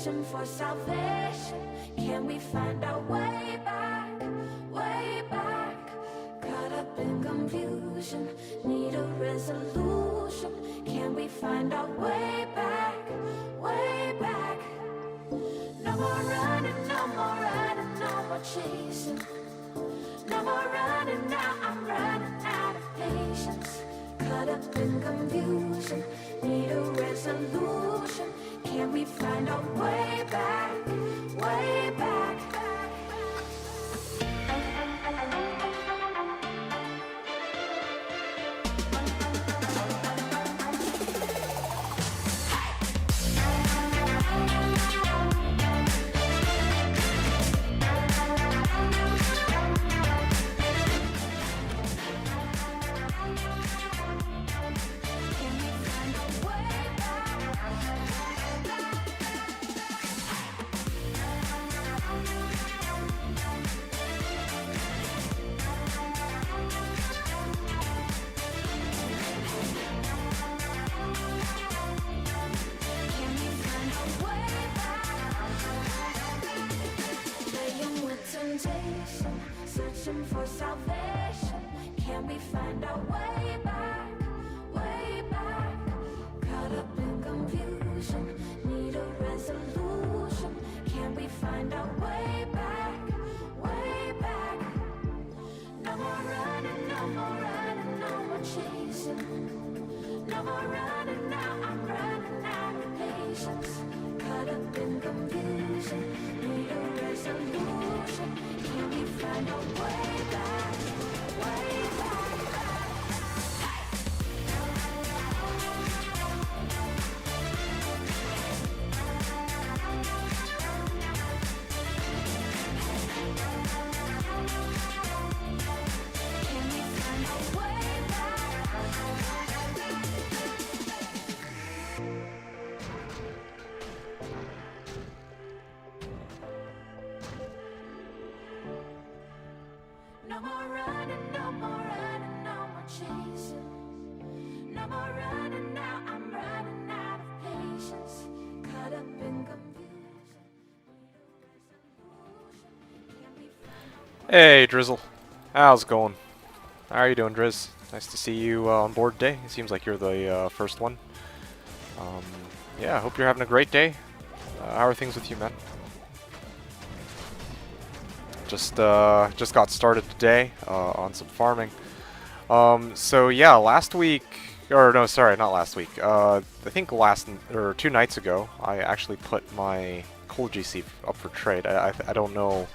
searching for salvation. Can we find our way back, way back? Caught up in confusion, need a resolution. Can we find our way back, way back? No more running, no more running, no more chasing. No more running now, I'm running out of patience. Caught up in confusion, need a resolution. Can we find our way back, way back? Searching for salvation. Can we find our way back, way back? Caught up in confusion, need a resolution. Can we find our way back, way back? No more running, no more running, no more chasing. No more running now, I'm running out of patience. Caught up in confusion, need a resolution. Can we find our way back, way back? Can we find our way back? No more running, no more running, no more chasing. No more running now, I'm running out of patience. Caught up in confusion. Hey Drizzle, how's it going? How are you doing, Driz? Nice to see you on board today. It seems like you're the first one. Yeah, I hope you're having a great day. How are things with you, man? Just got started today on some farming. So yeah, last week, or no, sorry, not last week. I think two nights ago, I actually put my coal GC up for trade. I don't know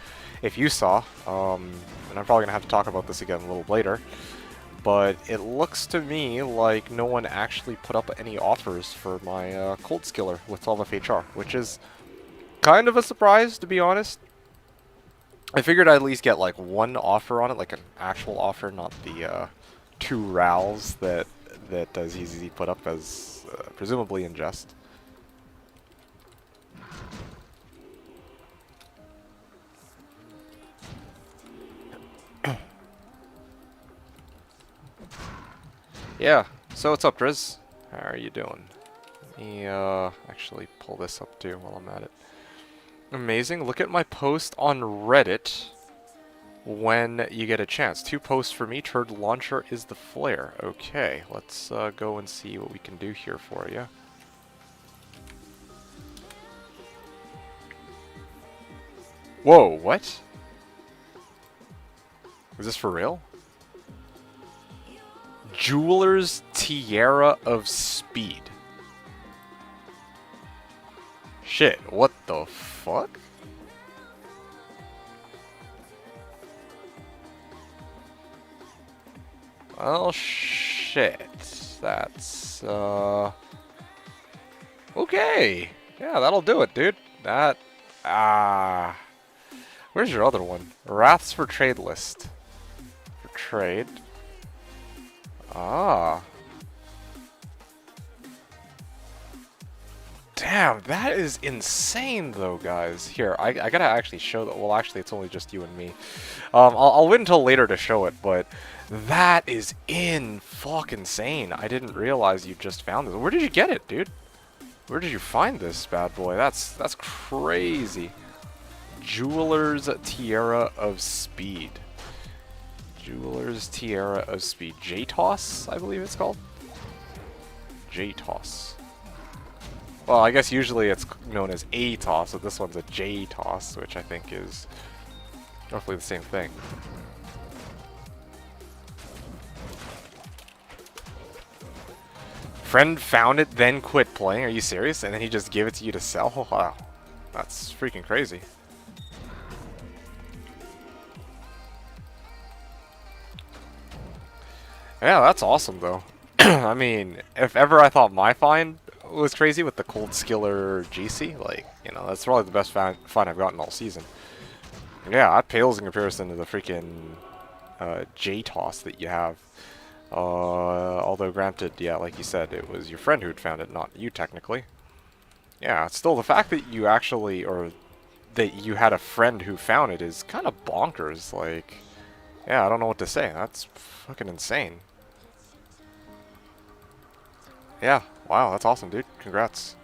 if you saw, and I'm probably gonna have to talk about this again a little later. But it looks to me like no one actually put up any offers for my cold skiller with 12 FHR, which is kind of a surprise, to be honest. I figured I'd at least get like one offer on it, like an actual offer, not the two RALs that ZZZ put up as presumably in jest. Yeah, so what's up, Driz? How are you doing? Let me actually pull this up too while I'm at it. Amazing. Look at my post on Reddit when you get a chance. 2 posts for me. Turd launcher is the flare. Okay, let's go and see what we can do here for you. Whoa, what? Is this for real? Jeweler's Tiara of Speed. Shit, what the fuck? Oh shit. That's okay. Yeah, that'll do it, dude. That where's your other one? Wraths for trade list. For trade. Ah. Damn, that is insane though, guys. Here, I gotta actually show that. Well, actually, it's only just you and me. I'll wait until later to show it, but that is fucking insane. I didn't realize you just found this. Where did you get it, dude? Where did you find this bad boy? That's crazy. Jeweler's Tiara of Speed. Jeweler's Tiara of Speed. J-Toss, I believe it's called. J-Toss. Well, I guess usually it's known as A-Toss, but this one's a J-Toss, which I think is roughly the same thing. Friend found it, then quit playing? Are you serious? And then he just gave it to you to sell? Wow. That's freaking crazy. Yeah, that's awesome though. I mean, if ever I thought my find was crazy with the Cold Skiller GC, like, you know, that's probably the best find I've gotten all season. Yeah, that pales in comparison to the freaking J-Toss that you have. Although granted, yeah, like you said, it was your friend who'd found it, not you technically. Yeah, still the fact that you actually, or that you had a friend who found it is kind of bonkers, like, yeah, I don't know what to say. That's fucking insane. Yeah, wow, that's awesome, dude. Congrats.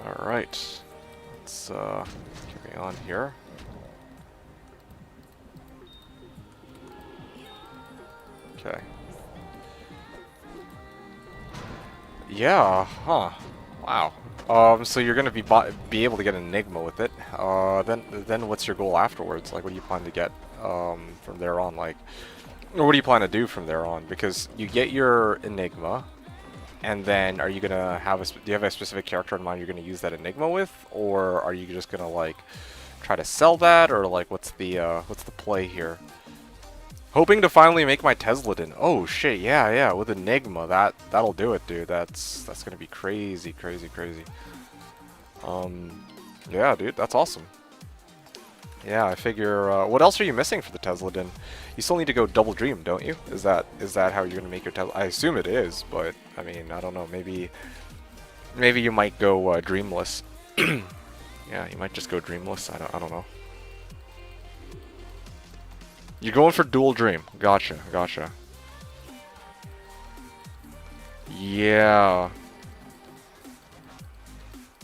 Alright. Let's carry on here. Okay. Yeah, huh. Wow. So you're gonna be able to get an Enigma with it. Then what's your goal afterwards? Like, what do you plan to get from there on? Like, or what do you plan to do from there on? Because you get your Enigma, and then are you gonna have do you have a specific character in mind you're gonna use that Enigma with, or are you just gonna like try to sell that, or like what's the play here? Hoping to finally make my Tesladin. Oh shit, yeah, with Enigma, that'll do it, dude. That's gonna be crazy, crazy, crazy. Yeah, dude, that's awesome. Yeah, I figure. What else are you missing for the Tesladin? You still need to go Double Dream, don't you? Is that how you're gonna make your Tesla? I assume it is, but I mean, I don't know. Maybe you might go Dreamless. Yeah, you might just go Dreamless. I don't know. You're going for Dual Dream. Gotcha. Yeah.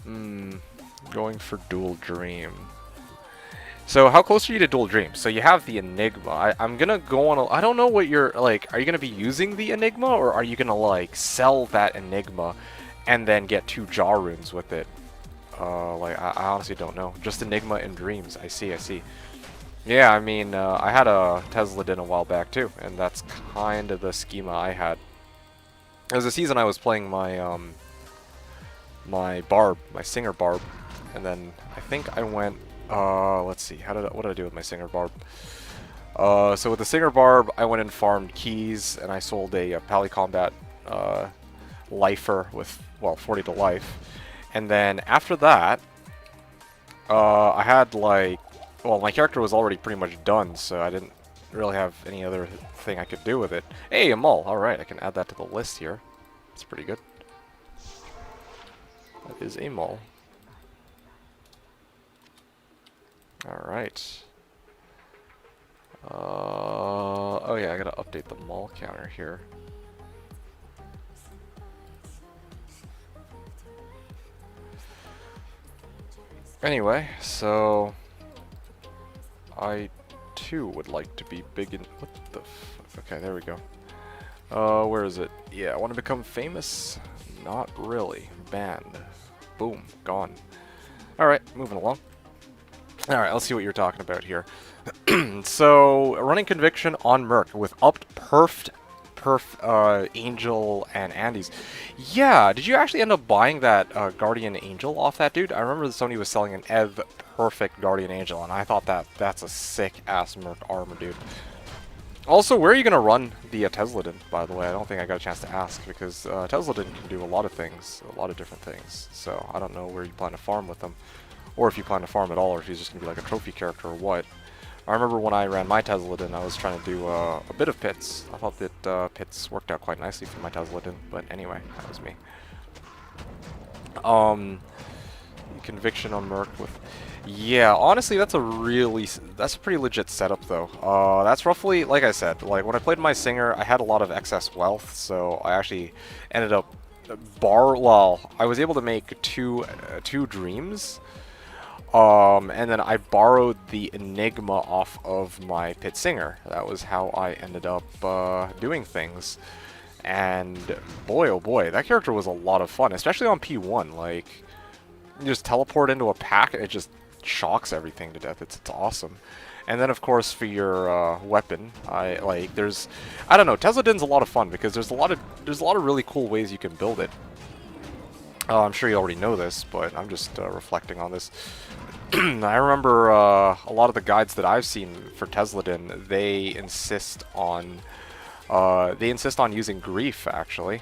Going for Dual Dream. So how close are you to Dual Dream? So you have the Enigma. I'm gonna go on I don't know what you're, like, are you gonna be using the Enigma, or are you gonna, like, sell that Enigma and then get 2 Jaw runes with it? Like, I honestly don't know. Just Enigma and Dreams. I see. Yeah, I mean, I had a Tesladin a while back too, and that's kind of the schema I had. There was a season I was playing my my Barb, my Singer Barb, and then I think I went. Let's see, what did I do with my Singer Barb? So with the Singer Barb, I went and farmed keys, and I sold a Pally Combat lifer with, well, 40 to life, and then after that, I had like. Well, my character was already pretty much done, so I didn't really have any other thing I could do with it. Hey, a mole! Alright, I can add that to the list here. That's pretty good. That is a mole. Alright. Oh yeah, I gotta update the mole counter here. Anyway, so I too would like to be big in. What the f? Okay, there we go. Where is it? Yeah, I want to become famous? Not really. Banned. Boom. Gone. Alright, moving along. Alright, let's see what you're talking about here. So, running Conviction on Merc with upped Perf, Angel, and Andes. Yeah, did you actually end up buying that Guardian Angel off that dude? I remember somebody was selling an Ev Perfect Guardian Angel, and I thought that's a sick-ass Merc armor, dude. Also, where are you going to run the Tesladin, by the way? I don't think I got a chance to ask, because Tesladin can do a lot of things, a lot of different things. So, I don't know where you plan to farm with them, or if you plan to farm at all, or if he's just going to be like a trophy character or what. I remember when I ran my Tesladin, I was trying to do a bit of pits. I thought that pits worked out quite nicely for my Tesladin, but anyway, that was me. Conviction on Merc with... Yeah, honestly, that's a pretty legit setup though. That's roughly, like I said, like when I played my Singer, I had a lot of excess wealth, so I actually ended up well, I was able to make two dreams, and then I borrowed the Enigma off of my Pit Singer. That was how I ended up doing things. And boy, oh boy, that character was a lot of fun, especially on P1. Like, you just teleport into a pack and it just shocks everything to death. It's awesome. And then of course for your weapon, I don't know, Tesladin's a lot of fun because there's a lot of really cool ways you can build it. I'm sure you already know this, but I'm just reflecting on this. I remember a lot of the guides that I've seen for Tesladin, they insist on using Grief actually.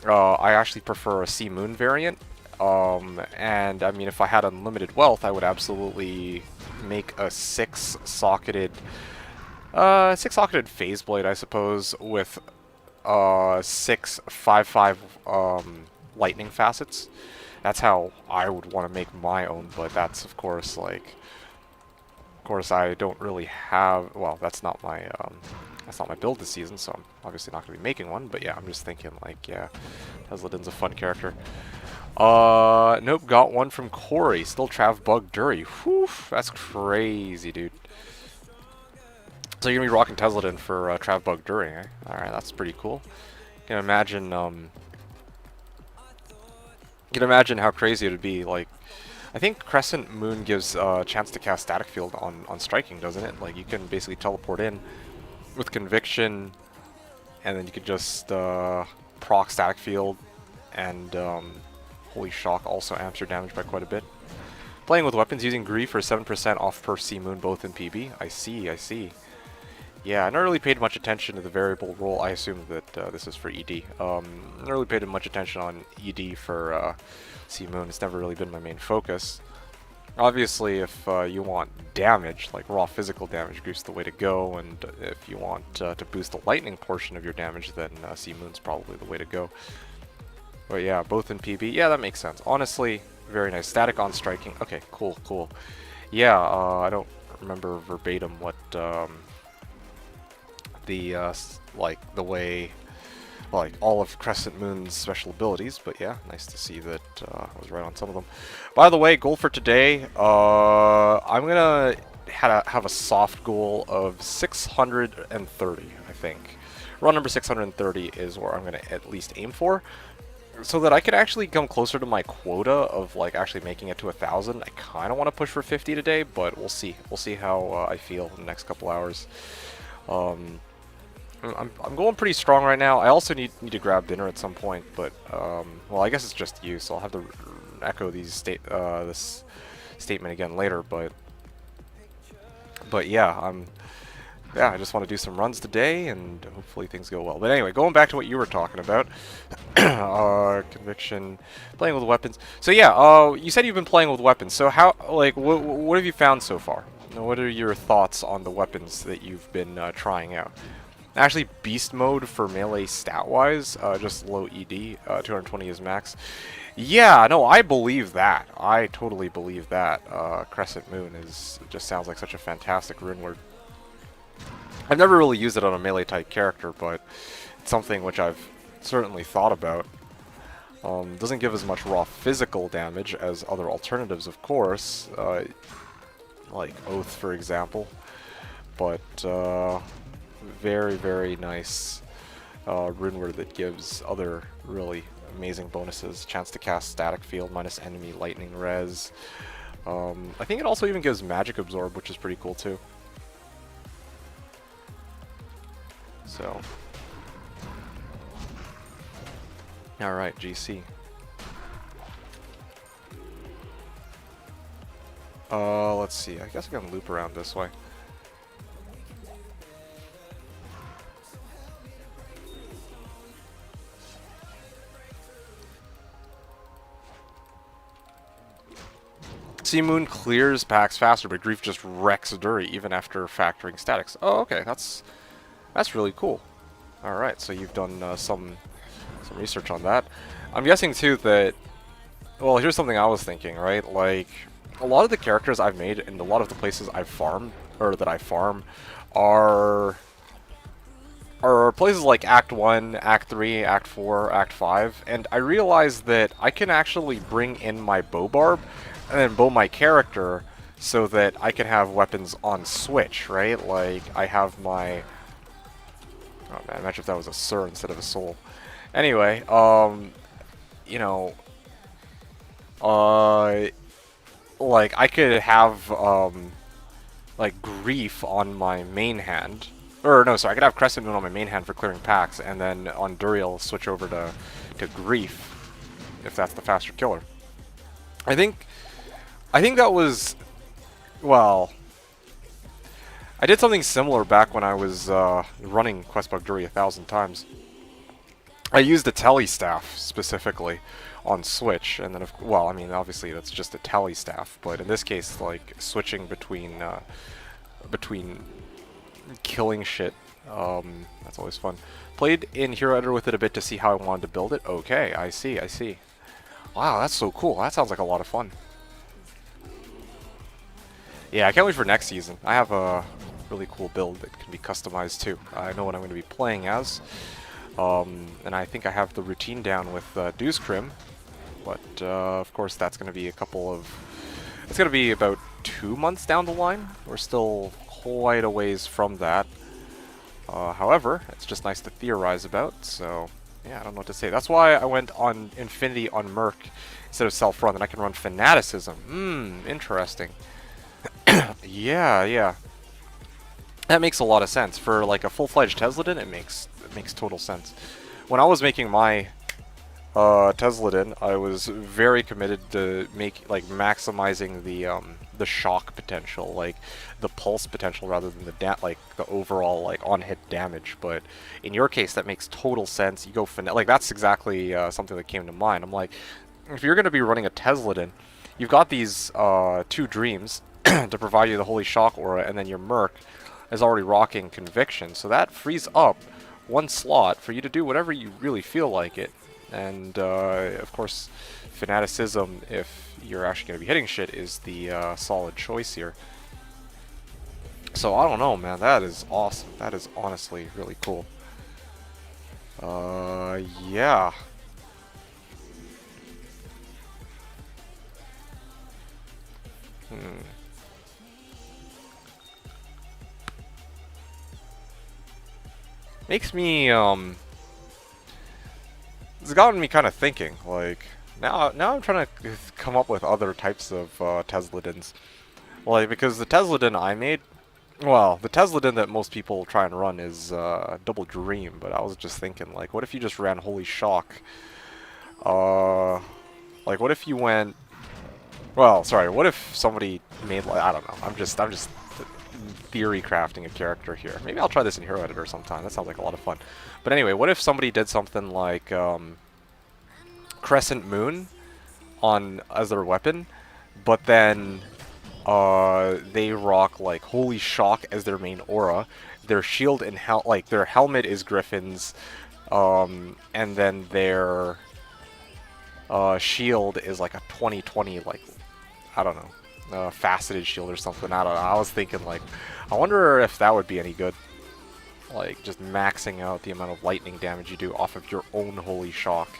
I actually prefer a Sea Moon variant. And I mean, if I had unlimited wealth, I would absolutely make a six-socketed phase blade, I suppose, with 6 5/5 lightning facets. That's how I would want to make my own, but that's of course I don't really have. Well, that's not my build this season, so I'm obviously not going to be making one. But yeah, I'm just thinking like, yeah, Tesladin's a fun character. Nope, got one from Corey. Still Trav Bug Dury. Whew, that's crazy, dude. So you're gonna be rocking Tesladin for Trav Bug Dury, eh? Alright, that's pretty cool. You can imagine, how crazy it would be. Like, I think Crescent Moon gives a chance to cast Static Field on striking, doesn't it? Like, you can basically teleport in with Conviction, and then you could just proc Static Field, and Holy Shock also amps your damage by quite a bit. Playing with weapons using Grief for 7% off per Sea Moon, both in PB. I see. Yeah, I never really paid much attention to the variable role. I assume that this is for ED. Never really paid much attention on ED for Sea Moon. It's never really been my main focus. Obviously, if you want damage, like raw physical damage, Grief's the way to go. And if you want to boost the lightning portion of your damage, then Sea Moon's probably the way to go. But yeah, both in PB. Yeah, that makes sense. Honestly, very nice. Static on striking. Okay, cool. Yeah, I don't remember verbatim what the way, like all of Crescent Moon's special abilities, but yeah, nice to see that I was right on some of them. By the way, goal for today, I'm gonna have a soft goal of 630, I think. Run number 630 is where I'm gonna at least aim for, so that I can actually come closer to my quota of like actually making it to 1,000. I kind of want to push for 50 today, but we'll see. We'll see how I feel in the next couple hours. I'm going pretty strong right now. I also need to grab dinner at some point, but well, I guess it's just you, so I'll have to echo this statement again later. But yeah, I just want to do some runs today, and hopefully things go well. But anyway, going back to what you were talking about, Conviction, playing with weapons. So yeah, you said you've been playing with weapons. So how, like, what have you found so far? What are your thoughts on the weapons that you've been trying out? Actually, Beast Mode for melee stat-wise, just low ED, 220 is max. Yeah, no, I believe that. I totally believe that. Crescent Moon just sounds like such a fantastic rune word. I've never really used it on a melee-type character, but it's something which I've certainly thought about. Doesn't give as much raw physical damage as other alternatives, of course, like Oath, for example, but very, very nice rune word that gives other really amazing bonuses. Chance to cast Static Field, minus enemy lightning res. I think it also even gives Magic Absorb, which is pretty cool too. So, alright, GC. Let's see. I guess I can loop around this way. Sea Moon clears packs faster, but Grief just wrecks Dury even after factoring statics. Oh, okay, that's really cool. All right, so you've done some research on that. I'm guessing too that, well, here's something I was thinking, right? Like a lot of the characters I've made and a lot of the places I've farmed, or that I farm, are places like Act 1, Act 3, Act 4, Act 5, and I realized that I can actually bring in my bow barb and then bow my character so that I can have weapons on switch, right? Like, I have my... Oh man, imagine if that was a Sur instead of a Soul. Anyway, you know, like, I could have, like, Grief on my main hand. Or, no, sorry, I could have Crescent Moon on my main hand for clearing packs, and then on Duriel switch over to Grief, if that's the faster killer. I think that was, well, I did something similar back when I was running Questbug Jury 1,000 times. I used the Telly Staff specifically on Switch, and then, well, I mean, obviously that's just a Telly Staff, but in this case, like, switching between killing shit, that's always fun. Played in Hero Editor with it a bit to see how I wanted to build it. Okay, I see, I see. Wow, that's so cool. That sounds like a lot of fun. Yeah, I can't wait for next season. I have a really cool build that can be customized too. I know what I'm going to be playing as. And I think I have the routine down with Deuce Crim. But, of course, that's going to be a couple of... It's going to be about 2 months down the line. We're still quite a ways from that. However, it's just nice to theorize about, so... Yeah, I don't know what to say. That's why I went on Infinity on Merc instead of Self-Run, and I can run Fanaticism. Interesting. Yeah. That makes a lot of sense. For, like, a full-fledged Tesladin, it makes total sense. When I was making my Tesladin, I was very committed to maximizing the shock potential, like the pulse potential, rather than the overall like on-hit damage. But in your case, that makes total sense. You go like that's exactly something that came to mind. I'm like, if you're going to be running a Tesladin, you've got these 2 dreams to provide you the Holy Shock aura, and then your Merc is already rocking Conviction, so that frees up 1 slot for you to do whatever you really feel like it. And, of course, Fanaticism, if you're actually going to be hitting shit, is the solid choice here. So, I don't know, man. That is awesome. That is honestly really cool. Yeah. Makes me, it's gotten me kind of thinking, like, now I'm trying to come up with other types of Tesladins. Like, because the Tesladin I made, well, the Tesladin that most people try and run is Double Dream, but I was just thinking, like, what if you just ran Holy Shock? Like, what if you went, well, sorry, what if somebody made, like, I don't know, I'm just theory crafting a character here. Maybe I'll try this in Hero Editor sometime. That sounds like a lot of fun. But anyway, what if somebody did something like Crescent Moon as their weapon, but then they rock like Holy Shock as their main aura. Their shield and their helmet is Griffin's, and then their shield is like a 2020, like, I don't know, faceted shield or something. I don't know. I was thinking, like, I wonder if that would be any good. Like, just maxing out the amount of lightning damage you do off of your own Holy Shock,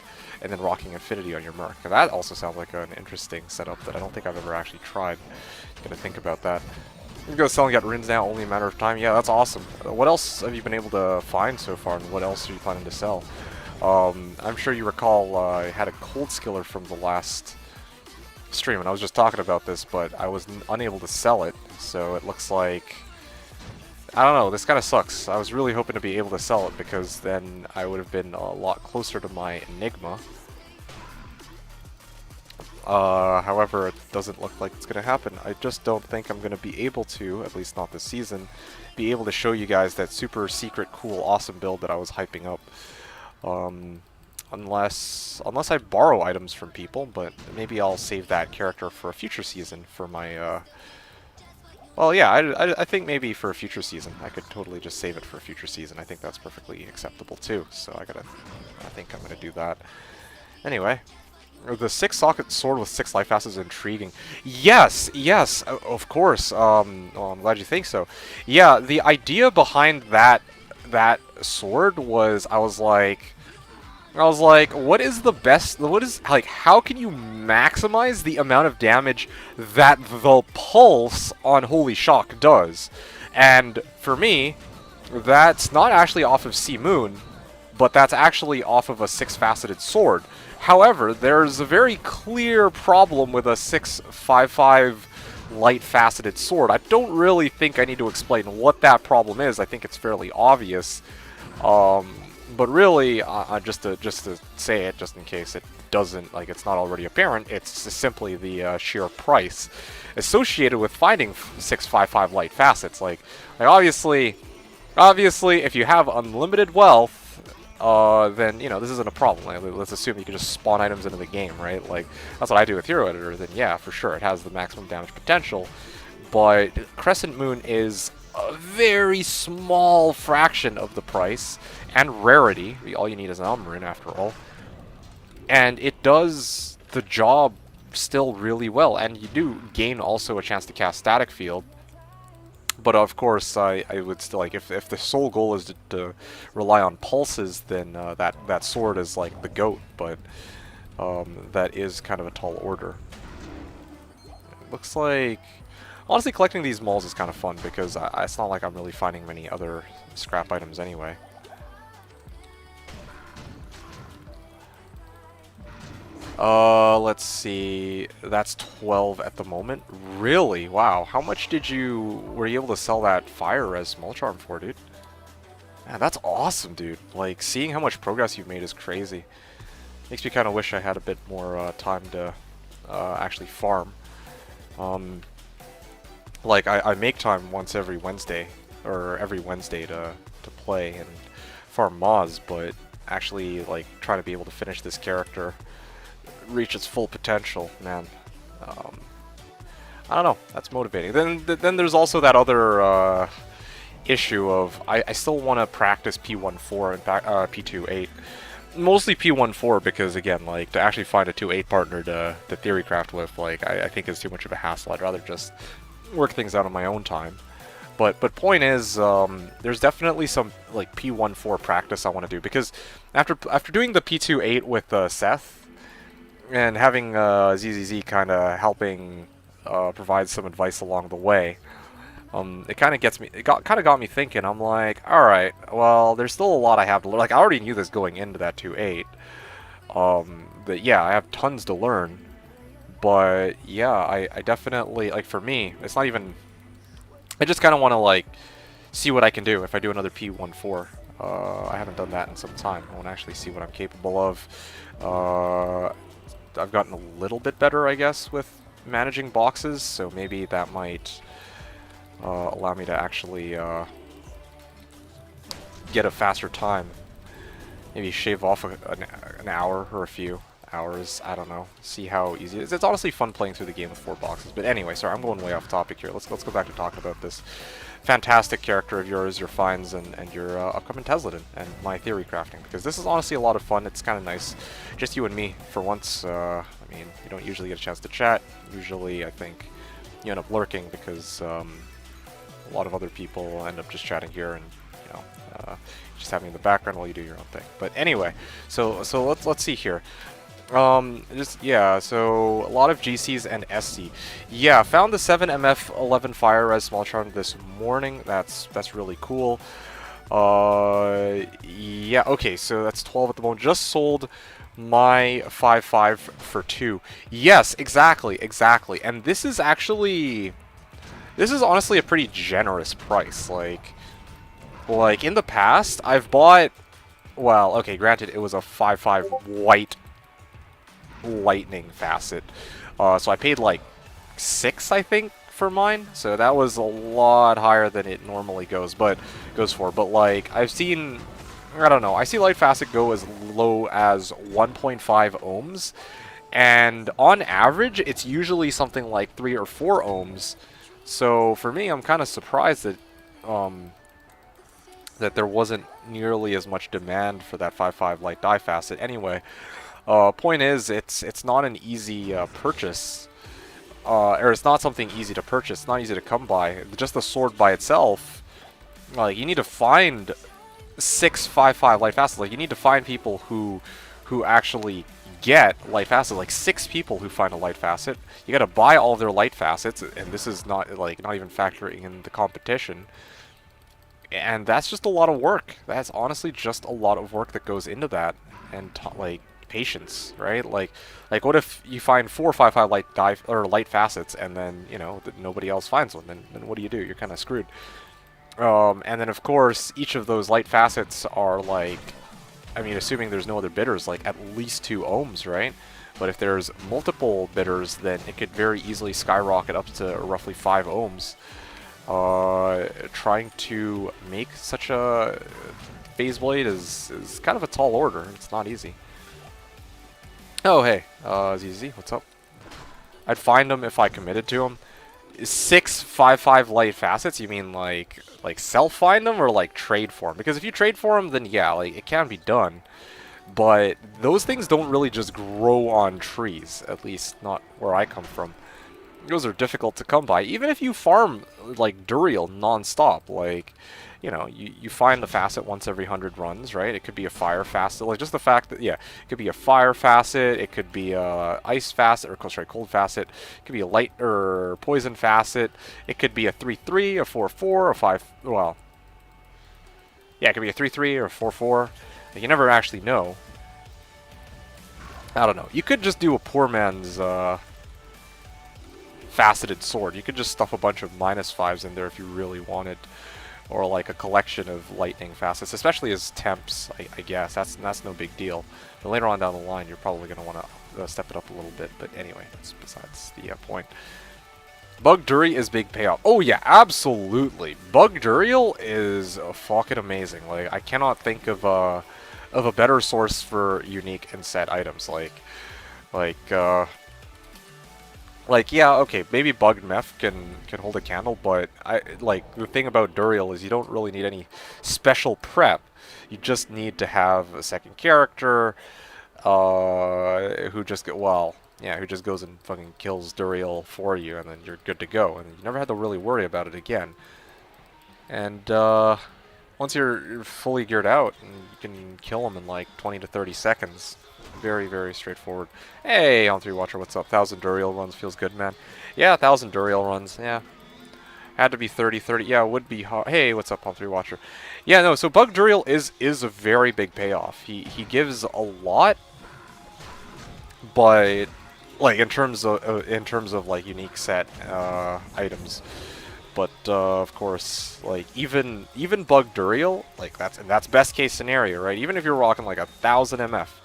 and then rocking Infinity on your Merc. And that also sounds like an interesting setup that I don't think I've ever actually tried. Gonna think about that. You go selling out runes now, only a matter of time. Yeah, that's awesome. What else have you been able to find so far, and what else are you planning to sell? I'm sure you recall I had a Cold Skiller from the last stream, and I was just talking about this, but I was unable to sell it, so it looks like... I don't know, this kind of sucks. I was really hoping to be able to sell it, because then I would have been a lot closer to my Enigma. However, it doesn't look like it's going to happen. I just don't think I'm going to be able to, at least not this season, be able to show you guys that super secret, cool, awesome build that I was hyping up. Unless I borrow items from people, but maybe I'll save that character for a future season for my, well, yeah, I think maybe for a future season. I could totally just save it for a future season. I think that's perfectly acceptable too, so I think I'm gonna do that. Anyway, the 6-socket sword with 6 life facets is intriguing. Yes, yes, of course. Well, I'm glad you think so. Yeah, the idea behind that sword was I was like, what is the best? What is like? How can you maximize the amount of damage that the pulse on Holy Shock does? And for me, that's not actually off of Sea Moon, but that's actually off of a 6-faceted sword. However, there's a very clear problem with a 655 light-faceted sword. I don't really think I need to explain what that problem is. I think it's fairly obvious. But really, just to say it, just in case it doesn't, like, it's not already apparent, it's simply the sheer price associated with finding 655 light facets. Like obviously, if you have unlimited wealth, then, you know, this isn't a problem. Like, let's assume you can just spawn items into the game, right? Like, that's what I do with Hero Editor. Then, yeah, for sure, it has the maximum damage potential. But Crescent Moon is a very small fraction of the price and rarity. All you need is an Elmarin, after all. And it does the job still really well. And you do gain also a chance to cast Static Field. But of course, I would still, like, if the sole goal is to rely on pulses, then that sword is like the GOAT. But that is kind of a tall order. It looks like, honestly, collecting these malls is kind of fun because it's not like I'm really finding many other scrap items anyway. Let's see. That's 12 at the moment. Really? Wow. How much were you able to sell that fire res Molcharm for, dude? Man, that's awesome, dude. Like, seeing how much progress you've made is crazy. Makes me kind of wish I had a bit more time to actually farm. Like, I make time once every Wednesday, or every Wednesday to play and farm Moz, but actually, like, trying to be able to finish this character, reach its full potential, man. I don't know. That's motivating. Then there's also that other issue of I still want to practice P14 and P28. Mostly P14 because, again, like, to actually find a 2-8 partner to theorycraft with, like, I think is too much of a hassle. I'd rather just work things out on my own time. But point is, there's definitely some, like, P14 practice I want to do, because after doing the P28 with Seth, and having ZZZ kind of helping provide some advice along the way, it kind of got me thinking. I'm like, all right, well, there's still a lot I have to learn. Like, I already knew this going into that 2-8. But yeah, I have tons to learn. But yeah, I definitely, like, for me, it's not even. I just kind of want to, like, see what I can do if I do another P14. I haven't done that in some time. I want to actually see what I'm capable of. I've gotten a little bit better, I guess, with managing boxes, so maybe that might allow me to actually get a faster time. Maybe shave off an hour or a few hours. I don't know. See how easy it is. It's honestly fun playing through the game with 4 boxes. But anyway, sorry, I'm going way off topic here. Let's go back to talking about this fantastic character of yours, your finds, and your upcoming Tesladin, and my theory crafting, because this is honestly a lot of fun. It's kind of nice, just you and me for once. I mean, you don't usually get a chance to chat. Usually, I think you end up lurking because a lot of other people end up just chatting here and, you know, just having in the background while you do your own thing. But anyway, so let's see here. Yeah, so a lot of GCs and SC. Yeah, found the 7MF11 Fire Res Small Charm this morning. That's really cool. Yeah, okay, so that's 12 at the moment. Just sold my 5.5 for 2. Yes, exactly. And this is honestly a pretty generous price. Like in the past, I've bought, well, okay, granted it was a 5.5 white lightning facet, so I paid like 6, I think, for mine, so that was a lot higher than it normally goes for. But like, I've seen, I don't know, I see light facet go as low as 1.5 ohms, and on average it's usually something like 3 or 4 ohms. So for me, I'm kind of surprised that that there wasn't nearly as much demand for that 5.5 light die facet. Anyway, Point is, it's not an easy purchase, or it's not something easy to purchase. It's not easy to come by. Just the sword by itself, like you need to find 6/5/5 light facets. Like you need to find people who actually get light facets. Like 6 people who find a light facet. You got to buy all of their light facets, and this is not even factoring in the competition. And that's just a lot of work. That's honestly just a lot of work that goes into that, and like patience, right? Like what if you find 4/5/5 light facets, and then nobody else finds one? Then what do? You're kind of screwed. And then of course each of those light facets are like, I mean, assuming there's no other bidders, like at least 2 ohms, right? But if there's multiple bidders, then it could very easily skyrocket up to roughly 5 ohms. Trying to make such a phase blade is kind of a tall order. It's not easy. Oh, hey, ZZ, what's up? I'd find them if I committed to them. 6/5/5 light facets? You mean like self-find them or like trade for them? Because if you trade for them, then yeah, like it can be done. But those things don't really just grow on trees, at least not where I come from. Those are difficult to come by, even if you farm like Duriel non-stop. Like, you find the facet once every 100 runs, right? It could be a fire facet, like just the fact that, yeah, it could be a fire facet, it could be a ice facet, or sorry, cold facet, it could be a light or poison facet, it could be a 3/3, a 4/4, a 5, well, yeah, it could be a 3/3 or a 4/4. You never actually know. I don't know. You could just do a poor man's faceted sword. You could just stuff a bunch of -5s in there if you really wanted, or like a collection of lightning facets, especially as temps. I guess that's no big deal. But later on down the line, you're probably going to want to step it up a little bit. But anyway, that's besides the point. Bug Duri is big payoff. Oh yeah, absolutely. Bug Duriel is fucking amazing. Like I cannot think of a better source for unique and set items. Yeah, okay, maybe Bugged Meth can hold a candle, but the thing about Duriel is you don't really need any special prep. You just need to have a second character who just goes and fucking kills Duriel for you, and then you're good to go, and you never have to really worry about it again. And once you're fully geared out, and you can kill him in like 20 to 30 seconds. Very, very straightforward. Hey, on 3 Watcher, what's up? 1,000 Duriel runs feels good, man. Yeah, 1,000 Duriel runs, yeah. Had to be 30. Yeah, it would be hard. Hey, what's up, on 3 Watcher? Yeah, no, so Bug Duriel is a very big payoff. He gives a lot, but like in terms of like unique set items. But of course, like even Bug Duriel, like that's best case scenario, right? Even if you're rocking like 1,000 MF,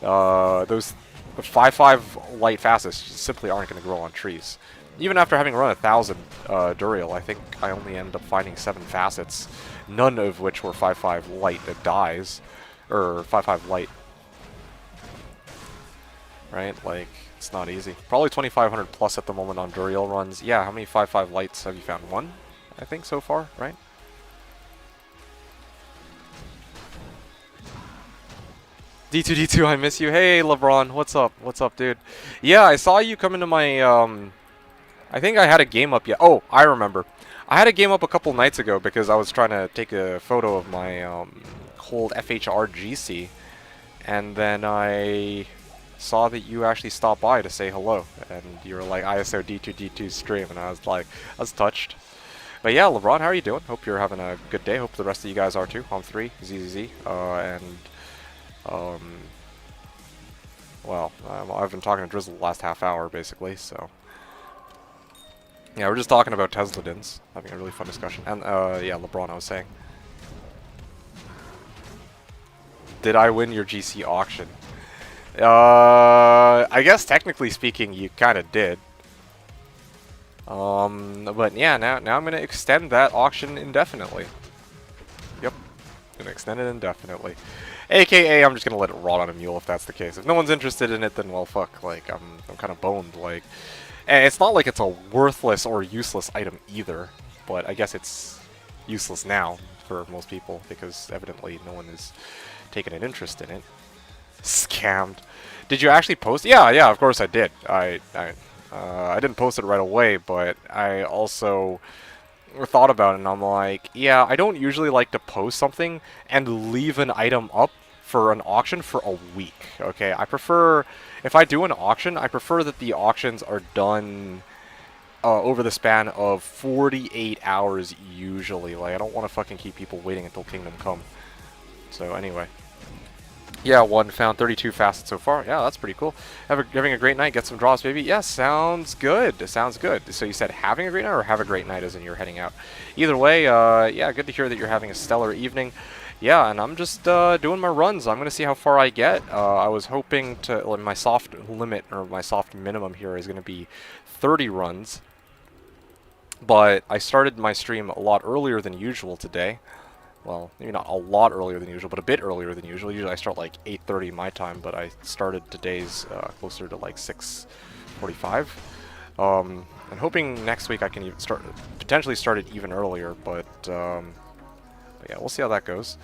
those 5/5 light facets simply aren't going to grow on trees. Even after having run 1,000 Duriel, I think I only ended up finding 7 facets, none of which were 5/5 light that dies, or 5/5 light. Right? Like, it's not easy. Probably 2,500 plus at the moment on Duriel runs. Yeah, how many 5/5 lights have you found? 1, I think, so far, right? D2D2, I miss you. Hey, LeBron, what's up? What's up, dude? Yeah, I saw you come into my, I think I had a game up yet. Oh, I remember. I had a game up a couple nights ago because I was trying to take a photo of my, cold FHR GC. And then I saw that you actually stopped by to say hello. And you were like, ISO D2D2 stream. And I was touched. But yeah, LeBron, how are you doing? Hope you're having a good day. Hope the rest of you guys are too. On 3, ZZZ, and... well, I've been talking to Drizzle the last half hour, basically, so... Yeah, we're just talking about Tesladins, having a really fun discussion. And, yeah, LeBron, I was saying. Did I win your GC auction? I guess technically speaking, you kind of did. But yeah, now I'm gonna extend that auction indefinitely. Yep, gonna extend it indefinitely. AKA, I'm just gonna let it rot on a mule if that's the case. If no one's interested in it, then well, fuck. Like, I'm kind of boned. Like, and it's not like it's a worthless or useless item either. But I guess it's useless now for most people because evidently no one is taking an interest in it. Scammed. Did you actually post? Yeah, yeah, of course I did. I didn't post it right away, but I also thought about it, and I'm like, yeah, I don't usually like to post something and leave an item up for an auction for a week, okay? I prefer, if I do an auction, I prefer that the auctions are done over the span of 48 hours usually. Like, I don't want to fucking keep people waiting until Kingdom Come. So anyway. Yeah, one found 32 facets so far. Yeah, that's pretty cool. Having a great night, get some draws, baby. Yeah, sounds good. Sounds good. So you said having a great night or have a great night as in you're heading out? Either way, yeah, good to hear that you're having a stellar evening. Yeah, and I'm just doing my runs. I'm going to see how far I get. I was hoping to, like, my soft limit or my soft minimum here is going to be 30 runs. But I started my stream a lot earlier than usual today. Well, maybe not a lot earlier than usual, but a bit earlier than usual. Usually I start like 8:30 my time, but I started today's closer to like 6:45. And hoping next week I can even potentially start it even earlier, but yeah, we'll see how that goes.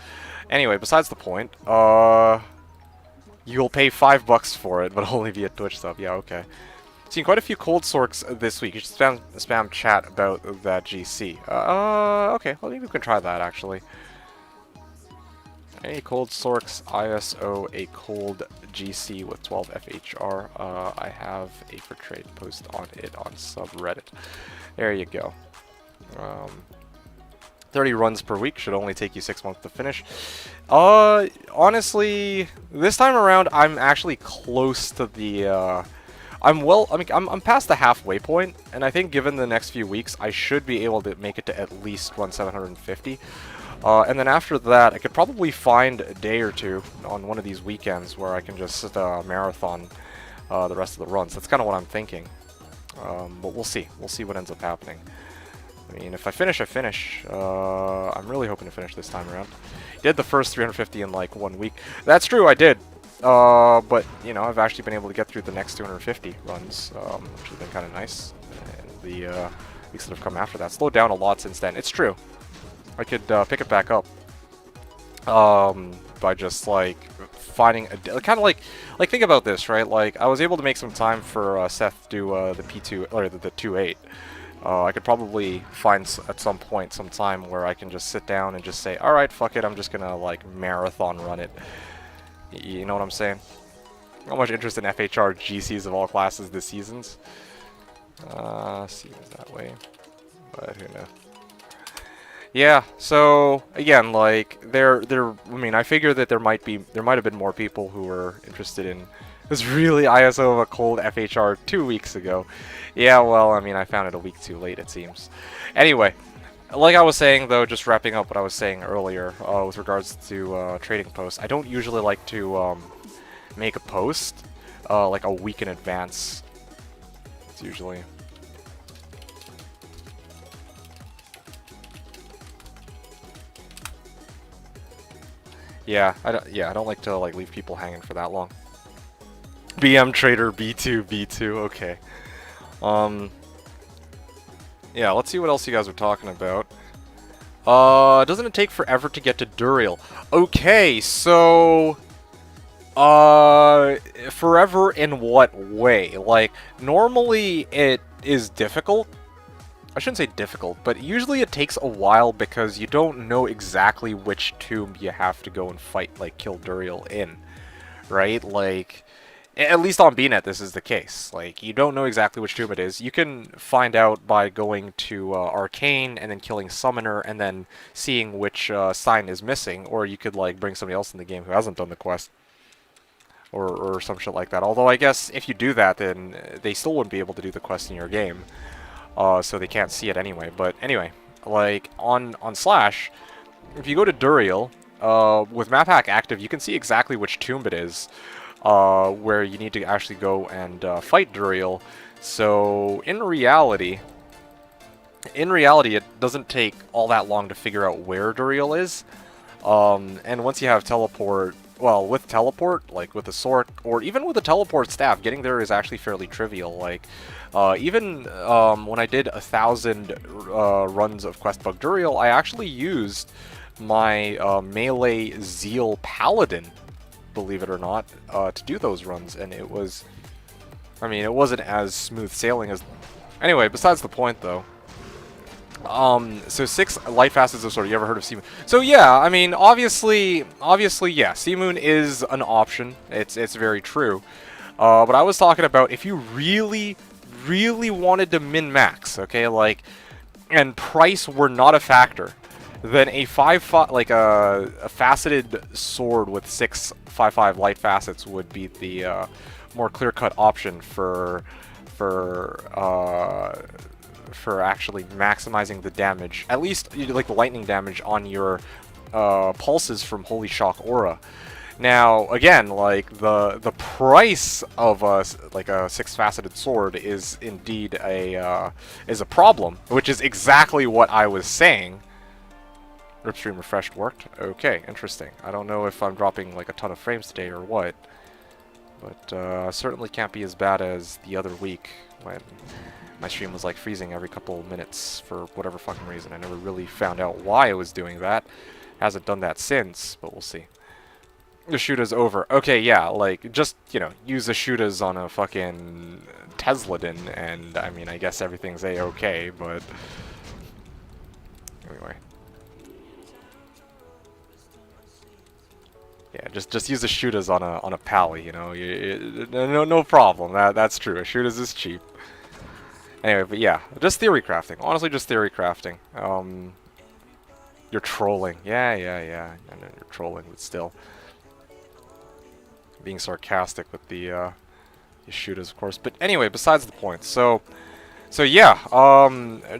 Anyway, besides the point, you'll pay $5 for it, but only via Twitch sub. Yeah, okay. Seen quite a few cold sorks this week. You should spam chat about that GC. Okay, well maybe we can try that actually. A cold sorks ISO a cold GC with 12 FHR. I have a for trade post on it on subreddit. There you go. 30 runs per week should only take you 6 months to finish. Honestly, this time around I'm actually close to the I'm past the halfway point, and I think given the next few weeks, I should be able to make it to at least run 750. And then after that, I could probably find a day or two on one of these weekends where I can just marathon the rest of the runs. That's kind of what I'm thinking. But we'll see. We'll see what ends up happening. I mean, if I finish, I finish. I'm really hoping to finish this time around. Did the first 350 in like 1 week. That's true, I did. But, you know, I've actually been able to get through the next 250 runs, which has been kind of nice. And the weeks that have come after that slowed down a lot since then. It's true. I could pick it back up by just, like, finding a... Kind of like, think about this, right? Like, I was able to make some time for Seth do the P2, or the 2.8. I could probably find at some point some time where I can just sit down and just say, alright, fuck it, I'm just gonna, like, marathon run it. You know what I'm saying? Not much interest in FHR GCs of all classes this season's. Seems that way. But who knows? Yeah, so again, like I mean, I figure that there might have been more people who were interested in this really ISO of a cold FHR 2 weeks ago. Yeah, well, I mean, I found it a week too late, it seems. Anyway, like I was saying, though, just wrapping up what I was saying earlier with regards to trading posts, I don't usually like to make a post like a week in advance. It's usually... Yeah, I don't like to like leave people hanging for that long. BM Trader B2, okay. Yeah, let's see what else you guys are talking about. Doesn't it take forever to get to Duriel? Okay, so... forever in what way? Like, normally it is difficult. I shouldn't say difficult, but usually it takes a while because you don't know exactly which tomb you have to go and fight, like, kill Duriel in. Right? Like... At least on BNet, this is the case. Like, you don't know exactly which tomb it is. You can find out by going to Arcane and then killing Summoner and then seeing which sign is missing. Or you could, like, bring somebody else in the game who hasn't done the quest. Or some shit like that. Although, I guess, if you do that, then they still wouldn't be able to do the quest in your game. So they can't see it anyway. But anyway, like, on Slash, if you go to Duriel, with map hack active, you can see exactly which tomb it is. Where you need to actually go and fight Duriel. So in reality, it doesn't take all that long to figure out where Duriel is. And once you have teleport, well, with teleport, like with a sword, or even with a teleport staff, getting there is actually fairly trivial. Like, even when I did 1,000 runs of Quest Bug Duriel, I actually used my melee Zeal Paladin, believe it or not, to do those runs, and it was, I mean, it wasn't as smooth sailing as. Anyway, besides the point though. So 6 light facets of sword. You ever heard of Sea Moon? So yeah, I mean, obviously, yeah, Sea Moon is an option. It's very true. But I was talking about if you really wanted to min-max, okay, like, and price were not a factor, then a 5/5, like a faceted sword with 6 5/5 light facets would be the more clear-cut option for actually maximizing the damage, at least like the lightning damage on your pulses from Holy Shock Aura. Now, again, like the price of a 6-faceted sword is indeed a problem, which is exactly what I was saying. Ripstream refreshed worked. Okay, interesting. I don't know if I'm dropping like a ton of frames today or what, but certainly can't be as bad as the other week when my stream was like freezing every couple of minutes for whatever fucking reason. I never really found out why it was doing that. Hasn't done that since, but we'll see. The Shoota's over. Okay, yeah, like, just, you know, use the Shootas on a fucking Tesladin, and, I mean, I guess everything's a-okay, but... Anyway. Yeah, just use the Shootas on a Pally, you know, no problem, that's true, a Shootas is cheap. Anyway, but yeah, just theory crafting, honestly just theory crafting. You're trolling, yeah, I know you're trolling, but still. Being sarcastic with the Shootas, of course. But anyway, besides the point. So yeah,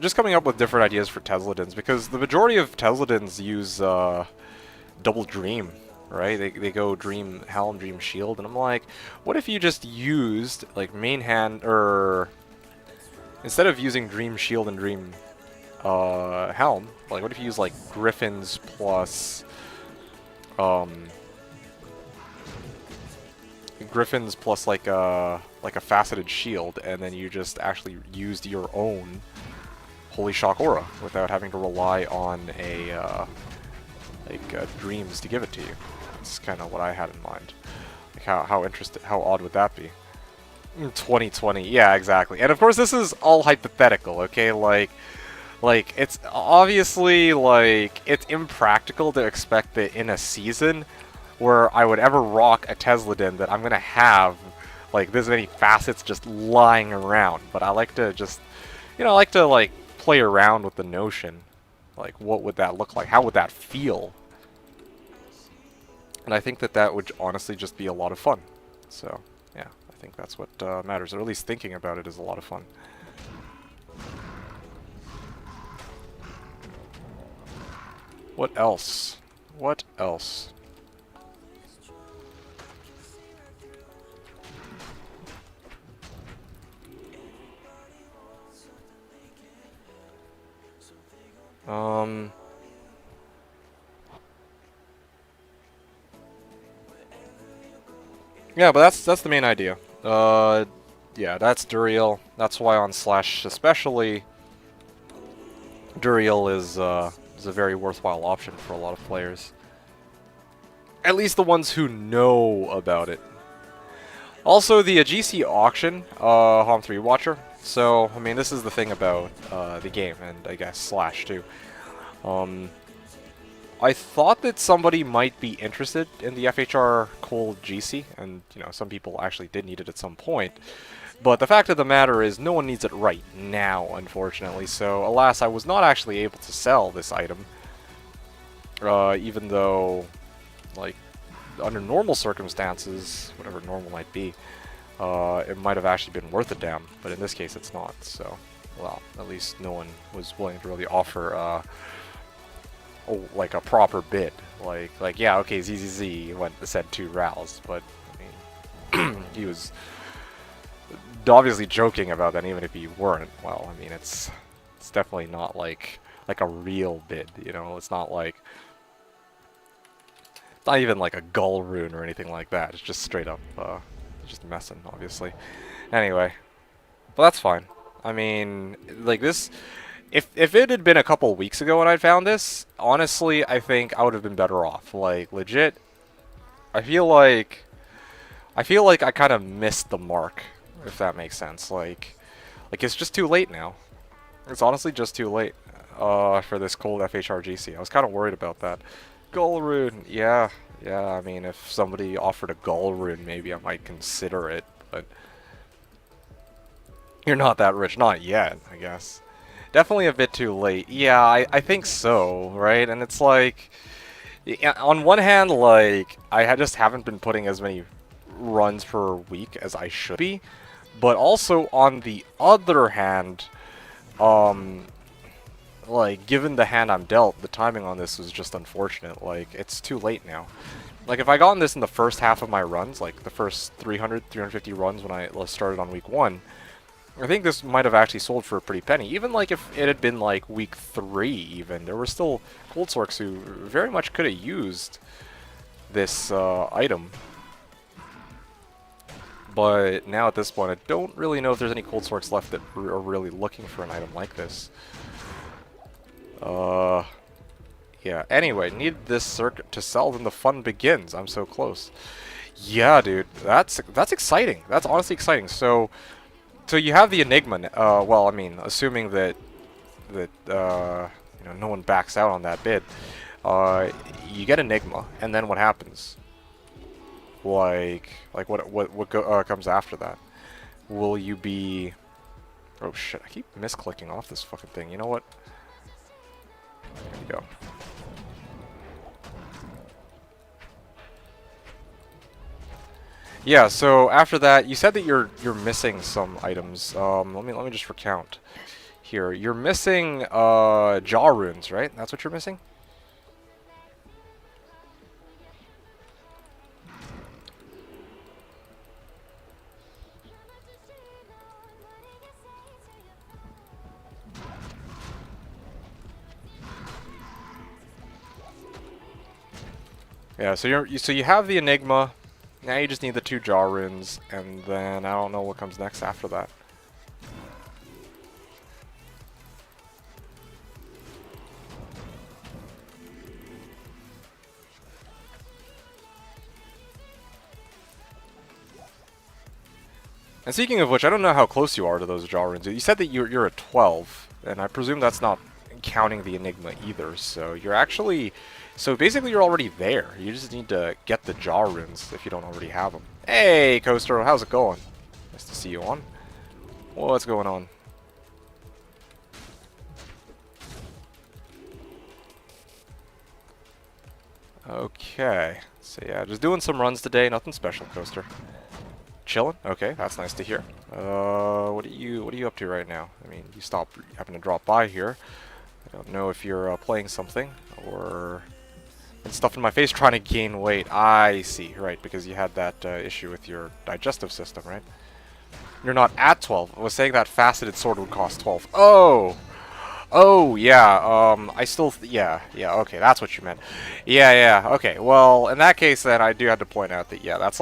just coming up with different ideas for Tesladins, because the majority of Tesladins use double Dream, right? They go Dream Helm, Dream Shield, and I'm like, what if you just used like main hand, or instead of using Dream Shield and Dream Helm, like what if you use like Griffins plus like a faceted shield, and then you just actually used your own Holy Shock Aura without having to rely on dreams to give it to you. That's kind of what I had in mind. Like how odd would that be? 2020, yeah, exactly. And of course, this is all hypothetical, okay? Like it's obviously like it's impractical to expect that in a season where I would ever rock a Tesladin that I'm gonna have like this many facets just lying around. But I like to just, you know, I like to like play around with the notion, like what would that look like? How would that feel? And I think that would honestly just be a lot of fun. So yeah, I think that's what matters, or at least thinking about it is a lot of fun. What else? What else? Yeah, but that's the main idea. Yeah, that's Duriel. That's why on Slash especially, Duriel is a very worthwhile option for a lot of players. At least the ones who know about it. Also, the GC auction, Hom 3 Watcher. So, I mean, this is the thing about the game, and I guess Slash too. I thought that somebody might be interested in the FHR Cold GC, and, you know, some people actually did need it at some point. But the fact of the matter is, no one needs it right now, unfortunately. So, alas, I was not actually able to sell this item. Even though, like, under normal circumstances, whatever normal might be, it might have actually been worth a damn. But in this case, it's not. So, well, at least no one was willing to really offer, like, a proper bid. Like, yeah, okay, ZZZ said 2 Rals, but, I mean, he was obviously joking about that, even if he weren't. Well, I mean, it's definitely not like a real bid, you know? It's not like, it's not even like a gull rune or anything like that. It's just straight up, just messing, obviously. Anyway, but that's fine. I mean, like this, if it had been a couple weeks ago when I found this, honestly, I think I would have been better off. Like, legit, I feel like I kind of missed the mark, if that makes sense. Like it's just too late now. It's honestly just too late for this cold FHRGC. I was kind of worried about that. Gull rune, yeah, yeah. I mean, if somebody offered a gull rune, maybe I might consider it, but you're not that rich, not yet, I guess. Definitely a bit too late. Yeah, I think so, right? And it's like, yeah, on one hand, like, just haven't been putting as many runs per week as I should be, but also on the other hand, like, given the hand I'm dealt, the timing on this was just unfortunate. Like, it's too late now. Like, if I gotten this in the first half of my runs, like the first 350 runs when I started on week 1, I think this might have actually sold for a pretty penny. Even like if it had been like week 3 even, there were still Cold Sorks who very much could have used this item. But now at this point, I don't really know if there's any Cold Sorks left that are really looking for an item like this. Yeah, anyway, need this circuit to sell, then the fun begins. I'm so close. Yeah, dude, that's exciting. That's honestly exciting. So you have the Enigma. Well, I mean, assuming that you know, no one backs out on that bid, you get Enigma, and then what happens? Like what comes after that? Will you be? Oh shit! I keep misclicking off this fucking thing. You know what? There you go. Yeah, so after that, you said that you're missing some items. Let me just recount here. You're missing jaw runes, right? That's what you're missing? Yeah, so you have the Enigma. Now you just need the 2 jaw runes, and then I don't know what comes next after that. And speaking of which, I don't know how close you are to those jaw runes. You said that you're at 12, and I presume that's not counting the Enigma either. So you're actually, so basically you're already there. You just need to get the jaw runes if you don't already have them. Hey, Coaster, how's it going? Nice to see you on. What's going on? Okay, so yeah, just doing some runs today. Nothing special, Coaster. Chilling? Okay, that's nice to hear. What are you up to right now? I mean, you happen to drop by here. I don't know if you're playing something or been stuffing my face trying to gain weight. I see, right, because you had that issue with your digestive system, right? You're not at 12. I was saying that faceted sword would cost 12. Oh! Oh, yeah, I still, yeah, okay, that's what you meant. Yeah, okay, well, in that case, then, I do have to point out that, yeah, that's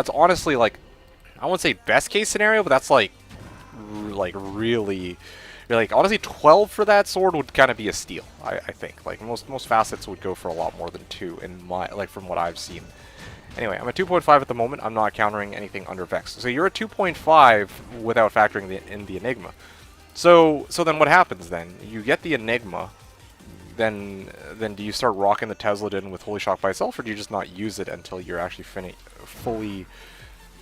honestly, like, I wouldn't say best case scenario, but that's, like really, like, honestly, 12 for that sword would kind of be a steal, I think. Like, most facets would go for a lot more than 2, in my, like, from what I've seen. Anyway, I'm at 2.5 at the moment. I'm not countering anything under Vex. So you're at 2.5 without factoring in the Enigma. So then what happens then? You get the Enigma, then do you start rocking the Tesladin with Holy Shock by itself, or do you just not use it until you're actually fully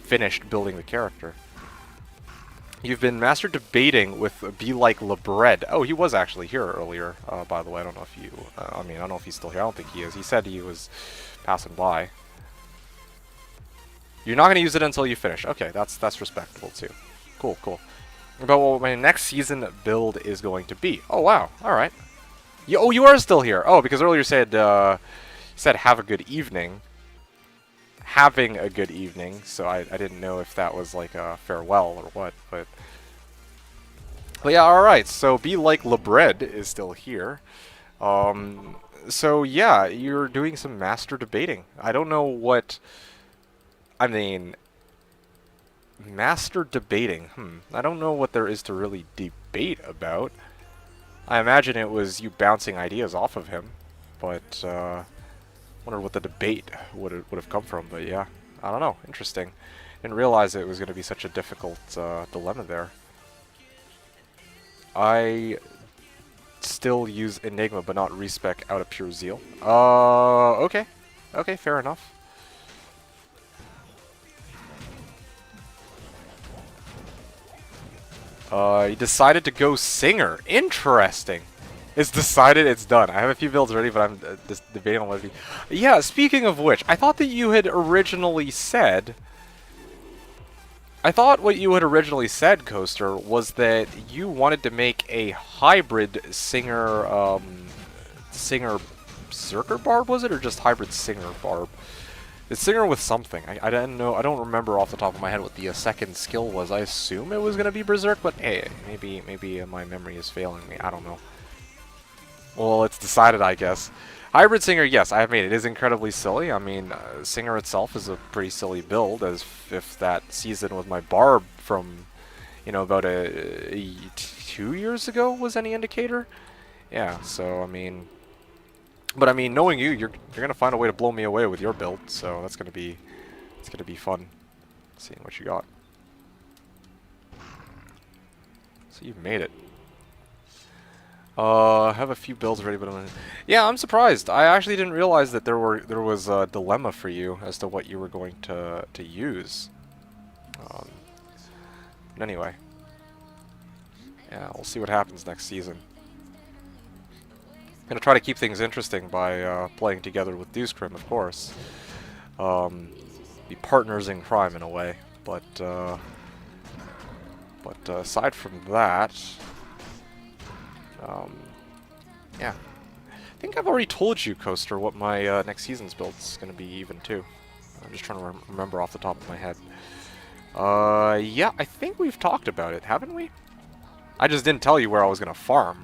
finished building the character? You've been master debating with Be Like Lebred. Oh, he was actually here earlier, by the way. I don't know if you... I mean, I don't know if he's still here. I don't think he is. He said he was passing by. You're not going to use it until you finish. Okay, that's respectable, too. Cool. But what my next season build is going to be. Oh, wow. All right. You are still here. Oh, because earlier you said have a good evening. Having a good evening. So I didn't know if that was like a farewell or what. But yeah, all right. So Be Like Lebred is still here. So yeah, you're doing some master debating. I don't know what... I mean... Master debating. I don't know what there is to really debate about. I imagine it was you bouncing ideas off of him, but Wonder what the debate would have come from, but yeah, I don't know. Interesting. Didn't realize it was going to be such a difficult dilemma there. I still use Enigma, but not respec out of pure zeal. Okay. Okay, fair enough. You decided to go Singer. Interesting. It's decided, it's done. I have a few builds ready, but I'm just debating on what to be. Yeah, speaking of which, I thought that you had originally said... I thought what you had originally said, Coaster, was that you wanted to make a hybrid Singer, Singer Zerker Barb, was it? Or just hybrid Singer Barb? It's Singer with something. I didn't know. I don't remember off the top of my head what the second skill was. I assume it was going to be Berserk, but hey, maybe my memory is failing me. I don't know. Well, it's decided, I guess. Hybrid Singer, yes, I have made it. It is incredibly silly. I mean, Singer itself is a pretty silly build, as if that season with my Barb from, you know, about 2 years ago was any indicator. Yeah, so, I mean... But, I mean, knowing you, you're going to find a way to blow me away with your build, so that's going to be... It's going to be fun, seeing what you got. So you've made it. I have a few builds ready, but yeah, I'm surprised. I actually didn't realize that there was a dilemma for you as to what you were going to use. But anyway, yeah, we'll see what happens next season. I'm gonna try to keep things interesting by playing together with Deucecrim, of course. Be partners in crime in a way, but aside from that. Yeah. I think I've already told you, Coaster, what my next season's build is going to be even, too. I'm just trying to remember off the top of my head. Yeah, I think we've talked about it, haven't we? I just didn't tell you where I was going to farm.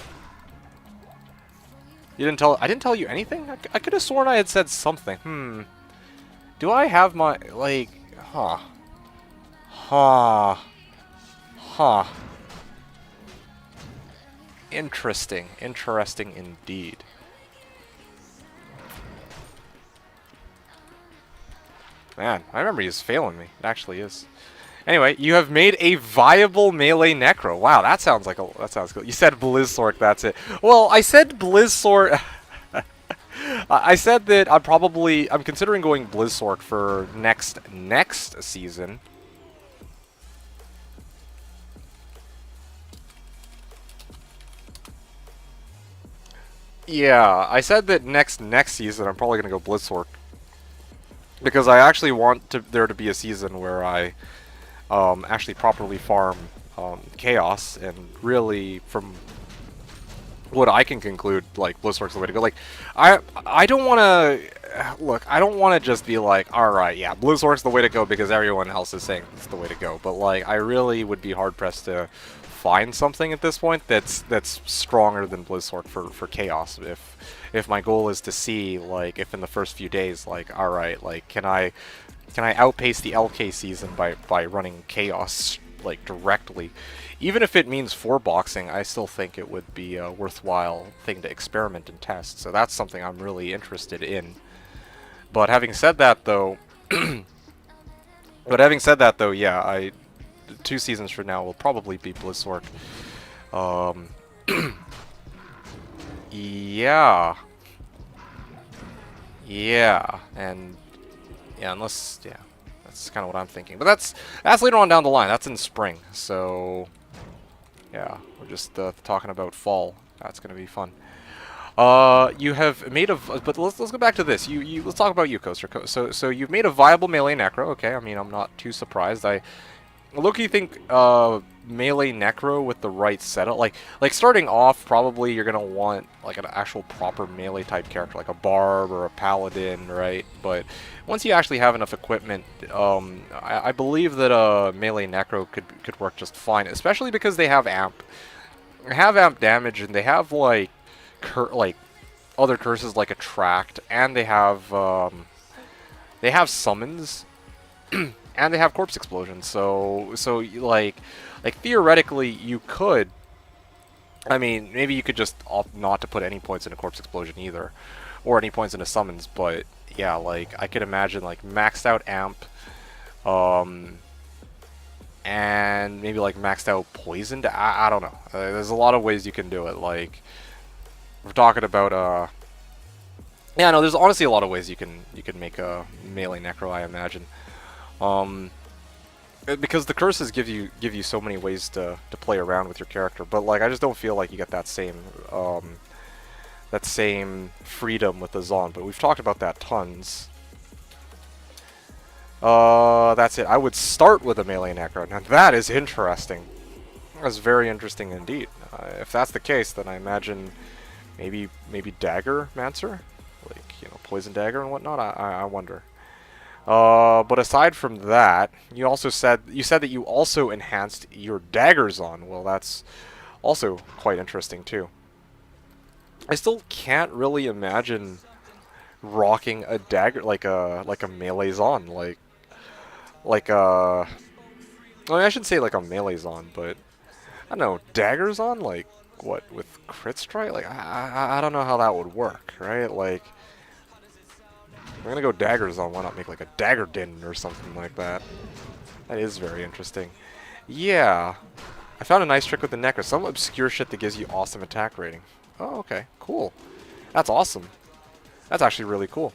You didn't tell... I didn't tell you anything? I could have sworn I had said something. Do I have my... like... Huh. Interesting. Interesting indeed. Man, my memory is failing me. It actually is. Anyway, you have made a viable melee necro. Wow, that sounds like a... That sounds cool. You said Blizzsork, that's it. Well, I said Blizzsork... I said that I'm considering going Blizzsork for next season. Yeah, I said that next season I'm probably gonna go Blizzsork because I actually want there to be a season where I actually properly farm Chaos, and really from what I can conclude, like, Blizzsork's the way to go. Like, I don't want to look. I don't want to just be like, all right, yeah, Blizzsork's the way to go because everyone else is saying it's the way to go. But like, I really would be hard pressed to find something at this point that's stronger than Blizzsork for Chaos. If my goal is to see, like, if in the first few days, like, all right, like, can I outpace the LK season by running Chaos, like, directly? Even if it means 4-boxing, I still think it would be a worthwhile thing to experiment and test. So that's something I'm really interested in. But having said that, though, yeah, 2 seasons from now will probably be Blizzsork. Yeah. Yeah, and yeah, unless, yeah, that's kind of what I'm thinking. But that's later on down the line. That's in spring, so yeah, we're just talking about fall. That's gonna be fun. You have made a, but let's go back to this. Let's talk about you, Coaster. So you've made a viable melee necro. Okay, I mean, I'm not too surprised. Loki think melee necro with the right setup, like starting off, probably you're gonna want like an actual proper melee type character, like a barb or a paladin, right? But once you actually have enough equipment, I believe that a melee necro could work just fine, especially because they have amp damage, and they have like other curses like attract, and they have summons. And they have corpse explosion, so like theoretically you could, I mean, maybe you could just opt not to put any points into corpse explosion either, or any points into summons, but yeah, like I could imagine like maxed out amp, and maybe like maxed out poisoned. I don't know. There's a lot of ways you can do it. Like we're talking about yeah, no, there's honestly a lot of ways you can make a melee necro, I imagine. Because the curses give you so many ways to play around with your character, but like I just don't feel like you get that same freedom with the Zon. But we've talked about that tons. That's it. I would start with a melee necro. Now that is interesting. That's very interesting indeed. If that's the case, then I imagine maybe Dagger Mancer, like Poison Dagger and whatnot. I wonder. But aside from that, you said that you also enhanced your daggers on. Well, that's also quite interesting too. I still can't really imagine rocking a dagger like a melee's on, like I mean, I shouldn't say like a melee's on, but I don't know, daggers on, like what, with crit strike? Like I don't know how that would work, right? Like we're gonna go daggers on. Why not make like a dagger din or something like that? That is very interesting. Yeah, I found a nice trick with the necro. Some obscure shit that gives you awesome attack rating. Oh, okay, cool. That's awesome. That's actually really cool.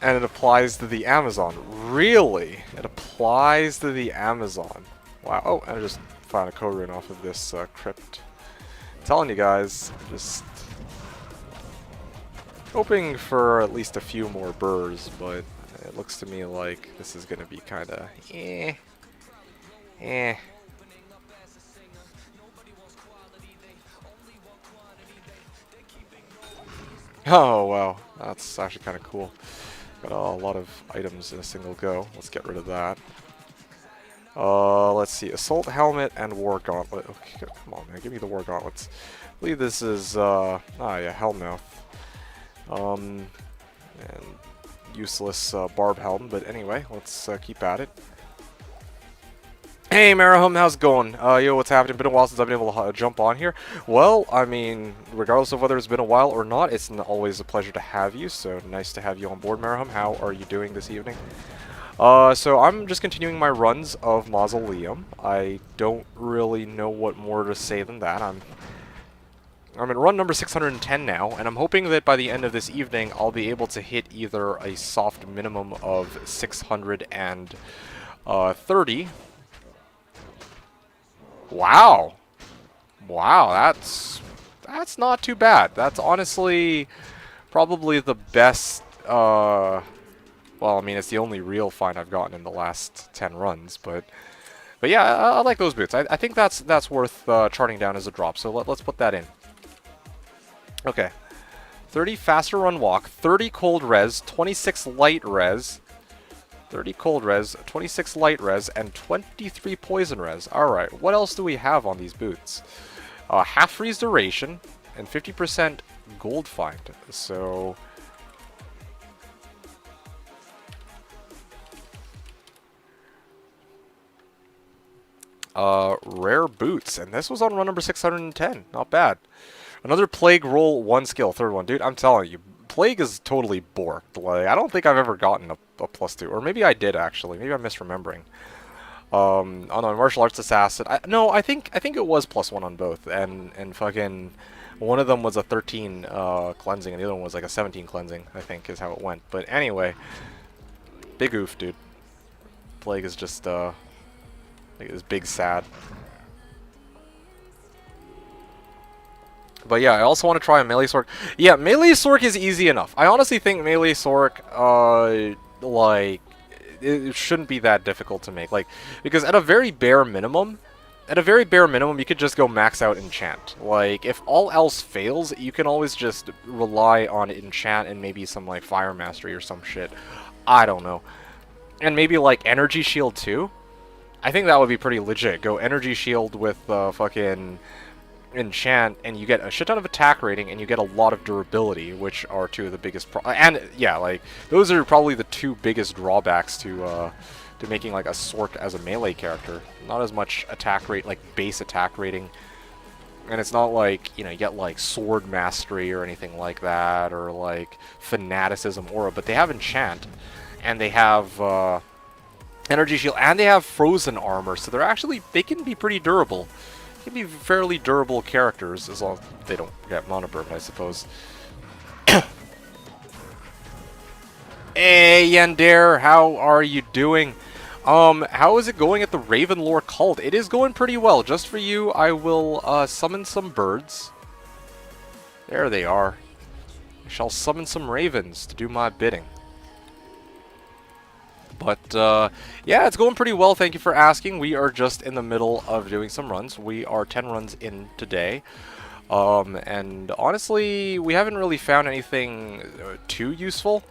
And it applies to the Amazon. Really? It applies to the Amazon. Wow. Oh, and I just found a code rune off of this crypt. I'm telling you guys, just hoping for at least a few more burrs, but it looks to me like this is going to be kind of eh. Oh, wow. That's actually kind of cool. Got a lot of items in a single go. Let's get rid of that. Let's see. Assault Helmet and War Gauntlet. Okay, come on, man. Give me the War Gauntlets. I believe this is, yeah, Hellmouth. And useless Barb Helm. But anyway, let's keep at it. Hey Marahum, how's it going? Yo, what's happening? Been a while since I've been able to jump on here. Well, I mean, regardless of whether it's been a while or not, it's always a pleasure to have you, so nice to have you on board, Marahum. How are you doing this evening? So I'm just continuing my runs of Mausoleum. I don't really know what more to say than that. I'm at run number 610 now, and I'm hoping that by the end of this evening, I'll be able to hit either a soft minimum of 630. Wow. Wow, that's not too bad. That's honestly probably the best, well, I mean, it's the only real find I've gotten in the last 10 runs, but yeah, I like those boots. I think that's worth charting down as a drop, so let's put that in. Okay. 30 faster run walk, 30 cold res, 26 light res, 30 cold res, 26 light res, and 23 poison res. Alright, what else do we have on these boots? Half freeze duration, and 50% gold find. So rare boots, and this was on run number 610. Not bad. Another Plague roll, 1 skill, third one. Dude, I'm telling you, Plague is totally borked. Like, I don't think I've ever gotten a +2. Or maybe I did, actually. Maybe I'm misremembering. Oh no, Martial Arts Assassin. No, I think it was +1 on both. And fucking... one of them was a 13 cleansing, and the other one was like a 17 cleansing, I think, is how it went. But anyway, big oof, dude. Plague is just, like this big sad. But yeah, I also want to try a Melee Sork. Yeah, Melee Sork is easy enough. I honestly think Melee Sork, like, it shouldn't be that difficult to make. Like, because at a very bare minimum, you could just go max out Enchant. Like, if all else fails, you can always just rely on Enchant and maybe some, like, Fire Mastery or some shit. I don't know. And maybe, like, Energy Shield too? I think that would be pretty legit. Go Energy Shield with fucking Enchant, and you get a shit ton of attack rating, and you get a lot of durability, which are two of the biggest and yeah, like, those are probably the two biggest drawbacks to to making like a Sork as a melee character. Not as much attack rate, like base attack rating. And it's not like, you know, you get like sword mastery or anything like that, or like fanaticism aura, but they have enchant, and they have energy shield, and they have frozen armor, so they can be pretty durable. They can be fairly durable characters, as long as they don't get mono burn, I suppose. Hey Yandere, how are you doing? How is it going at the Ravenlore cult? It is going pretty well. Just for you, I will summon some birds. There they are. I shall summon some ravens to do my bidding. But, yeah, it's going pretty well. Thank you for asking. We are just in the middle of doing some runs. We are 10 runs in today. And honestly, we haven't really found anything too useful.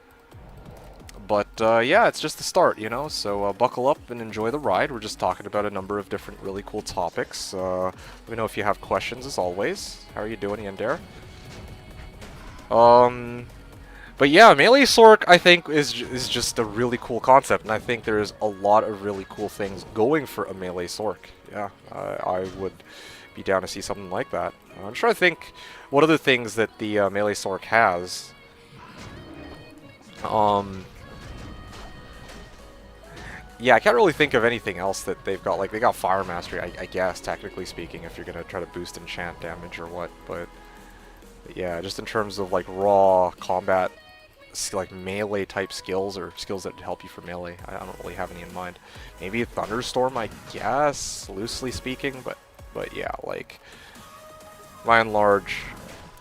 But, yeah, it's just the start, you know, so buckle up and enjoy the ride. We're just talking about a number of different really cool topics. Let me know if you have questions, as always. How are you doing, Yandere? But yeah, Melee Sork, I think, is just a really cool concept, and I think there's a lot of really cool things going for a Melee Sork. Yeah, I would be down to see something like that. I'm trying to think what other things that the Melee Sork has. Yeah, I can't really think of anything else that they've got. Like, they got Fire Mastery, I guess, technically speaking, if you're going to try to boost enchant damage or what. But, yeah, just in terms of, like, raw combat, like, melee-type skills, or skills that help you for melee, I don't really have any in mind. Maybe a Thunderstorm, I guess, loosely speaking, but yeah, like, by and large,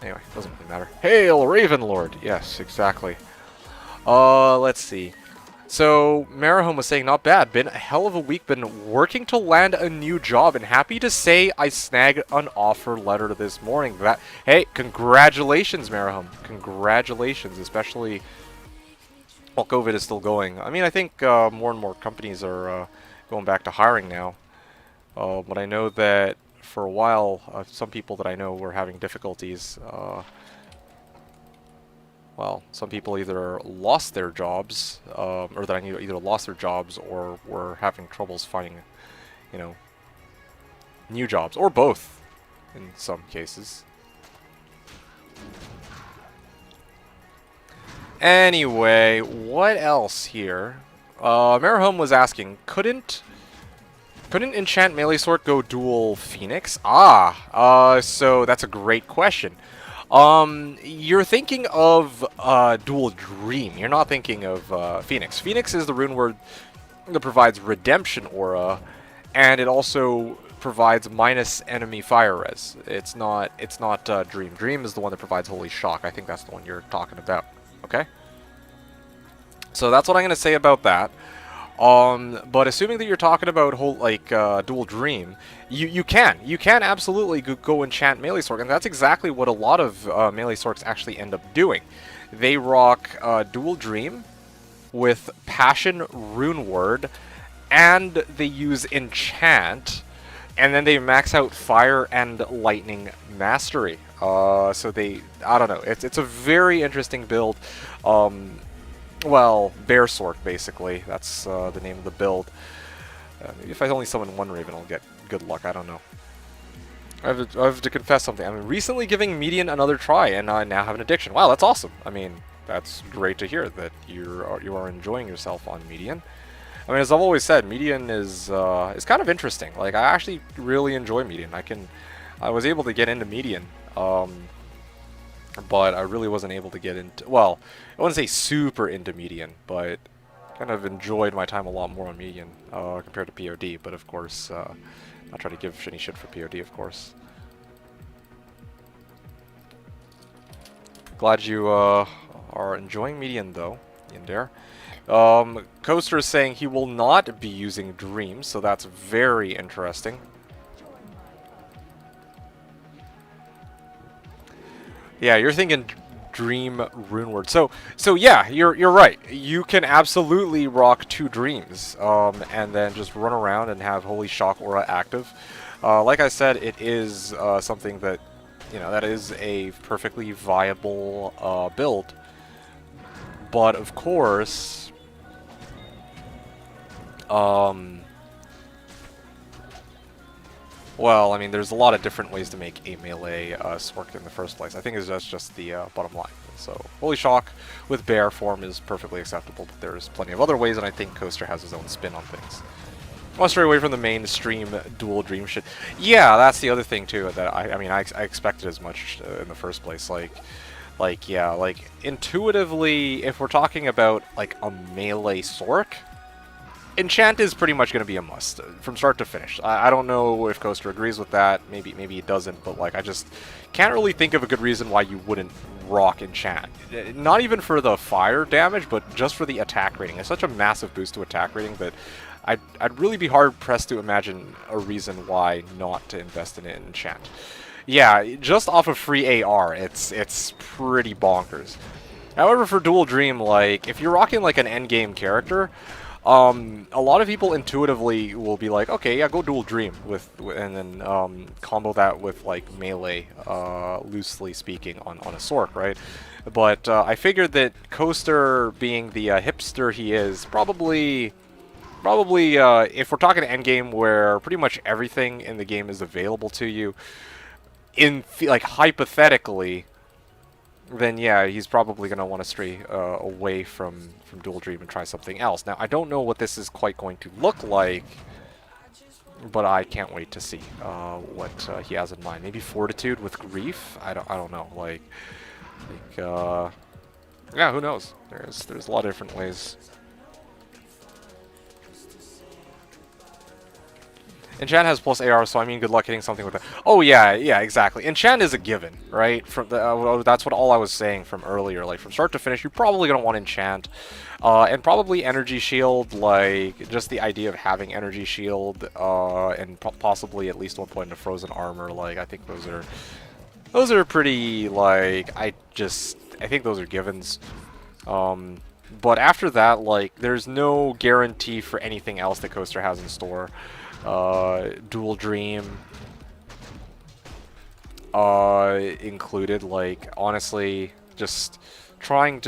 anyway, doesn't really matter. Hail, Ravenlord! Yes, exactly. Let's see. So, Marahome was saying, not bad. Been a hell of a week. Been working to land a new job. And happy to say I snagged an offer letter this morning. Hey, congratulations, Marahome. Congratulations, especially while COVID is still going. I mean, I think more and more companies are going back to hiring now. But I know that for a while, some people that I know were having difficulties. Well, some people either lost their jobs, or that I knew either lost their jobs or were having troubles finding, you know, new jobs, or both, in some cases. Anyway, what else here? Marahome was asking, couldn't Enchant Melee Sword go dual Phoenix? So that's a great question. You're thinking of Dual Dream. You're not thinking of Phoenix. Phoenix is the rune word that provides Redemption Aura, and it also provides minus enemy fire res. It's not Dream. Dream is the one that provides Holy Shock. I think that's the one you're talking about. Okay? So that's what I'm going to say about that. But assuming that you're talking about Dual Dream, you can absolutely go enchant Melee Sork, and that's exactly what a lot of Melee Sorks actually end up doing. They rock Dual Dream with Passion Rune Word, and they use Enchant, and then they max out Fire and Lightning Mastery. So I don't know, it's a very interesting build. Well, Bear Sork, basically. That's the name of the build. Maybe if I only summon one Raven, I'll get good luck. I don't know. I have to confess something. I'm recently giving Median another try, and I now have an addiction. Wow, that's awesome. I mean, that's great to hear that you are enjoying yourself on Median. I mean, as I've always said, Median is kind of interesting. Like, I actually really enjoy Median. I was able to get into Median. But I really wasn't able to get into, well, I wouldn't say super into Median, but kind of enjoyed my time a lot more on Median compared to POD, but of course, not trying to give any shit for POD, of course. Glad you are enjoying Median, though, Yandere. Coaster is saying he will not be using Dream, so that's very interesting. Yeah, you're thinking Dream Rune Word. So yeah, you're right. You can absolutely rock 2 Dreams, and then just run around and have Holy Shock Aura active. Like I said, it is something that, you know, that is a perfectly viable build. But of course, Well, I mean, there's a lot of different ways to make a melee Sork in the first place. I think that's just the bottom line. So, Holy Shock with bear form is perfectly acceptable, but there's plenty of other ways, and I think Coaster has his own spin on things. I want to stray away from the mainstream dual dream shit. Yeah, that's the other thing too. That I mean, I expected as much in the first place. Yeah, like intuitively, if we're talking about like a melee Sork, Enchant is pretty much going to be a must from start to finish. I don't know if Coaster agrees with that. Maybe he doesn't, but like I just can't really think of a good reason why you wouldn't rock Enchant. Not even for the fire damage, but just for the attack rating. It's such a massive boost to attack rating that I'd really be hard pressed to imagine a reason why not to invest in Enchant. Yeah, just off of free AR, it's pretty bonkers. However, for Dual Dream, like if you're rocking like an endgame character, a lot of people intuitively will be like, okay, yeah, go Dual Dream and then combo that with like melee, loosely speaking, on a Sork, right? But I figured that Coaster, being the hipster he is, probably, if we're talking endgame where pretty much everything in the game is available to you, like hypothetically, then yeah, he's probably going to want to stray away from Dual Dream and try something else. Now, I don't know what this is quite going to look like, but I can't wait to see what he has in mind. Maybe Fortitude with Grief? I don't know. Yeah, who knows? There's a lot of different ways. Enchant has plus AR, so I mean, good luck hitting something with that. Oh yeah, exactly. Enchant is a given, right? From that's what all I was saying from earlier. Like from start to finish, you're probably gonna want Enchant, and probably Energy Shield. Like just the idea of having Energy Shield, and possibly at least one point into Frozen Armor. Like I think those are pretty. Like I think those are givens. But after that, like there's no guarantee for anything else that Coaster has in store. Dual Dream included. Like honestly, just trying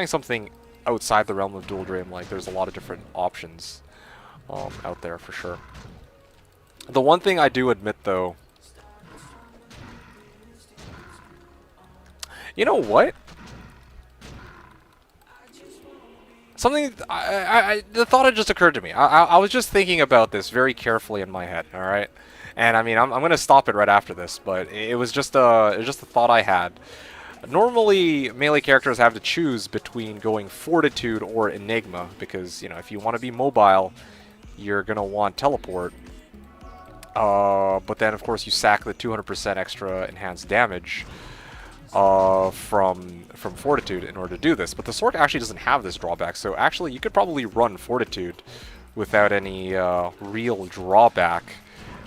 something outside the realm of Dual Dream. Like there's a lot of different options out there for sure. The one thing I do admit though, you know what? Something, the thought had just occurred to me. I was just thinking about this very carefully in my head, alright? And I mean, I'm going to stop it right after this, but it was just a thought I had. Normally, melee characters have to choose between going Fortitude or Enigma, because, you know, if you want to be mobile, you're going to want Teleport. But then, of course, you sack the 200% extra enhanced damage from Fortitude in order to do this. But the Sork actually doesn't have this drawback, so actually you could probably run Fortitude without any real drawback,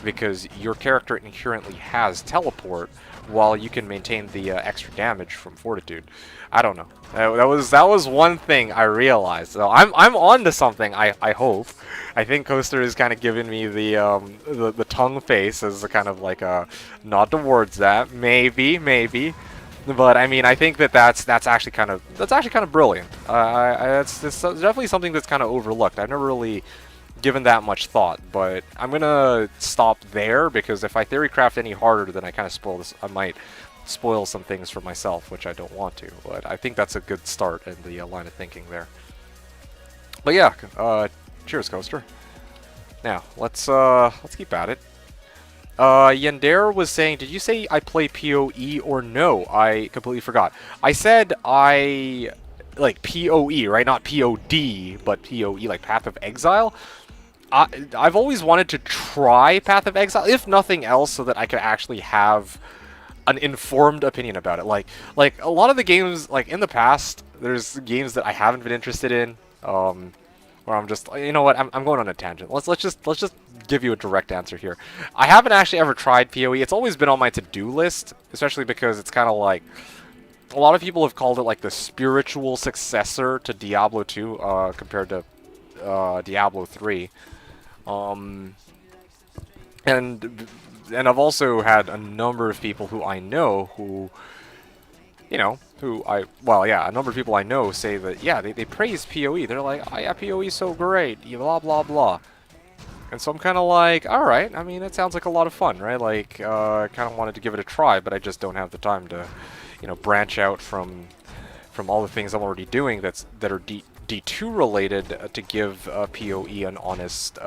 because your character inherently has Teleport, while you can maintain the extra damage from Fortitude. I don't know. That was one thing I realized. So I'm on to something. I hope. I think Coaster is kind of giving me the tongue face as a kind of like a nod towards that. Maybe. But I mean, I think that's actually kind of brilliant. It's definitely something that's kind of overlooked. I've never really given that much thought, but I'm gonna stop there, because if I theorycraft any harder, then I might spoil some things for myself, which I don't want to. But I think that's a good start in the line of thinking there. But yeah, cheers, Coaster. Now let's keep at it. Yandere was saying, did you say I play PoE or no? I completely forgot. I said I like PoE, right? Not POD, but PoE, like Path of Exile. I've always wanted to try Path of Exile, if nothing else, so that I could actually have an informed opinion about it. Like a lot of the games, like in the past, there's games that I haven't been interested in, where I'm just, you know what, I'm going on a tangent. Let's just give you a direct answer here. I haven't actually ever tried PoE. It's always been on my to-do list, especially because it's kind of like, a lot of people have called it like the spiritual successor to Diablo 2 compared to Diablo 3. And I've also had a number of people who I know who, you know, well, yeah, a number of people I know say that, yeah, they praise PoE. They're like, oh yeah, PoE is so great, blah, blah, blah. And so I'm kind of like, alright, I mean, it sounds like a lot of fun, right? Like, I kind of wanted to give it a try, but I just don't have the time to, you know, branch out from all the things I'm already doing that are D2 related to give PoE an honest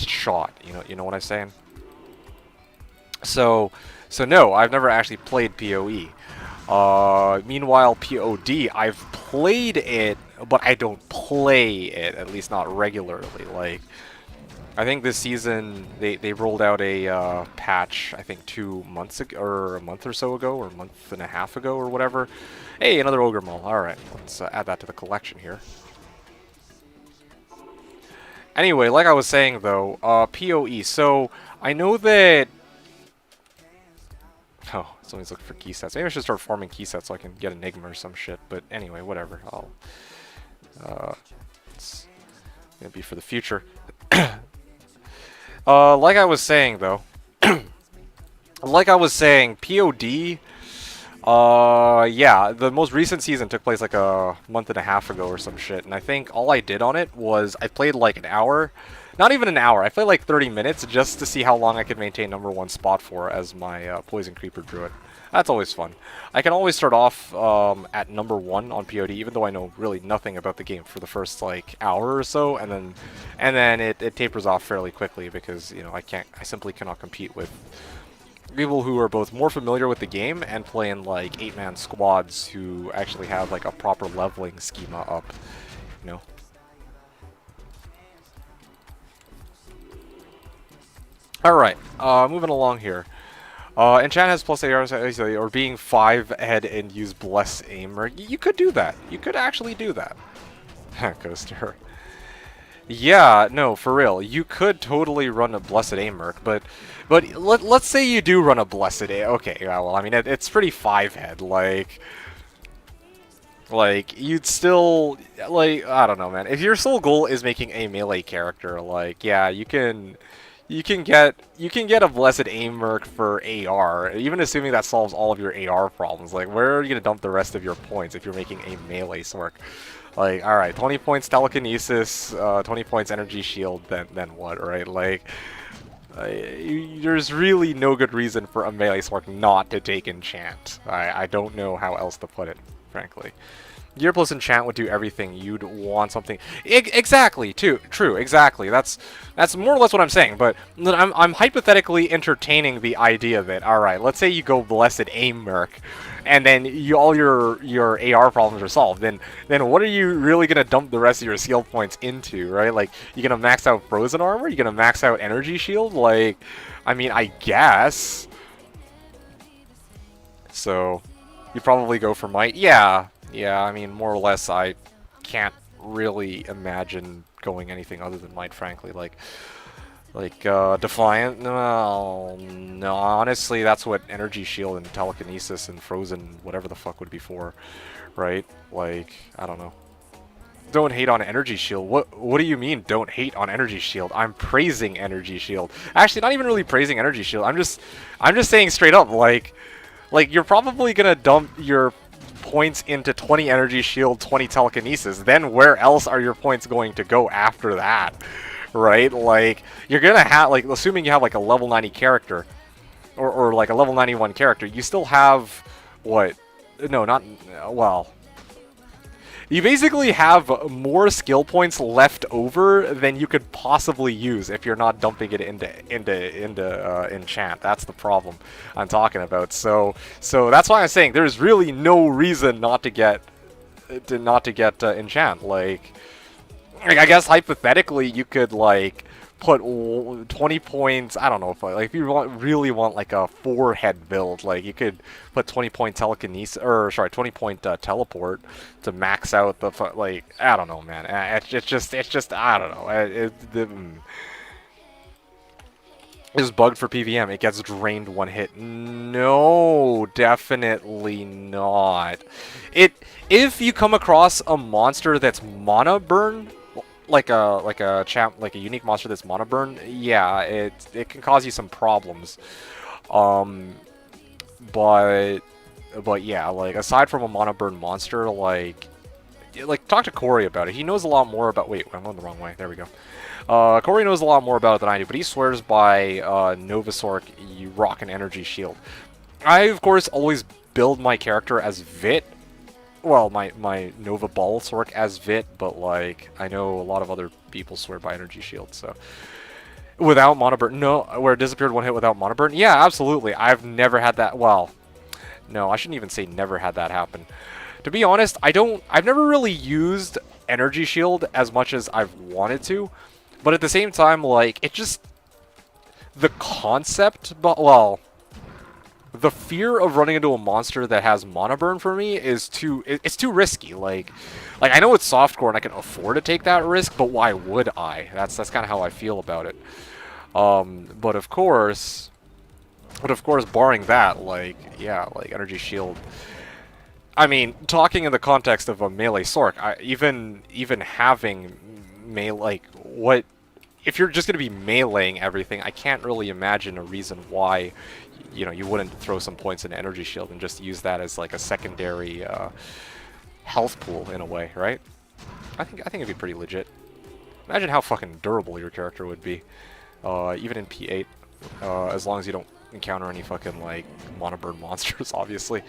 shot. You know what I'm saying? So no, I've never actually played PoE. Meanwhile, POD, I've played it, but I don't play it, at least not regularly. Like, I think this season they rolled out a patch, I think 2 months ago, or a month or so ago, or a month and a half ago, or whatever. Hey, another Ogre Mole. Alright, let's add that to the collection here. Anyway, like I was saying though, PoE. So, I know that... Oh, somebody's looking for key sets. Maybe I should start farming key sets so I can get Enigma or some shit. But anyway, whatever. It's gonna be for the future. Like I was saying though, POD. Yeah, the most recent season took place like a month and a half ago or some shit, and I think all I did on it was I played like an hour. Not even an hour. I played like 30 minutes just to see how long I could maintain #1 spot for as my Poison Creeper Druid. That's always fun. I can always start off at #1 on POD, even though I know really nothing about the game for the first like hour or so, and then it tapers off fairly quickly because, you know, I simply cannot compete with people who are both more familiar with the game and playing like 8-man squads who actually have like a proper leveling schema up, you know. Alright, moving along here. Enchant has plus AR, or being 5 ahead and use Bless Aimer. You could do that. You could actually do that. Coaster. Yeah, no, for real. You could totally run a Blessed Aim-Merc, but let's say you do run a Blessed Aim. Okay, yeah, well, I mean, it's pretty 5-head. Like, you'd still, like, I don't know, man. If your sole goal is making a melee character, like, yeah, you can get a Blessed Aim-Merc for AR, even assuming that solves all of your AR problems. Like, where are you gonna dump the rest of your points if you're making a melee Smirk? Like, alright, 20 points telekinesis, 20 points energy shield, then what, right? Like, there's really no good reason for a melee Smirk not to take enchant. I don't know how else to put it, frankly. Gear plus enchant would do everything. You'd want something. Exactly, true, exactly. That's more or less what I'm saying. But I'm hypothetically entertaining the idea that, all right, let's say you go Blessed Aim-Merc, and then all your AR problems are solved. Then what are you really gonna dump the rest of your skill points into, right? Like, you gonna max out Frozen Armor? You gonna max out Energy Shield? Like, I mean, I guess. So, you probably go for Might. Yeah, I mean, more or less, I can't really imagine going anything other than Might, frankly. Like Defiant? No, honestly, that's what Energy Shield and Telekinesis and Frozen, whatever the fuck would be for, right? Like, I don't know. Don't hate on Energy Shield. What do you mean, don't hate on Energy Shield? I'm praising Energy Shield. Actually, not even really praising Energy Shield. I'm just saying straight up, like, you're probably gonna dump your points into 20 Energy Shield, 20 Telekinesis. Then where else are your points going to go after that? Right? Like, you're gonna have, like, assuming you have like a level 90 character, or like a level 91 character, you still have, what? No, not, well, you basically have more skill points left over than you could possibly use if you're not dumping it into enchant. That's the problem I'm talking about. So that's why I'm saying there's really no reason not to get enchant. Like, I guess hypothetically you could like put 20 points. I don't know if you really want like a 4-head build, like you could put 20 point telekinesis, or sorry, 20 point teleport to max out the like. I don't know, man. It's just I don't know. It's bugged for PVM. It gets drained 1 hit. No, definitely not. If you come across a monster that's mana burn, like a unique monster that's mana burn, yeah, it can cause you some problems. But But yeah, like, aside from a Mana Burn monster, like, talk to Corey about it. He knows a lot more about... Wait, I'm going the wrong way. There we go. Corey knows a lot more about it than I do, but he swears by Novasork, you rock an energy shield. I, of course, always build my character as Vit. Well, my Nova Ballsork as Vit, but, like, I know a lot of other people swear by energy shield, so... Without Mana Burn? No, where it disappeared one hit without Mana Burn? Yeah, absolutely. I've never had that... Well, no, I shouldn't even say never had that happen. To be honest, I've never really used Energy Shield as much as I've wanted to, but at the same time, like, it just... The concept, but, well... The fear of running into a monster that has Mana Burn for me is it's too risky. Like I know it's softcore and I can afford to take that risk, but why would I? That's kind of how I feel about it. But of course, barring that, like, yeah, like Energy Shield. I mean, talking in the context of a melee Sork, even having melee, like, what if you're just going to be meleeing everything, I can't really imagine a reason why, you know, you wouldn't throw some points into Energy Shield and just use that as like a secondary health pool in a way, right? I think it'd be pretty legit. Imagine how fucking durable your character would be, even in P8, as long as you don't encounter any fucking like Mana Burn monsters, obviously.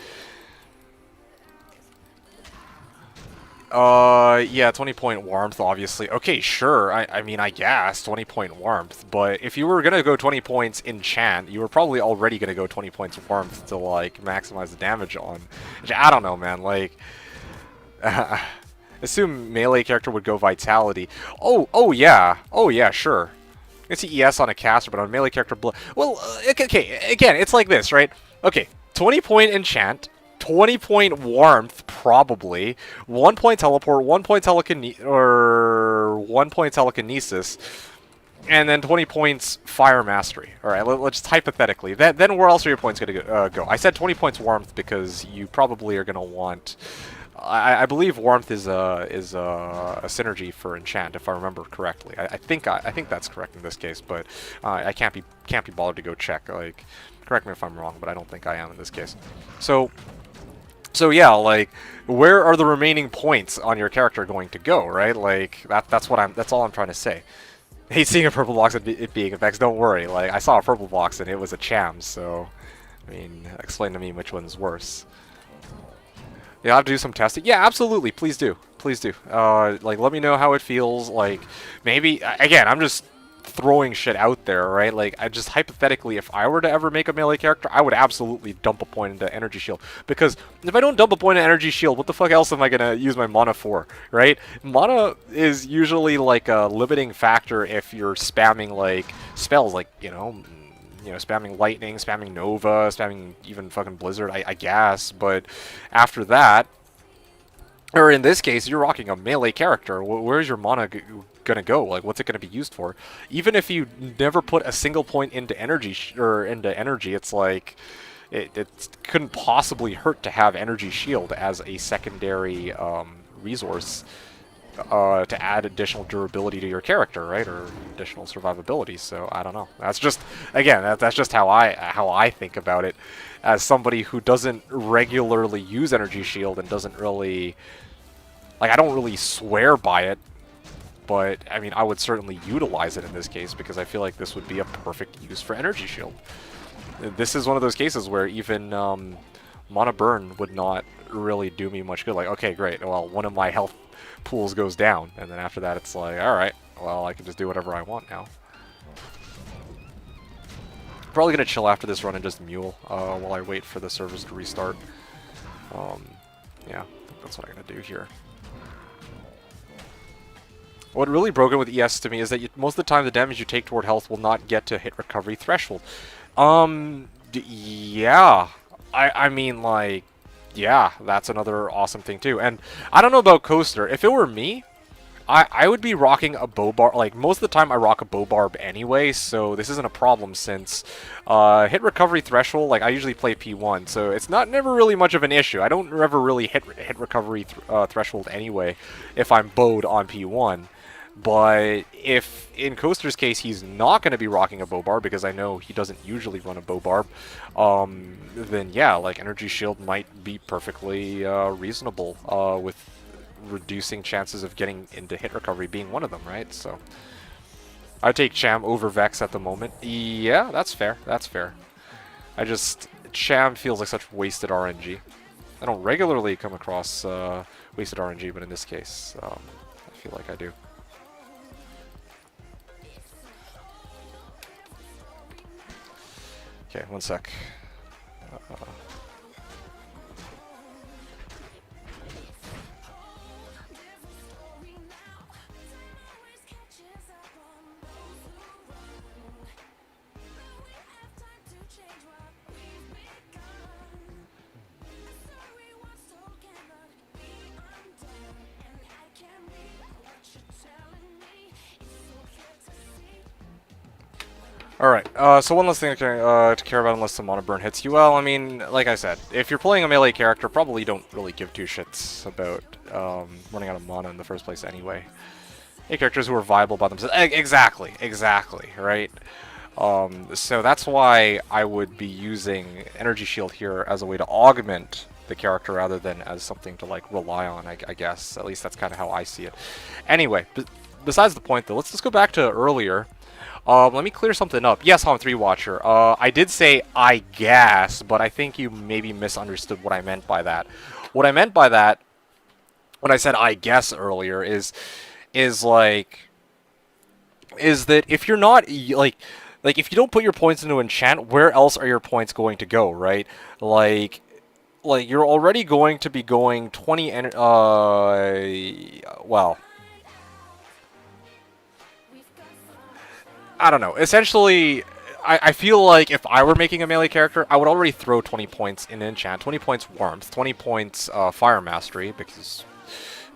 Yeah, 20-point warmth, obviously. Okay, sure. I mean, I guess 20-point warmth. But if you were gonna go 20 points enchant, you were probably already gonna go 20 points warmth to like maximize the damage on. I don't know, man. Like, assume melee character would go vitality. Oh yeah, sure. You can see ES on a caster, but on a melee character, well, okay. Again, it's like this, right? Okay, 20-point enchant. 20-point warmth, probably. 1 point teleport, 1 point telekinesis, and then 20 points fire mastery. All right, let's just hypothetically. Then where else are your points going to go? I said 20 points warmth because you probably are going to want. I believe warmth is a synergy for enchant, if I remember correctly. I think that's correct in this case, but I can't be bothered to go check. Like, correct me if I'm wrong, but I don't think I am in this case. So yeah, like, where are the remaining points on your character going to go, right? Like, that's all I'm trying to say. Hey, seeing a purple box and it being effects, don't worry. Like, I saw a purple box and it was a cham, so, I mean, explain to me which one's worse. Yeah, I'll have to do some testing. Yeah, absolutely, please do. Please do. Like, let me know how it feels. Like, maybe, again, I'm just throwing shit out there, right? Like, I just hypothetically, if I were to ever make a melee character, I would absolutely dump a point into Energy Shield. Because if I don't dump a point into Energy Shield, what the fuck else am I gonna use my mana for, right? Mana is usually like a limiting factor if you're spamming like spells, like, you know, spamming Lightning, spamming Nova, spamming even fucking Blizzard, I guess. But after that, or in this case, you're rocking a melee character. Where's your mana gonna go? Like, what's it gonna be used for? Even if you never put a single point into energy, it's like it couldn't possibly hurt to have Energy Shield as a secondary resource to add additional durability to your character, right? Or additional survivability. So I don't know. That's just, again, that's just how I think about it, as somebody who doesn't regularly use Energy Shield and doesn't really, like, I don't really swear by it. But, I mean, I would certainly utilize it in this case because I feel like this would be a perfect use for Energy Shield. This is one of those cases where even Mana Burn would not really do me much good. Like, okay, great, well, one of my health pools goes down, and then after that it's like, alright, well, I can just do whatever I want now. Probably gonna chill after this run and just mule while I wait for the servers to restart. Yeah, I think that's what I'm gonna do here. What really broken with ES to me is that most of the time the damage you take toward health will not get to hit recovery threshold. Yeah. I mean, like, yeah, that's another awesome thing too. And I don't know about Coaster. If it were me, I would be rocking a bow barb. Like, most of the time I rock a bow barb anyway, so this isn't a problem since hit recovery threshold, like, I usually play P1, so it's never really much of an issue. I don't ever really hit recovery threshold anyway if I'm bowed on P1. But if, in Coaster's case, he's not going to be rocking a bow barb, because I know he doesn't usually run a bow barb, then yeah, like, Energy Shield might be perfectly reasonable, with reducing chances of getting into hit recovery being one of them, right? So, I take Cham over Vex at the moment. Yeah, that's fair, that's fair. Cham feels like such wasted RNG. I don't regularly come across wasted RNG, but in this case, I feel like I do. Okay, one sec. Alright, so one less thing to care about unless the mana burn hits you. Well, I mean, like I said, if you're playing a melee character, probably don't really give two shits about running out of mana in the first place anyway. Hey, characters who are viable by themselves. Exactly, right? So that's why I would be using Energy Shield here as a way to augment the character rather than as something to, like, rely on, I guess. At least that's kind of how I see it. Anyway, besides the point, though, let's just go back to earlier. Let me clear something up. Yes, Hom3 Watcher. I did say I guess, but I think you maybe misunderstood what I meant by that. What I meant by that, when I said I guess earlier, is that if you're not, like if you don't put your points into enchant, where else are your points going to go, right? Like you're already going to be going 20 well, I don't know. Essentially, I feel like if I were making a melee character, I would already throw 20 points in enchant, 20 points warmth, 20 points fire mastery, because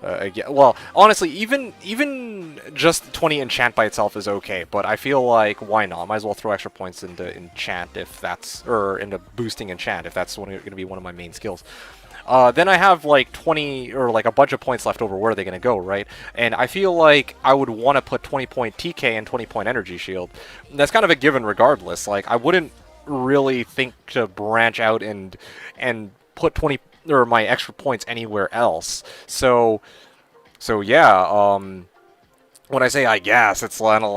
again, well, honestly, even just 20 enchant by itself is okay, but I feel like why not? Might as well throw extra points into enchant if that's, or into boosting enchant if that's going to be one of my main skills. Then I have like 20 or like a bunch of points left over. Where are they going to go, right? And I feel like I would want to put 20-point TK and 20-point Energy Shield. That's kind of a given regardless. Like, I wouldn't really think to branch out and put 20 or my extra points anywhere else. So yeah, when I say I guess, it's kind of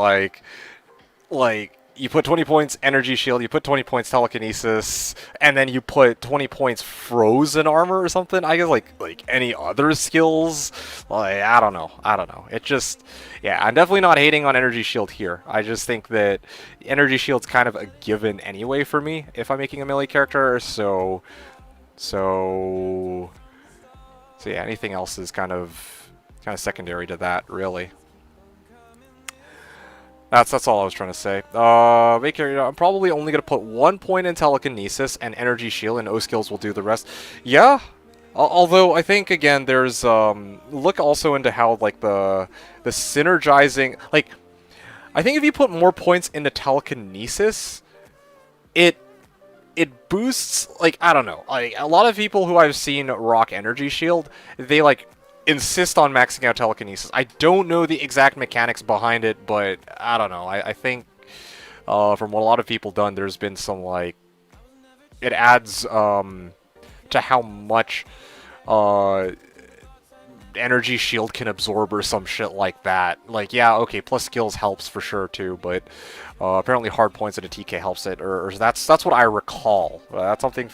like you put 20 points Energy Shield, you put 20 points Telekinesis, and then you put 20 points Frozen Armor or something. I guess like any other skills. Like, I don't know. It just, yeah, I'm definitely not hating on Energy Shield here. I just think that Energy Shield's kind of a given anyway for me if I'm making a melee character. So yeah, anything else is kind of secondary to that, really. That's all I was trying to say. I'm probably only going to put 1 point in Telekinesis and Energy Shield, and O-Skills will do the rest. Yeah, although I think, again, there's, look also into how, like, the synergizing, like, I think if you put more points into Telekinesis, it boosts, like, I don't know, like, a lot of people who I've seen rock Energy Shield, they, like, insist on maxing out Telekinesis. I don't know the exact mechanics behind it, but I don't know. I think from what a lot of people done, there's been some, like, it adds to how much Energy Shield can absorb or some shit like that. Like, yeah, okay, plus skills helps for sure too, but apparently hard points at a TK helps it, or that's what I recall. That's something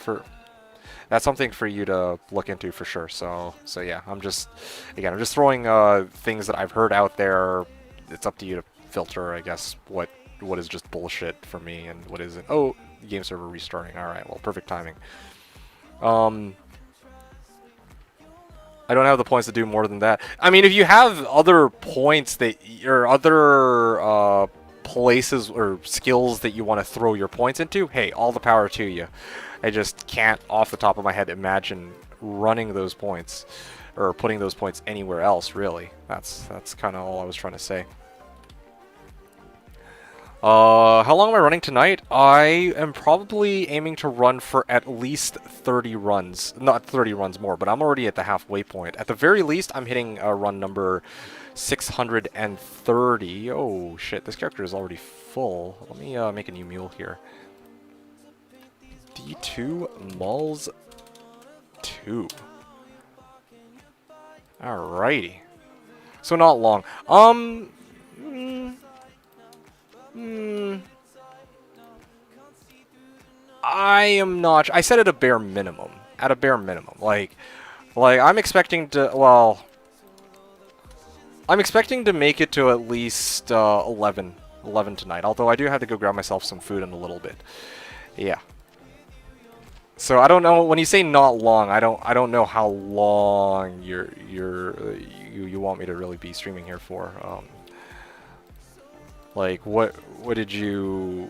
for you to look into for sure. So yeah, I'm just throwing things that I've heard out there. It's up to you to filter, I guess, what is just bullshit for me and what isn't. Oh, game server restarting. All right, well, perfect timing. I don't have the points to do more than that. I mean, if you have other points or other places or skills that you want to throw your points into, hey, all the power to you. I just can't, off the top of my head, imagine running those points or putting those points anywhere else, really. That's kind of all I was trying to say. How long am I running tonight? I am probably aiming to run for at least 30 runs. Not 30 runs more, but I'm already at the halfway point. At the very least, I'm hitting run number 630. Oh, shit. This character is already full. Let me make a new mule here. D2 Malls 2. Alrighty. So not long. I am not. I set it a bare minimum. At a bare minimum, like I'm expecting to. Well, I'm expecting to make it to at least 11 tonight. Although I do have to go grab myself some food in a little bit. Yeah. So I don't know. When you say not long, I don't know how long you want me to really be streaming here for. Like what did you?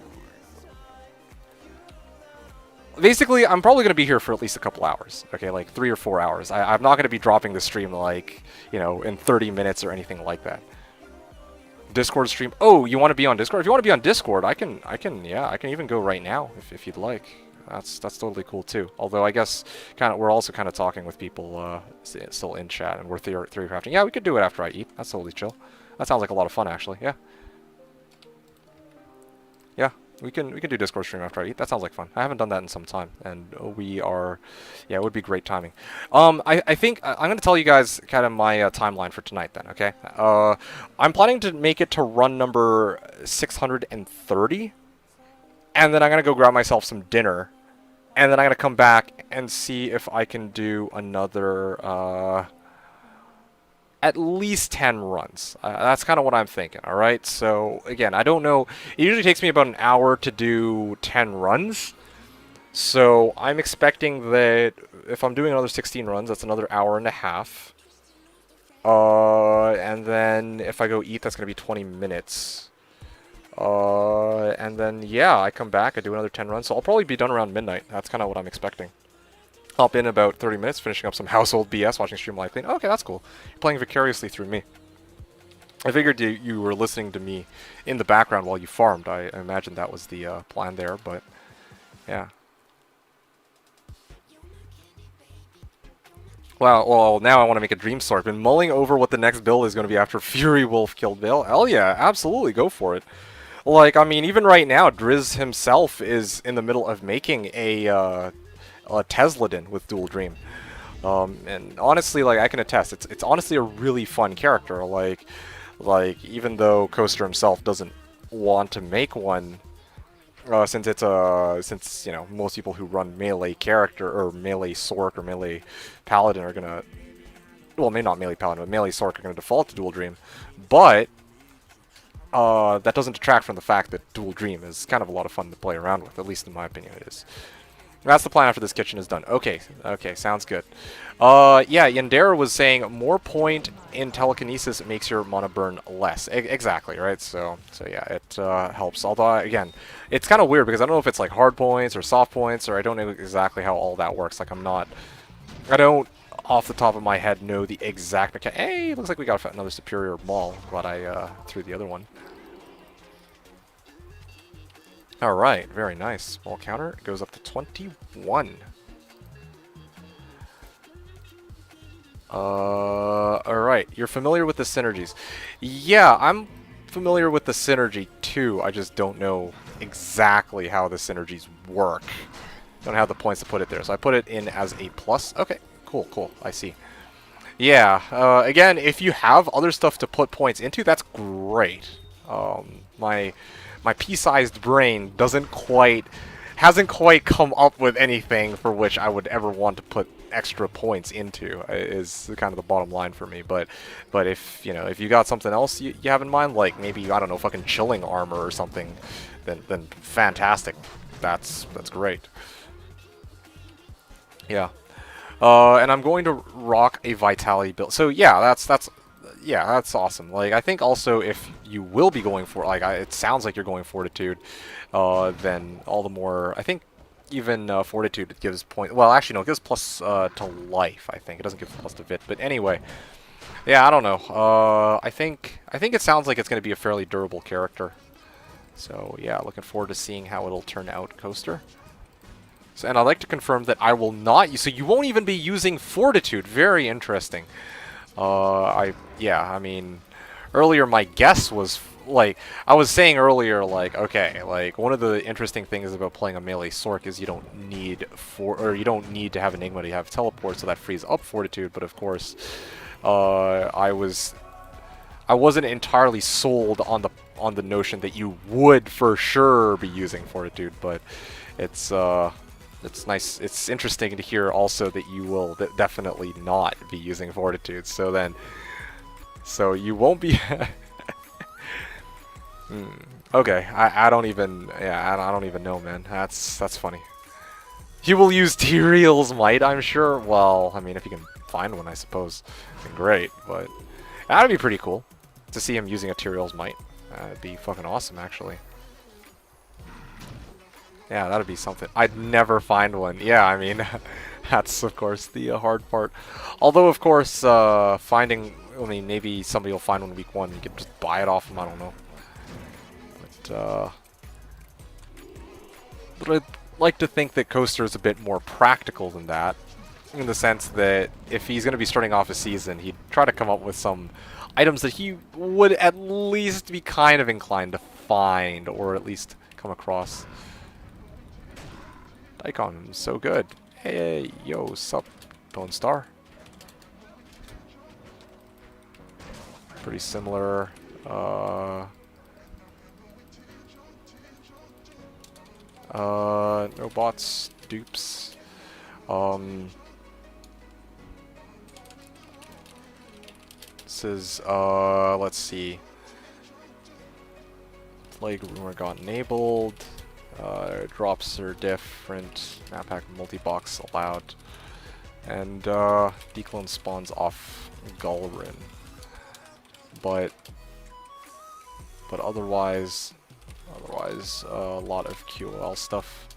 Basically, I'm probably going to be here for at least a couple hours. Okay, like 3 or 4 hours. I'm not going to be dropping the stream like, you know, in 30 minutes or anything like that. Discord stream. Oh, you want to be on Discord? If you want to be on Discord, I can even go right now if you'd like. That's totally cool too. Although I guess we're also kind of talking with people still in chat, and we're theory crafting. Yeah, we could do it after I eat. That's totally chill. That sounds like a lot of fun actually. Yeah. Yeah, we can do Discord stream after I eat. That sounds like fun. I haven't done that in some time, and it would be great timing. I think I'm going to tell you guys kind of my timeline for tonight then, okay? I'm planning to make it to run number 630, and then I'm going to go grab myself some dinner, and then I'm going to come back and see if I can do another at least 10 runs. That's kind of what I'm thinking, alright? So, again, I don't know. It usually takes me about an hour to do 10 runs. So, I'm expecting that if I'm doing another 16 runs, that's another hour and a half. And then if I go eat, that's going to be 20 minutes. And then, yeah, I come back, I do another 10 runs. So, I'll probably be done around midnight. That's kind of what I'm expecting. Hop in about 30 minutes, finishing up some household BS, watching stream live clean. Okay, that's cool. You're playing vicariously through me. I figured you were listening to me in the background while you farmed. I imagine that was the plan there, but yeah. Well, now I want to make a dream sword. I've been mulling over what the next build is going to be after Fury Wolf killed Veil. Hell yeah, absolutely, go for it. Like, I mean, even right now, Driz himself is in the middle of making a Tesladin with Dual Dream. And honestly, like, I can attest, it's honestly a really fun character. Like even though Coaster himself doesn't want to make one, since you know, most people who run melee character or melee Sork or melee Paladin are gonna, well, maybe not melee Paladin, but melee Sork are gonna default to Dual Dream. But that doesn't detract from the fact that Dual Dream is kind of a lot of fun to play around with. At least in my opinion, it is. That's the plan after this kitchen is done. Okay, sounds good. Yeah, Yandera was saying more point in telekinesis makes your mana burn less. Exactly, right? So yeah, it helps. Although, again, it's kind of weird because I don't know if it's like hard points or soft points, or I don't know exactly how all that works. Like, I don't, off the top of my head, know the exact mechanic. Hey, looks like we got another superior maul. Glad I threw the other one. Alright, very nice. Wall counter goes up to 21. Alright, you're familiar with the synergies. Yeah, I'm familiar with the synergy too. I just don't know exactly how the synergies work. Don't have the points to put it there. So I put it in as a plus. Okay, cool. I see. Yeah, again, if you have other stuff to put points into, that's great. My pea-sized brain hasn't quite come up with anything for which I would ever want to put extra points into, is kind of the bottom line for me. But if you got something else you have in mind, like maybe, I don't know, fucking chilling armor or something, then fantastic. That's great. Yeah. And I'm going to rock a Vitality build. So yeah, that's awesome. Like, I think also if you will be going for, like, it sounds like you're going Fortitude, then all the more, I think even Fortitude gives point, well, actually no, it gives plus to life, I think. It doesn't give plus to Vit, but anyway. Yeah, I don't know. I think it sounds like it's going to be a fairly durable character. So yeah, looking forward to seeing how it'll turn out, Coaster. So, and I'd like to confirm that I will not use, so you won't even be using Fortitude. Very interesting. Yeah, I mean, earlier my guess was, like, I was saying earlier, like, okay, like, one of the interesting things about playing a melee Sorc is you don't need you don't need to have Enigma to have teleport, so that frees up Fortitude, but of course, I wasn't entirely sold on the notion that you would for sure be using Fortitude, but it's nice. It's interesting to hear also that you will definitely not be using Fortitude. So you won't be. Okay, I don't even. Yeah, I don't even know, man. That's funny. You will use Tyrael's Might, I'm sure. Well, I mean, if you can find one, I suppose, then great. But that'd be pretty cool to see him using a Tyrael's Might. That'd be fucking awesome, actually. Yeah, that'd be something. I'd never find one. Yeah, I mean, that's of course the hard part. Although, of course, finding. I mean, maybe somebody will find one week 1. You could just buy it off them. I don't know. But I'd like to think that Coaster is a bit more practical than that, in the sense that if he's going to be starting off a season, he'd try to come up with some items that he would at least be kind of inclined to find, or at least come across. Daikon, so good. Hey, yo, sup, Bone Star. Pretty similar. No bots, dupes. This is, let's see. Plague Rumor got enabled. Drops are different. Map pack multi-box allowed. And, Declone spawns off Gulrin. But otherwise, a lot of QOL stuff.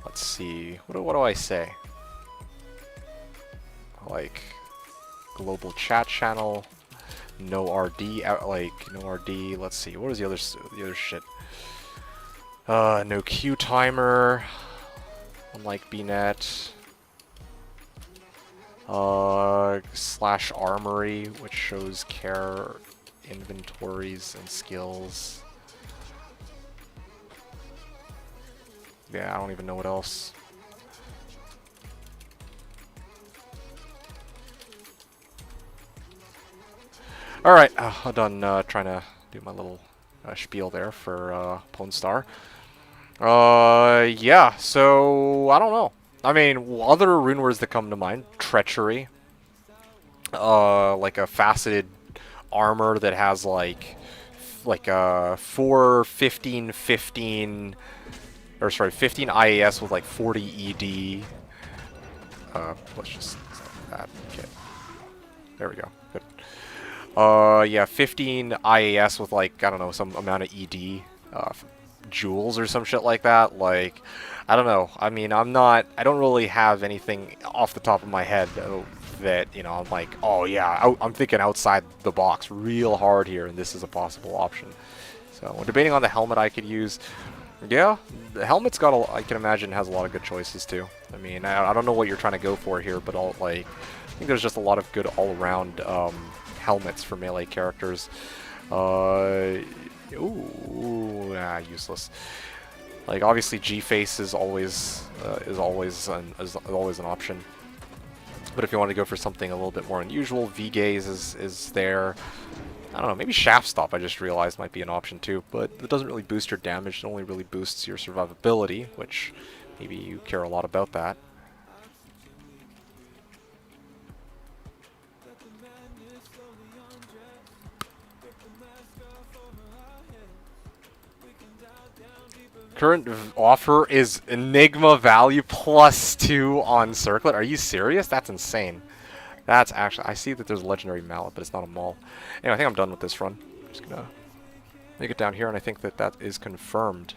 Let's see. What do I say? Like, global chat channel, no RD, no RD. Let's see. What is the other shit? No Q timer, unlike BNet. Slash armory, which shows care inventories and skills. Yeah, I don't even know what else. Alright, I'm done trying to do my little spiel there for Pwn Star. Yeah, so I don't know. I mean, other rune words that come to mind: Treachery. Like a faceted armor that has like a 15 IAS with like 40 ED. Let's just set that. Okay. There we go. Good. Yeah, 15 IAS with like, I don't know, some amount of ED, jewels or some shit like that. Like, I don't know. I mean, I don't really have anything off the top of my head that, you know, I'm like, oh yeah, I'm thinking outside the box real hard here, and this is a possible option. So, when debating on the helmet I could use, yeah, the helmet's got I can imagine has a lot of good choices too. I mean, I don't know what you're trying to go for here, but I think there's just a lot of good all-around helmets for melee characters. Useless. Like, obviously G-Face is always an option. But if you want to go for something a little bit more unusual, V-Gaze is there. I don't know, maybe Shaft Stop I just realized might be an option too, but it doesn't really boost your damage, it only really boosts your survivability, which maybe you care a lot about that. Current offer is Enigma value +2 on Circlet. Are you serious? That's insane. That's actually... I see that there's a legendary mallet, but it's not a maul. Anyway, I think I'm done with this run. I'm just gonna make it down here, and I think that is confirmed.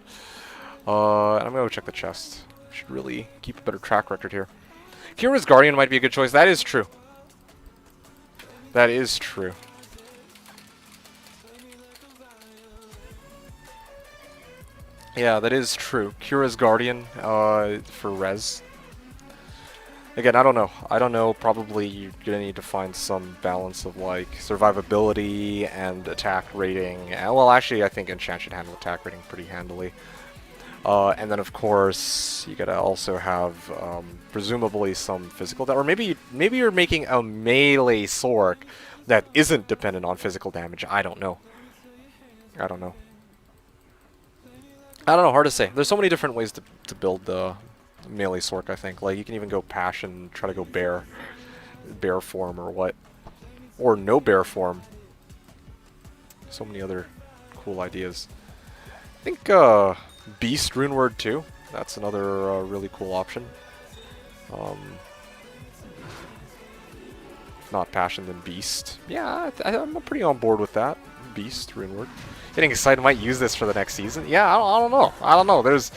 And I'm gonna go check the chest. Should really keep a better track record here. Kira's Guardian might be a good choice. That is true. That is true. Yeah, that is true. Kira's Guardian for res. Again, I don't know. I don't know. Probably you're gonna need to find some balance of like survivability and attack rating. Well, actually, I think Enchant should handle attack rating pretty handily. And then, of course, you gotta also have presumably some physical or maybe you're making a melee Sork that isn't dependent on physical damage. I don't know. I don't know. I don't know. Hard to say. There's so many different ways to build the melee Sork, I think. Like, you can even go Passion, try to go bear form or what. Or no bear form. So many other cool ideas. I think Beast Runeword too. That's another really cool option. If not Passion, then Beast. Yeah, I'm pretty on board with that. Beast Runeword. Getting excited, might use this for the next season. Yeah, I don't know. I don't know. There's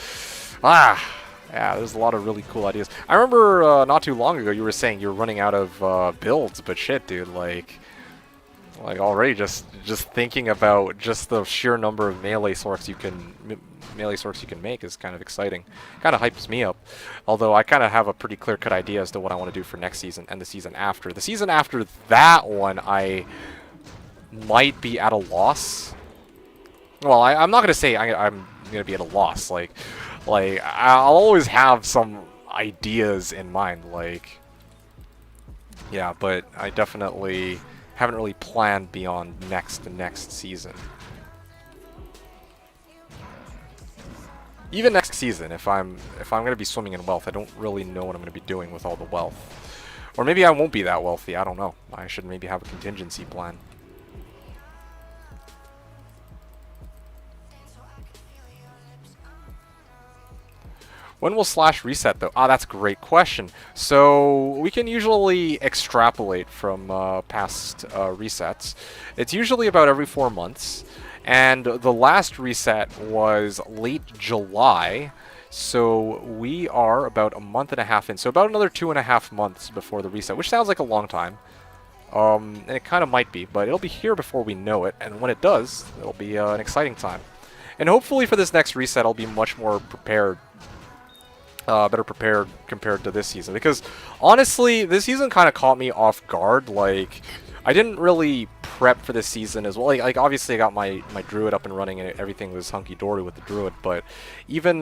yeah, there's a lot of really cool ideas. I remember not too long ago you were saying you're running out of builds, but shit, dude, like already just thinking about just the sheer number of melee Sorks you can make is kind of exciting. Kind of hypes me up. Although I kind of have a pretty clear-cut idea as to what I want to do for next season and the season after. The season after that one, I might be at a loss. Well, I'm not gonna say I'm gonna be at a loss. Like I'll always have some ideas in mind. Like, yeah, but I definitely haven't really planned beyond next season. Even next season, if I'm gonna be swimming in wealth, I don't really know what I'm gonna be doing with all the wealth. Or maybe I won't be that wealthy. I don't know. I should maybe have a contingency plan. When will Slash reset, though? Ah, that's a great question. So we can usually extrapolate from past resets. It's usually about every 4 months. And the last reset was late July. So we are about a month and a half in. So about another 2.5 months before the reset, which sounds like a long time. And it kind of might be, but it'll be here before we know it. And when it does, it'll be an exciting time. And hopefully for this next reset, I'll be much more prepared. Better prepared compared to this season, because honestly this season kind of caught me off guard. Like, I didn't really prep for this season as well. Like obviously I got my druid up and running and everything was hunky-dory with the druid, but even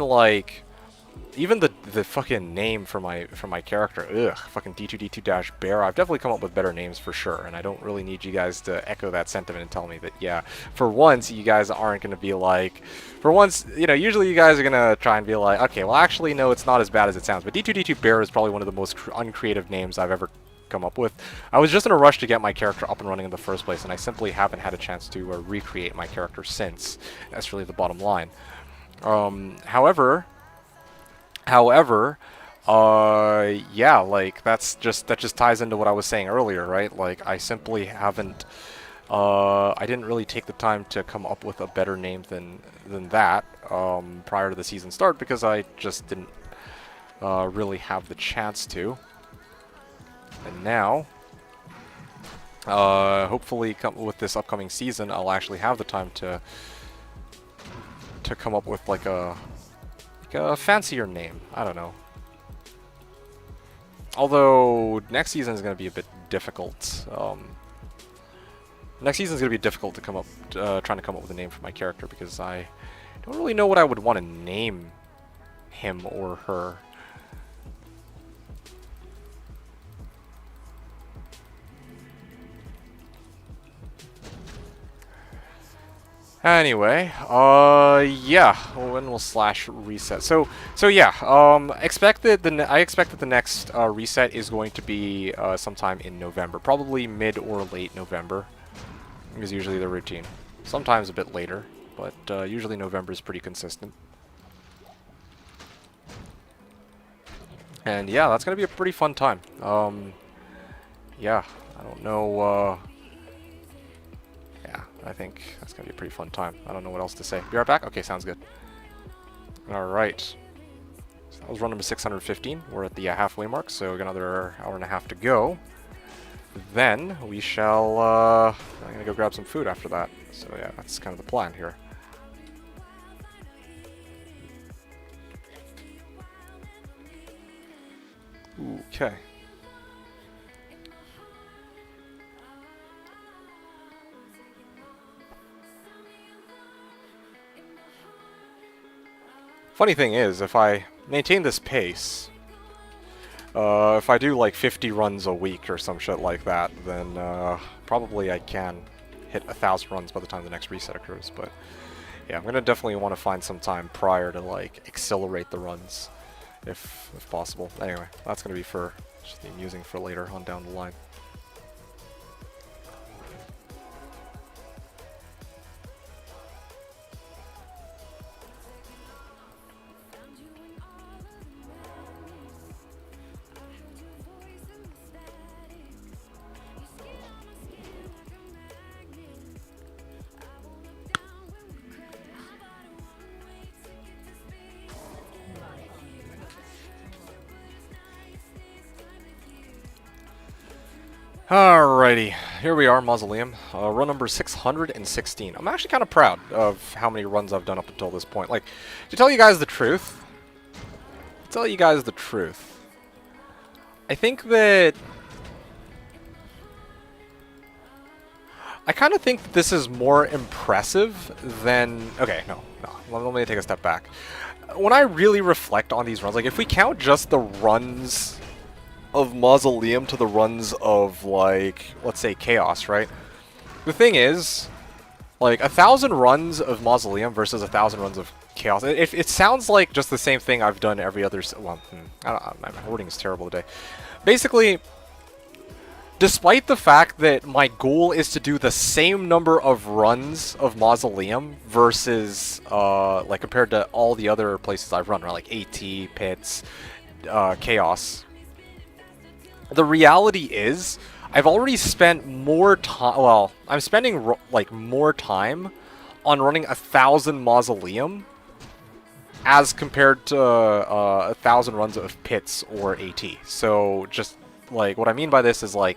the fucking name for my character, fucking D2D2-bear, I've definitely come up with better names for sure, and I don't really need you guys to echo that sentiment and tell me that, yeah, for once you guys aren't going to be like, for once, you know, usually you guys are going to try and be like, okay, well actually no, it's not as bad as it sounds, but D2D2-bear is probably one of the most uncreative names I've ever come up with. I was just in a rush to get my character up and running in the first place, and I simply haven't had a chance to recreate my character since. That's really the bottom line. However, yeah, like that just ties into what I was saying earlier, right? Like, I simply haven't, I didn't really take the time to come up with a better name than that prior to the season start, because I just didn't really have the chance to. And now, hopefully, with this upcoming season, I'll actually have the time to come up with like a fancier name. I don't know. Although next season is going to be a bit difficult. Next season is going to be difficult to come up, trying to come up with a name for my character, because I don't really know what I would want to name him or her. Anyway, yeah, when will Slash reset? So yeah, I expect that the next reset is going to be sometime in November, probably mid or late November, is usually the routine. Sometimes a bit later, but usually November is pretty consistent. And yeah, that's gonna be a pretty fun time. Yeah, I don't know. I think that's going to be a pretty fun time. I don't know what else to say. Be right back? Okay, sounds good. Alright. So that was run number 615. We're at the halfway mark, so we got another hour and a half to go. Then we shall, I'm going to go grab some food after that. So yeah, that's kind of the plan here. Okay. Funny thing is, if I maintain this pace, if I do like 50 runs a week or some shit like that, then probably I can hit 1,000 runs by the time the next reset occurs. But yeah, I'm gonna definitely want to find some time prior to like accelerate the runs, if possible. Anyway, that's gonna be for just the amusing for later on down the line. Alrighty, here we are, Mausoleum. Run number 616. I'm actually kind of proud of how many runs I've done up until this point. Like, to tell you guys the truth, I think that... I kind of think that this is more impressive than... Okay, no. Let me take a step back. When I really reflect on these runs, like, if we count just the runs of Mausoleum to the runs of, like, let's say Chaos, right? The thing is, like, 1,000 runs of Mausoleum versus 1,000 runs of Chaos. It sounds like just the same thing I've done every other... Well, my wording is terrible today. Basically, despite the fact that my goal is to do the same number of runs of Mausoleum versus, like, compared to all the other places I've run, right? Like AT, Pits, Chaos. The reality is, I've already spent more time... Well, I'm spending, like, more time on running 1,000 Mausoleum as compared to 1,000 runs of Pits or AT. So, just, like, what I mean by this is, like,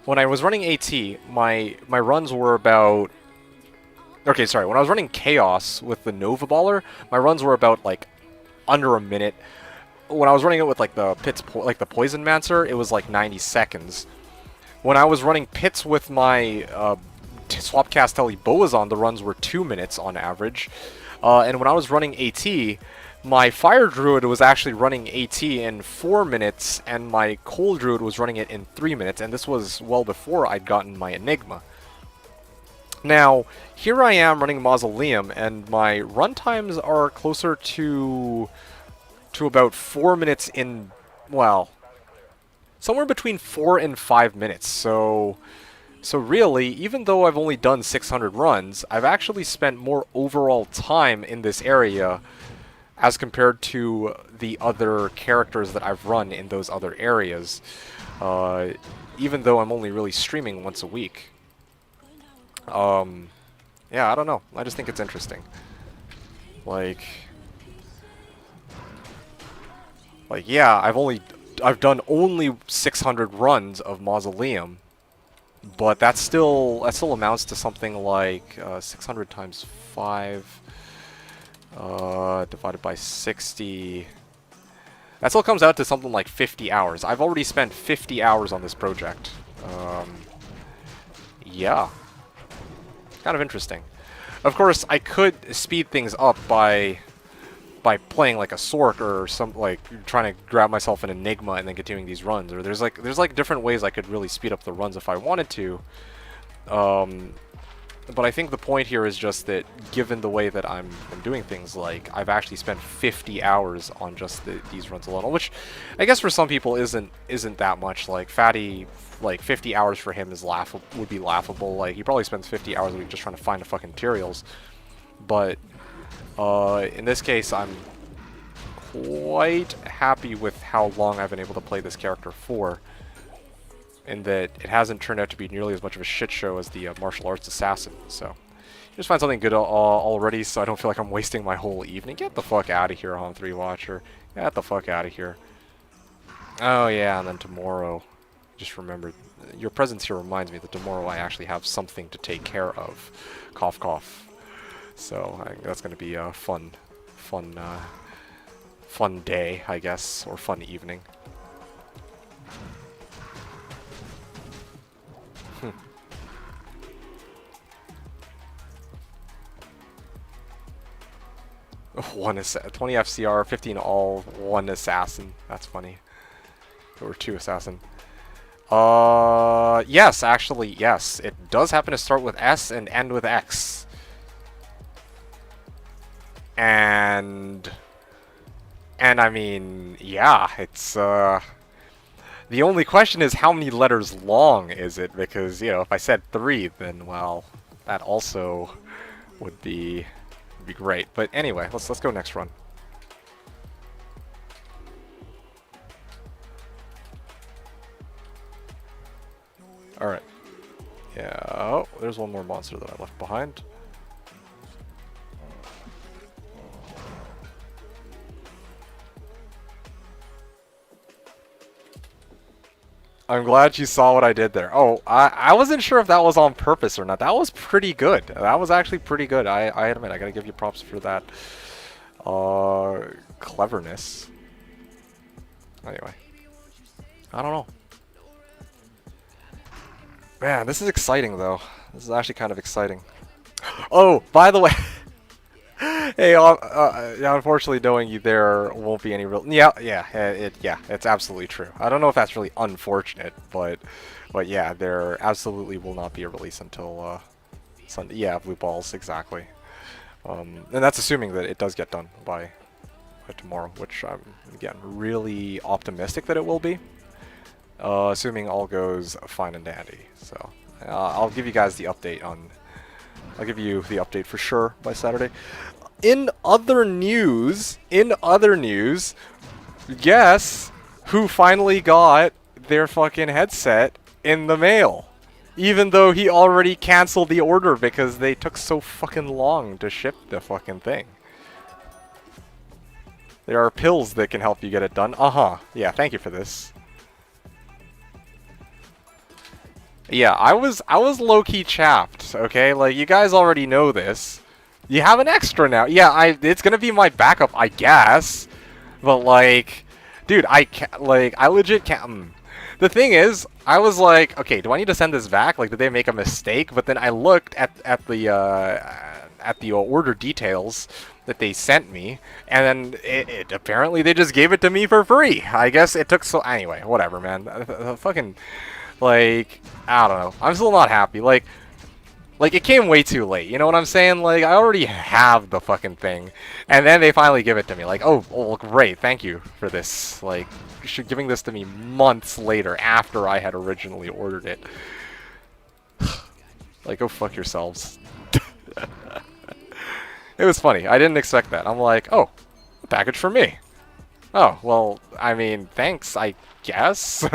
when I was running AT, my runs were about... Okay, sorry. When I was running Chaos with the Nova Baller, my runs were about, like, under a minute. When I was running it with, like, the Pits, like, the Poison Mancer, it was, like, 90 seconds. When I was running Pits with my Swapcast Telly Boazon, the runs were 2 minutes on average. And when I was running AT, my Fire Druid was actually running AT in 4 minutes, and my Cold Druid was running it in 3 minutes, and this was well before I'd gotten my Enigma. Now, here I am running Mausoleum, and my run times are closer to about 4 minutes in, well, somewhere between 4 and 5 minutes. So really, even though I've only done 600 runs, I've actually spent more overall time in this area as compared to the other characters that I've run in those other areas, even though I'm only really streaming once a week. Yeah, I don't know. I just think it's interesting. Like, yeah, I've done only 600 runs of Mausoleum, but that still amounts to something like 600 times 5 divided by 60. That still comes out to something like 50 hours. I've already spent 50 hours on this project. Yeah. Kind of interesting. Of course, I could speed things up by playing like a Sork or some, like, trying to grab myself an Enigma and then continuing these runs. Or there's like different ways I could really speed up the runs if I wanted to. But I think the point here is just that, given the way that I'm doing things, like, I've actually spent 50 hours on just these runs alone, which I guess for some people isn't that much. Like, Fatty, like, 50 hours for him is would be laughable. Like, he probably spends 50 hours a week just trying to find the fucking materials. But in this case, I'm quite happy with how long I've been able to play this character for, in that it hasn't turned out to be nearly as much of a shit show as the martial arts assassin. So, just find something good already, so I don't feel like I'm wasting my whole evening. Get the fuck out of here, Hon3 Watcher. Get the fuck out of here. Oh yeah, and then tomorrow, just remember, your presence here reminds me that tomorrow I actually have something to take care of. Cough, cough. So I think that's going to be a fun day, I guess, or fun evening. One 20 FCR, 15 all, one assassin. That's funny. Or two assassin. Yes, actually, yes. It does happen to start with S and end with X. And I mean, yeah, it's, the only question is how many letters long is it? Because, you know, if I said 3, then, well, that also would be great. But anyway, let's go next run. Alright. Yeah, oh, there's one more monster that I left behind. I'm glad you saw what I did there. Oh, I wasn't sure if that was on purpose or not. That was pretty good. That was actually pretty good. I admit, I gotta give you props for that. Cleverness. Anyway. I don't know. Man, this is exciting, though. This is actually kind of exciting. Oh, by the way... Hey, unfortunately, knowing you, there won't be any real. Yeah, it's absolutely true. I don't know if that's really unfortunate, but yeah, there absolutely will not be a release until Sunday. Yeah, Blue Balls, exactly. And that's assuming that it does get done by tomorrow, which I'm again really optimistic that it will be. Assuming all goes fine and dandy. So I'll give you guys the update on. I'll give you the update for sure by Saturday. In other news, guess who finally got their fucking headset in the mail? Even though he already canceled the order because they took so fucking long to ship the fucking thing. There are pills that can help you get it done. Yeah, thank you for this. Yeah, I was low-key chapped, okay? Like, you guys already know this. You have an extra now. Yeah, it's gonna be my backup, I guess. But, like, dude, I legit can't... The thing is, I was like, okay, do I need to send this back? Like, did they make a mistake? But then I looked at the order details that they sent me, and then it apparently they just gave it to me for free. I guess it took so... Anyway, whatever, man. The fucking... Like, I don't know. I'm still not happy. Like, it came way too late. You know what I'm saying? Like, I already have the fucking thing. And then they finally give it to me. Like, oh, great. Thank you for this. Like, giving this to me months later after I had originally ordered it. Like, go fuck yourselves. It was funny. I didn't expect that. I'm like, oh, a package for me. Oh, well, I mean, thanks, I guess.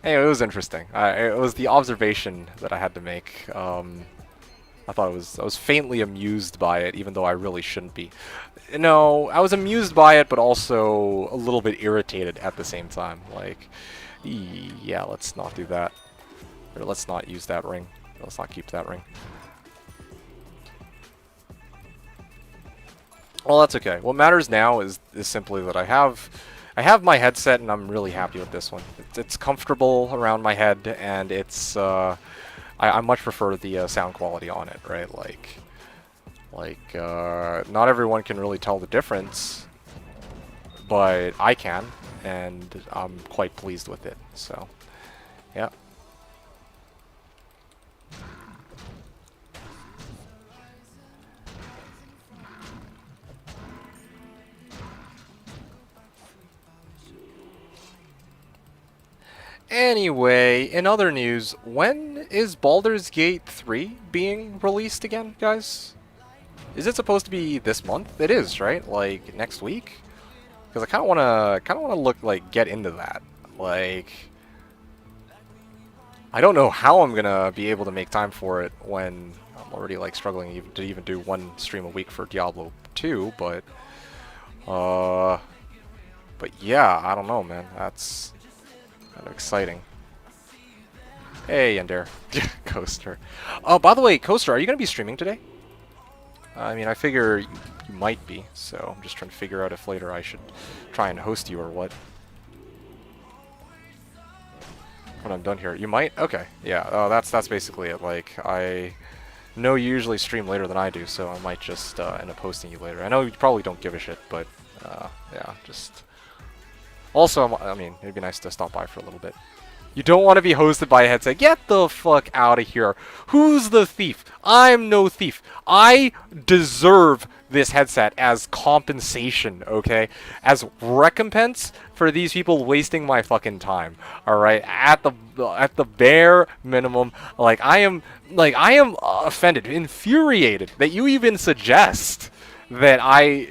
Anyway, it was interesting. It was the observation that I had to make. I was faintly amused by it, even though I really shouldn't be. No, I was amused by it, but also a little bit irritated at the same time. Like, yeah, let's not do that. Or let's not use that ring. Let's not keep that ring. Well, that's okay. What matters now is simply that I have my headset, and I'm really happy with this one. It's comfortable around my head, and it's I much prefer the sound quality on it, right? Like not everyone can really tell the difference, but I can, and I'm quite pleased with it. So, yeah. Anyway, in other news, when is Baldur's Gate 3 being released again, guys? Is it supposed to be this month? It is, right? Like next week? Because I kind of wanna get into that. Like, I don't know how I'm gonna be able to make time for it when I'm already like struggling to even do one stream a week for Diablo 2, but yeah, I don't know, man. That's kind of exciting. Hey, Yandere. Coaster. Oh, by the way, Coaster, are you going to be streaming today? I mean, I figure you might be, so I'm just trying to figure out if later I should try and host you or what. when I'm done here. You might? Okay. Yeah, that's basically it. Like, I know you usually stream later than I do, so I might just end up hosting you later. I know you probably don't give a shit, but yeah, just... Also, I mean, it'd be nice to stop by for a little bit. You don't want to be hosted by a headset. Get the fuck out of here. Who's the thief? I'm no thief. I deserve this headset as compensation, okay? As recompense for these people wasting my fucking time. All right? At the bare minimum, like I am offended, infuriated that you even suggest that that I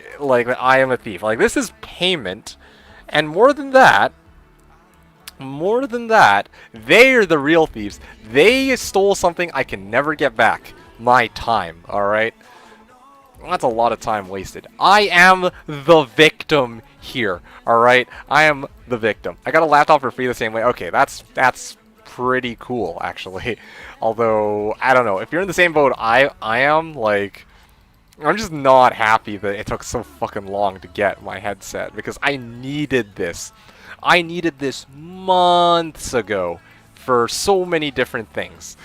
am a thief. Like, this is payment, and more than that, they are the real thieves. They stole something I can never get back. My time, alright? That's a lot of time wasted. I am the victim here, alright? I am the victim. I got a laptop for free the same way. Okay, that's pretty cool, actually. Although, I don't know. If you're in the same boat I am, like... I'm just not happy that it took so fucking long to get my headset, because I needed this. I needed this months ago for so many different things.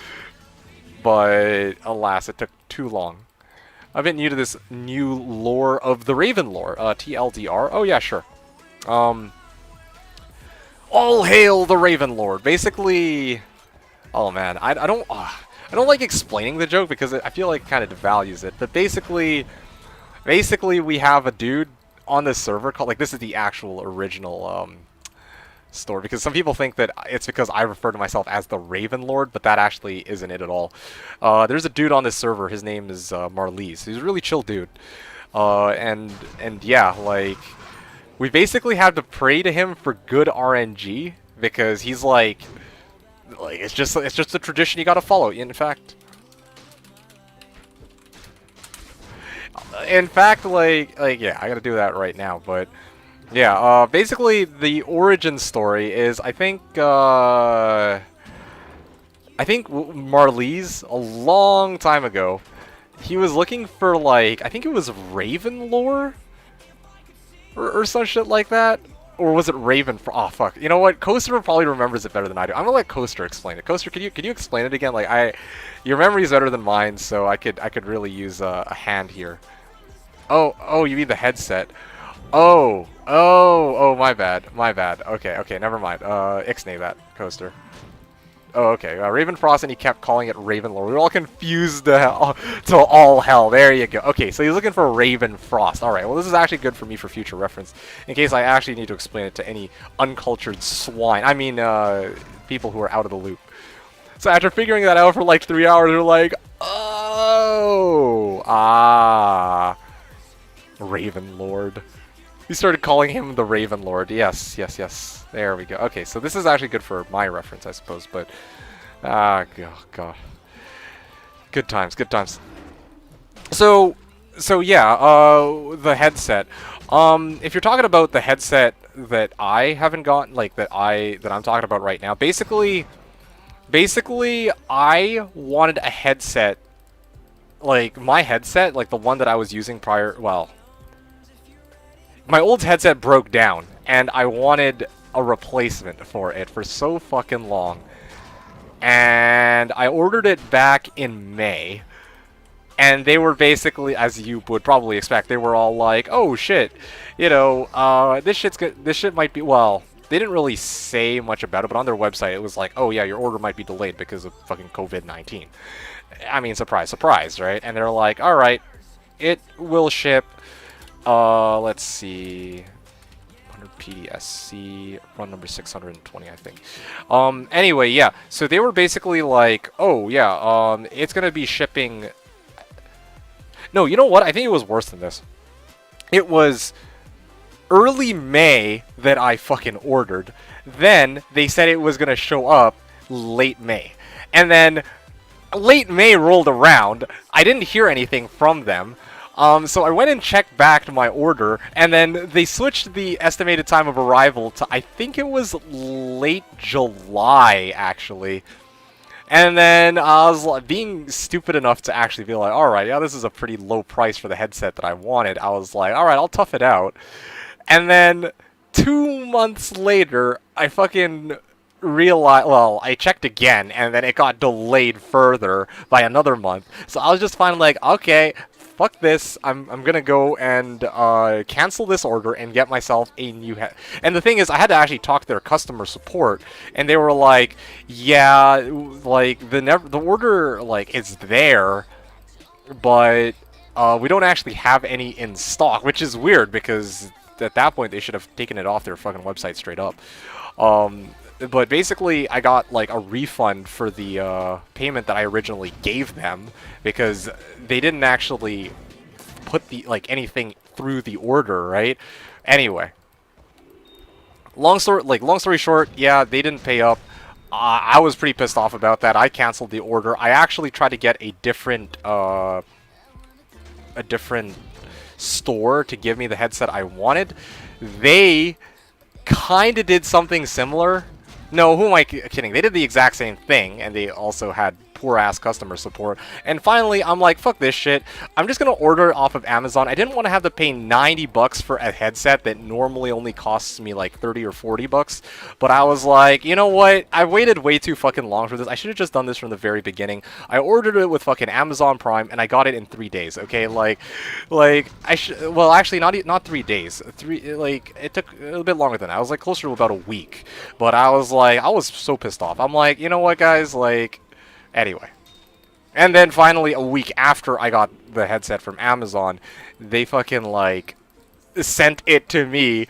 But alas, it took too long. I'm a bit new to this new lore of the Raven lore. TLDR. Oh yeah, sure. All hail the Raven Lord. Basically, oh man, I don't like explaining the joke because I feel like it kind of devalues it. But basically we have a dude on this server called, like, this is the actual original story, because some people think that it's because I refer to myself as the Raven Lord, but that actually isn't it at all. There's a dude on this server, his name is Marlies. He's a really chill dude. And yeah, like, we basically have to pray to him for good RNG, because he's like it's just a tradition you gotta follow. In fact, like yeah, I gotta do that right now, but yeah, basically the origin story is, I think Marlies, a long time ago, he was looking for, like, I think it was Raven lore? Or some shit like that? Or was it Raven for... Oh, fuck. You know what? Coaster probably remembers it better than I do. I'm gonna let Coaster explain it. Coaster, could you explain it again? Like, your memory is better than mine, so I could really use a hand here. Oh, you mean the headset. Oh, my bad. Okay, never mind. Ixnay that, Coaster. Oh, okay. Raven Frost, and he kept calling it Raven Lore. We were all confused to all hell. There you go. Okay, so he's looking for Raven Frost. Alright, well, this is actually good for me for future reference, in case I actually need to explain it to any uncultured swine. I mean, people who are out of the loop. So after figuring that out for like 3 hours, we're like, oh, Raven Lord. We started calling him the Raven Lord. Yes. There we go. Okay, so this is actually good for my reference, I suppose, but... God. Good times. So yeah, the headset. If you're talking about the headset that I haven't gotten, like, that I'm talking about right now, basically, I wanted a headset, like, my headset, like the one that I was using prior, well... My old headset broke down, and I wanted a replacement for it for so fucking long. And I ordered it back in May. And they were basically, as you would probably expect, they were all like, oh shit, you know, this shit might be, well, they didn't really say much about it, but on their website it was like, oh yeah, your order might be delayed because of fucking COVID-19. I mean, surprise, surprise, right? And they're like, alright, it will ship. Let's see, 100 PDSC, run number 620, I think. Anyway, yeah, so they were basically like, oh, yeah, it's gonna be shipping... No, you know what? I think it was worse than this. It was early May that I fucking ordered. Then they said it was gonna show up late May. And then late May rolled around. I didn't hear anything from them. So I went and checked back to my order, and then they switched the estimated time of arrival to, I think it was late July, actually. And then I was being stupid enough to actually be like, alright, yeah, this is a pretty low price for the headset that I wanted. I was like, alright, I'll tough it out. And then 2 months later, I fucking realize, well, I checked again, and then it got delayed further by another month. So I was just finally like, okay, fuck this. I'm gonna go and cancel this order and get myself a new head. And the thing is, I had to actually talk to their customer support, and they were like, yeah, like the order like is there, but we don't actually have any in stock, which is weird because at that point they should have taken it off their fucking website straight up. But basically, I got like a refund for the payment that I originally gave them because they didn't actually put the anything through the order, right? Anyway, long story short, yeah, they didn't pay up. I was pretty pissed off about that. I canceled the order. I actually tried to get a different store to give me the headset I wanted. They kind of did something similar. No, who am I kidding? They did the exact same thing, and they also had poor-ass customer support. And finally, I'm like, fuck this shit. I'm just going to order it off of Amazon. I didn't want to have to pay 90 bucks for a headset that normally only costs me like 30 or 40 bucks. But I was like, you know what? I waited way too fucking long for this. I should have just done this from the very beginning. I ordered it with fucking Amazon Prime, and I got it in 3 days, okay? Like I should, well, actually, not 3 days. It took a little bit longer than that. I was like closer to about a week. But I was like, I was so pissed off. I'm like, you know what, guys? Like, anyway. And then finally, a week after I got the headset from Amazon, they fucking, like, sent it to me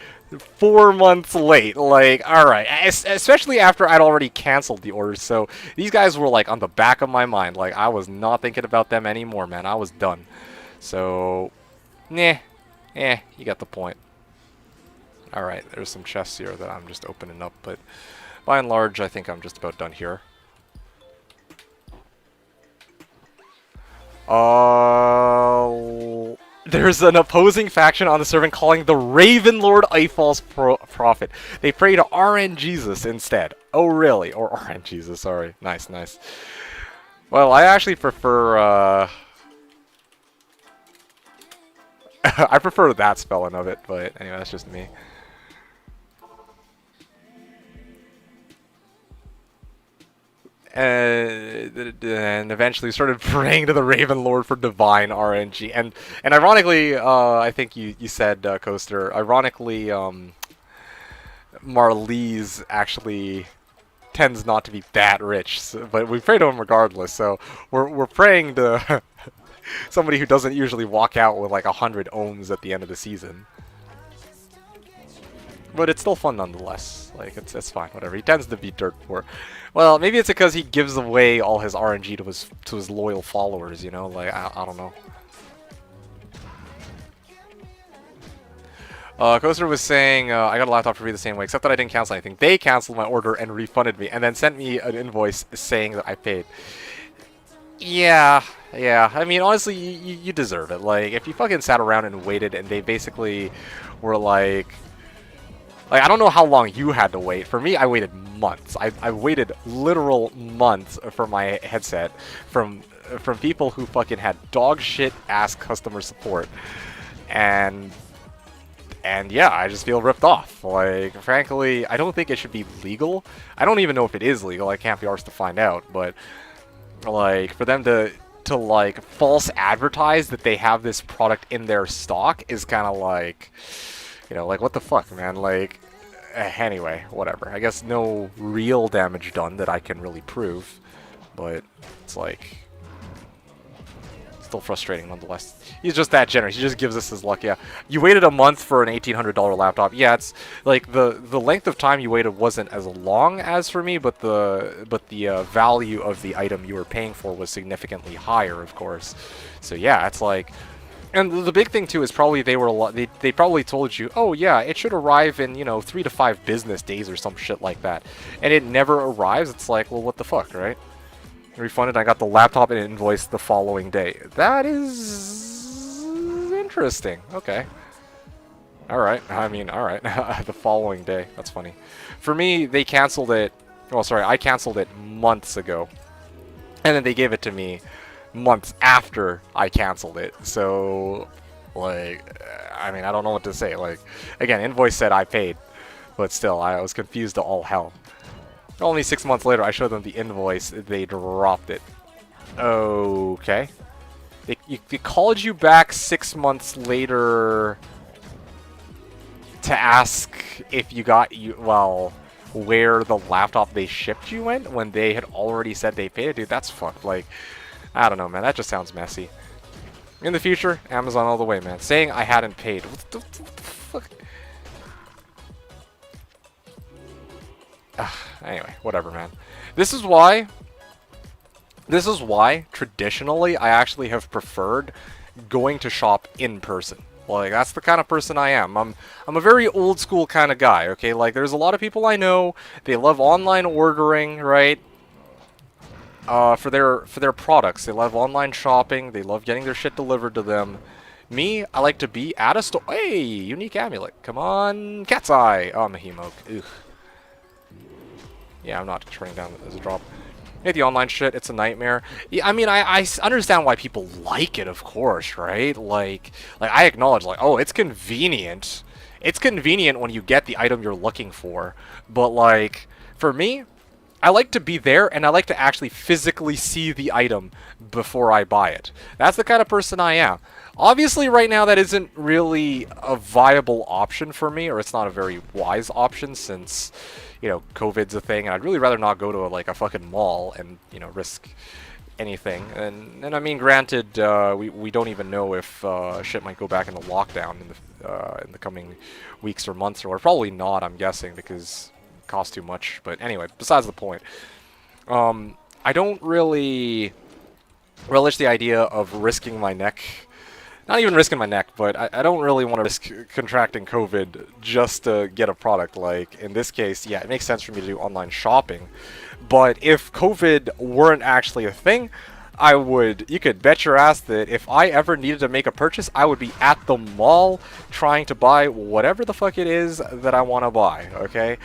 4 months late. Like, alright. Especially after I'd already canceled the order. So, these guys were, like, on the back of my mind. Like, I was not thinking about them anymore, man. I was done. So, you got the point. Alright, there's some chests here that I'm just opening up, but by and large, I think I'm just about done here. There's an opposing faction on the servant calling the Raven Lord Eiffels Prophet. They pray to RN Jesus instead. Oh, really? Or RN Jesus, sorry. Nice, nice. Well, I actually prefer, I prefer that spelling of it, but anyway, that's just me. And eventually started praying to the Raven Lord for divine RNG. And ironically, I think you said, Coaster, ironically, Marlies actually tends not to be that rich, so, but we pray to him regardless. So we're praying to somebody who doesn't usually walk out with like 100 ohms at the end of the season. But it's still fun nonetheless. Like, it's fine, whatever. He tends to be dirt poor. Well, maybe it's because he gives away all his RNG to his loyal followers, you know? Like, I don't know. Coaster was saying, I got a laptop for free the same way, except that I didn't cancel anything. They canceled my order and refunded me, and then sent me an invoice saying that I paid. Yeah. I mean, honestly, you deserve it. Like, if you fucking sat around and waited, and they basically were like, I don't know how long you had to wait. For me, I waited months. I waited literal months for my headset from people who fucking had dog shit ass customer support, and yeah, I just feel ripped off. Like, frankly, I don't think it should be legal. I don't even know if it is legal. I can't be arsed to find out. But like, for them to like false advertise that they have this product in their stock is kind of like, you know, like, what the fuck, man? Like, anyway, whatever. I guess no real damage done that I can really prove, but it's like, still frustrating nonetheless. He's just that generous. He just gives us his luck. Yeah, you waited a month for an $1,800 laptop. Yeah, it's like the length of time you waited wasn't as long as for me, but the value of the item you were paying for was significantly higher, of course. So yeah, it's like. And the big thing too is probably they probably told you, oh yeah, it should arrive in, you know, 3 to 5 business days or some shit like that, and it never arrives. It's like, well, what the fuck, right? Refunded. I got the laptop and invoice the following day. That is interesting. Okay. All right. I mean, all right. The following day. That's funny. For me, they canceled it. Oh, sorry, I canceled it months ago, and then they gave it to me months after I canceled it. So, like, I mean, I don't know what to say. Like, again, invoice said I paid, but still, I was confused to all hell. Only 6 months later, I showed them the invoice. They dropped it. Okay. They called you back 6 months later to ask if you got well, where the laptop they shipped you went when they had already said they paid it. Dude, that's fucked. Like, I don't know, man. That just sounds messy. In the future, Amazon all the way, man. Saying I hadn't paid. What the fuck? Anyway, whatever, man. This is why traditionally I actually have preferred going to shop in person. Like, that's the kind of person I am. I'm a very old school kind of guy, okay? Like, there's a lot of people I know, they love online ordering, right? For their products. They love online shopping, they love getting their shit delivered to them. Me, I like to be at a store. Hey, unique amulet. Come on, cat's eye. Oh, Mahimoke. Ugh. Yeah, I'm not turning down as a drop. Hate the online shit, it's a nightmare. Yeah, I mean, I understand why people like it, of course, right? Like I acknowledge, like, oh, it's convenient. It's convenient when you get the item you're looking for. But, like, for me, I like to be there, and I like to actually physically see the item before I buy it. That's the kind of person I am. Obviously, right now, that isn't really a viable option for me, or it's not a very wise option since, you know, COVID's a thing, and I'd really rather not go to a fucking mall and, you know, risk anything. And I mean, granted, we don't even know if shit might go back into lockdown in the coming weeks or months, or probably not, I'm guessing, because it costs too much. But anyway, besides the point, I don't really relish the idea of risking my neck. Not even risking my neck, but I don't really want to risk contracting COVID just to get a product. Like, in this case, yeah, it makes sense for me to do online shopping. But if COVID weren't actually a thing, you could bet your ass that if I ever needed to make a purchase, I would be at the mall trying to buy whatever the fuck it is that I want to buy, okay?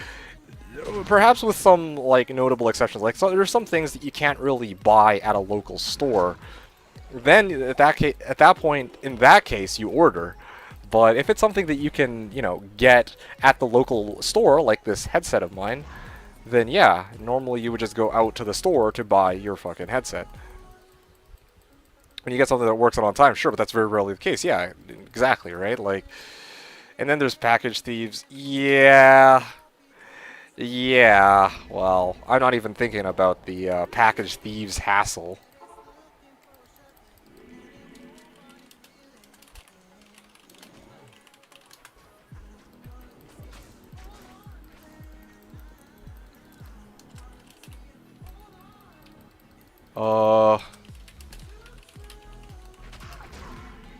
Perhaps with some, like, notable exceptions. Like, so there's some things that you can't really buy at a local store. Then at that point, in that case, you order. But if it's something that you can, you know, get at the local store, like this headset of mine, then yeah, normally you would just go out to the store to buy your fucking headset. When you get something that works out on time, sure, but that's very rarely the case. Yeah, exactly, right? Like, and then there's package thieves. Yeah, well, I'm not even thinking about the package thieves hassle.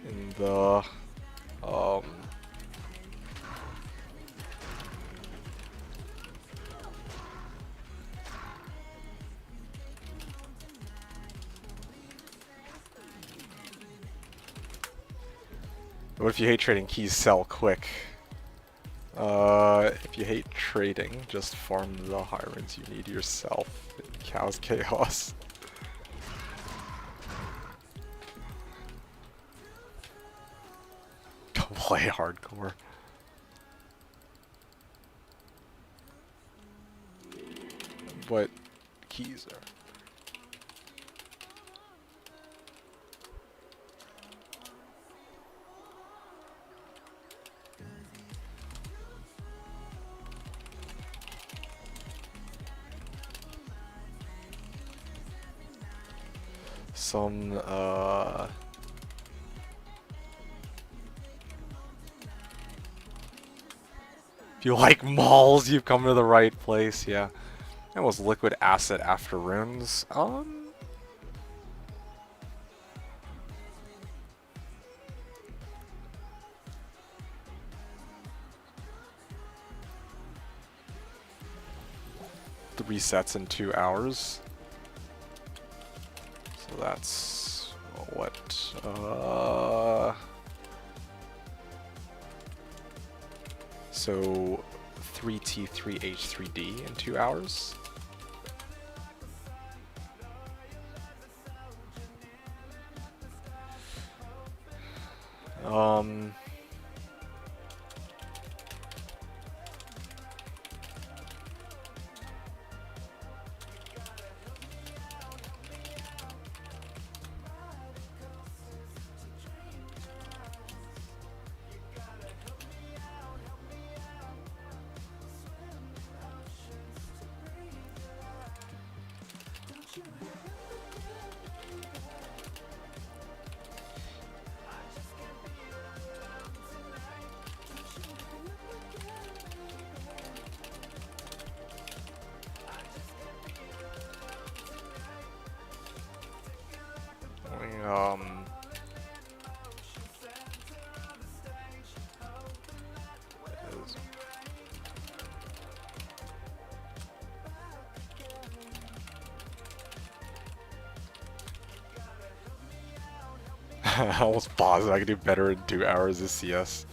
In the, what if you hate trading keys, sell quick? If you hate trading, just farm the hirons you need yourself in Cow's Chaos. Play hardcore. But keys are... Some, if you like malls, you've come to the right place, yeah. That was liquid asset after runes. The resets in 2 hours. So that's what, so 3T3H3D in 2 hours. Um, I almost paused. I could do better in 2 hours of CS.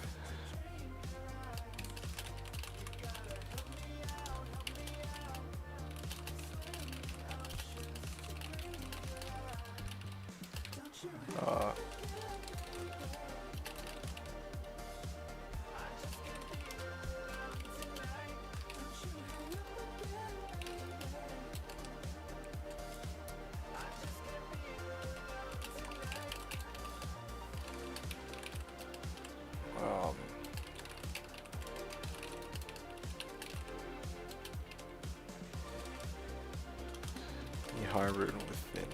Hybrid within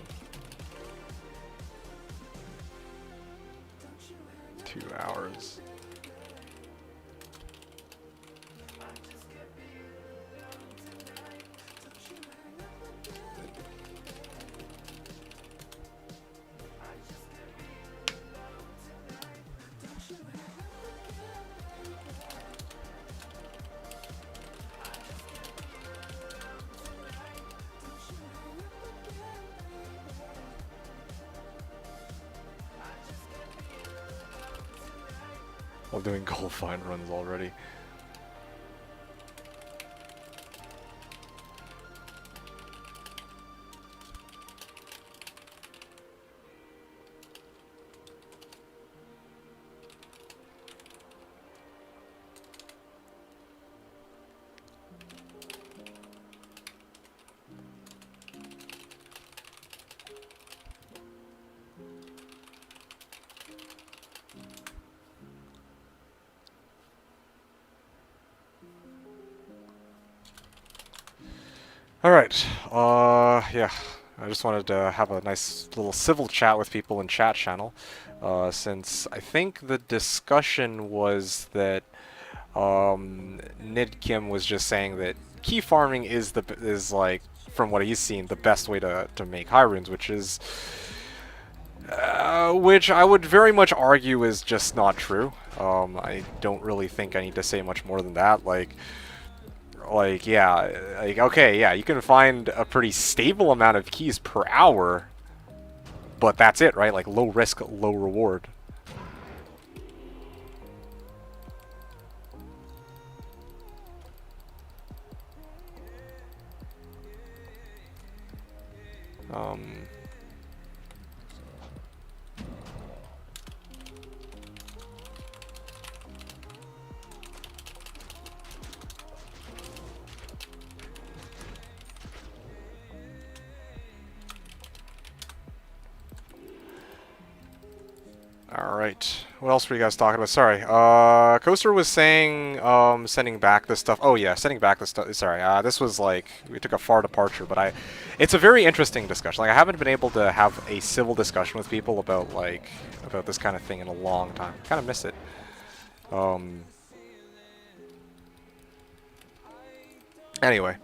2 hours. While doing goal find runs already. Alright, yeah, I just wanted to have a nice little civil chat with people in chat channel, since I think the discussion was that, Nid Kim was just saying that key farming is like, from what he's seen, the best way to make high runes, which is, which I would very much argue is just not true. I don't really think I need to say much more than that, yeah, okay, yeah, you can find a pretty stable amount of keys per hour, but that's it, right? Like, low risk, low reward. Alright, what else were you guys talking about? Sorry, Coaster was saying, sending back this stuff. Oh yeah, sending back this stuff. Sorry, this was like, we took a far departure, but it's a very interesting discussion. Like, I haven't been able to have a civil discussion with people about, about this kind of thing in a long time. Kind of miss it. Anyway.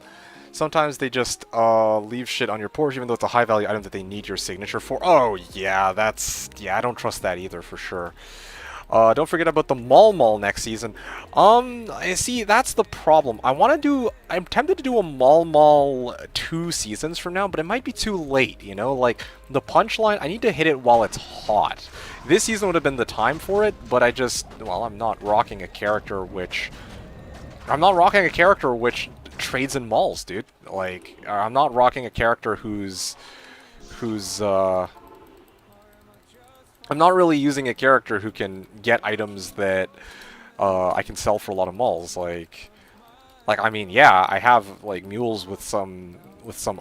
Sometimes they just leave shit on your port even though it's a high value item that they need your signature for. Oh yeah, yeah, I don't trust that either for sure. Don't forget about the Mall next season. I see, that's the problem. I'm tempted to do a Mall 2 seasons from now, but it might be too late, you know? Like, the punchline, I need to hit it while it's hot. This season would have been the time for it, but I'm not rocking a character which trades in malls, dude. Like, I'm not rocking a character I'm not really using a character who can get items that I can sell for a lot of malls. Like I mean, yeah, I have like mules with some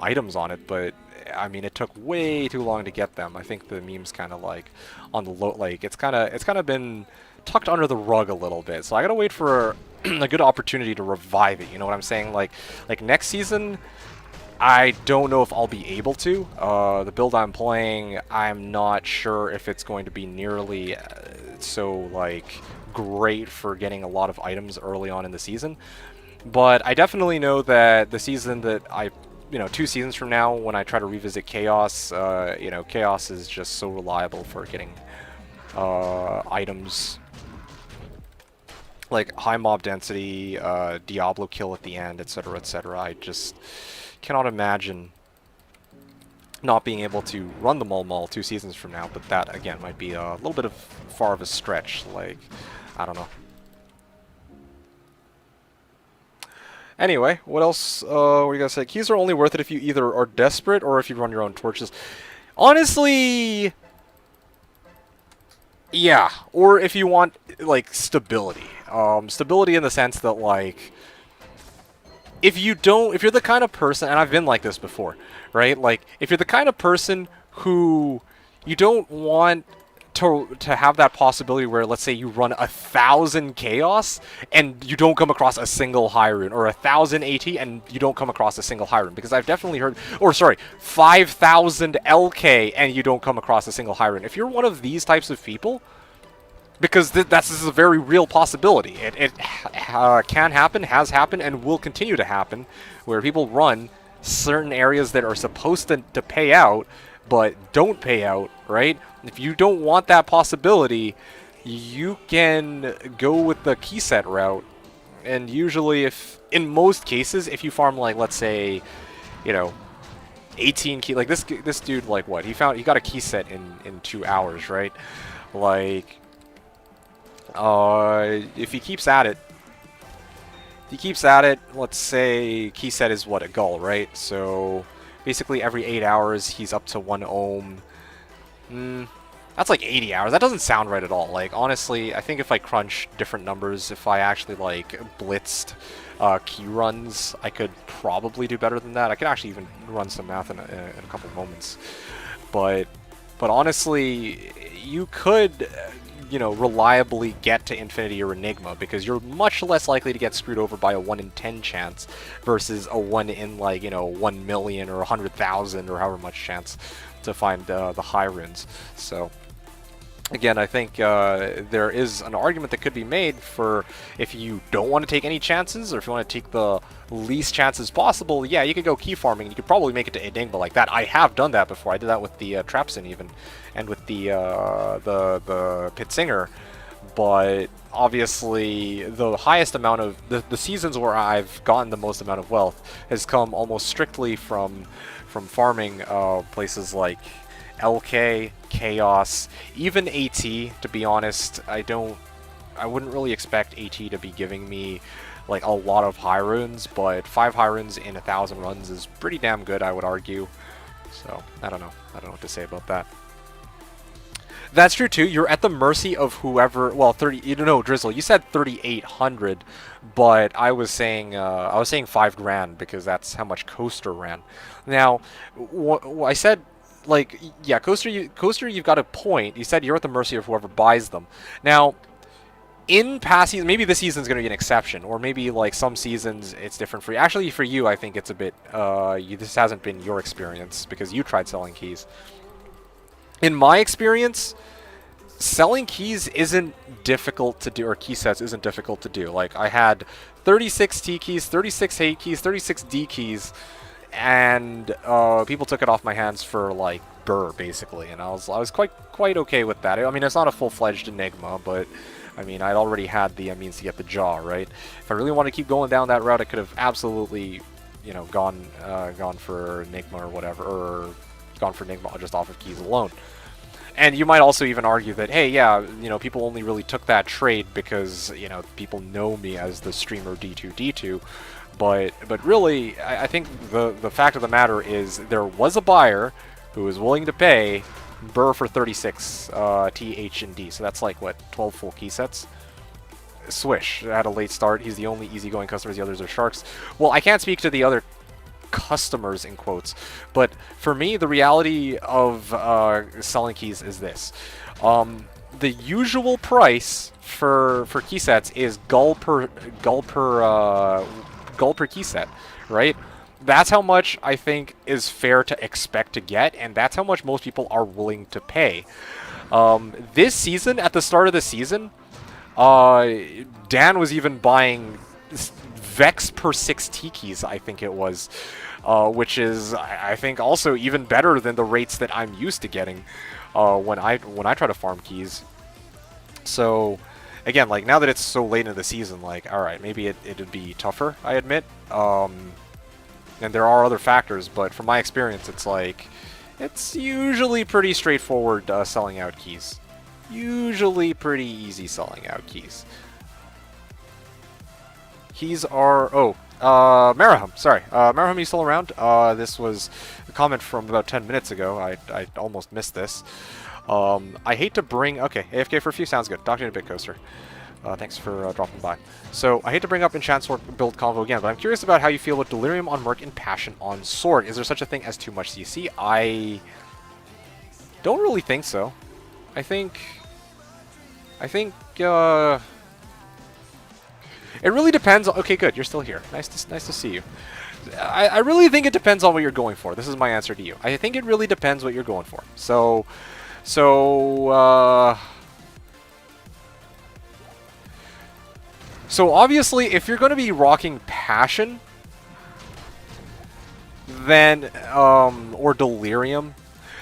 items on it, but I mean, it took way too long to get them. I think the meme's kind of like on the low, like it's kind of been tucked under the rug a little bit. So I gotta wait for a good opportunity to revive it. You know what I'm saying? Like next season, I don't know if I'll be able to. The build I'm playing, I'm not sure if it's going to be nearly so like great for getting a lot of items early on in the season. But I definitely know that the season that I you know, 2 seasons from now when I try to revisit Chaos, you know, Chaos is just so reliable for getting items like high mob density, Diablo kill at the end, etc., etc. I just cannot imagine not being able to run the Mall 2 seasons from now, but that, again, might be a little bit of far of a stretch, like, I don't know. Anyway, what else were you gonna say? Keys are only worth it if you either are desperate or if you run your own torches. Honestly, yeah, or if you want, like, stability. Stability in the sense that, like, if you're the kind of person, and I've been like this before, right? Like, if you're the kind of person who you don't want to have that possibility where, let's say, you run 1,000 Chaos and you don't come across a single high rune, or 1,000 AT and you don't come across a single high rune, because I've definitely heard, or sorry, 5,000 LK and you don't come across a single high rune. If you're one of these types of people, because this is a very real possibility. It can happen, has happened, and will continue to happen, where people run certain areas that are supposed to pay out, but don't pay out, right? If you don't want that possibility, you can go with the key set route. And usually, in most cases, if you farm, like, let's say, you know, 18 key, like this dude, like, what? He got a key set in 2 hours, right? Like, if he keeps at it, let's say key set is what, a gull, right? So basically every 8 hours he's up to 1 ohm. That's like 80 hours. That doesn't sound right at all. Like, honestly, I think if I crunch different numbers, if I actually, like, blitzed key runs, I could probably do better than that. I could actually even run some math in a couple moments. But honestly, you could, you know, reliably get to Infinity or Enigma, because you're much less likely to get screwed over by a 1 in 10 chance versus a 1 in, like, you know, 1 million or 100,000 or however much chance to find the high runes. So again, I think there is an argument that could be made for, if you don't want to take any chances, or if you want to take the least chances possible, yeah, you could go key farming. You could probably make it to Enigma like that. I have done that before. I did that with the Trapsin even, and with the Pit Singer. But obviously, the highest amount of the seasons where I've gotten the most amount of wealth has come almost strictly from farming places like LK, Chaos, even AT. To be honest, I wouldn't really expect AT to be giving me, like, a lot of high runes, but 5 high runes in 1,000 runs is pretty damn good, I would argue. So I don't know what to say about that. That's true too. You're at the mercy of whoever. Well, 30. You know, Drizzle, you said 3,800, but I was saying 5 grand, because that's how much Coaster ran. Now, I said, like, yeah, Coaster, you've got a point. You said you're at the mercy of whoever buys them. Now, in past seasons, maybe this season's going to be an exception, or maybe, like, some seasons it's different for you. Actually, for you, I think it's a bit, this hasn't been your experience, because you tried selling keys. In my experience, selling keys isn't difficult to do, or key sets isn't difficult to do. Like, I had 36 T keys, 36 H keys, 36 D keys, and people took it off my hands for, like, burr, basically, and I was quite okay with that. I mean, it's not a full-fledged Enigma, but I mean, I'd already had the means to get the jaw, right? If I really wanted to keep going down that route, I could have absolutely, you know, gone for Enigma or whatever, or gone for Enigma just off of keys alone. And you might also even argue that, hey, yeah, you know, people only really took that trade because, you know, people know me as the streamer D2D2. But really, I think the fact of the matter is there was a buyer who was willing to pay burr for 36 T, H, and D. So that's like, what, 12 full key sets? Swish had a late start. He's the only easygoing customer. The others are sharks. Well, I can't speak to the other customers, in quotes, but for me, the reality of selling keys is this. The usual price for key sets is gull per key set, right? That's how much I think is fair to expect to get, and that's how much most people are willing to pay. This season, at the start of the season, Dan was even buying Vex per 6 T keys, I think it was. which is, I think, also even better than the rates that I'm used to getting when I try to farm keys. So, again, like, now that it's so late in the season, like, alright, maybe it'd be tougher, I admit. And there are other factors, but from my experience, it's like, it's usually pretty straightforward selling out keys. Usually pretty easy selling out keys. Keys are... Oh, Marahum, sorry. Marahum, you still around? This was a comment from about 10 minutes ago. I almost missed this. I hate to bring... Okay, AFK for a few sounds good. Doctor in a bit coaster. Thanks for dropping by. So, I hate to bring up Enchant Sword build convo again, but I'm curious about how you feel with Delirium on Merc and Passion on Sword. Is there such a thing as too much CC? I don't really think so. I think, it really depends on... Okay, good, you're still here. Nice to see you. I really think it depends on what you're going for. This is my answer to you. I think it really depends what you're going for. So obviously, if you're going to be rocking Passion, then, or Delirium,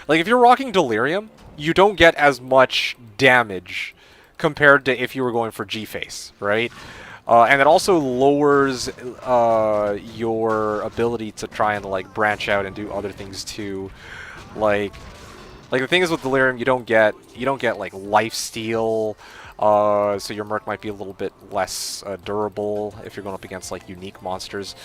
like if you're rocking Delirium, you don't get as much damage compared to if you were going for G-Face, right? And it also lowers your ability to try and like branch out and do other things too. Like the thing is with Delirium, you don't get like lifesteal. So your Merc might be a little bit less durable if you're going up against like unique monsters.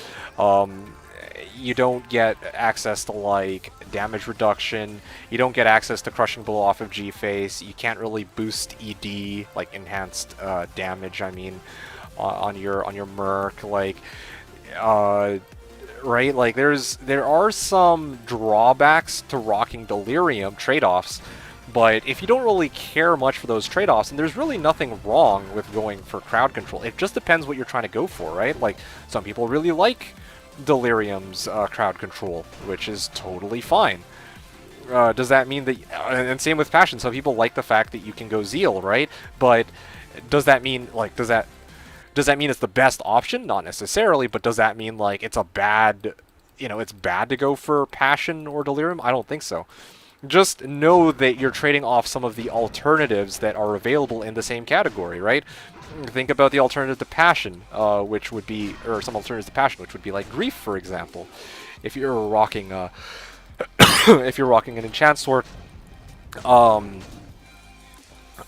You don't get access to like damage reduction. You don't get access to crushing blow off of G-Face. You can't really boost ED, like enhanced damage. I mean, on your Merc, like right? Like there are some drawbacks to rocking Delirium trade-offs. But if you don't really care much for those trade-offs, and there's really nothing wrong with going for crowd control. It just depends what you're trying to go for, right? Like, some people really like Delirium's crowd control, which is totally fine. Does that mean that... and same with Passion, some people like the fact that you can go Zeal, right? But does that mean, like, does that mean it's the best option? Not necessarily, but does that mean, like, it's a bad... You know, it's bad to go for Passion or Delirium? I don't think so. Just know that you're trading off some of the alternatives that are available in the same category, right? Think about the alternative to Passion, which would be, or some alternatives to Passion, which would be like Grief, for example. If you're rocking, if you're rocking an Enchant Sword,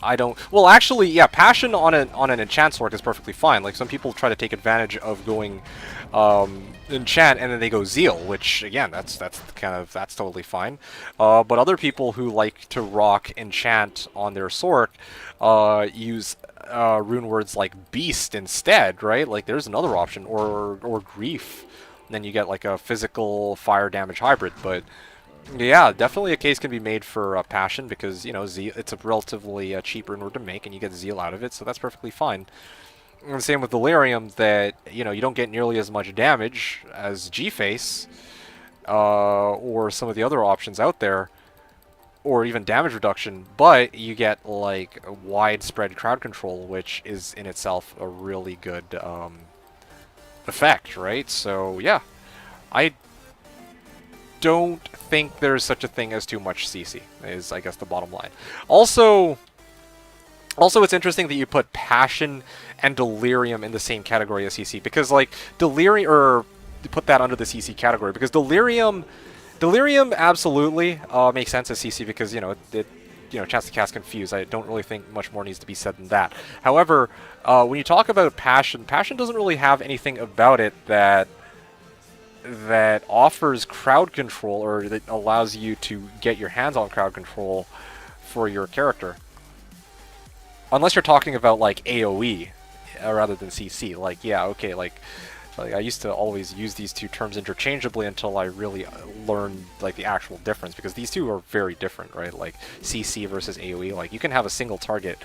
I don't... Well, actually, yeah, Passion on an Enchant Sword is perfectly fine. Like, some people try to take advantage of going Enchant and then they go Zeal, which, again, that's totally fine. But other people who like to rock Enchant on their sword use rune words like Beast instead, right? Like, there's another option, or Grief. And then you get, like, a physical fire damage hybrid, but... Yeah, definitely a case can be made for Passion because, you know, it's a relatively cheap rune word to make and you get Zeal out of it, so that's perfectly fine. And the same with Delirium, that, you know, you don't get nearly as much damage as G-Face or some of the other options out there, or even damage reduction, but you get, like, widespread crowd control, which is in itself a really good effect, right? So, yeah, I don't think there's such a thing as too much CC, is, I guess, the bottom line. Also, it's interesting that you put Passion and Delirium in the same category as CC, because, like, Delirium, or put that under the CC category, because Delirium absolutely makes sense as CC, because, you know, chance to cast Confuse. I don't really think much more needs to be said than that. However, when you talk about Passion doesn't really have anything about it that offers crowd control, or that allows you to get your hands on crowd control for your character. Unless you're talking about, like, AoE rather than CC. Like, yeah, okay, like I used to always use these two terms interchangeably until I really learned, like, the actual difference, because these two are very different, right? Like, CC versus AoE. Like, you can have a single target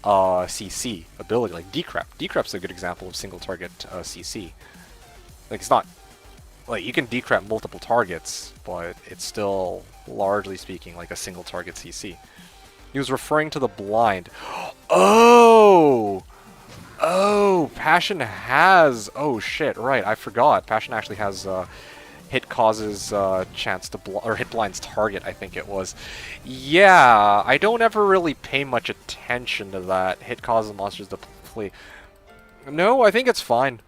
CC ability, like Decrep. Decrep's a good example of single target CC. Like, it's not... Like, you can decrep multiple targets, but it's still, largely speaking, like a single target CC. He was referring to the blind. Oh! Oh, Passion has... Oh, shit, right, I forgot. Passion actually has hit causes chance to or hit blinds target, I think it was. Yeah, I don't ever really pay much attention to that. Hit causes monsters to flee. No, I think it's fine.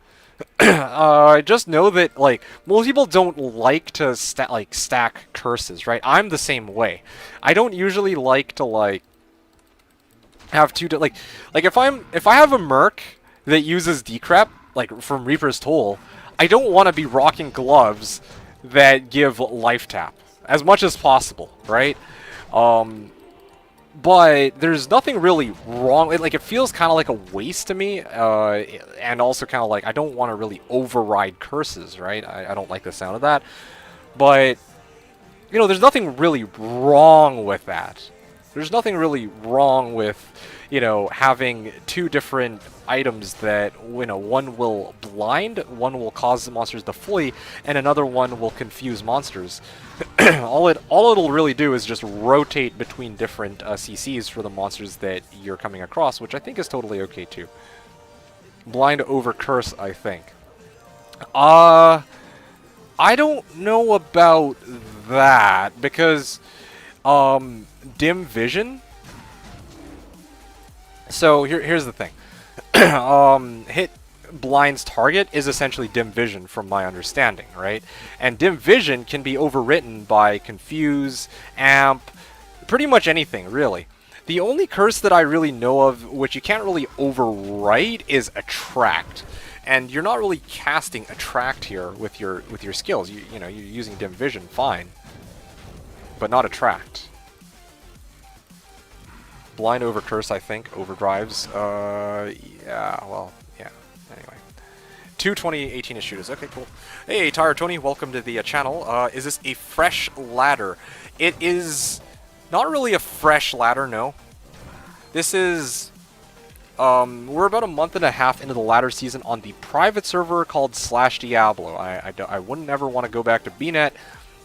I just know that, like, most people don't like to stack curses, right? I'm the same way. I don't usually like to, like, have two, like if I have a merc that uses decrep, like from Reaper's Toll, I don't want to be rocking gloves that give life tap as much as possible, right? But there's nothing really wrong. Like, it feels kind of like a waste to me, and also kind of like I don't want to really override curses, right? I don't like the sound of that. But, you know, there's nothing really wrong with that. There's nothing really wrong with, you know, having two different items that, you know, one will blind, one will cause the monsters to flee, and another one will confuse monsters. all it'll really do is just rotate between different CCs for the monsters that you're coming across, which I think is totally okay too. Blind over curse, I think. I don't know about that, because dim vision. So here's the thing. Hit blind's target is essentially dim vision from my understanding, right? And dim vision can be overwritten by confuse, amp, pretty much anything, really. The only curse that I really know of which you can't really overwrite is attract. And you're not really casting attract here with your skills. You know, you're using dim vision, fine, but not attract. Blind over curse, I think, overdrives. Yeah, well, yeah. Anyway, 2/20/18 shooters. Okay, cool. Hey, Tara Tony, welcome to the channel. Is this a fresh ladder? It is not really a fresh ladder, no. This is we're about a month and a half into the ladder season on the private server called Slashdiablo. I wouldn't ever want to go back to BNet.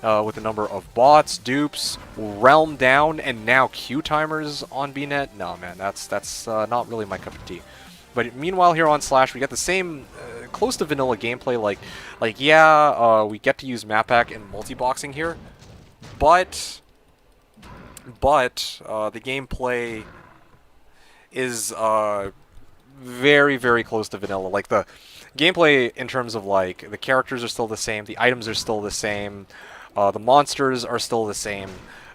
With a number of bots, dupes, realm down, and now Q timers on BNet. No, man, that's not really my cup of tea. But meanwhile, here on Slash, we get the same close to vanilla gameplay. Like yeah, we get to use map pack and multi-boxing here, but the gameplay is very, very close to vanilla. Like, the gameplay in terms of, like, the characters are still the same, the items are still the same. The monsters are still the same,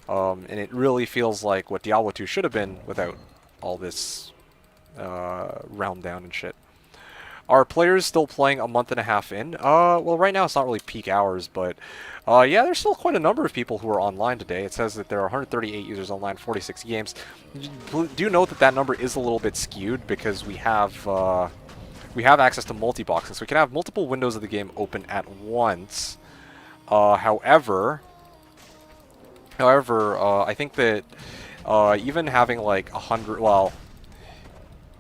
and it really feels like what Diablo 2 should have been without all this round down and shit. Are players still playing a month and a half in? Well, right now it's not really peak hours, but yeah, there's still quite a number of people who are online today. It says that there are 138 users online, 46 games. Do note that that number is a little bit skewed because we have access to multi-boxing, so we can have multiple windows of the game open at once. However, I think that even having like 100, well,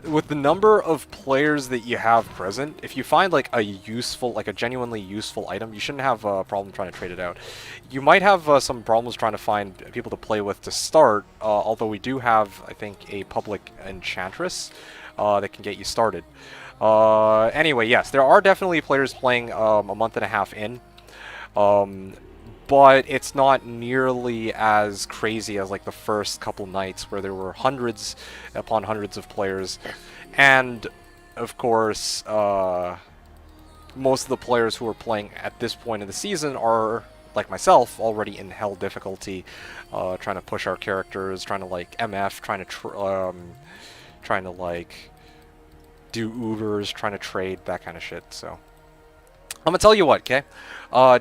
with the number of players that you have present, if you find like a useful, like a genuinely useful item, you shouldn't have a problem trying to trade it out. You might have some problems trying to find people to play with to start, although we do have, I think, a public enchantress that can get you started. Anyway, yes, there are definitely players playing a month and a half in. But it's not nearly as crazy as like the first couple nights where there were hundreds upon hundreds of players. And of course, most of the players who are playing at this point in the season are, like myself, already in hell difficulty, trying to push our characters, trying to like MF, trying to like do Ubers, trying to trade, that kind of shit. So I'm gonna tell you what, okay?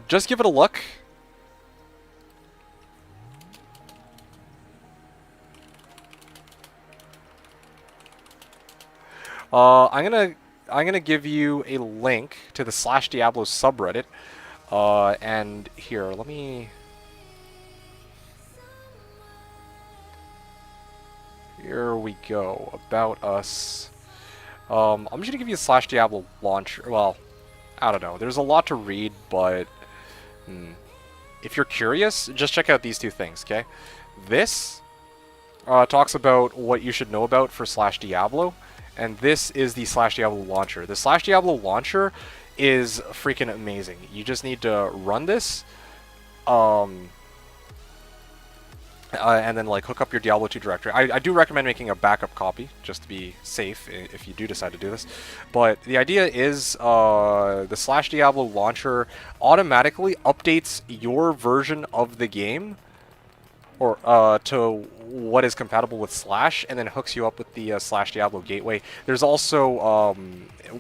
Just give it a look. I'm gonna give you a link to the Slashdiablo subreddit. And here, let me. Here we go. About us. I'm just gonna give you a Slashdiablo launcher. Well, I don't know. There's a lot to read, but if you're curious, just check out these two things, okay? This talks about what you should know about for Slashdiablo, and this is the Slashdiablo launcher. The Slashdiablo launcher is freaking amazing. You just need to run this, and then like hook up your Diablo 2 directory. I do recommend making a backup copy just to be safe if you do decide to do this. But the idea is the Slashdiablo launcher automatically updates your version of the game or to what is compatible with Slash, and then hooks you up with the Slashdiablo gateway. There's also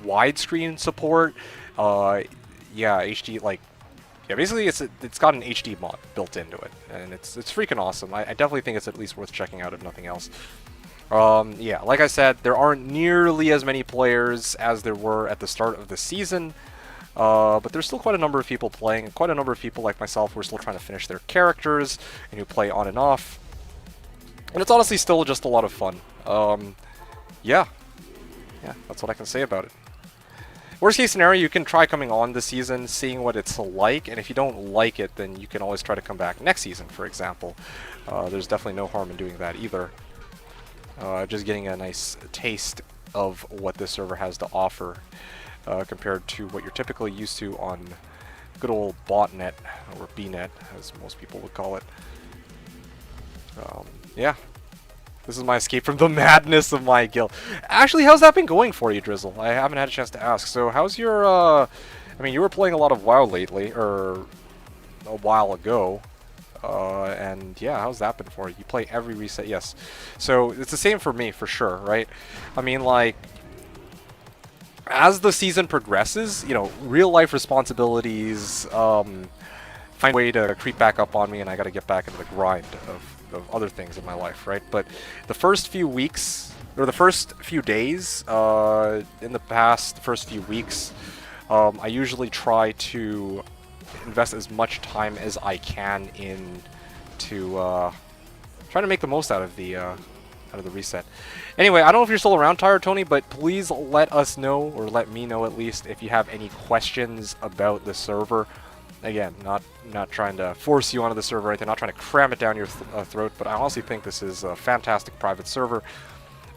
widescreen support. Yeah, HD like. Yeah, basically it's got an HD mod built into it, and it's freaking awesome. I definitely think it's at least worth checking out if nothing else. Yeah, like I said, there aren't nearly as many players as there were at the start of the season, but there's still quite a number of people playing, quite a number of people like myself who are still trying to finish their characters, and who play on and off. And it's honestly still just a lot of fun. Yeah, that's what I can say about it. Worst case scenario, you can try coming on this season, seeing what it's like, and if you don't like it, then you can always try to come back next season, for example. There's definitely no harm in doing that either. Just getting a nice taste of what this server has to offer compared to what you're typically used to on good old botnet, or bnet, as most people would call it. Yeah. This is my escape from the madness of my guild. Actually, how's that been going for you, Drizzle? I haven't had a chance to ask. So, how's your, I mean, you were playing a lot of WoW lately, or a while ago. And yeah, how's that been for you? You play every reset, yes. So, it's the same for me, for sure, right? I mean, like, as the season progresses, you know, real-life responsibilities, find a way to creep back up on me, and I gotta get back into the grind of other things in my life, right? But the first few weeks, or the first few days, in the past, the first few weeks, I usually try to invest as much time as I can into trying to make the most out of the reset. Anyway, I don't know if you're still around, Tired Tony, but please let us know, or let me know at least, if you have any questions about the server. Again, not trying to force you onto the server or anything, not trying to cram it down your throat, but I honestly think this is a fantastic private server,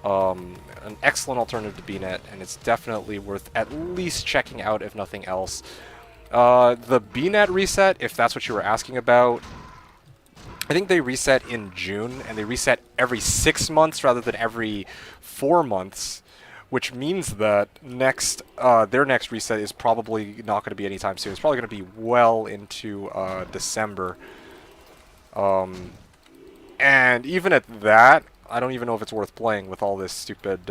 an excellent alternative to bnet, and it's definitely worth at least checking out, if nothing else. The bnet reset, if that's what you were asking about, I think they reset in June, and they reset every 6 months rather than every 4 months. Which means that their next reset is probably not going to be anytime soon. It's probably going to be well into December. And even at that, I don't even know if it's worth playing with all this stupid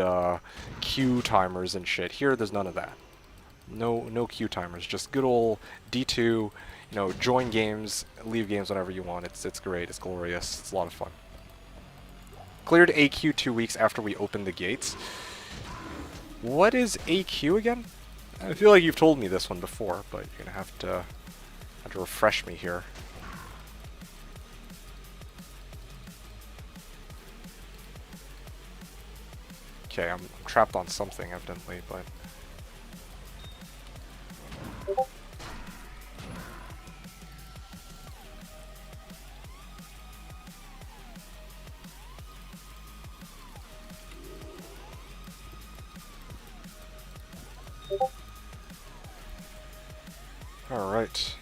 queue timers and shit. Here, there's none of that. No queue timers. Just good old D2. You know, join games, leave games whenever you want. It's great. It's glorious. It's a lot of fun. Cleared AQ 2 weeks after we opened the gates. What is AQ again? I feel like you've told me this one before, but you're gonna have to refresh me here. Okay, I'm trapped on something evidently, but alright.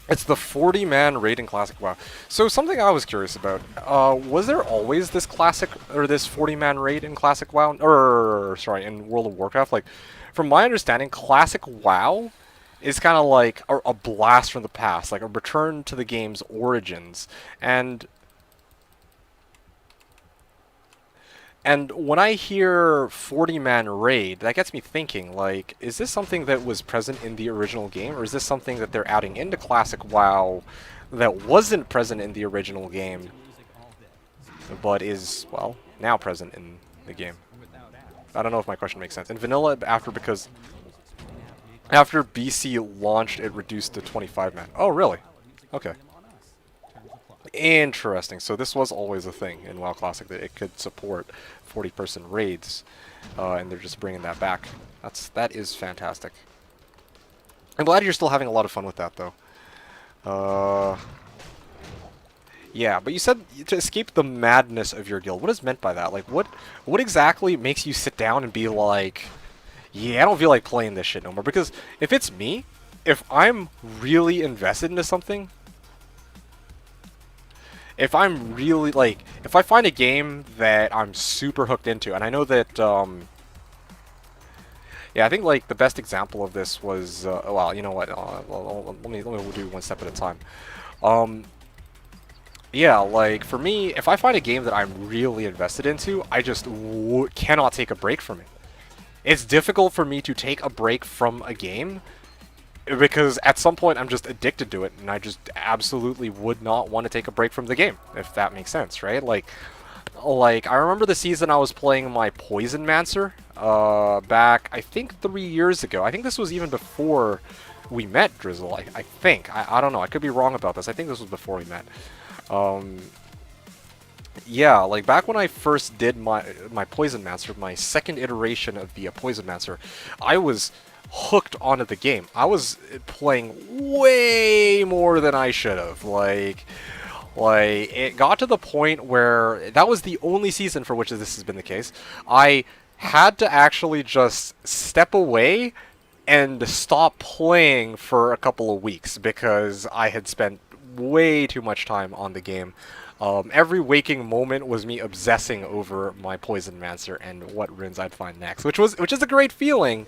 It's the 40-man raid in Classic WoW. So something I was curious about, was there always this classic, or this 40-man raid in Classic WoW, or sorry, in World of Warcraft? Like, from my understanding, Classic WoW is kind of like a blast from the past, like a return to the game's origins. And when I hear 40-man raid, that gets me thinking, like, is this something that was present in the original game, or is this something that they're adding into Classic WoW that wasn't present in the original game, but is, well, now present in the game? I don't know if my question makes sense. In Vanilla, after BC launched, it reduced to 25-man. Oh, really? Okay. Interesting. So this was always a thing in WoW Classic, that it could support 40-person raids, and they're just bringing that back. That is fantastic. I'm glad you're still having a lot of fun with that, though. Yeah, but you said to escape the madness of your guild. What is meant by that? Like, what exactly makes you sit down and be like, yeah, I don't feel like playing this shit no more. Because if it's me, if I'm really invested into something, if I'm really, like, if I find a game that I'm super hooked into, and I know that, yeah, I think, like, the best example of this was, well, you know what, let me do one step at a time. Yeah, like, for me, if I find a game that I'm really invested into, I just cannot take a break from it. It's difficult for me to take a break from a game because at some point I'm just addicted to it, and I just absolutely would not want to take a break from the game, if that makes sense, right? Like I remember the season I was playing my Poison Mancer, back, I think 3 years ago. I think this was even before we met, Drizzle. I think. I don't know. I could be wrong about this. I think this was before we met. Yeah, like back when I first did my Poison Mancer, my second iteration of the Poison Mancer, I was hooked onto the game. I was playing way more than I should have. Like it got to the point where that was the only season for which this has been the case. I had to actually just step away and stop playing for a couple of weeks because I had spent way too much time on the game. Every waking moment was me obsessing over my Poison Mancer and what runes I'd find next, which is a great feeling.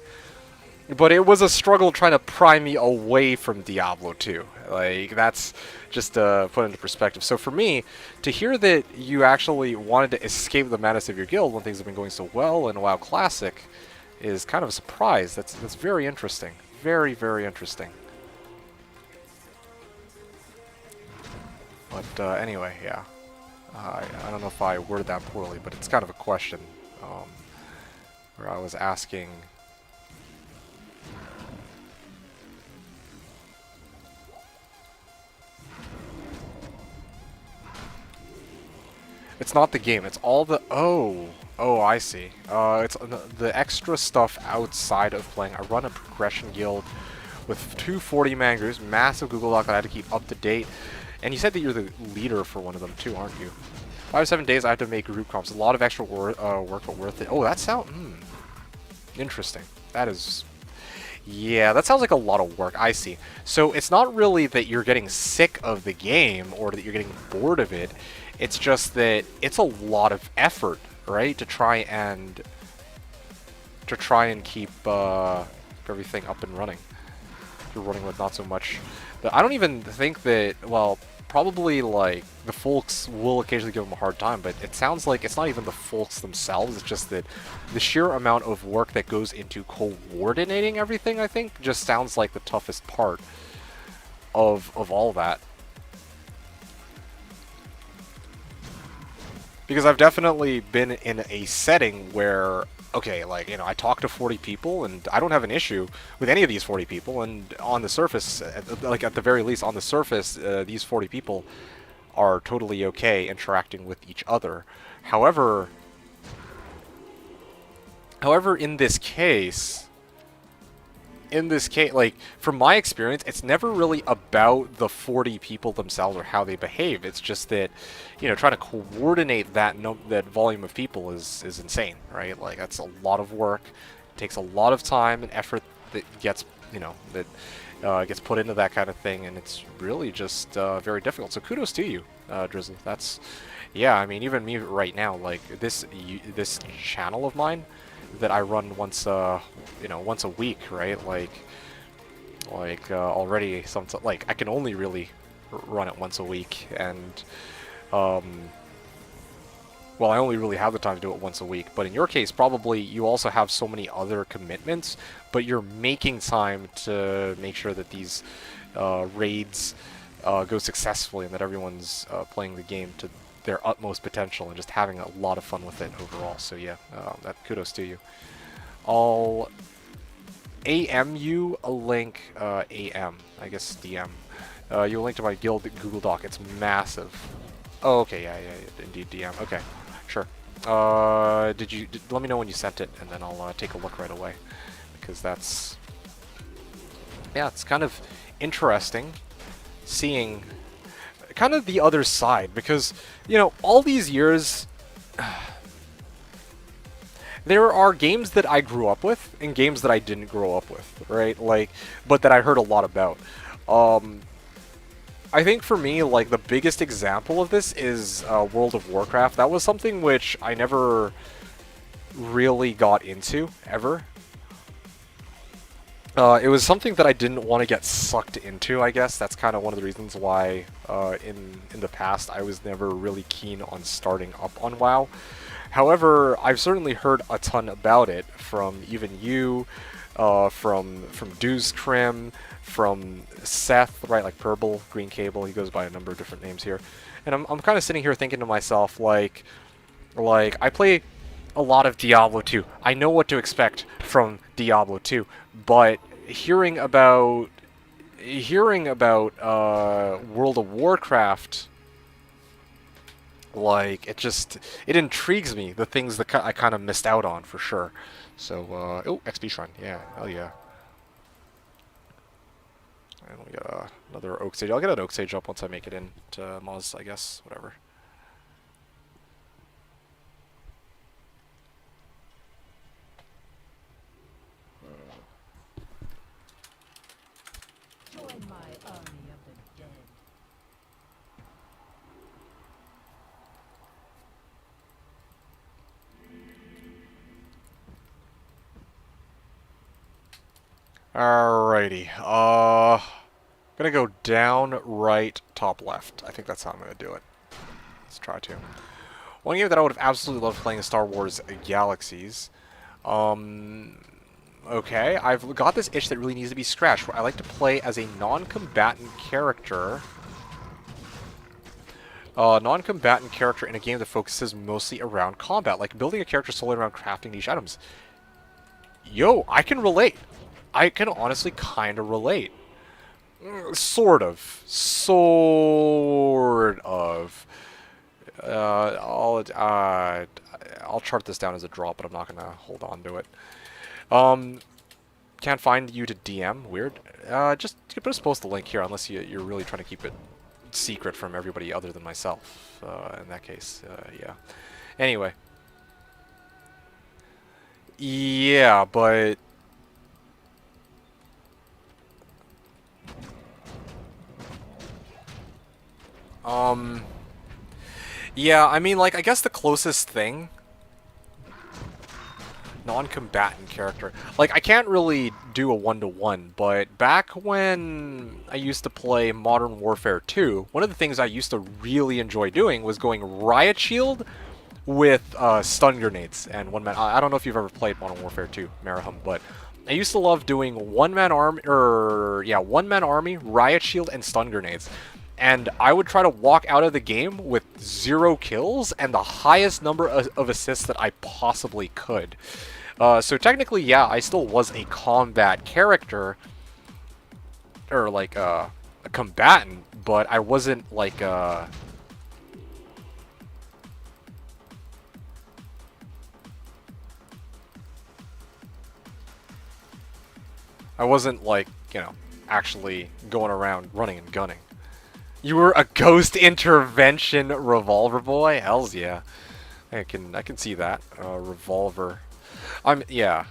But it was a struggle trying to pry me away from Diablo 2. Like, that's just to put into perspective. So for me, to hear that you actually wanted to escape the madness of your guild when things have been going so well in WoW Classic is kind of a surprise. That's very interesting. Very, very interesting. But anyway, yeah. I don't know if I worded that poorly, but it's kind of a question where I was asking... It's not the game, it's all the... Oh, I see. It's the extra stuff outside of playing. I run a progression guild with 2 40-man groups, massive Google Doc that I had to keep up to date. And you said that you're the leader for one of them too, aren't you? 5 to 7 days I have to make group comps. A lot of extra work, but worth it. Oh, that sounds... interesting. That is... Yeah, that sounds like a lot of work. I see. So it's not really that you're getting sick of the game or that you're getting bored of it. It's just that it's a lot of effort, right? To try and keep everything up and running. You're running with not so much. I don't even think that, well, probably like the folks will occasionally give them a hard time, but it sounds like it's not even the folks themselves. It's just that the sheer amount of work that goes into coordinating everything, I think, just sounds like the toughest part of all that. Because I've definitely been in a setting where, okay, like, you know, I talk to 40 people, and I don't have an issue with any of these 40 people, and on the surface, like, at the very least, on the surface, these 40 people are totally okay interacting with each other. However, in this case, like, from my experience, it's never really about the 40 people themselves or how they behave. It's just that, you know, trying to coordinate that volume of people is insane, right? Like, that's a lot of work. It takes a lot of time and effort that gets, you know, that gets put into that kind of thing, and it's really just very difficult. So kudos to you, Drizzle. That's, yeah, I mean, even me right now, like, this channel of mine that I run once a week, right? Like already like I can only really run it once a week, and well, I only really have the time to do it once a week. But in your case, probably you also have so many other commitments, but you're making time to make sure that these raids go successfully and that everyone's playing the game to their utmost potential and just having a lot of fun with it overall. So yeah, that kudos to you. I'll AM you a link, AM, I guess DM. You a link to my guild Google Doc. It's massive. Oh, okay, yeah, indeed DM. Okay, sure. Let me know when you sent it, and then I'll take a look right away, because that's, yeah, it's kind of interesting seeing kind of the other side, because, you know, all these years, there are games that I grew up with and games that I didn't grow up with, right? Like, but that I heard a lot about. I think for me, like, the biggest example of this is World of Warcraft. That was something which I never really got into, ever. It was something that I didn't want to get sucked into, I guess. That's kind of one of the reasons why in the past I was never really keen on starting up on WoW. However, I've certainly heard a ton about it from even you, from Dew's Crim, from Seth, right, like Purple, Green Cable, he goes by a number of different names here. And I'm kind of sitting here thinking to myself, like, I play a lot of Diablo 2. I know what to expect from Diablo 2, but hearing about World of Warcraft, like, it intrigues me, the things that I kind of missed out on, for sure. So, oh, XP Shrine, yeah, hell yeah. And we got another Oak Sage. I'll get an Oak Sage up once I make it into Moz, I guess, whatever. Join my army of the dead. Alrighty, gonna go down, right, top, left. I think that's how I'm gonna do it. Let's try to. One game that I would have absolutely loved playing is Star Wars Galaxies. Okay, I've got this itch that really needs to be scratched, where I like to play as a non-combatant character. Non-combatant character in a game that focuses mostly around combat, like building a character solely around crafting niche items. Yo, I can relate. I can honestly kind of relate. Sort of. Sort of. I'll chart this down as a drop, but I'm not gonna hold on to it. Can't find you to DM. Weird. Just post the link here, unless you're really trying to keep it secret from everybody other than myself. In that case, yeah. Anyway. Yeah, but... Yeah, I mean, like, I guess the closest thing... Non-combatant character. Like, I can't really do a one-to-one, but back when I used to play Modern Warfare 2, one of the things I used to really enjoy doing was going Riot Shield with stun grenades and one-man... I don't know if you've ever played Modern Warfare 2, Marahum, but I used to love doing one-man army, one-man army, Riot Shield, and stun grenades. And I would try to walk out of the game with 0 kills and the highest number of assists that I possibly could. So technically, yeah, I still was a combat character, or like a combatant, but I wasn't like I wasn't like, you know, actually going around running and gunning. You were a ghost intervention revolver boy? Hells yeah. I can see that. Revolver. Yeah.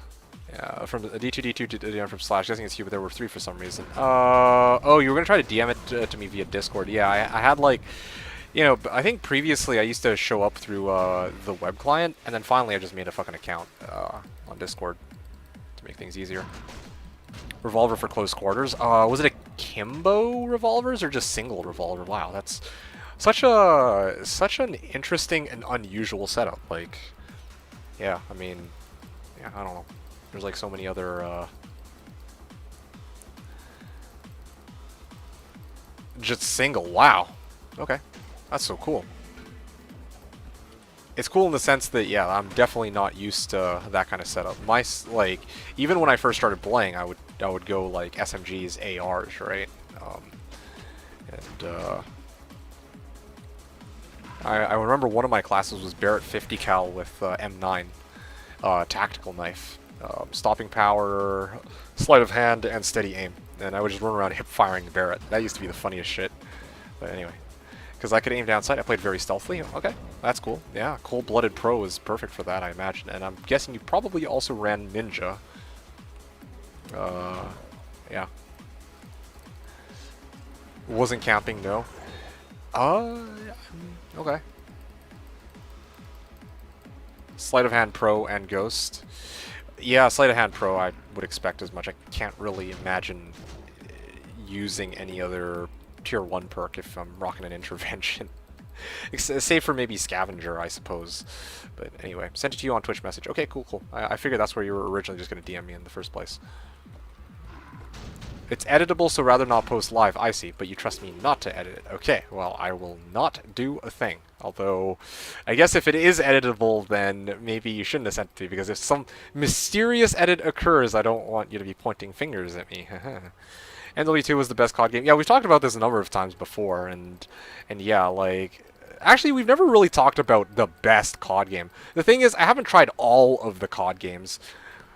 From D2 to DM from Slash. Guessing it's you, but there were 3 for some reason. Oh, you were gonna try to DM it to me via Discord. Yeah, I had like, you know, I think previously I used to show up through the web client, and then finally I just made a fucking account on Discord to make things easier. Revolver for close quarters. Was it a Kimbo revolvers or just single revolver? Wow, that's such an interesting and unusual setup. Like, yeah, I mean, yeah, I don't know. There's like so many other just single. Wow. Okay, that's so cool. It's cool in the sense that, yeah, I'm definitely not used to that kind of setup. Like, even when I first started playing, I would go like SMGs, ARs, right? I remember one of my classes was Barrett 50 cal with M9 tactical knife, stopping power, sleight of hand, and steady aim. And I would just run around hip firing the Barrett. That used to be the funniest shit. But anyway, Because I could aim down sight. I played very stealthily. Okay, that's cool. Yeah, Cold-Blooded Pro is perfect for that, I imagine. And I'm guessing you probably also ran Ninja. Yeah. Wasn't camping, no. Okay. Sleight of Hand Pro and Ghost. Yeah, Sleight of Hand Pro, I would expect as much. I can't really imagine using any other tier 1 perk if I'm rocking an Intervention. Save for maybe Scavenger, I suppose. But anyway, sent it to you on Twitch message. Okay, cool, cool. I figured that's where you were originally just going to DM me in the first place. It's editable, so rather not post live. I see, but you trust me not to edit it. Okay, well, I will not do a thing. Although, I guess if it is editable, then maybe you shouldn't have sent it to me, because if some mysterious edit occurs, I don't want you to be pointing fingers at me. NW2 was the best COD game. Yeah, we've talked about this a number of times before, and yeah, like... Actually, we've never really talked about the best COD game. The thing is, I haven't tried all of the COD games,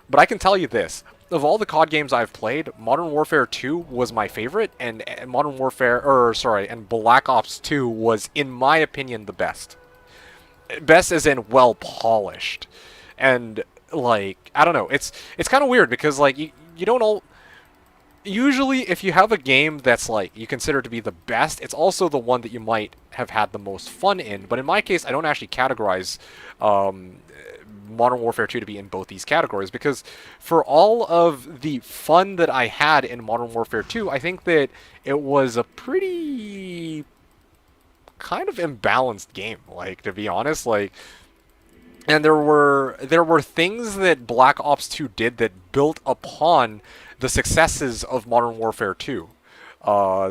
but I can tell you this. Of all the COD games I've played, Modern Warfare 2 was my favorite, and and Black Ops 2 was, in my opinion, the best. Best as in well polished. And, like, I don't know, it's kind of weird, because, like, you don't all... Usually, if you have a game that's, like, you consider to be the best, it's also the one that you might have had the most fun in. But in my case, I don't actually categorize Modern Warfare 2 to be in both these categories, because for all of the fun that I had in Modern Warfare 2, I think that it was a pretty kind of imbalanced game, like, to be honest, like, and there were things that Black Ops 2 did that built upon the successes of Modern Warfare 2.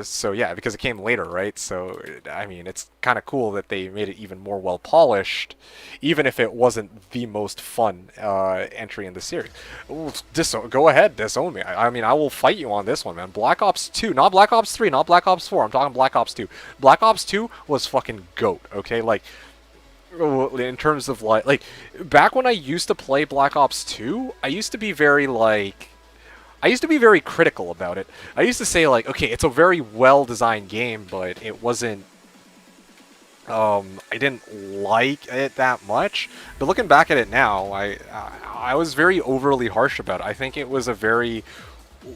So yeah, because it came later, right? So, I mean, it's kind of cool that they made it even more well-polished, even if it wasn't the most fun entry in the series. Go ahead, disown me. I mean, I will fight you on this one, man. Black Ops 2, not Black Ops 3, not Black Ops 4. I'm talking Black Ops 2. Black Ops 2 was fucking GOAT, okay? Like, in terms of, like, back when I used to play Black Ops 2, I used to be very, like... I used to be very critical about it. I used to say, like, okay, it's a very well-designed game, but it wasn't... I didn't like it that much. But looking back at it now, I was very overly harsh about it. I think it was a very,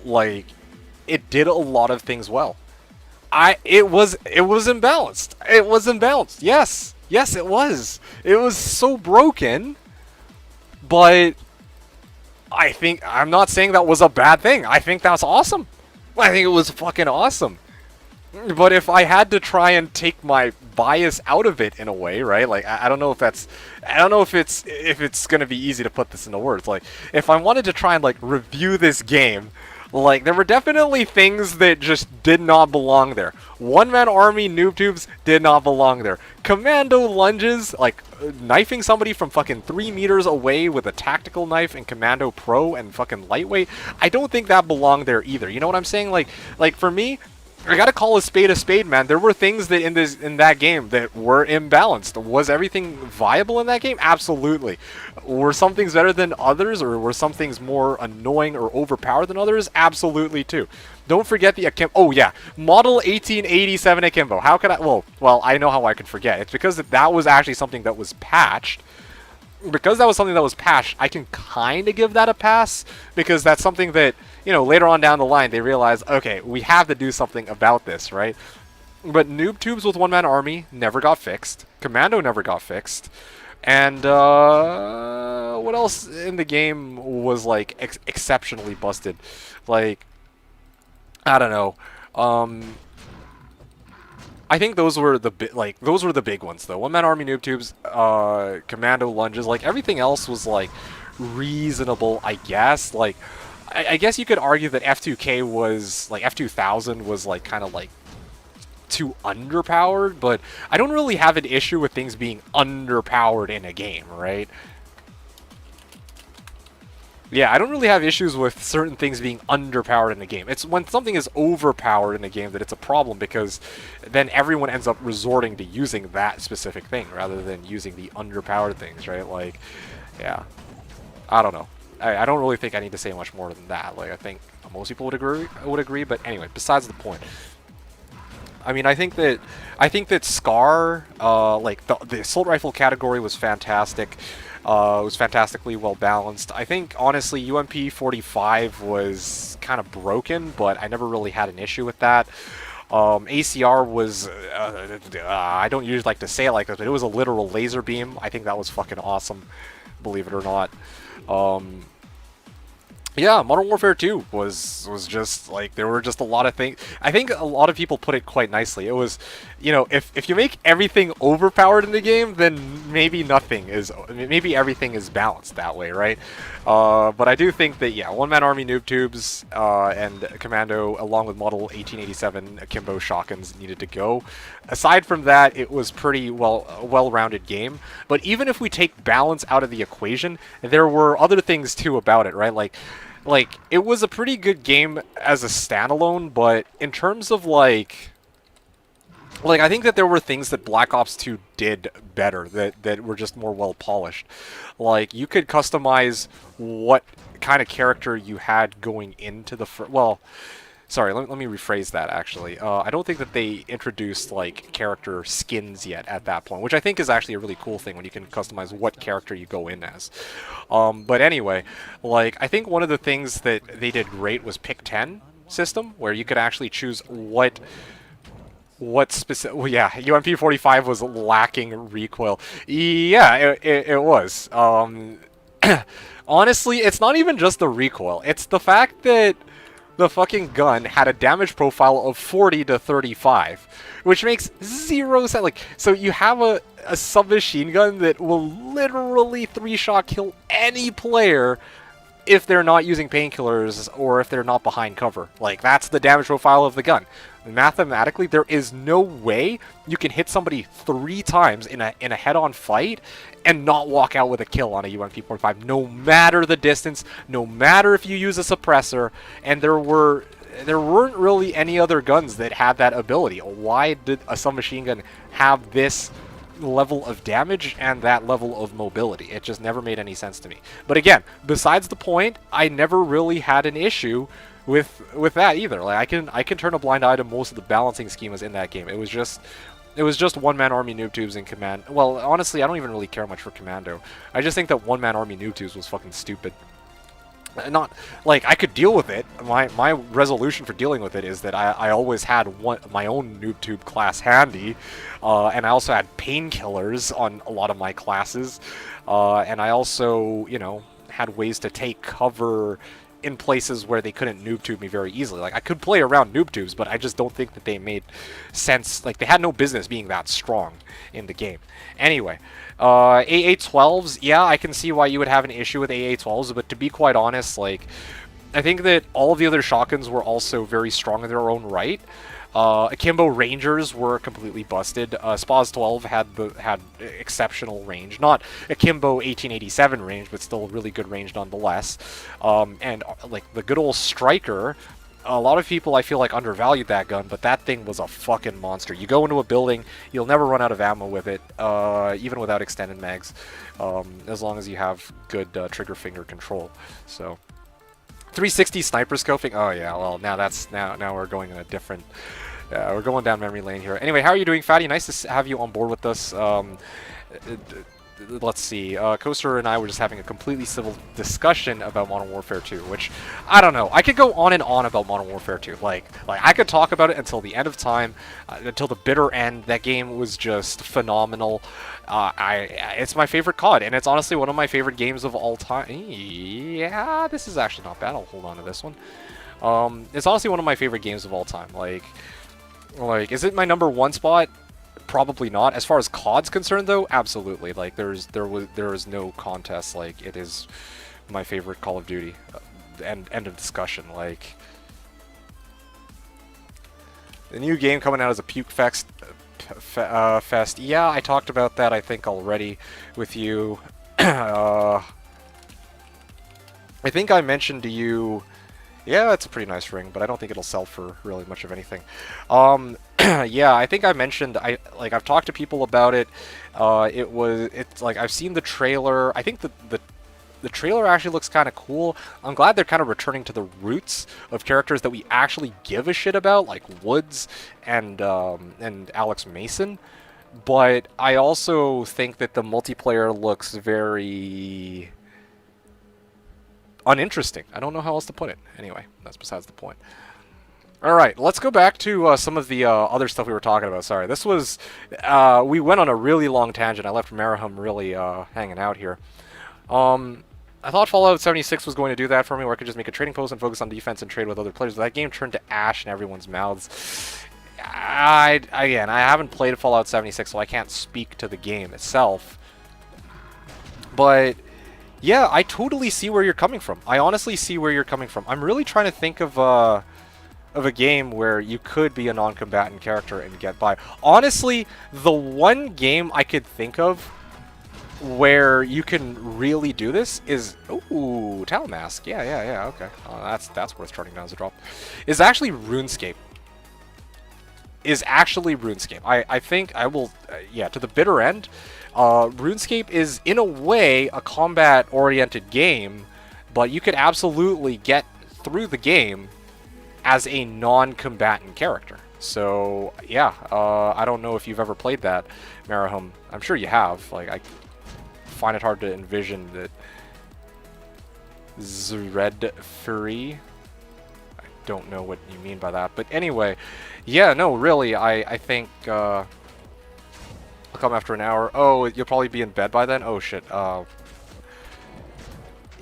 like... It did a lot of things well. It was imbalanced. It was imbalanced. Yes. Yes, it was. It was so broken, but... I'm not saying that was a bad thing. I think that's awesome. I think it was fucking awesome. But if I had to try and take my bias out of it in a way, right? Like, I don't know if that's... I don't know if it's going to be easy to put this into words. Like, if I wanted to try and, like, review this game, like, there were definitely things that just did not belong there. One-man army noob tubes did not belong there. Commando lunges, like, knifing somebody from fucking 3 meters away with a tactical knife and Commando Pro and fucking lightweight, I don't think that belonged there either. You know what I'm saying? Like for me, I gotta call a spade, man. There were things that in that game that were imbalanced. Was everything viable in that game? Absolutely. Were some things better than others, or were some things more annoying or overpowered than others? Absolutely too. Don't forget the Akimbo. Oh yeah, Model 1887 Akimbo. How could I? Well, I know how I could forget. It's because that was actually something that was patched. Because that was something that was patched, I can kind of give that a pass, because that's something that, you know, later on down the line they realize, okay, we have to do something about this, right? But noob tubes with one-man army never got fixed. Commando never got fixed. And what else in the game was, like, exceptionally busted? Like, I don't know. I think those were the big ones though. One-man army noob tubes, commando lunges, like everything else was like reasonable, I guess. Like I guess you could argue that F2K was like F2000 was like kind of like too underpowered, but I don't really have an issue with things being underpowered in a game, right? Yeah, I don't really have issues with certain things being underpowered in a game. It's when something is overpowered in a game that it's a problem, because then everyone ends up resorting to using that specific thing rather than using the underpowered things, right? Like, yeah. I don't know. I don't really think I need to say much more than that. Like, I think most people would agree, but anyway, besides the point. I mean, I think that Scar, like the assault rifle category was fantastic. It was fantastically well balanced. I think honestly, UMP 45 was kind of broken, but I never really had an issue with that. ACR was, I don't usually like to say it like this, but it was a literal laser beam. I think that was fucking awesome, believe it or not. Yeah, Modern Warfare 2 was just like, there were just a lot of things. I think a lot of people put it quite nicely. It was, you know, if you make everything overpowered in the game, then maybe everything is balanced that way, right? But I do think that, yeah, one-man army noob tubes and commando, along with Model 1887 akimbo shotguns, needed to go. Aside from that, it was pretty well-rounded game. But even if we take balance out of the equation, there were other things too about it, right? Like, it was a pretty good game as a standalone, but in terms of, like, I think that there were things that Black Ops 2 did better, that were just more well-polished. Like, you could customize what kind of character you had going into the well, sorry, let me rephrase that, actually. I don't think that they introduced, like, character skins yet at that point, which I think is actually a really cool thing when you can customize what character you go in as. But anyway, like, I think one of the things that they did great was Pick 10 system, where you could actually choose what specific... Well, yeah, UMP 45 was lacking recoil. Yeah, it was. Honestly, it's not even just the recoil. It's the fact that the fucking gun had a damage profile of 40 to 35, which makes zero sense. Like, so you have a submachine gun that will literally 3-shot kill any player if they're not using painkillers or if they're not behind cover. Like, that's the damage profile of the gun. Mathematically, there is no way you can hit somebody 3 times in a head-on fight and not walk out with a kill on a UMP 45, no matter the distance, no matter if you use a suppressor. And there weren't really any other guns that had that ability. Why did a submachine gun have this level of damage and that level of mobility? It just never made any sense to me. But again, besides the point, I never really had an issue with that either. Like, I can turn a blind eye to most of the balancing schemas in that game. It was just one-man army noob tubes in command. Well, honestly, I don't even really care much for commando. I just think that one-man army noob tubes was fucking stupid. Not like I could deal with it. My resolution for dealing with it is that I always had my own noob tube class handy, and I also had painkillers on a lot of my classes, and I also, you know, had ways to take cover in places where they couldn't noob tube me very easily. Like, I could play around noob tubes, but I just don't think that they made sense. Like, they had no business being that strong in the game. Anyway, AA-12s, yeah, I can see why you would have an issue with AA-12s, but to be quite honest, like, I think that all of the other shotguns were also very strong in their own right. Akimbo Rangers were completely busted. Spaz 12 had exceptional range. Not Akimbo 1887 range, but still really good range nonetheless. And like the good old Striker, a lot of people I feel like undervalued that gun, but that thing was a fucking monster. You go into a building, you'll never run out of ammo with it, even without extended mags, as long as you have good trigger finger control. So 360 sniper scoping. Oh yeah, well now we're going in a different. We're going down memory lane here. Anyway, how are you doing, Fatty? Nice to have you on board with us. Let's see. Coaster and I were just having a completely civil discussion about Modern Warfare 2, which I don't know. I could go on and on about Modern Warfare 2. Like I could talk about it until the end of time, until the bitter end. That game was just phenomenal. It's my favorite COD, and it's honestly one of my favorite games of all time. Yeah, this is actually not bad. I'll hold on to this one. It's honestly one of my favorite games of all time. Like, is it my #1 spot? Probably not. As far as COD's concerned, though, absolutely. Like, there is no contest. Like, it is my favorite Call of Duty. End of discussion. Like, the new game coming out is a puke fest. Yeah, I talked about that, I think, already with you. I think I mentioned to you. Yeah, it's a pretty nice ring, but I don't think it'll sell for really much of anything. Yeah, I think I mentioned, I've talked to people about it. It's like, I've seen the trailer. I think the the trailer actually looks kind of cool. I'm glad they're kind of returning to the roots of characters that we actually give a shit about, like Woods and Alex Mason. But I also think that the multiplayer looks very uninteresting. I don't know how else to put it. Anyway, that's besides the point. All right, let's go back to some of the other stuff we were talking about. Sorry, this was... we went on a really long tangent. I left Marahum really hanging out here. I thought Fallout 76 was going to do that for me, where I could just make a trading post and focus on defense and trade with other players. But that game turned to ash in everyone's mouths. Again, I haven't played Fallout 76, so I can't speak to the game itself. But... yeah, I totally see where you're coming from. I honestly see where you're coming from. I'm really trying to think of a game where you could be a non-combatant character and get by. Honestly, the one game I could think of where you can really do this is... ooh, Talamask. Yeah, okay. That's worth turning down as a drop. Is actually RuneScape. I think I will... yeah, to the bitter end. RuneScape is, in a way, a combat-oriented game, but you could absolutely get through the game as a non-combatant character. So, yeah, I don't know if you've ever played that, Marahum. I'm sure you have. Like, I find it hard to envision that Zred Fury... I don't know what you mean by that. But anyway, yeah, no, really, I think... I'll come after an hour. Oh, you'll probably be in bed by then? Oh, shit.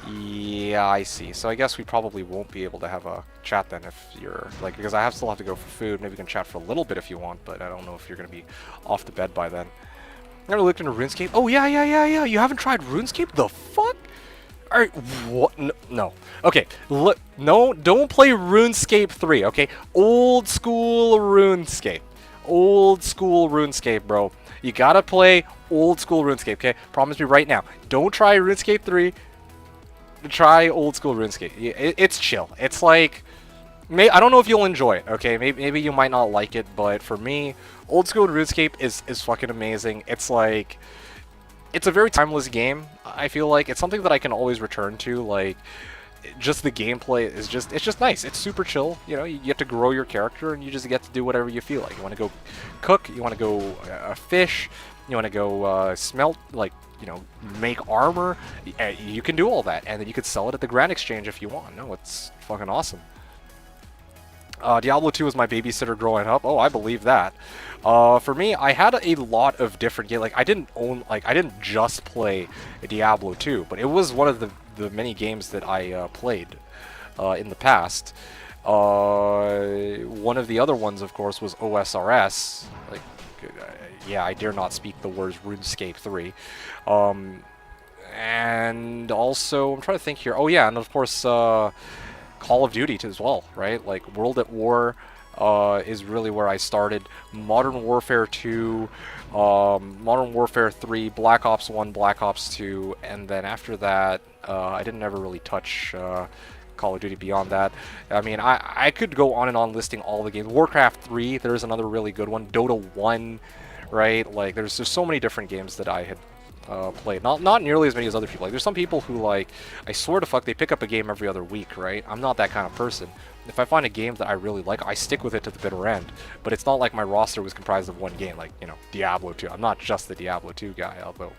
Yeah, I see. So I guess we probably won't be able to have a chat then if you're... like, because I still have to go for food. Maybe we can chat for a little bit if you want, but I don't know if you're going to be off to bed by then. Never looked into RuneScape? Oh, yeah. You haven't tried RuneScape? The fuck? Alright, what? No. Okay, look, no, don't play RuneScape 3, okay? Old school RuneScape. Old school RuneScape, bro. You gotta play old school RuneScape, okay? Promise me right now. Don't try RuneScape 3. Try old school RuneScape. It's chill. It's like... I don't know if you'll enjoy it, okay? Maybe you might not like it, but for me, old school RuneScape is fucking amazing. It's like... it's a very timeless game, I feel like. It's something that I can always return to, like... just the gameplay is just... it's just nice. It's super chill, you know? You get to grow your character, and you just get to do whatever you feel like. You want to go cook, you want to go fish, you want to go smelt, like, you know, make armor. You can do all that, and then you could sell it at the Grand Exchange if you want. No, it's fucking awesome. Diablo 2 was my babysitter growing up. Oh, I believe that. For me, I had a lot of different games. Like, I didn't just play Diablo 2, but it was one of the many games that I played in the past. One of the other ones, of course, was OSRS. Like, yeah, I dare not speak the words RuneScape 3. And also, I'm trying to think here. Oh, yeah, and of course, Call of Duty as well, right? Like, World at War is really where I started. Modern Warfare 2, Modern Warfare 3, Black Ops 1, Black Ops 2, and then after that, I didn't ever really touch Call of Duty beyond that. I mean, I could go on and on listing all the games. Warcraft 3, there's another really good one. Dota 1, right? Like, there's so many different games that I had played. Not nearly as many as other people. Like, there's some people who, like, I swear to fuck, they pick up a game every other week, right? I'm not that kind of person. If I find a game that I really like, I stick with it to the bitter end. But it's not like my roster was comprised of one game, like, you know, Diablo 2. I'm not just the Diablo 2 guy, although,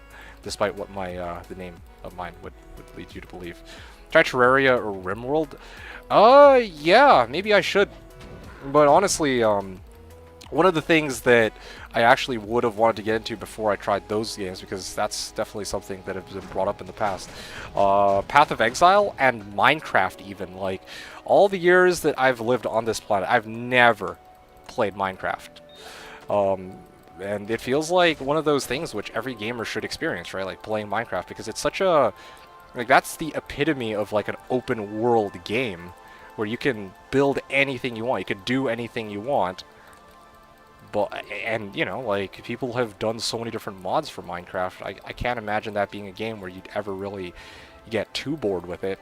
despite what my the name of mine would lead you to believe. Try Terraria or RimWorld? Yeah, maybe I should. But honestly, one of the things that I actually would have wanted to get into before I tried those games, because that's definitely something that has been brought up in the past. Path of Exile and Minecraft even. Like, all the years that I've lived on this planet, I've never played Minecraft. And it feels like one of those things which every gamer should experience, right? Like, playing Minecraft, because it's such a... like, that's the epitome of, like, an open world game, where you can build anything you want, you can do anything you want. But, and, you know, like, people have done so many different mods for Minecraft. I can't imagine that being a game where you'd ever really get too bored with it.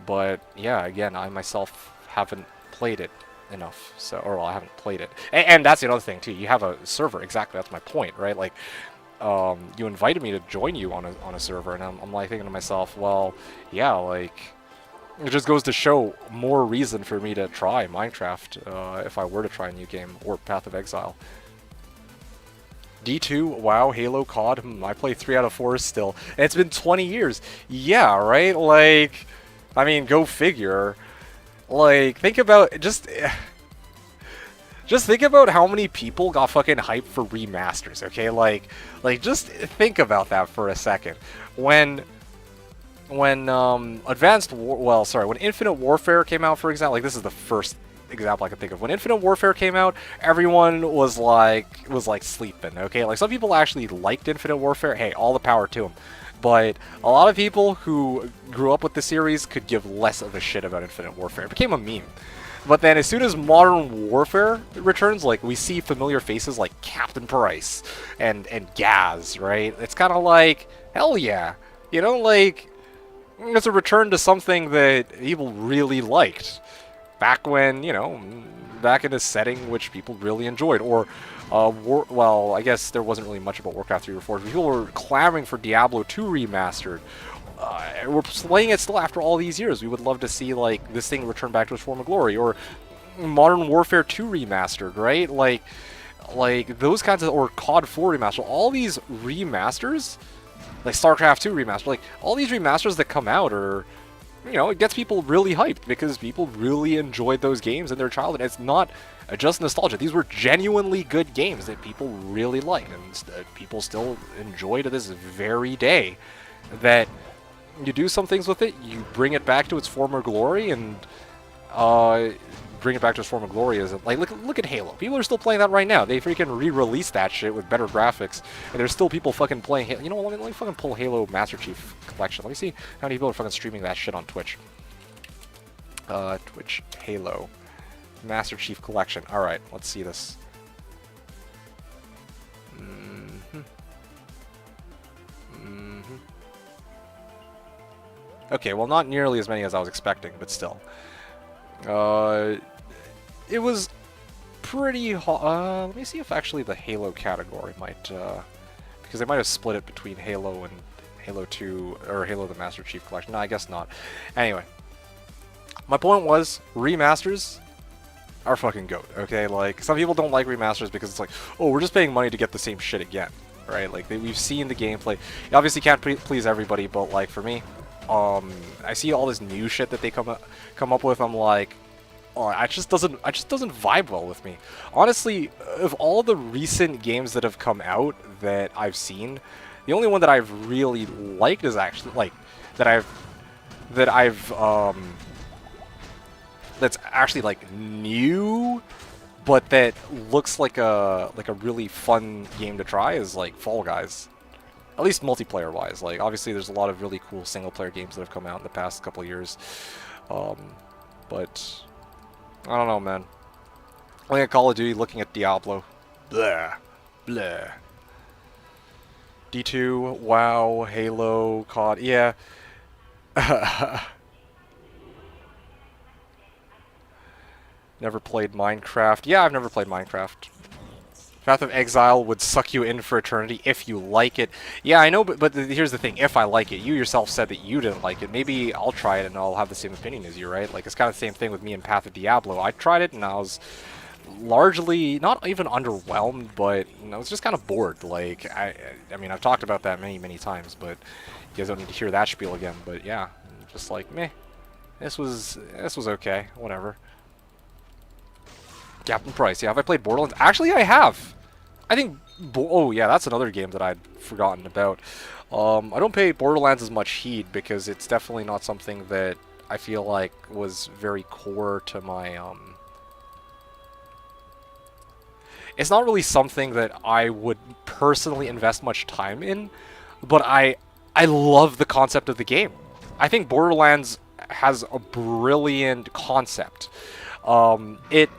But, yeah, again, I myself haven't played it enough. So, or, well, I haven't played it. And that's the other thing, too. You have a server. Exactly, that's my point, right? Like, you invited me to join you on a server, and I'm like thinking to myself, well, yeah, like it just goes to show more reason for me to try Minecraft if I were to try a new game or Path of Exile. D2, WoW, Halo, COD. I play 3 out of 4 still, and it's been 20 years. Yeah, right. Like, I mean, go figure. Like, think about just think about how many people got fucking hyped for remasters, okay? Like just think about that for a second. When when Infinite Warfare came out, for example, like this is the first example I can think of. When Infinite Warfare came out, everyone was like sleeping, okay? Like some people actually liked Infinite Warfare. Hey, all the power to them. But a lot of people who grew up with the series could give less of a shit about Infinite Warfare. It became a meme. But then as soon as Modern Warfare returns, like we see familiar faces like Captain Price and Gaz, right? It's kind of like, hell yeah. You know, like, it's a return to something that people really liked. Back when, you know, back in a setting which people really enjoyed. Or, well, I guess there wasn't really much about Warcraft 3 Reforged. People were clamoring for Diablo 2 remastered. We're playing it still after all these years. We would love to see, like, this thing return back to its former glory. Or Modern Warfare 2 remastered, right? Like those kinds of, or COD 4 remastered. All these remasters, like StarCraft 2 remastered, like, all these remasters that come out are, you know, it gets people really hyped because people really enjoyed those games in their childhood. It's not just nostalgia. These were genuinely good games that people really liked and people still enjoy to this very day. That you do some things with it, you bring it back to its former glory, and bring it back to its former glory is like, look at Halo. People are still playing that right now. They freaking re-released that shit with better graphics, and there's still people fucking playing Halo. You know what? Let me fucking pull Halo Master Chief Collection. Let me see how many people are fucking streaming that shit on Twitch. Twitch Halo Master Chief Collection. All right, let's see this. Okay, well, not nearly as many as I was expecting, but still. It was pretty hot. Let me see if actually the Halo category might, because they might have split it between Halo and Halo 2, or Halo the Master Chief Collection. No, I guess not. Anyway, my point was, remasters are fucking goat, okay? Like, some people don't like remasters because it's like, oh, we're just paying money to get the same shit again, right? Like, we've seen the gameplay. You obviously can't please everybody, but, like, for me, I see all this new shit that they come up with. I'm like, oh, it just doesn't vibe well with me. Honestly, of all the recent games that have come out that I've seen, the only one that I've really liked is actually like that's actually like new, but that looks like a really fun game to try is like Fall Guys. At least multiplayer-wise. Like, obviously, there's a lot of really cool single-player games that have come out in the past couple of years. But I don't know, man. Looking at Call of Duty, looking at Diablo. Blah. Blah. D2, WoW, Halo, COD. Yeah. Never played Minecraft. Yeah, I've never played Minecraft. Path of Exile would suck you in for eternity if you like it. Yeah, I know, but here's the thing. If I like it, you yourself said that you didn't like it. Maybe I'll try it and I'll have the same opinion as you, right? Like, it's kind of the same thing with me and Path of Diablo. I tried it and I was largely, not even underwhelmed, but, you know, I was just kind of bored. Like, I mean, I've talked about that many, many times, but you guys don't need to hear that spiel again. But yeah, just like, meh. This was okay. Whatever. Captain Price. Yeah, have I played Borderlands? Actually, I have. I think, oh yeah, that's another game that I'd forgotten about. I don't pay Borderlands as much heed because it's definitely not something that I feel like was very core to my, It's not really something that I would personally invest much time in, but I love the concept of the game. I think Borderlands has a brilliant concept. It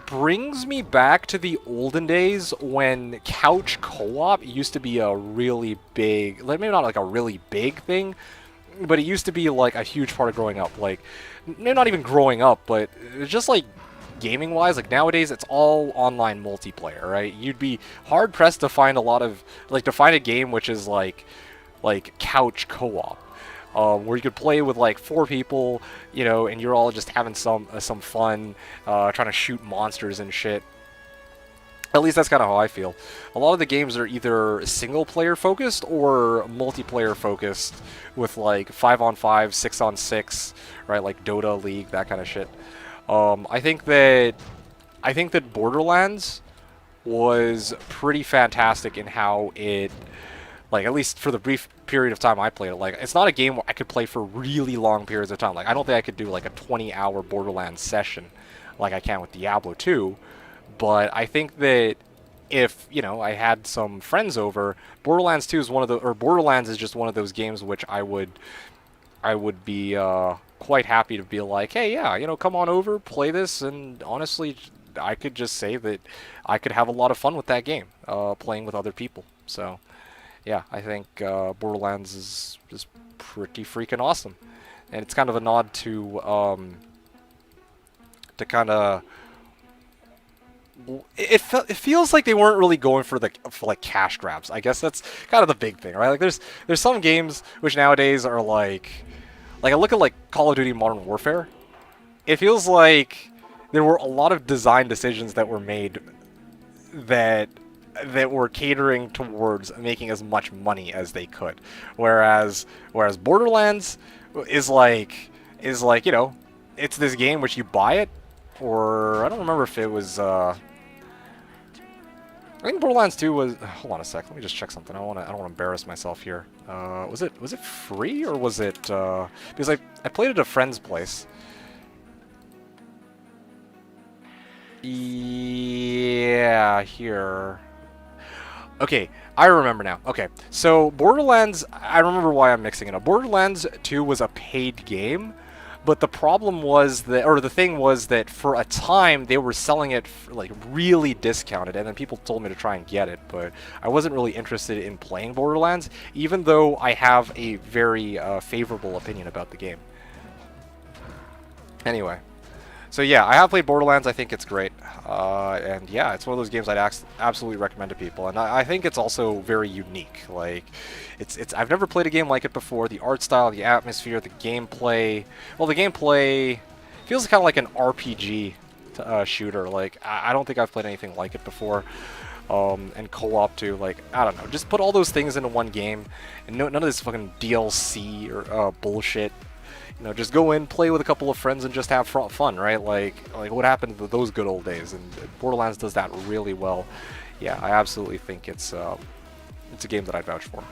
brings me back to the olden days when couch co-op used to be a really big, maybe not like a really big thing, but it used to be like a huge part of growing up. Like, maybe not even growing up, but just like gaming wise, like nowadays it's all online multiplayer, right? You'd be hard pressed to find to find a game which is like couch co-op. Where you could play with like 4 people, you know, and you're all just having some fun, trying to shoot monsters and shit. At least that's kind of how I feel. A lot of the games are either single-player focused or multiplayer focused, with like 5-on-5, 6-on-6, right? Like Dota, League, that kind of shit. I think that Borderlands was pretty fantastic in how it, like, at least for the brief period of time I played it, like, it's not a game where I could play for really long periods of time. Like, I don't think I could do like a 20-hour Borderlands session like I can with Diablo 2. But I think that if, you know, I had some friends over, Borderlands 2 is Borderlands is just one of those games which I would be quite happy to be like, hey, yeah, you know, come on over, play this, and honestly, I could just say that I could have a lot of fun with that game, playing with other people. So, yeah, I think Borderlands is pretty freaking awesome, and it's kind of a nod to kind of. It feels like they weren't really going for like cash grabs. I guess that's kind of the big thing, right? Like there's some games which nowadays are like I look at like Call of Duty Modern Warfare. It feels like there were a lot of design decisions that were made that were catering towards making as much money as they could. Whereas Borderlands is like, you know, it's this game which you buy it, or I don't remember if it was I think Borderlands 2 was, hold on a sec, let me just check something. I don't want to embarrass myself here. Was it free, or was it because I played at a friend's place. Yeah, here. Okay, I remember now. Okay, so Borderlands, I remember why I'm mixing it up. Borderlands 2 was a paid game, but the problem was that, or the thing was that for a time they were selling it like really discounted, and then people told me to try and get it, but I wasn't really interested in playing Borderlands, even though I have a very favorable opinion about the game. Anyway. So yeah, I have played Borderlands. I think it's great, and yeah, it's one of those games I'd absolutely recommend to people. And I think it's also very unique. Like, I've never played a game like it before. The art style, the atmosphere, the gameplay. Well, the gameplay feels kind of like an RPG shooter. Like, I don't think I've played anything like it before. And co-op too. Like, I don't know. Just put all those things into one game, and none of this fucking DLC or bullshit. You know, just go in, play with a couple of friends, and just have fun, right? Like what happened to those good old days, and Borderlands does that really well. Yeah, I absolutely think it's a game that I'd vouch for.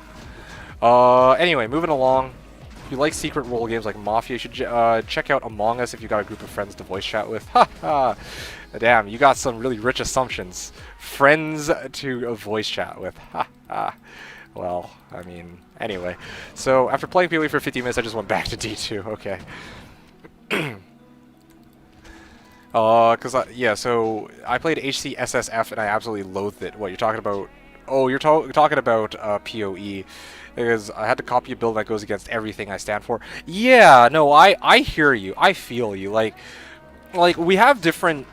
Anyway, moving along. If you like secret role games like Mafia, you should check out Among Us if you got a group of friends to voice chat with. Ha ha! Damn, you got some really rich assumptions. Friends to voice chat with. Ha ha! Well, I mean, anyway. So, after playing PoE for 15 minutes, I just went back to D2. Okay. Yeah, so I played HCSSF and I absolutely loathed it. What, you're talking about... Oh, you're talking about PoE. Because I had to copy a build that goes against everything I stand for. Yeah, no, I hear you. I feel you. Like we have different...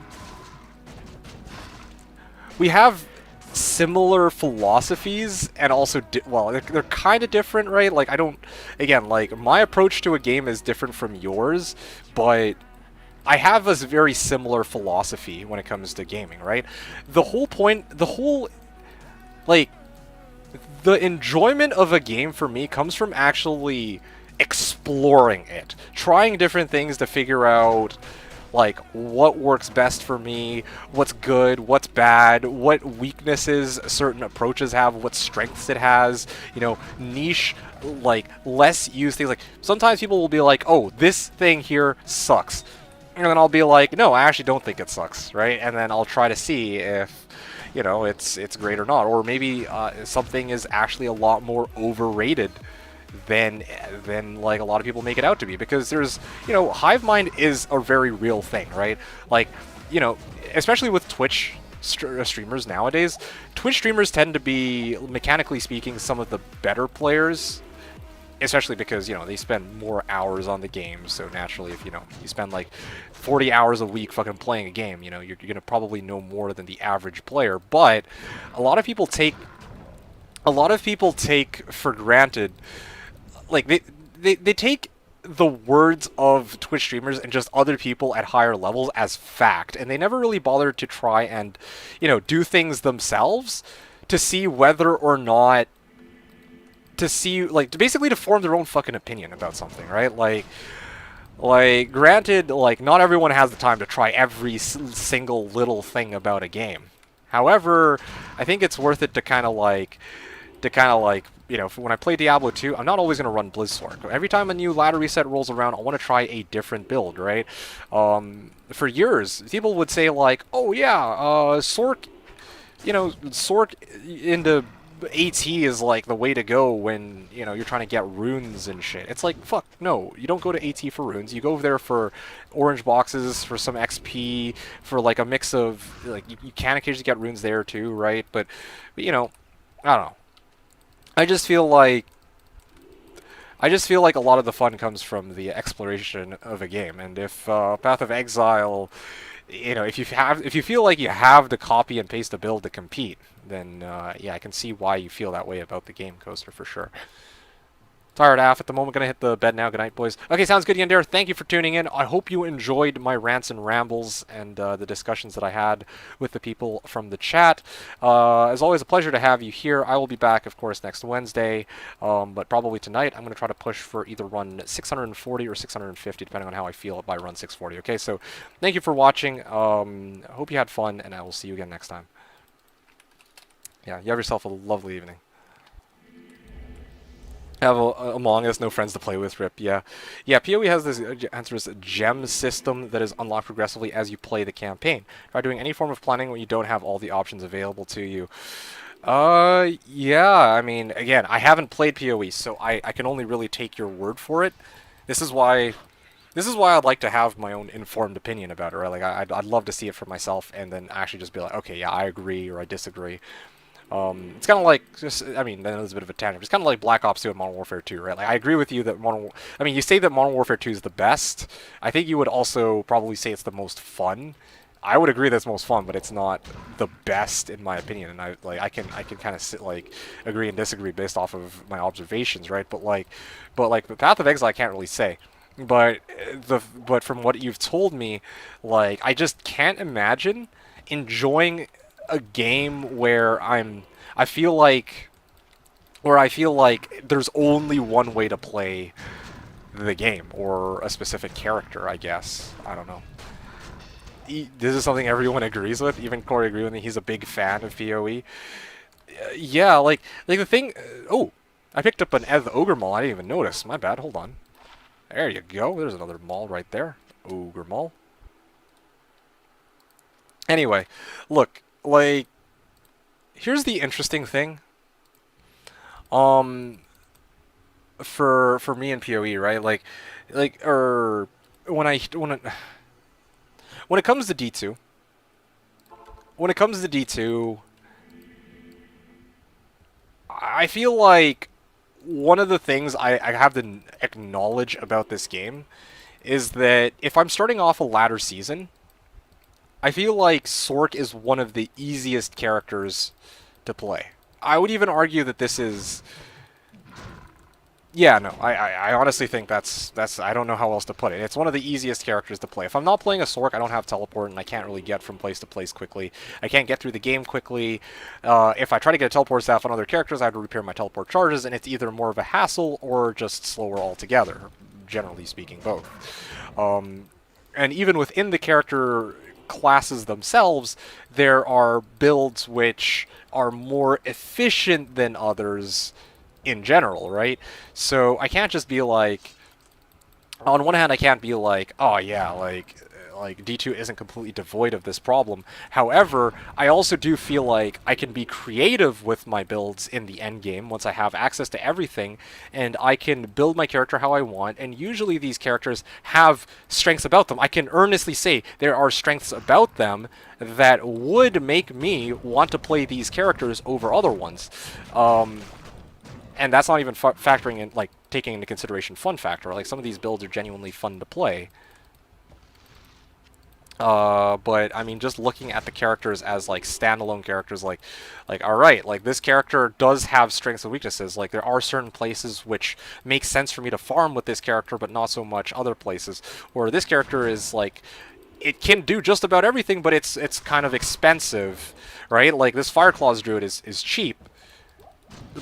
We have similar philosophies, and also well, they're kind of different, right? Like, I don't, again, like, my approach to a game is different from yours, but I have a very similar philosophy when it comes to gaming, right? The whole point, like, the enjoyment of a game for me comes from actually exploring it, trying different things to figure out, like, what works best for me, what's good, what's bad, what weaknesses certain approaches have, what strengths it has, you know, niche, like, less used things. Like, sometimes people will be like, oh, this thing here sucks. And then I'll be like, no, I actually don't think it sucks, right? And then I'll try to see if, you know, it's great or not. Or maybe something is actually a lot more overrated than like a lot of people make it out to be, because there's, you know, hive mind is a very real thing, right? Like, you know, especially with Twitch streamers nowadays, Twitch streamers tend to be, mechanically speaking, some of the better players especially because, you know, they spend more hours on the game, so naturally if, you know, you spend like 40 hours a week fucking playing a game, you know, you're going to probably know more than the average player. But a lot of people take for granted, like they take the words of Twitch streamers and just other people at higher levels as fact, and they never really bother to try and, you know, do things themselves to see whether or not, to see, like, to basically to form their own fucking opinion about something, right? Like, granted, like, not everyone has the time to try every single little thing about a game. However, I think it's worth it to kind of like, you know, when I play Diablo 2, I'm not always going to run Blizzsork. Every time a new ladder reset rolls around, I want to try a different build, right? For years, people would say, like, oh yeah, Sork, you know, Sork into AT is like the way to go when, you know, you're trying to get runes and shit. It's like, fuck, no, you don't go to AT for runes. You go over there for orange boxes, for some XP, for like a mix of, like, you can occasionally get runes there too, right? But you know, I don't know. I just feel like a lot of the fun comes from the exploration of a game, and if Path of Exile, you know, if you feel like you have to copy and paste a build to compete, then yeah, I can see why you feel that way about the game, Coaster, for sure. Tired AF at the moment. Gonna hit the bed now. Good night, boys. Okay, sounds good, Yandere. Thank you for tuning in. I hope you enjoyed my rants and rambles and the discussions that I had with the people from the chat. As always, a pleasure to have you here. I will be back, of course, next Wednesday, but probably tonight I'm going to try to push for either run 640 or 650, depending on how I feel by run 640. Okay, so thank you for watching. I hope you had fun, and I will see you again next time. Yeah, you have yourself a lovely evening. Have Among Us, no friends to play with, rip, yeah. Yeah, PoE has this answers gem system that is unlocked progressively as you play the campaign. Try doing any form of planning when you don't have all the options available to you. Yeah, I mean, again, I haven't played PoE, so I can only really take your word for it. This is why I'd like to have my own informed opinion about it, right? Like, I'd love to see it for myself and then actually just be like, okay, yeah, I agree or I disagree. It's kind of like, just, I mean, that is a bit of a tangent. It's kind of like Black Ops 2 and Modern Warfare 2, right? Like, I agree with you that you say that Modern Warfare 2 is the best. I think you would also probably say it's the most fun. I would agree that it's most fun, but it's not the best in my opinion. And I can kind of agree and disagree based off of my observations, right? But the Path of Exile, I can't really say. But from what you've told me, like, I just can't imagine enjoying a game where I feel like there's only one way to play the game, or a specific character, I guess. I don't know. This is something everyone agrees with. Even Corey agrees with me. He's a big fan of PoE. Yeah, like the thing. Oh, I picked up an Eth Ogre Maul. I didn't even notice. My bad. Hold on. There you go. There's another Maul right there. Ogre Maul. Anyway, look. Like, here's the interesting thing. For me and PoE, right? Like, when it comes to D2, I feel like one of the things I have to acknowledge about this game is that if I'm starting off a ladder season, I feel like Sork is one of the easiest characters to play. I would even argue that this is... Yeah, no, I honestly think that's I don't know how else to put it. It's one of the easiest characters to play. If I'm not playing a Sork, I don't have teleport, and I can't really get from place to place quickly. I can't get through the game quickly. If I try to get a teleport staff on other characters, I have to repair my teleport charges, and it's either more of a hassle or just slower altogether, generally speaking, both. And even within the character classes themselves, there are builds which are more efficient than others in general, right? So I can't just be like, on one hand, I can't be like, oh yeah, like D2 isn't completely devoid of this problem. However, I also do feel like I can be creative with my builds in the end game once I have access to everything, and I can build my character how I want, and usually these characters have strengths about them. I can earnestly say there are strengths about them that would make me want to play these characters over other ones. and that's not even factoring in, like, taking into consideration fun factor. Like, some of these builds are genuinely fun to play. But I mean, just looking at the characters as like standalone characters, like, all right, like this character does have strengths and weaknesses. Like there are certain places which make sense for me to farm with this character, but not so much other places. Or this character is like, it can do just about everything, but it's kind of expensive, right? Like this Fireclaws Druid is cheap,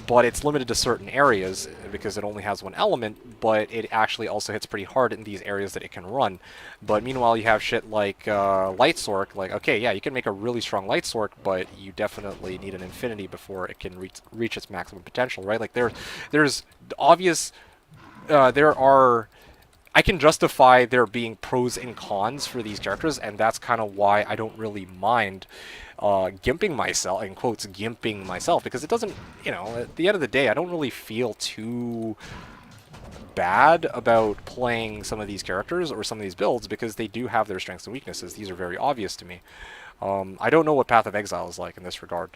but it's limited to certain areas because it only has one element, but it actually also hits pretty hard in these areas that it can run. But meanwhile, you have shit like Light Sork, like, okay, yeah, you can make a really strong Light Sork, but you definitely need an Infinity before it can reach its maximum potential, right? Like, there's obvious, I can justify there being pros and cons for these characters, and that's kind of why I don't really mind gimping myself, in quotes, gimping myself, because it doesn't, you know, at the end of the day, I don't really feel too bad about playing some of these characters or some of these builds, because they do have their strengths and weaknesses. These are very obvious to me. I don't know what Path of Exile is like in this regard.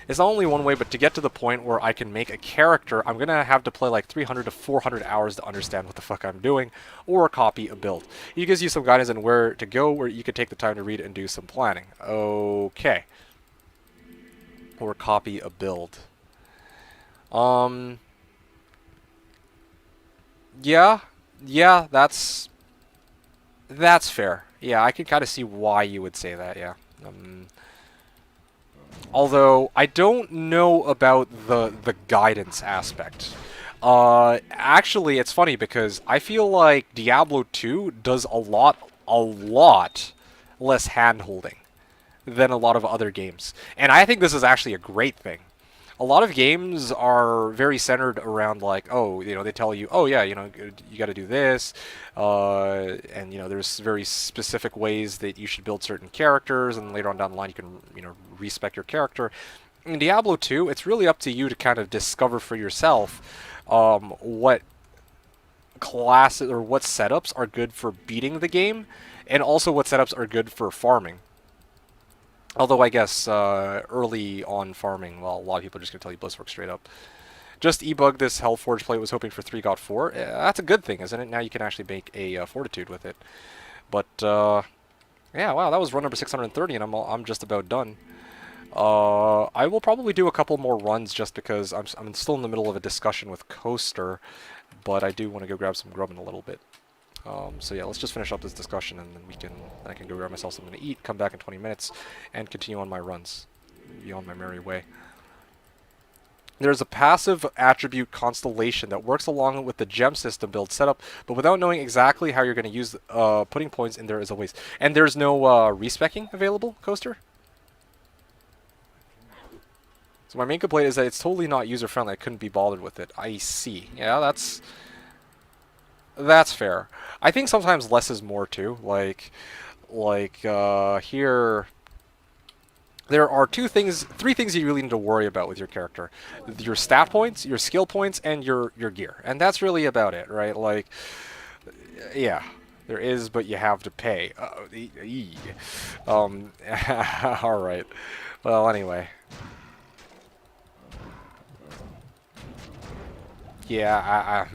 It's not only one way, but to get to the point where I can make a character, I'm going to have to play like 300 to 400 hours to understand what the fuck I'm doing, or copy a build. It gives you some guidance on where to go, where you could take the time to read and do some planning. Okay. Or copy a build. Yeah, that's fair. Yeah, I can kind of see why you would say that, yeah. Although, I don't know about the guidance aspect. Actually, it's funny because I feel like Diablo 2 does a lot less hand-holding than a lot of other games. And I think this is actually a great thing. A lot of games are very centered around, like, oh, you know, they tell you, oh yeah, you know, you got to do this, and you know, there's very specific ways that you should build certain characters, and later on down the line, you can, you know, respec your character. In Diablo 2, it's really up to you to kind of discover for yourself what classes or what setups are good for beating the game, and also what setups are good for farming. Although I guess early on farming, well, a lot of people are just going to tell you Blisswork straight up. Just ebug this Hellforge plate, was hoping for 3 got 4. That's a good thing, isn't it? Now you can actually make a Fortitude with it. But, yeah, wow, that was run number 630, and I'm just about done. I will probably do a couple more runs just because I'm still in the middle of a discussion with Coaster, but I do want to go grab some grub in a little bit. So yeah, let's just finish up this discussion, and then I can go grab myself something to eat, come back in 20 minutes, and continue on my runs, be on my merry way. There's a passive attribute Constellation that works along with the gem system build setup, but without knowing exactly how you're going to use putting points in there is a waste. And there's no respecking available, Coaster? So my main complaint is that it's totally not user-friendly. I couldn't be bothered with it. I see. Yeah, that's fair. I think sometimes less is more too. Like here, there are three things you really need to worry about with your character: your stat points, your skill points, and your gear. And that's really about it, right? Like, yeah, there is, but you have to pay. All right. Well, anyway. Yeah, I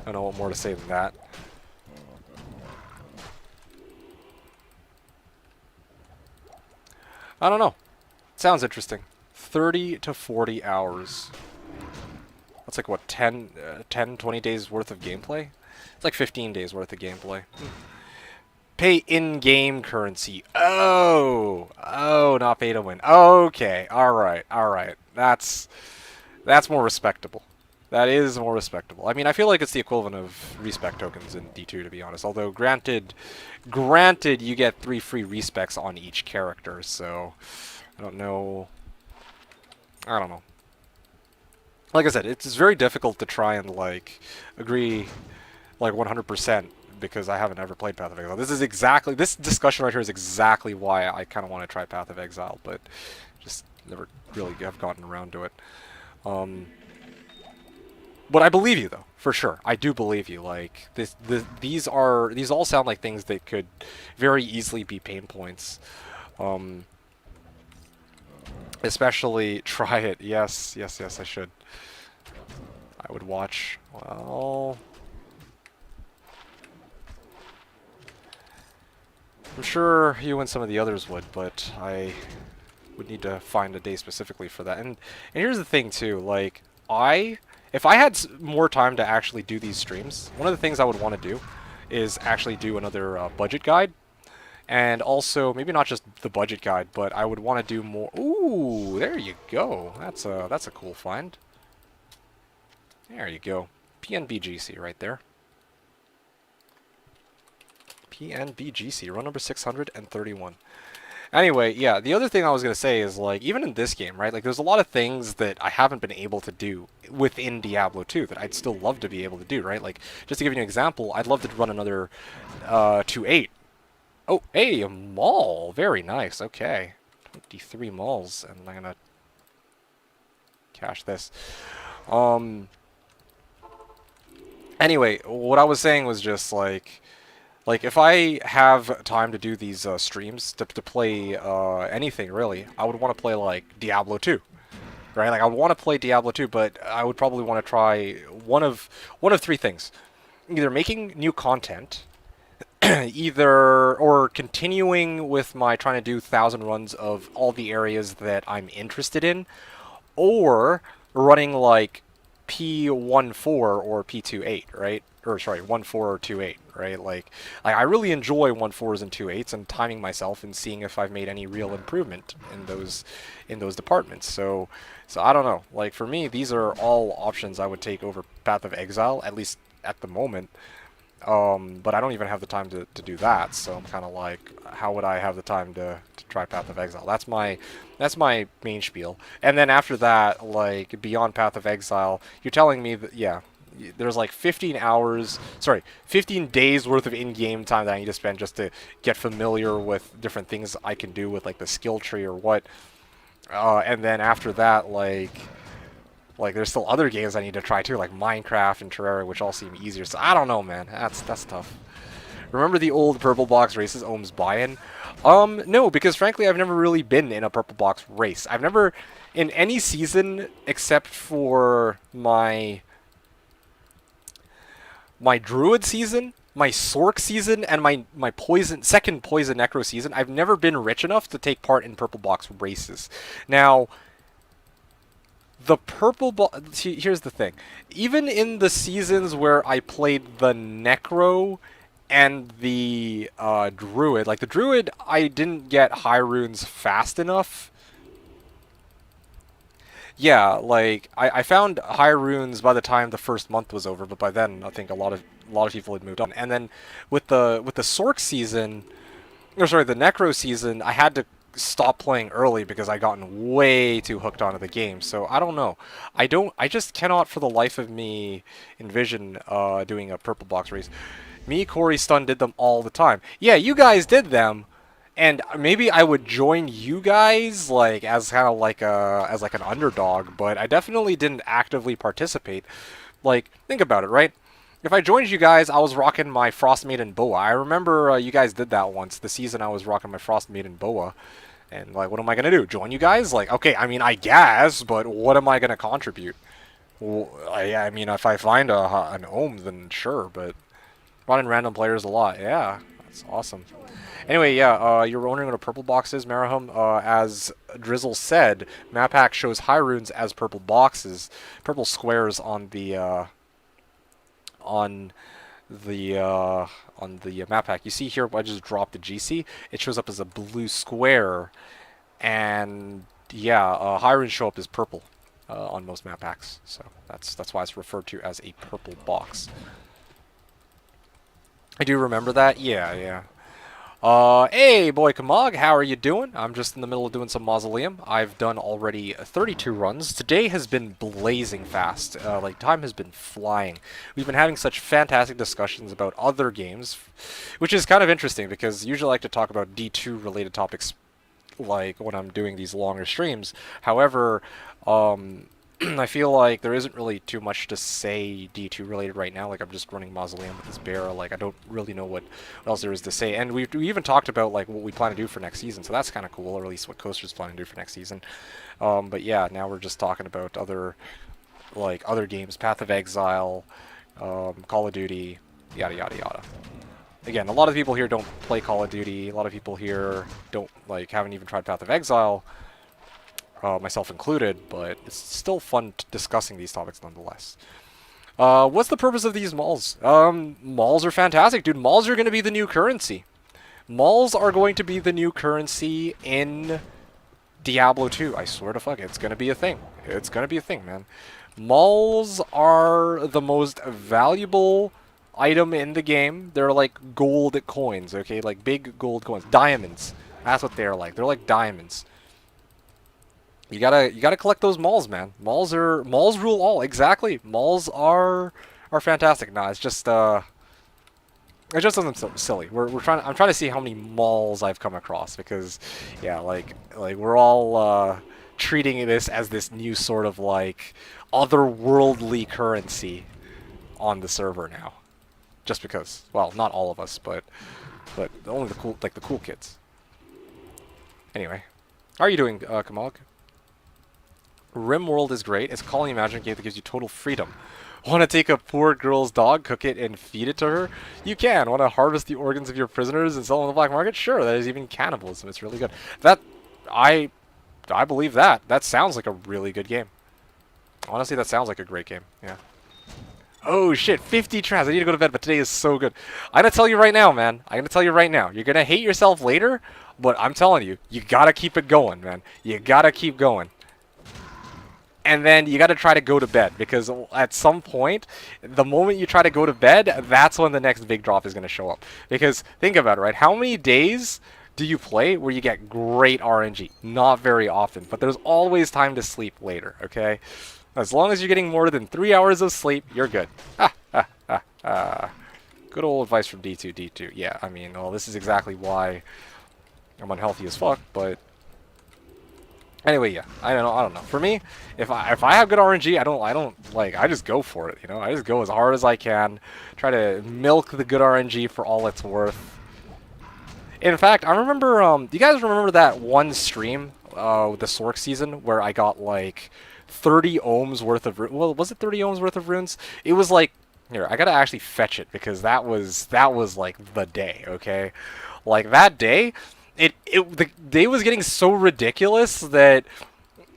don't know what more to say than that. I don't know. Sounds interesting. 30 to 40 hours. That's like, what, 10, 20 days worth of gameplay? It's like 15 days worth of gameplay. Pay in-game currency. Oh, not pay to win. Okay, alright. That's more respectable. That is more respectable. I mean, I feel like it's the equivalent of respec tokens in D2, to be honest. Although, granted, you get 3 free respecs on each character, so I don't know. Like I said, it's very difficult to try and, like, agree, like, 100%, because I haven't ever played Path of Exile. This discussion right here is exactly why I kind of want to try Path of Exile, but just never really have gotten around to it. But I believe you, though, for sure. I do believe you. Like, these all sound like things that could very easily be pain points. Especially try it. Yes, yes, yes, I should. I would watch. Well, I'm sure you and some of the others would, but I would need to find a day specifically for that. And here's the thing too, like if I had more time to actually do these streams, one of the things I would want to do is actually do another budget guide. And also, maybe not just the budget guide, but I would want to do more. Ooh, there you go. That's a cool find. There you go. PNBGC right there. PNBGC, run number 631. Anyway, yeah, the other thing I was going to say is, like, even in this game, right, like, there's a lot of things that I haven't been able to do within Diablo 2 that I'd still love to be able to do, right? Like, just to give you an example, I'd love to run another 2.8. Oh, hey, a mall. Very nice. Okay. 23 malls, and I'm going to cache this. Anyway, what I was saying was just, like, if I have time to do these streams, to play anything, really, I would want to play, like, Diablo 2, right? Like, I would want to play Diablo 2, but I would probably want to try one of three things. Either making new content, or continuing with my trying to do 1,000 runs of all the areas that I'm interested in, or running, like, P14 or P28, right? Or sorry, 14 or 28, right? Like I really enjoy 14s and 28s and timing myself and seeing if I've made any real improvement in those departments. So I don't know. Like for me, these are all options I would take over Path of Exile, at least at the moment. But I don't even have the time to do that, so I'm kind of like, how would I have the time to try Path of Exile? That's my main spiel. And then after that, like, beyond Path of Exile, you're telling me that, yeah, there's like 15 days worth of in-game time that I need to spend just to get familiar with different things I can do with, like, the skill tree or what. And then after that, like there's still other games I need to try too, like Minecraft and Terraria, which all seem easier. So I don't know, man. That's tough. Remember the old purple box races Ohm's buy-in? No, because frankly, I've never really been in a purple box race. I've never, in any season except for my Druid season, my Sork season, and my second Poison Necro season, I've never been rich enough to take part in purple box races. Now, the purple here's the thing. Even in the seasons where I played the Necro and the Druid, like the Druid, I didn't get high runes fast enough. Yeah, like I found high runes by the time the first month was over, but by then I think a lot of people had moved on. And then with the Sork season, or sorry, the Necro season, I had to stop playing early because I gotten way too hooked onto the game. So I don't know. I just cannot for the life of me envision doing a purple box race. Me, Corey, Stun did them all the time. Yeah, you guys did them, and maybe I would join you guys like as kind of like an underdog, but I definitely didn't actively participate. Like, think about it, right? If I joined you guys, I was rocking my Frost Maiden Boa. I remember you guys did that once, the season I was rocking my Frost Maiden Boa. And, like, what am I going to do? Join you guys? Like, okay, I mean, I guess, but what am I going to contribute? Well, I mean, if I find an Ohm, then sure, but running random players a lot. Yeah, that's awesome. Anyway, yeah, you're wondering what a purple box is, Marahum. As Drizzle said, map hack shows high runes as purple boxes, purple squares on the map pack. You see here, I just dropped the GC. It shows up as a blue square, and yeah, high runes show up as purple on most map packs. So that's why it's referred to as a purple box. I do remember that. Yeah. Hey, boy Kamog, how are you doing? I'm just in the middle of doing some Mausoleum. I've done already 32 runs. Today has been blazing fast. Like, time has been flying. We've been having such fantastic discussions about other games, which is kind of interesting because usually I like to talk about D2 related topics, like when I'm doing these longer streams. However, I feel like there isn't really too much to say D2 related right now. Like, I'm just running Mausoleum with this bear. Like, I don't really know what else there is to say. And we even talked about, like, what we plan to do for next season. So that's kind of cool, or at least what Coaster's planning to do for next season. But yeah, now we're just talking about other games. Path of Exile, Call of Duty, yada, yada, yada. Again, a lot of people here don't play Call of Duty. A lot of people here haven't even tried Path of Exile. Myself included, but it's still fun discussing these topics nonetheless. What's the purpose of these malls? Malls are fantastic, dude. Malls are going to be the new currency. Malls are going to be the new currency in Diablo 2. I swear to fuck, it's going to be a thing. It's going to be a thing, man. Malls are the most valuable item in the game. They're like gold coins, okay? Like big gold coins. Diamonds. That's what they're like. They're like diamonds. You gotta collect those malls, man. Malls rule all. Exactly. Malls are fantastic. Nah, it's just it just doesn't so silly. I'm trying to see how many malls I've come across because yeah, like we're all treating this as this new sort of like otherworldly currency on the server now. Just because, well, not all of us, but only the cool kids. Anyway, how are you doing, Kamal? RimWorld is great. It's a calling imagine game that gives you total freedom. Want to take a poor girl's dog, cook it, and feed it to her? You can. Want to harvest the organs of your prisoners and sell them on the black market? Sure. That is even cannibalism. It's really good. I believe that. That sounds like a really good game. Honestly, that sounds like a great game. Yeah. Oh shit, 50 traps. I need to go to bed, but today is so good. I'm gonna tell you right now, man. I'm gonna tell you right now. You're gonna hate yourself later, but I'm telling you, you gotta keep it going, man. You gotta keep going. And then you gotta try to go to bed, because at some point, the moment you try to go to bed, that's when the next big drop is gonna show up. Because, think about it, right? How many days do you play where you get great RNG? Not very often, but there's always time to sleep later, okay? As long as you're getting more than 3 hours of sleep, you're good. Good old advice from D2. Yeah, I mean, well, this is exactly why I'm unhealthy as fuck, but anyway, yeah. I don't know. For me, if I have good RNG, I just go for it, you know? I just go as hard as I can, try to milk the good RNG for all it's worth. In fact, I remember, do you guys remember that one stream with the Sork season where I got like 30 ohms worth of, well, was it 30 ohms worth of runes? It was like, here, I gotta actually fetch it because that was like the day, okay? Like that day, the day was getting so ridiculous that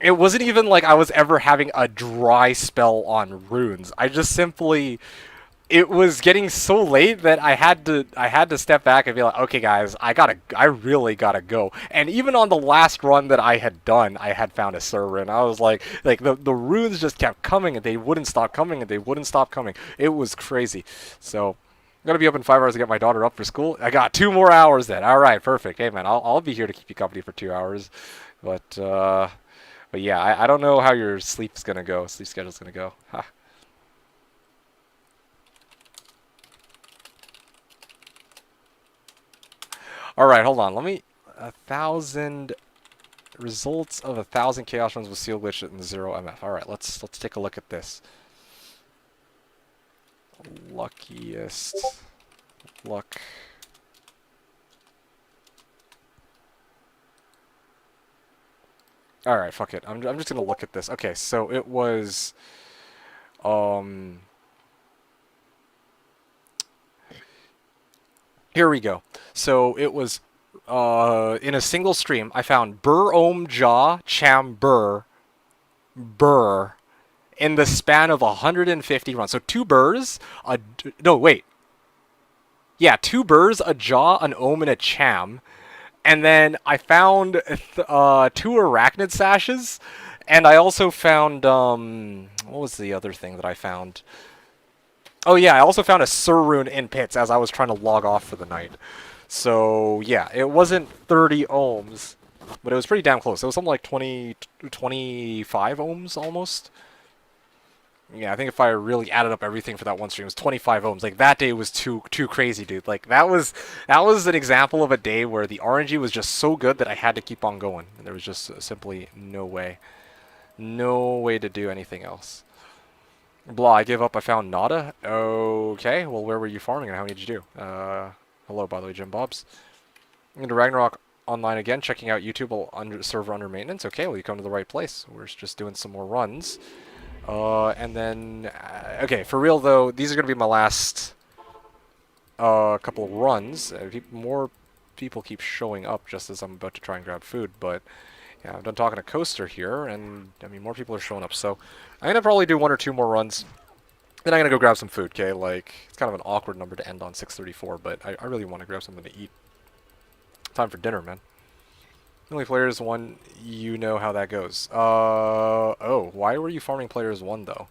it wasn't even like I was ever having a dry spell on runes. I just simply, it was getting so late that I had to step back and be like, okay guys, I really gotta go. And even on the last run that I had done, I had found a server and I was like the runes just kept coming and they wouldn't stop coming and they wouldn't stop coming. It was crazy. So I'm gonna be up in 5 hours to get my daughter up for school. I got 2 more hours then. All right, perfect. Hey man, I'll be here to keep you company for 2 hours. But yeah, I don't know how your sleep schedule's gonna go. Ha. Alright, hold on. Let me... 1,000... Results of 1,000 chaos runs with seal glitch and 0 MF. Alright, let's take a look at this. Luckiest... Luck... Alright, fuck it. I'm just gonna look at this. Okay, so it was... Here we go. So it was in a single stream. I found Burr Om Jaw Cham Burr in the span of 150 runs. So 2 burrs, no wait, yeah, 2 burrs, a jaw, an ohm, and a cham, and then I found 2 arachnid sashes, and I also found what was the other thing that I found? Oh yeah, I also found a Sur rune in pits as I was trying to log off for the night. So yeah, it wasn't 30 ohms, but it was pretty damn close. It was something like 25 ohms almost. Yeah, I think if I really added up everything for that one stream, it was 25 ohms. Like that day was too crazy, dude. Like that was an example of a day where the RNG was just so good that I had to keep on going, and there was just simply no way. No way to do anything else. Blah, I give up, I found nada. Okay, well, where were you farming and how many did you do? Hello, by the way, Jim Bobs. Into Ragnarok online again, checking out YouTube server under maintenance. Okay, well, you come to the right place. We're just doing some more runs. And then, okay, for real though, these are going to be my last couple of runs. More people keep showing up just as I'm about to try and grab food, but yeah, I'm done talking to Coaster here, and I mean, more people are showing up, so I'm going to probably do 1 or 2 more runs. Then I'm going to go grab some food, okay? Like, it's kind of an awkward number to end on 6:34, but I really want to grab something to eat. Time for dinner, man. Only players 1, you know how that goes. Oh, why were you farming players 1, though?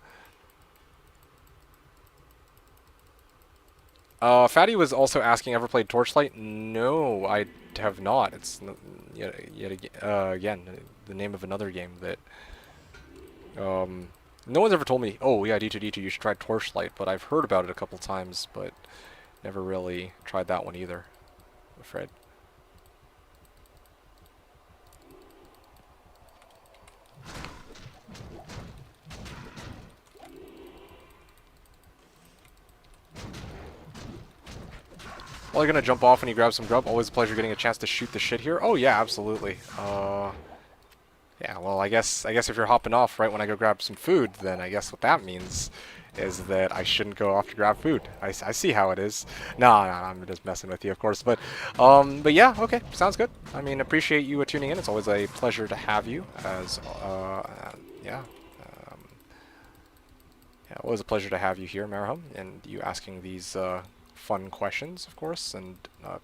Fatty was also asking, ever played Torchlight? No, I have not. It's again the name of another game that no one's ever told me. Oh yeah, D2D2, you should try Torchlight, but I've heard about it a couple times, but never really tried that one either. I'm afraid. Well, you're gonna jump off when you grab some grub. Always a pleasure getting a chance to shoot the shit here. Oh yeah, absolutely. Yeah, well, I guess if you're hopping off right when I go grab some food, then I guess what that means is that I shouldn't go off to grab food. I see how it is. No, I'm just messing with you, of course. But yeah, okay, sounds good. I mean, appreciate you tuning in. It's always a pleasure to have you. Yeah, always a pleasure to have you here, Marahum, and you asking these fun questions, of course, and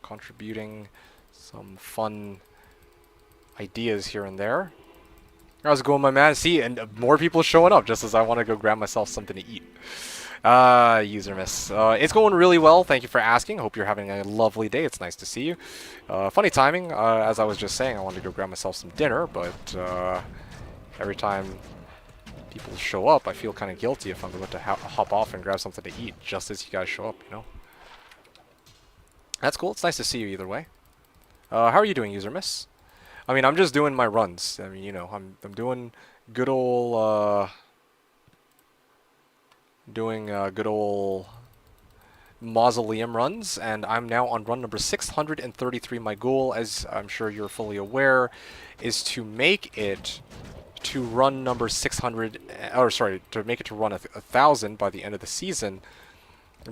contributing some fun ideas here and there. How's it going, my man? See, and more people showing up just as I want to go grab myself something to eat. User miss. It's going really well. Thank you for asking. Hope you're having a lovely day. It's nice to see you. Funny timing. As I was just saying, I wanted to go grab myself some dinner, but every time people show up, I feel kind of guilty if I'm about to hop off and grab something to eat just as you guys show up, you know? That's cool. It's nice to see you either way. How are you doing, user miss? I mean, I'm just doing my runs. I mean, you know, I'm doing good old mausoleum runs, and I'm now on run number 633. My goal, as I'm sure you're fully aware, is to make it to run number 600, or sorry, to make it to run 1,000 by the end of the season.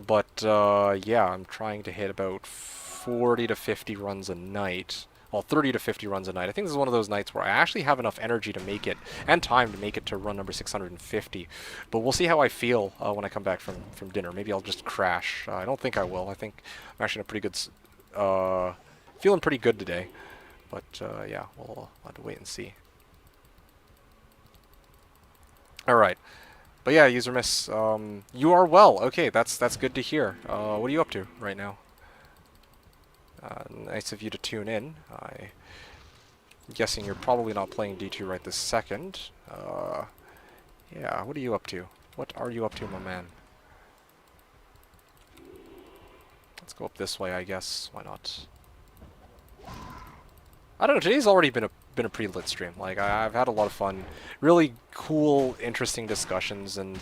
But yeah, I'm trying to hit about 40 to 50 runs a night. Well, 30 to 50 runs a night. I think this is one of those nights where I actually have enough energy to make it, and time to make it to run number 650. But we'll see how I feel when I come back from dinner. Maybe I'll just crash. I don't think I will. I think I'm actually in a pretty good, feeling pretty good today. But yeah, we'll have to wait and see. All right. But yeah, user miss, you are well. Okay, that's good to hear. What are you up to right now? Nice of you to tune in. I'm guessing you're probably not playing D2 right this second. Yeah, what are you up to? What are you up to, my man? Let's go up this way, I guess. Why not? I don't know, today's already been a pretty lit stream. Like, I've had a lot of fun. Really cool, interesting discussions, and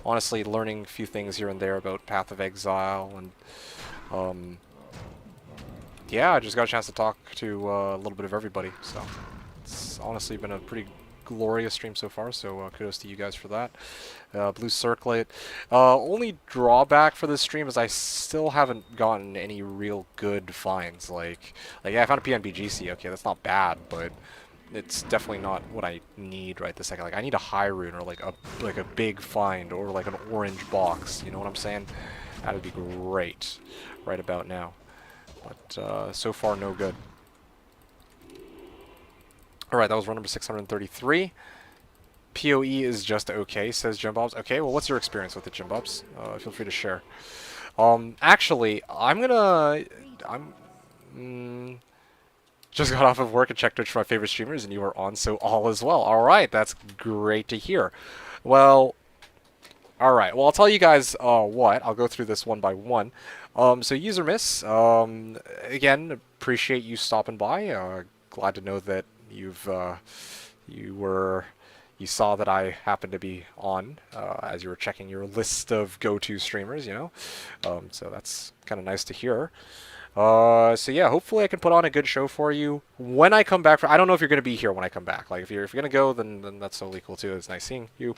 honestly learning a few things here and there about Path of Exile, and yeah, I just got a chance to talk to a little bit of everybody, so it's honestly been a pretty glorious stream so far, so kudos to you guys for that. Blue Circlet. Only drawback for this stream is I still haven't gotten any real good finds. Like yeah, I found a PNBGC, okay, that's not bad, but it's definitely not what I need right this second. Like, I need a high rune, or like a big find, or like an orange box, you know what I'm saying? That would be great right about now. But so far, no good. Alright, that was run number 633. PoE is just okay, says Jim Bobs. Okay, well, what's your experience with it, Jim Bobs? Feel free to share. Actually, just got off of work and checked Twitch for my favorite streamers, and you are on, so all is well. Alright, that's great to hear. Well, alright, well, I'll tell you guys what. I'll go through this one by one. So user miss, again, appreciate you stopping by. Glad to know that you you saw that I happened to be on as you were checking your list of go-to streamers, you know. So that's kind of nice to hear. So yeah, hopefully I can put on a good show for you when I come back. I don't know if you're going to be here when I come back. Like if you're going to go, then that's totally cool too. It's nice seeing you.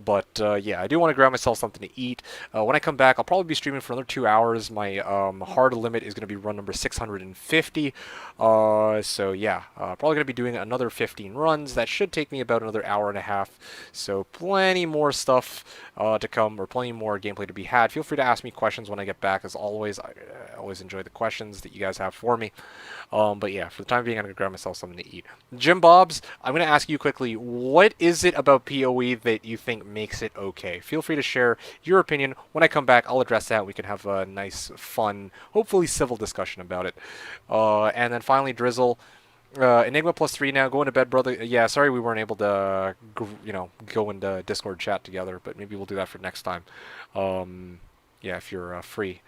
But yeah, I do want to grab myself something to eat. When I come back, I'll probably be streaming for another 2 hours. My hard limit is going to be run number 650. So yeah, probably going to be doing another 15 runs. That should take me about another hour and a half. So plenty more stuff to come, or plenty more gameplay to be had. Feel free to ask me questions when I get back. As always, I always enjoy the questions that you guys have for me. But yeah, for the time being, I'm going to grab myself something to eat. Jim Bobs, I'm going to ask you quickly, what is it about PoE that you think makes it okay? Feel free to share your opinion. When I come back, I'll address that. We can have a nice, fun, hopefully civil discussion about it. And then finally, Drizzle. Enigma +3 now. Going to bed, brother. Yeah, sorry we weren't able to, go into Discord chat together, but maybe we'll do that for next time. Yeah, if you're free.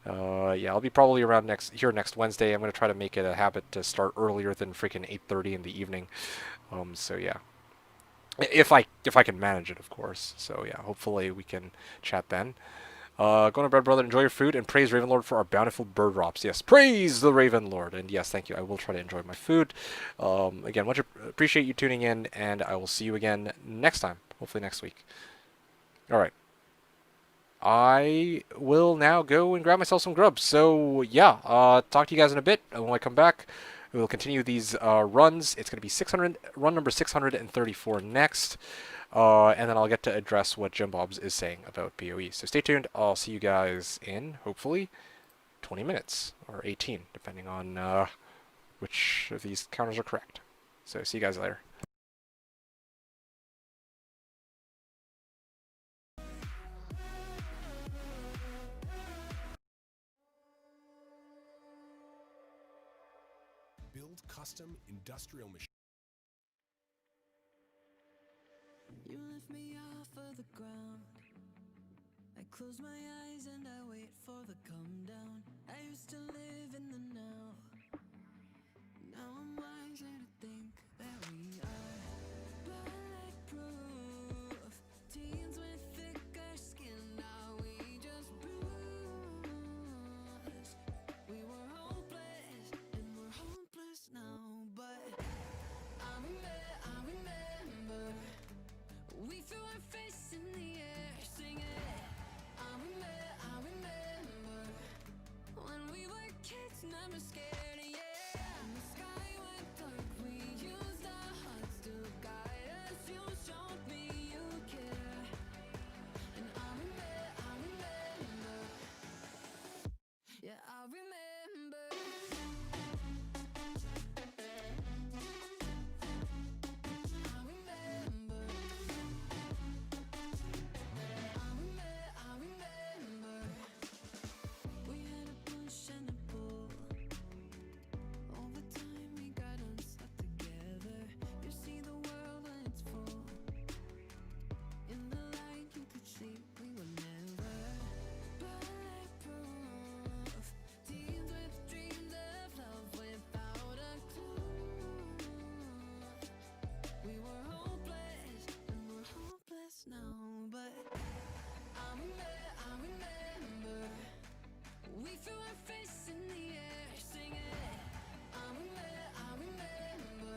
Yeah, I'll be probably around next Wednesday. I'm gonna try to make it a habit to start earlier than freaking 8:30 in the evening. So yeah, if I can manage it, of course. So yeah, hopefully we can chat then. Going to bed, brother. Enjoy your food and praise Ravenlord for our bountiful bird drops. Yes, praise the Ravenlord. And yes, thank you. I will try to enjoy my food. Again, much appreciate you tuning in, and I will see you again next time. Hopefully next week. All right. I will now go and grab myself some grub. So yeah, talk to you guys in a bit. And when I come back, we will continue these runs. It's going to be run number 634 next. And then I'll get to address what Jim Bobs is saying about PoE. So stay tuned. I'll see you guys in, hopefully, 20 minutes. Or 18, depending on which of these counters are correct. So see you guys later. Build custom industrial machines. You lift me off of the ground. I close my eyes and I wait for the come down. I used to live in the now. Now I'm wiser to think that we are bulletproof. Teens with thicker skin, now we just bruise. We were hopeless and we're hopeless now, but I remember we threw our fists in the air, singing. I remember when we were kids, never scared, yeah. And the sky went dark, we used our hearts to guide us. You showed me you care, and I remember, yeah, I remember. We had a push and a pull. Over time we got unstuck together. You see the world when it's full. In the light you could see we were never bulletproof. Teens with dreams of love without a clue. We were hopeless and we're hopeless now, but I remember we threw our fists in the air, singing. I remember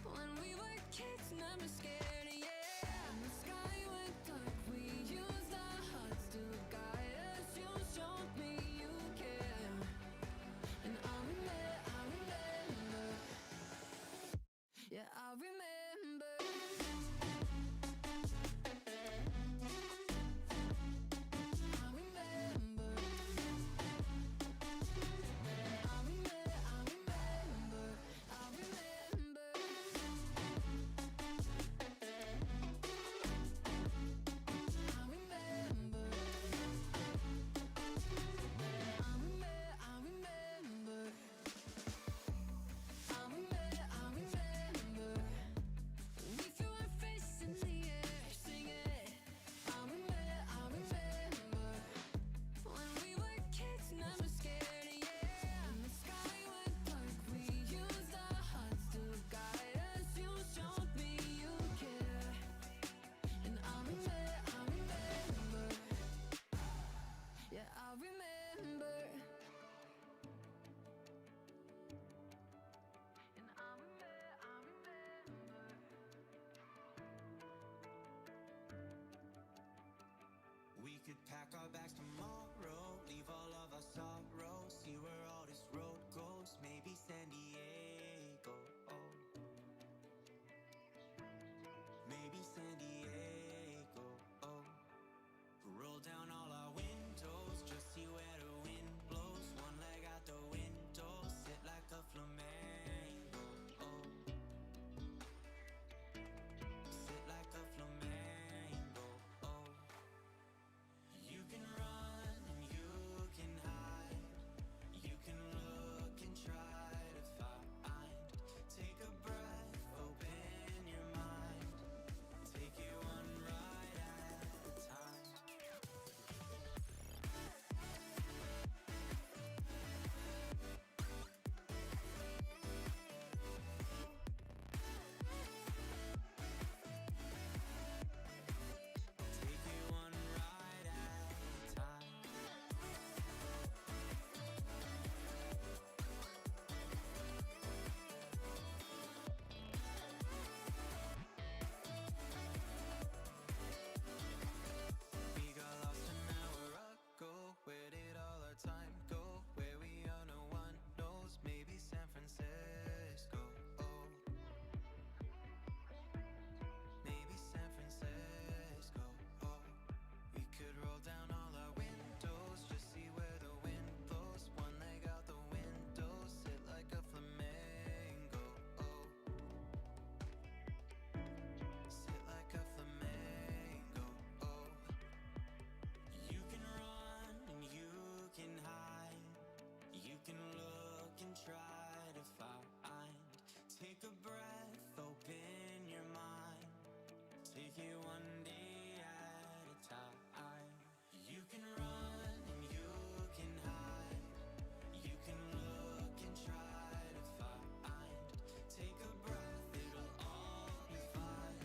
when we were kids, never scared, yeah. And the sky went dark, we used our hearts to guide us. You showed me you care, and I remember, yeah, I remember. could pack our bags tomorrow, leave all of our sorrows, see where all this road goes. Maybe San Diego. Maybe San Diego. Roll down all our windows, just see where the wind blows. One leg out the window, sit like a flamenco. Sit like a flamenco. You can run and you can hide. You can look and try to find. Take a breath, open your mind. Take it one ride at a time. Take it one ride at a time. We got lost an hour ago. Where did all our time go? Where we are, no one knows. Maybe San Francisco. Maybe San Francisco. We could roll down all our windows, just see where the wind blows. One leg out the window, sit like a flamenco. Sit like a flamenco. You can run and you can hide. You can look and try to find. Take a breath, open your mind. Take it one day at a time. You can run and you can hide. You can look and try to find. Take a breath, it'll all be fine.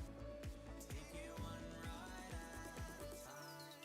Take it one ride at a time.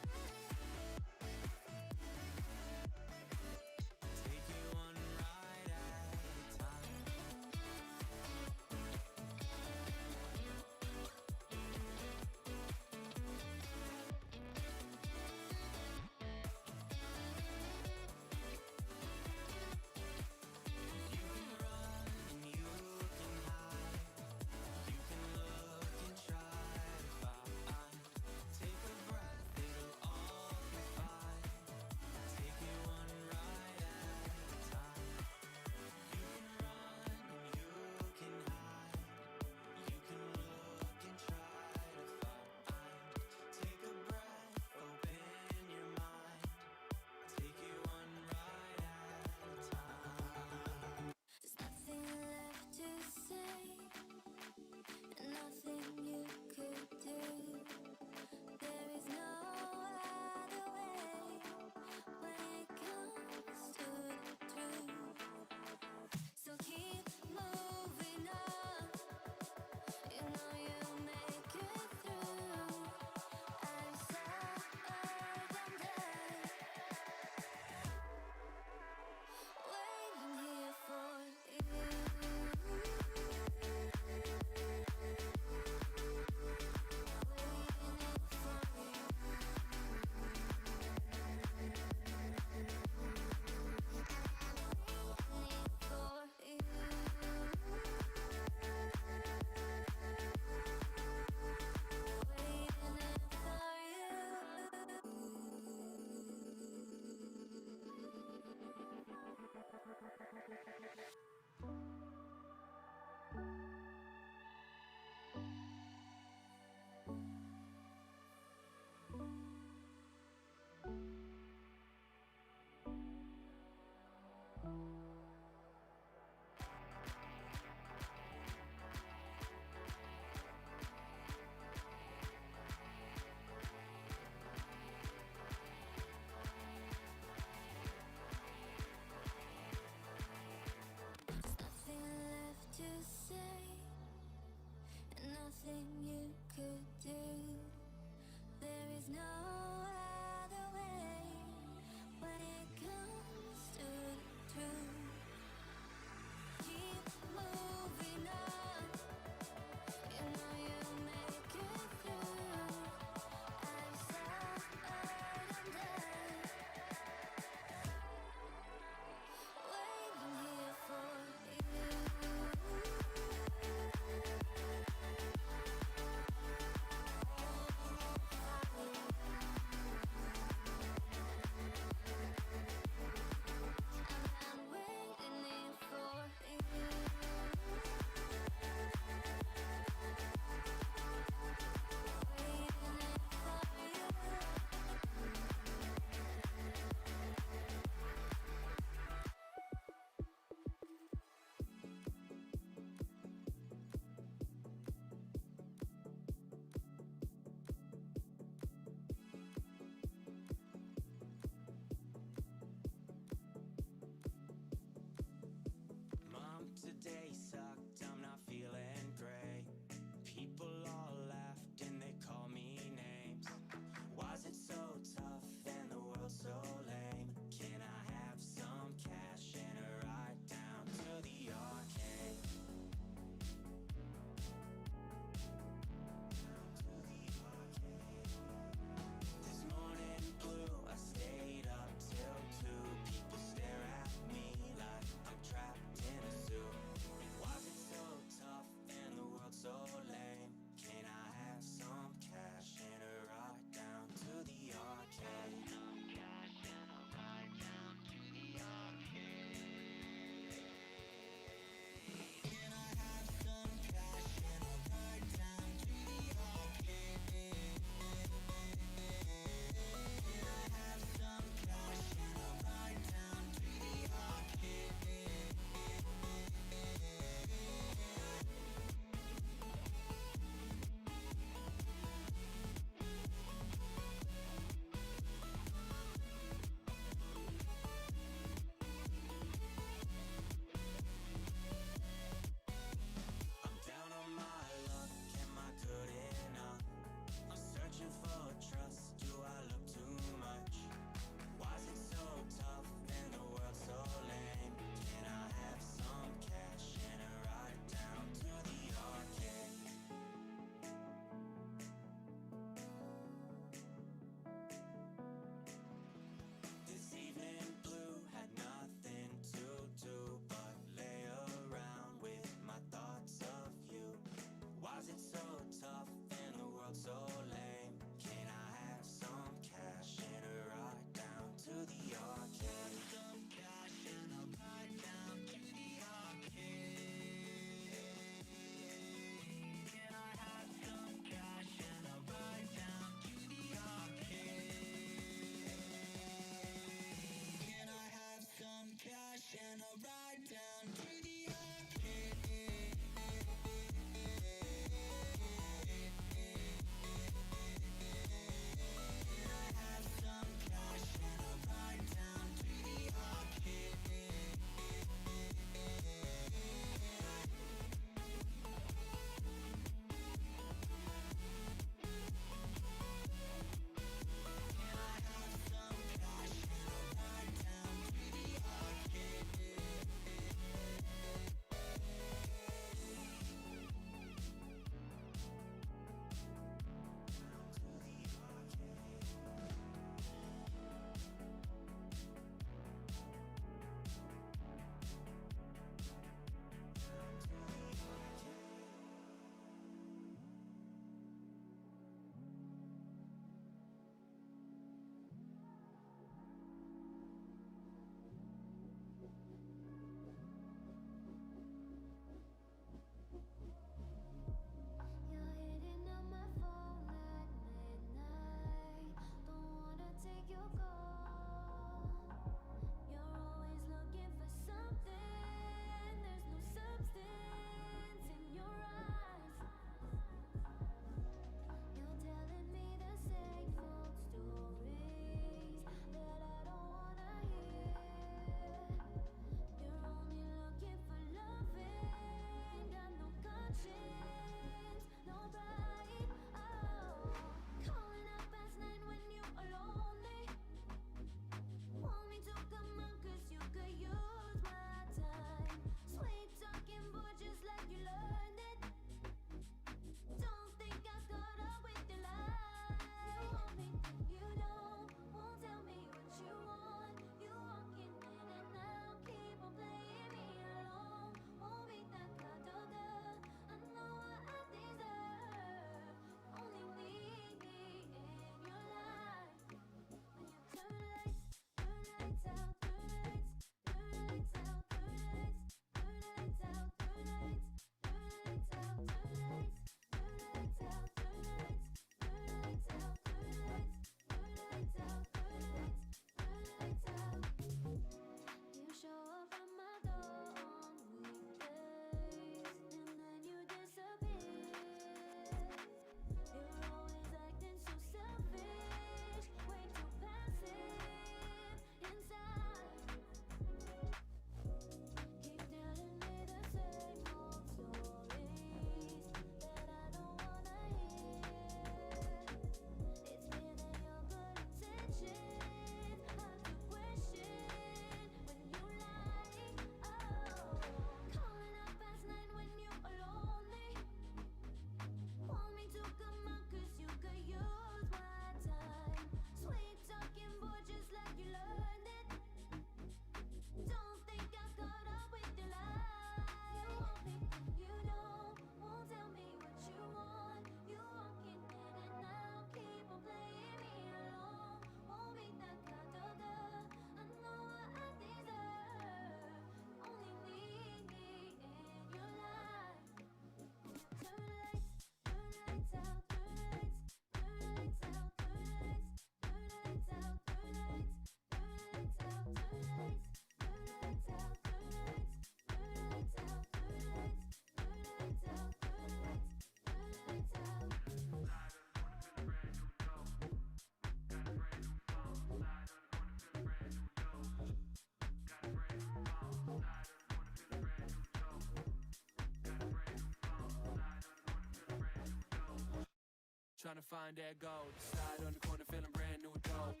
Tryna find that gold. Side on the corner, feeling brand new dope.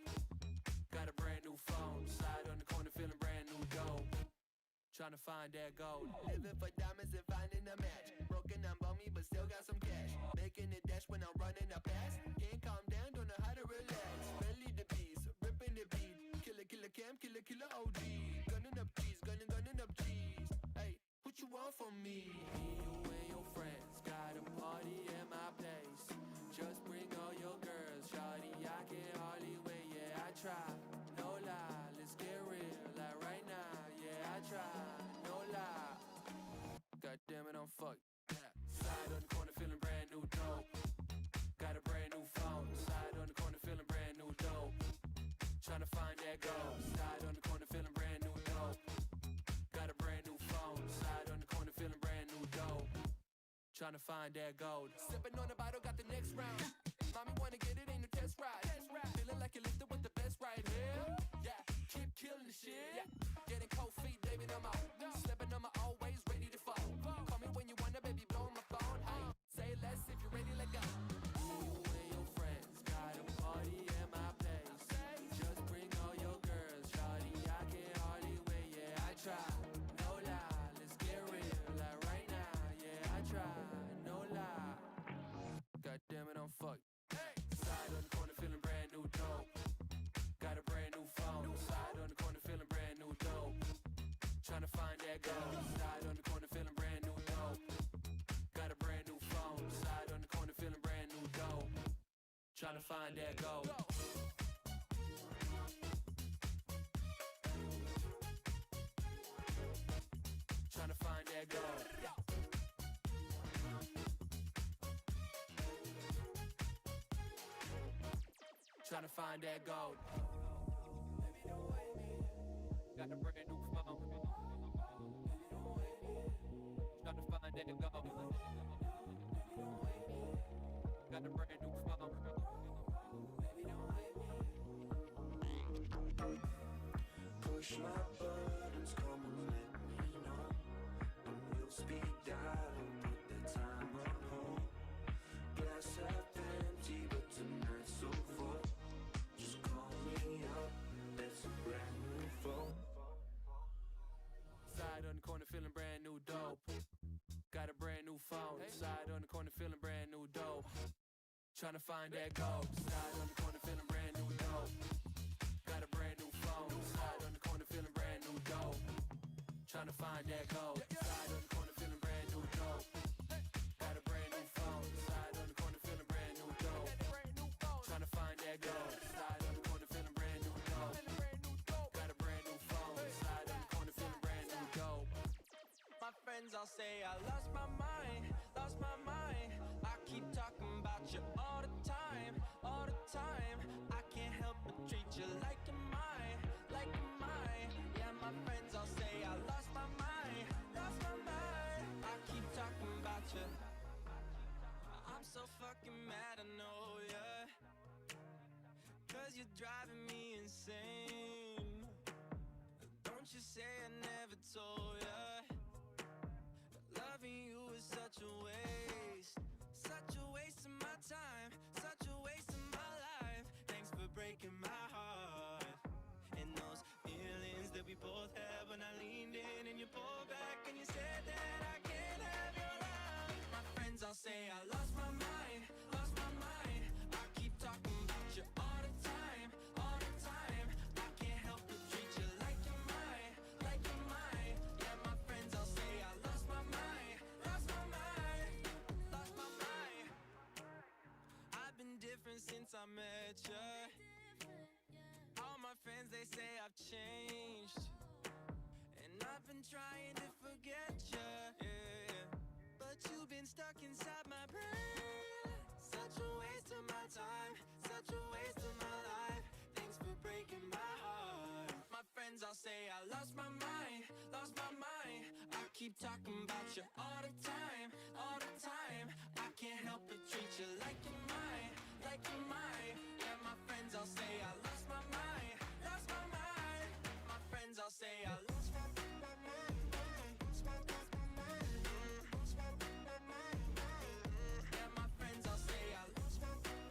Got a brand new phone. Side on the corner, feeling brand new dope. Tryna find that gold. Living for diamonds and finding a match. Broken, I'm bummy, but still got some cash. Making it dash when I'm running up past. Can't calm down, don't know how to relax. Belly the beast, ripping the beat. Killer cam, killer OG. Gunning up cheese, gunning up cheese. Hey, what you want from me? Me, you and your friends got a party at my place. Just bring all your girls, shawty. I can hardly wait, yeah, I try. No lie, let's get real, like right now, yeah, I try. No lie. God damn it, I'm fucked. Yeah. Side on the corner, feeling brand new dope. Got a brand new phone. Side on the corner, feeling brand new dope. Tryna find that gold. Side on the corner, feeling brand new dope. Got a brand new phone. Side on the corner, feeling brand new dope. Tryna find that gold. Sipping on the bottle, got the next round. Mommy wanna get it, ain't no test ride. Feeling like you lifted with the best right here. Yeah, keep killing the shit. Yeah. Getting cold feet, baby, I'm out. Slipping on my always ready to fall. Call me when you wanna, baby, blow my phone. Hey, say less if you're ready, let go. You and your friends got a party at my place. Just bring all your girls, shawty. I can hardly wait, yeah, I try. No lie, let's get real, like right now, yeah, I try. No lie. God damn it, I'm fucked. Side on the corner, feeling brand new dope. Got a brand new phone. Side on the corner, feeling brand new dope. Tryna find that gold. Side on the corner, feeling brand new dope. Got a brand new phone. Side on the corner, feeling brand new dope. Tryna find that gold. Tryna find that gold. Tryna find that gold. Got a brand new phone. Tryna find that gold. Got a brand new phone. Push my buttons, come and let me know. On your speed dial and put the time on hold. Glass half empty, but tonight's so full. Just call me up, that's a brand new phone. Side on the corner, feeling brand new dope. Got a brand new phone. Side on the corner, feeling brand new dope. Tryna find that gold. Side on the corner, feeling brand new dope. Got a brand new phone. Side on the corner, feeling brand new dope. Tryna find that gold. Side on the corner, feeling brand new dope. Got a brand new phone. Side on the corner, feeling brand new dope. Tryna find that gold. Side on the corner, feeling brand new dope. Got a brand new phone. Side on the corner, feeling brand new dope. My friends all say I lost my mind, lost my mind. I keep talking about you all the time, all the time. I can't help but treat you like you're mine, like you're mine. Yeah, my friends all say I lost my mind, lost my mind. I keep talking about you. I'm so fucking mad, I know, yeah. Cause you're driving me insane. Don't you say I never told ya. Loving you is such a waste of my time, such a waste of my life. Thanks for breaking my heart. And those feelings that we both had when I leaned in and you pulled back and you said that I can't have your love. My friends all say I lost my mind, lost my mind. I keep talking about you all the time, all the time. I can't help but treat you like you're mine, like you're mine. Yeah, my friends all say I lost my mind, lost my mind, lost my mind. I've been different since I met you. All my friends, they say I've changed. And I've been trying to forget you, yeah. But you've been stuck inside my brain. Such a waste of my time, such a waste of my life. Thanks for breaking my heart. My friends all say I lost my mind, lost my mind. I keep talking about you all the time, all the time. I can't help but treat you like you're mine, like you're mine. Yeah, my friends all say I lost my mind, lost my mind. My friends all say I lost my mind. Yeah, my friends all say I lost my mind.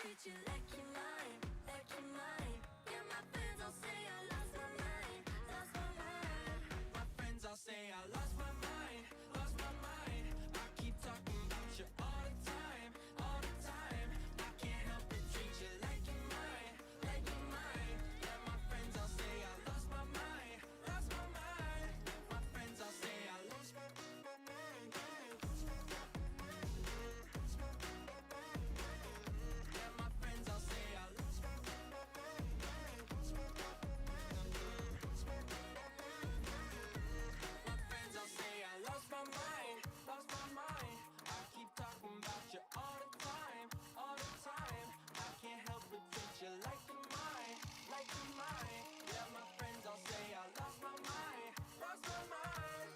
treat you like you're mine, like you're mine. Yeah, my friends all say I lost my mind, lost my mind. My friends all say I lost my mind, lost my mind. I keep talking about you all the time, all the time. I can't help but treat you like you're mine, like you're mine. Yeah, my friends all say I lost my mind, lost my mind. My friends all say I lost my mind. Yeah, my friends all say I lost my My friends all say I lost my mind, lost my mind. I keep talking about you all the time, all the time. I can't help but treat you like you're mine, like you're mine. Yeah, my friends all say I lost my mind, lost my mind.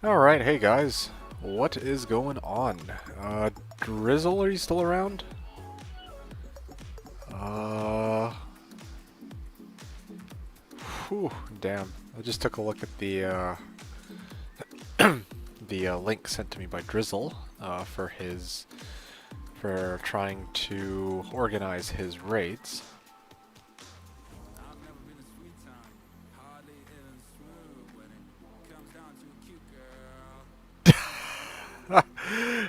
Alright, hey guys. What is going on? Drizzle, are you still around? Whew, damn. I just took a look at the, the link sent to me by Drizzle, for trying to organize his raids. I've never been a sweet time, hardly even smooth when it comes down to a cute girl.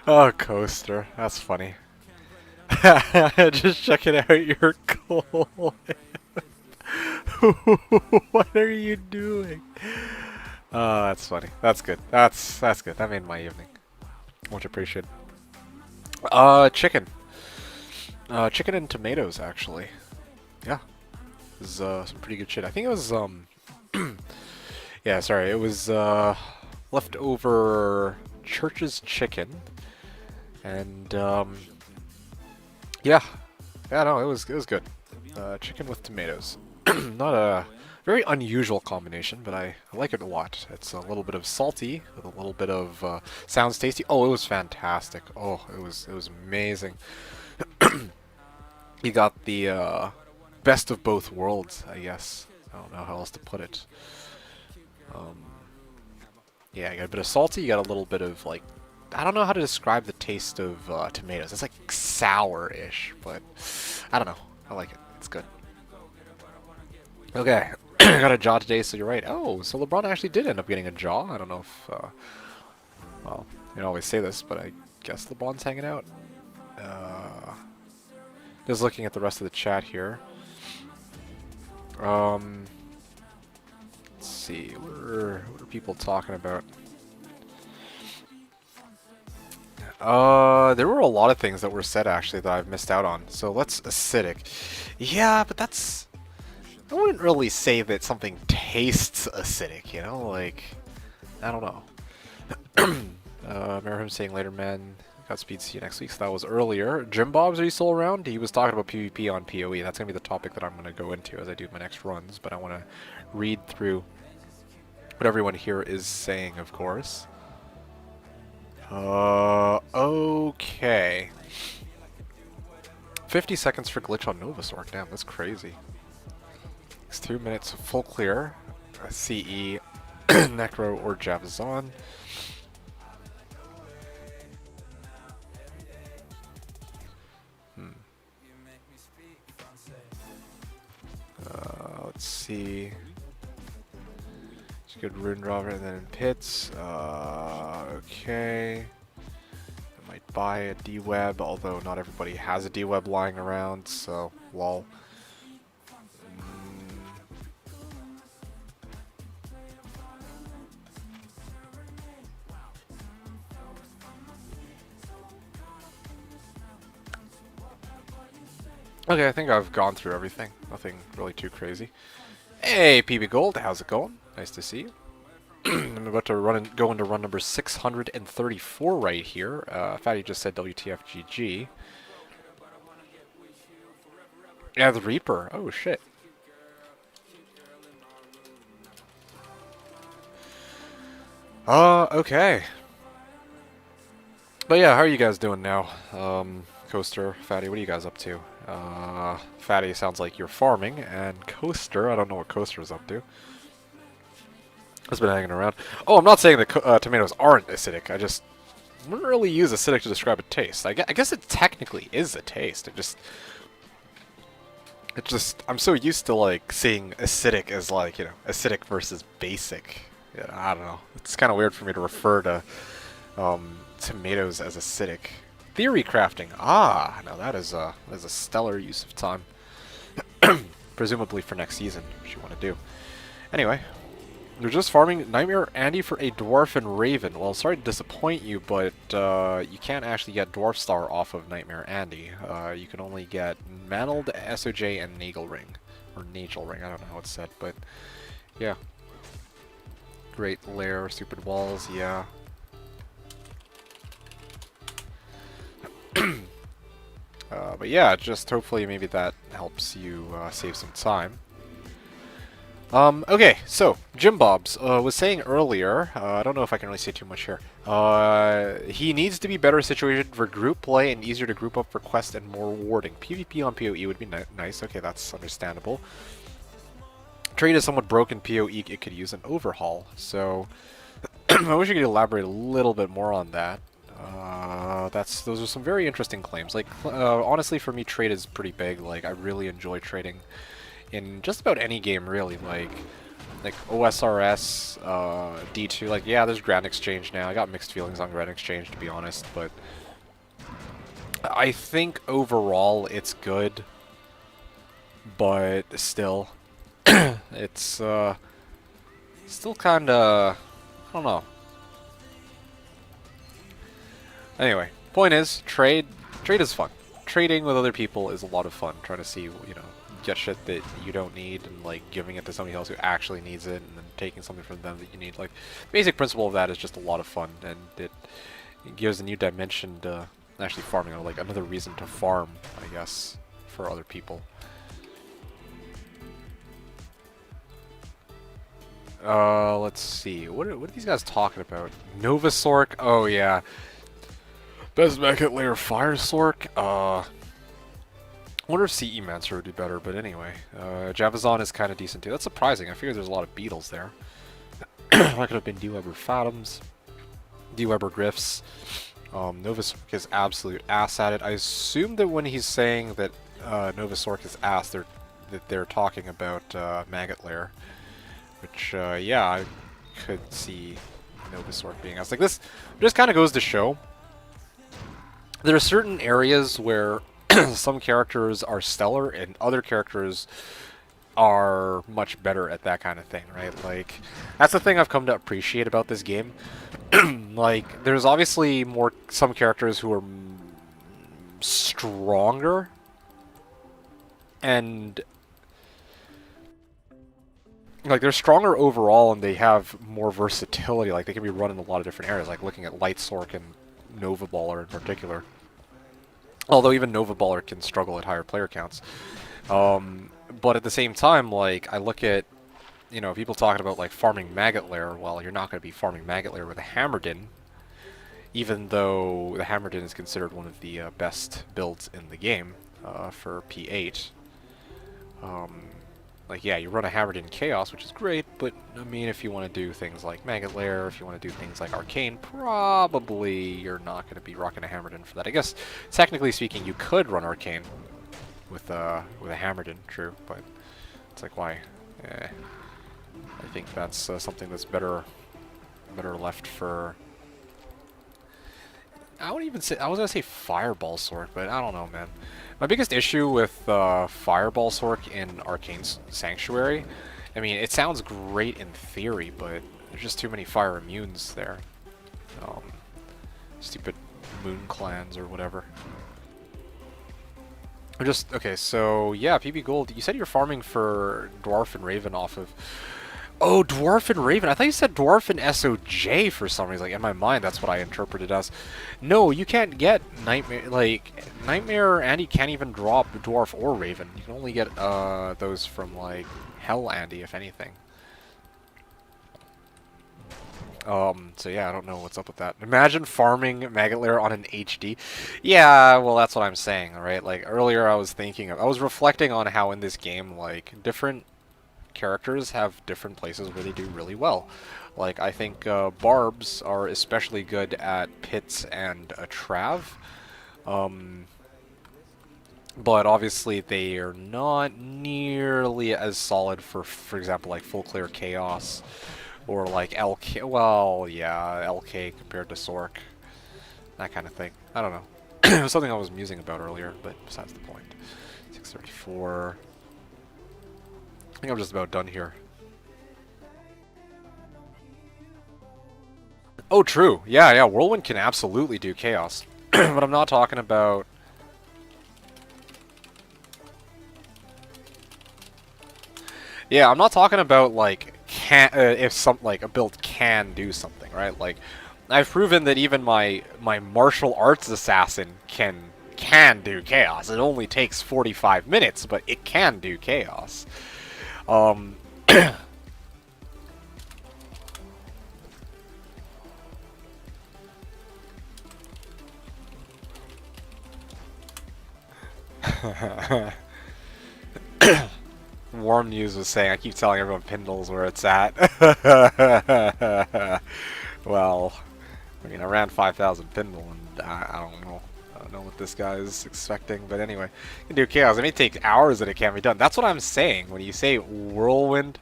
Oh, Coaster. That's funny. Just checking out your coal. What are you doing? Oh, that's funny. That's good. That's good. That made my evening. Much appreciated. Chicken. Chicken and tomatoes, actually. Yeah. This is some pretty good shit. I think it was yeah, sorry. It was leftover Church's chicken. And yeah. Yeah, no, it was good. Chicken with tomatoes. Not a very unusual combination, but I like it a lot. It's a little bit of salty with a little bit of sounds tasty. Oh, it was fantastic. Oh, it was amazing. You got the best of both worlds, I guess. I don't know how else to put it. Yeah, you got a bit of salty. You got a little bit of like I don't know how to describe the taste of tomatoes. It's like sour-ish, but I don't know. I like it. It's good. Okay, I got a jaw today, so you're right. Oh, so LeBron actually did end up getting a jaw. I don't know if, well, you don't always say this, but I guess LeBron's hanging out. Just looking at the rest of the chat here. Let's see, what are people talking about? There were a lot of things that were said actually that I've missed out on. So let's acidic. Yeah, but that's, I wouldn't really say that something tastes acidic, you know, like, I don't know. Remember him saying later, man, Godspeed, see you next week. So that was earlier. Jim Bobs, are you still around? He was talking about PvP on PoE. That's going to be the topic that I'm going to go into as I do my next runs, but I want to read through what everyone here is saying, of course. Okay. 50 seconds for glitch on Novasork. Damn, that's crazy. It's 2 minutes full clear. CE, Necro, or Javazon. Let's see. It's a good rune dropper and then in pits. Okay. I might buy a D-Web, although not everybody has a D-Web lying around, so lol. Okay, I think I've gone through everything. Nothing really too crazy. Hey, PB Gold, how's it going? Nice to see you. I'm about to go into run number 634 right here. Fatty just said WTFGG. Yeah, the Reaper. Oh, shit. Okay. But yeah, how are you guys doing now? Coaster, Fatty, what are you guys up to? Fatty sounds like you're farming, and Coaster, I don't know what Coaster is up to. Has been hanging around. Oh, I'm not saying that tomatoes aren't acidic. I just wouldn't really use acidic to describe a taste. I guess it technically is a taste. It just, I'm so used to like seeing acidic as like, you know, acidic versus basic. Yeah, I don't know. It's kind of weird for me to refer to tomatoes as acidic. Theory crafting. Ah, now that is a stellar use of time. Presumably for next season, which you want to do. Anyway, they're just farming Nightmare Andy for a Dwarf and Raven. Well, sorry to disappoint you, but you can't actually get Dwarf Star off of Nightmare Andy. You can only get Mantled, SOJ, and Nagelring. Or Nagelring, I don't know how it's said, but yeah. Great Lair, Stupid Walls, yeah. But yeah, just hopefully maybe that helps you save some time. Okay, so, Jim Bobs was saying earlier, I don't know if I can really say too much here, he needs to be better situated for group play and easier to group up for quest and more rewarding. PvP on PoE would be nice, okay, that's understandable. Trade is somewhat broken PoE, it could use an overhaul, so I wish you could elaborate a little bit more on that. Those are some very interesting claims. Like, honestly, for me, trade is pretty big. Like, I really enjoy trading in just about any game, really. Like OSRS, D2. Like, yeah, there's Grand Exchange now. I got mixed feelings on Grand Exchange, to be honest, but I think overall it's good. But still, it's still kind of, I don't know. Anyway, point is, trade is fun. Trading with other people is a lot of fun. Trying to see, you know, get shit that you don't need and like giving it to somebody else who actually needs it, and then taking something from them that you need. Like, basic principle of that is just a lot of fun, and it gives a new dimension to actually farming, or like another reason to farm, I guess, for other people. Let's see. What are these guys talking about? Novasork? Oh yeah. Best Mechit Layer Fire Sork. I wonder if CE Mancer would do better, but anyway. Javazon is kind of decent too. That's surprising. I figured there's a lot of beetles there. That could have been D-Web or Fathoms. D-Weber Griffs. Novasork is absolute ass at it. I assume that when he's saying that Novasork is ass, they're talking about Maggot Lair, which yeah, I could see Novasork being ass. Like this just kind of goes to show there are certain areas where some characters are stellar and other characters are much better at that kind of thing, right? Like, that's the thing I've come to appreciate about this game. Like, there's obviously some characters who are stronger and like they're stronger overall and they have more versatility. Like, they can be run in a lot of different areas, like looking at Light Sork and Nova Baller in particular. Although even Nova Baller can struggle at higher player counts. But at the same time, like, I look at, you know, people talking about, like, farming Maggot Lair. Well, you're not going to be farming Maggot Lair with a Hammerdin, even though the Hammerdin is considered one of the best builds in the game for P8. Like, yeah, you run a Hammerdin Chaos, which is great, but, I mean, if you want to do things like Maggot Lair, if you want to do things like Arcane, probably you're not going to be rocking a Hammerdin for that. I guess, technically speaking, you could run Arcane with a Hammerdin, true, but it's like, why? I think that's something that's better left for... I wouldn't even say... I was going to say Fireball Sork, but I don't know, man. My biggest issue with Fireball Sork in Arcane Sanctuary, I mean, it sounds great in theory, but there's just too many fire immunes there. Stupid moon clans or whatever. Okay, so, yeah, PB Gold, you said you're farming for Dwarf and Raven off of... Oh, Dwarf and Raven. I thought you said Dwarf and SOJ for some reason. Like, in my mind, that's what I interpreted as. No, you can't get Nightmare... Like, Nightmare Andy can't even drop Dwarf or Raven. You can only get those from, like, Hell Andy, if anything. So yeah, I don't know what's up with that. Imagine farming Maggot Lair on an HD. Yeah, well, that's what I'm saying, right? Like, earlier I was reflecting on how in this game, like, different characters have different places where they do really well. Like, I think Barbs are especially good at Pits and a Trav. But obviously they are not nearly as solid for example, like Full Clear Chaos. Or like LK, well, yeah, LK compared to Sork. That kind of thing. I don't know. It was something I was musing about earlier, but besides the point. 634. I think I'm just about done here. Oh, true. Yeah, Whirlwind can absolutely do Chaos. But I'm not talking about... Yeah, I'm not talking about, like, if a build can do something, right? Like, I've proven that even my martial arts assassin can do Chaos. It only takes 45 minutes, but it can do Chaos. Warm News was saying, I keep telling everyone Pindle's where it's at. Well, I mean, I ran 5,000 Pindle, and I don't know. I don't know what this guy is expecting, but anyway. You can do Chaos. It may take hours and it can't be done. That's what I'm saying when you say Whirlwind.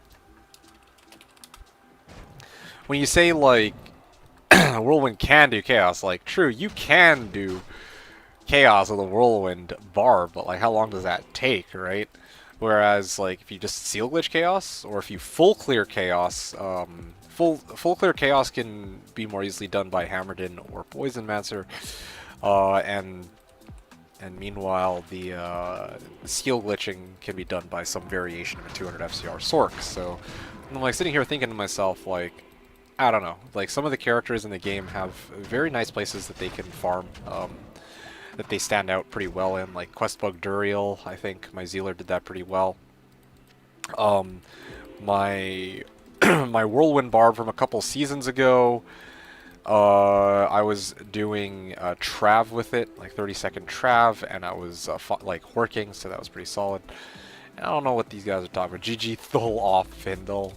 When you say, like, Whirlwind can do Chaos, like, true, you can do Chaos with a Whirlwind Barb, but, like, how long does that take, right? Whereas, like, if you just Seal Glitch Chaos, or if you Full Clear Chaos, Full Clear Chaos can be more easily done by Hammerdin or Poison Mancer, and meanwhile, the Seal Glitching can be done by some variation of a 200 FCR Sork. So, I'm, like, sitting here thinking to myself, like, I don't know, like, some of the characters in the game have very nice places that they can farm, that they stand out pretty well in, like Questbug Duriel. I think my Zealer did that pretty well. My my Whirlwind Barb from a couple seasons ago, I was doing Trav with it, like 30-second Trav, and I was like Horking, so that was pretty solid. And I don't know what these guys are talking about. GG Thul off Findle.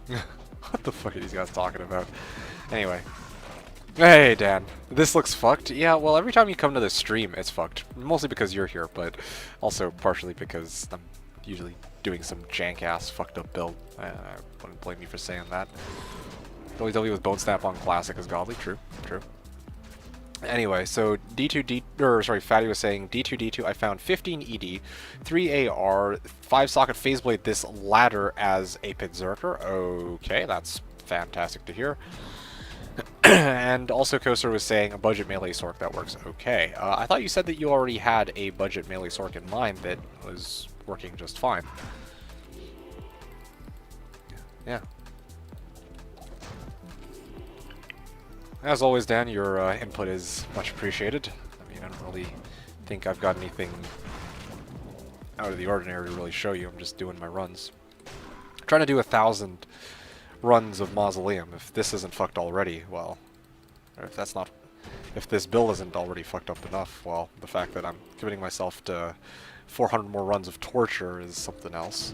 What the fuck are these guys talking about? Anyway. Hey, Dan. This looks fucked. Yeah, well, every time you come to this stream, it's fucked. Mostly because you're here, but also partially because I'm usually doing some jank-ass fucked up build. I wouldn't blame you for saying that. WW with Bone Snap on Classic is godly. True, true. Anyway, so Fatty was saying D2, I found 15 ED, 3 AR, 5 socket phase blade this ladder as a Berserker. Okay, that's fantastic to hear. And also Koser was saying a budget melee sork that works okay. I thought you said that you already had a budget melee sork in mind that was working just fine. Yeah. As always, Dan, your input is much appreciated. I mean, I don't really think I've got anything out of the ordinary to really show you. I'm just doing my runs. I'm trying to do 1,000 runs of Mausoleum. If this isn't fucked already, well, or if this build isn't already fucked up enough, well, the fact that I'm committing myself to 400 more runs of torture is something else.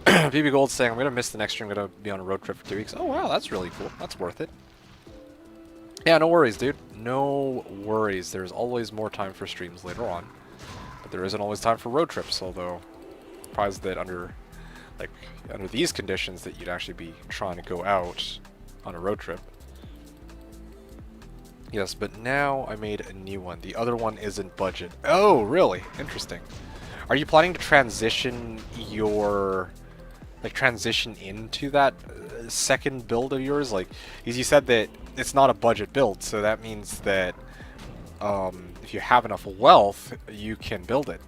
BB Gold's saying, I'm gonna miss the next stream, I'm gonna be on a road trip for 2 weeks. Oh wow, that's really cool. That's worth it. Yeah, no worries, dude. No worries. There's always more time for streams later on. But there isn't always time for road trips, although I'm surprised that under these conditions that you'd actually be trying to go out on a road trip. Yes, but now I made a new one. The other one isn't budget. Oh, really? Interesting. Are you planning to transition your... transition into that second build of yours? Because you said that it's not a budget build, so that means that if you have enough wealth, you can build it.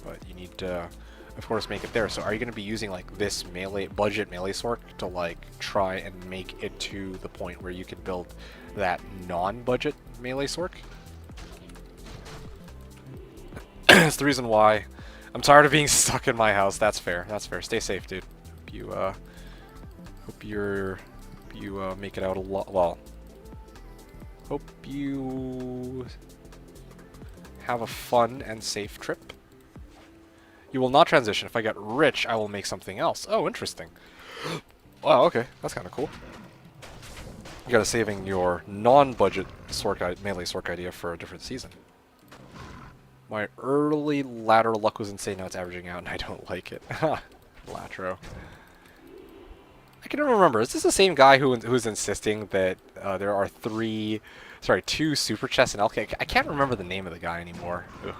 But you need to, of course, make it there. So are you going to be using, this budget melee sork to, try and make it to the point where you can build that non-budget melee sork? That's the reason why I'm tired of being stuck in my house. That's fair. That's fair. Stay safe, dude. Hope you make it out a lot. Well, hope you have a fun and safe trip. You will not transition. If I get rich, I will make something else. Oh, interesting. Wow, okay. That's kind of cool. You gotta saving your non-budget melee sork idea for a different season. My early ladder luck was insane, now it's averaging out and I don't like it. Latro. I can never remember. Is this the same guy who's insisting that there are two super chests in LK? I can't remember the name of the guy anymore. Ugh.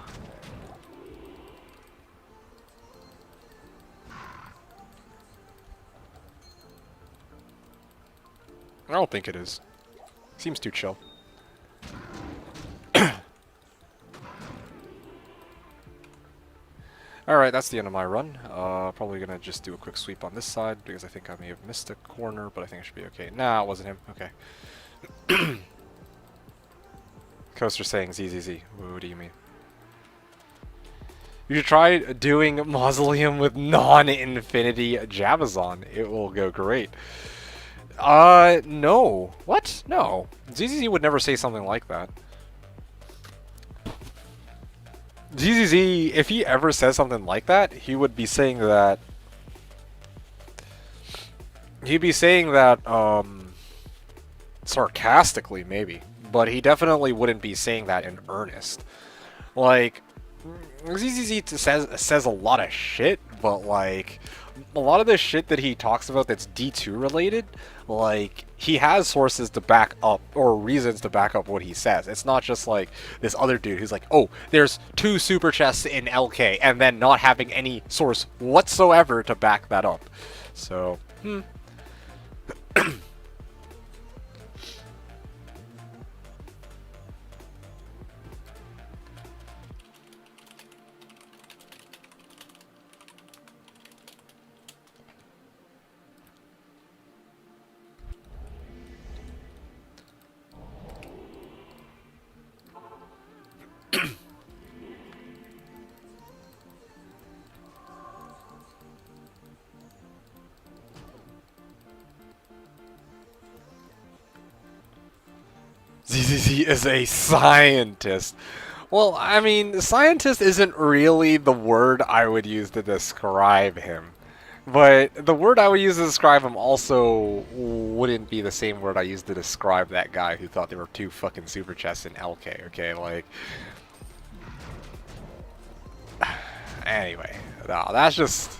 I don't think it is. Seems too chill. Alright, that's the end of my run. Probably gonna just do a quick sweep on this side because I think I may have missed a corner, but I think I should be okay. Nah, it wasn't him. Okay. Coaster saying ZZZ. What do you mean? You should try doing Mausoleum with non-infinity Jabazon. It will go great. No. What? No. ZZZ would never say something like that. ZZZ, if he ever says something like that, he would be saying that... He'd be saying that, sarcastically, maybe. But he definitely wouldn't be saying that in earnest. ZZZ says a lot of shit, but, a lot of the shit that he talks about that's D2 related, he has sources to back up, or reasons to back up what he says. It's not just this other dude who's oh, there's 2 super chests in LK, and then not having any source whatsoever to back that up. So, ZZZ is a scientist. Well, I mean, scientist isn't really the word I would use to describe him. But the word I would use to describe him also wouldn't be the same word I used to describe that guy who thought there were 2 fucking super chests in LK, okay? Like... Anyway, no, that's just...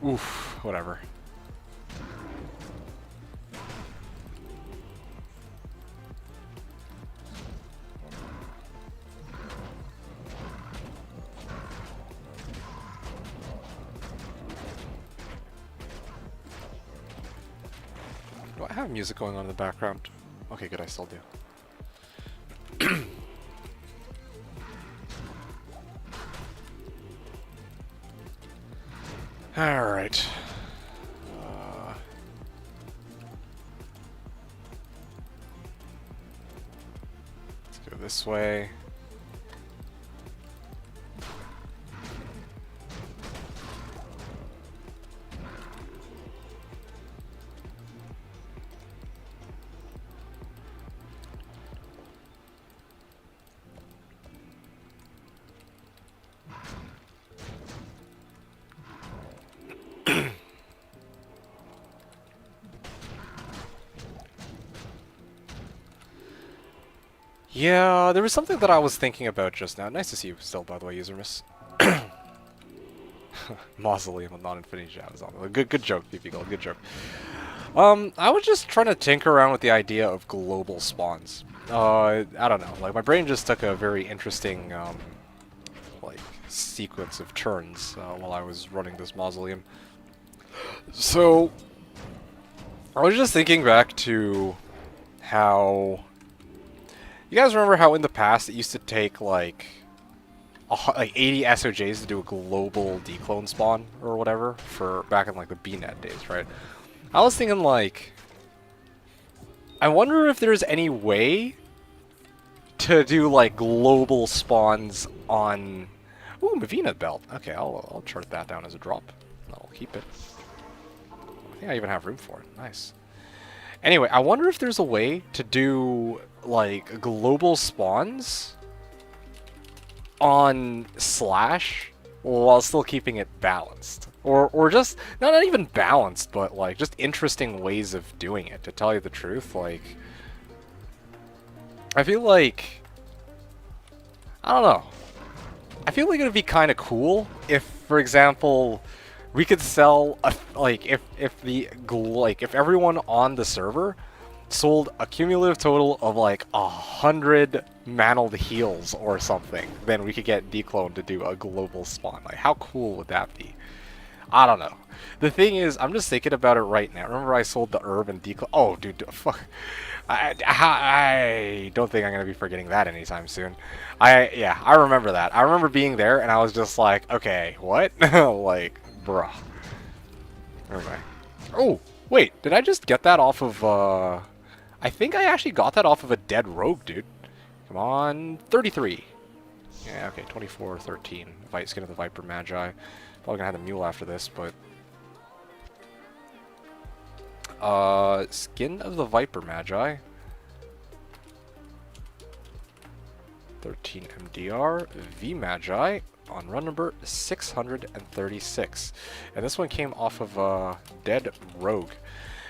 Oof, whatever. Do I have music going on in the background? Okay, good, I still do. Alright. Let's go this way. Yeah, there was something that I was thinking about just now. Nice to see you still, by the way, user miss. Mausoleum with non-infinity jabs on it. Good joke, PP Gold, good joke. I was just trying to tinker around with the idea of global spawns. I don't know, like my brain just took a very interesting, like, sequence of turns while I was running this mausoleum. So, I was just thinking back to how... You guys remember how in the past it used to take like 80 SOJs to do a global declone spawn or whatever for back in like the BNet days, right? I was thinking like, I wonder if there's any way to do like global spawns on... Ooh, Mavina belt. Okay, I'll chart that down as a drop. I'll keep it. I think I even have room for it. Nice. Anyway, I wonder if there's a way to do like global spawns on Slash while still keeping it balanced. Or just, not even balanced, but like just interesting ways of doing it, to tell you the truth. Like, I feel like, I don't know. I feel like it would be kind of cool if, for example, we could sell a, like if everyone on the server sold a cumulative total of like 100 mantled heals or something, then we could get Declone to do a global spawn. Like, how cool would that be? I don't know. The thing is, I'm just thinking about it right now. Remember I sold the herb and Declone? Oh, dude, fuck. I don't think I'm gonna be forgetting that anytime soon. Yeah, I remember that. I remember being there and I was just like, okay, what? Like, bruh. Anyway. Oh, wait, did I just get that off of, I think I actually got that off of a dead rogue, dude. Come on, 33. Yeah, okay, 24, 13. Skin of the Viper Magi. Probably gonna have the mule after this, but... Skin of the Viper Magi. 13 MDR. V Magi on run number 636. And this one came off of Dead Rogue.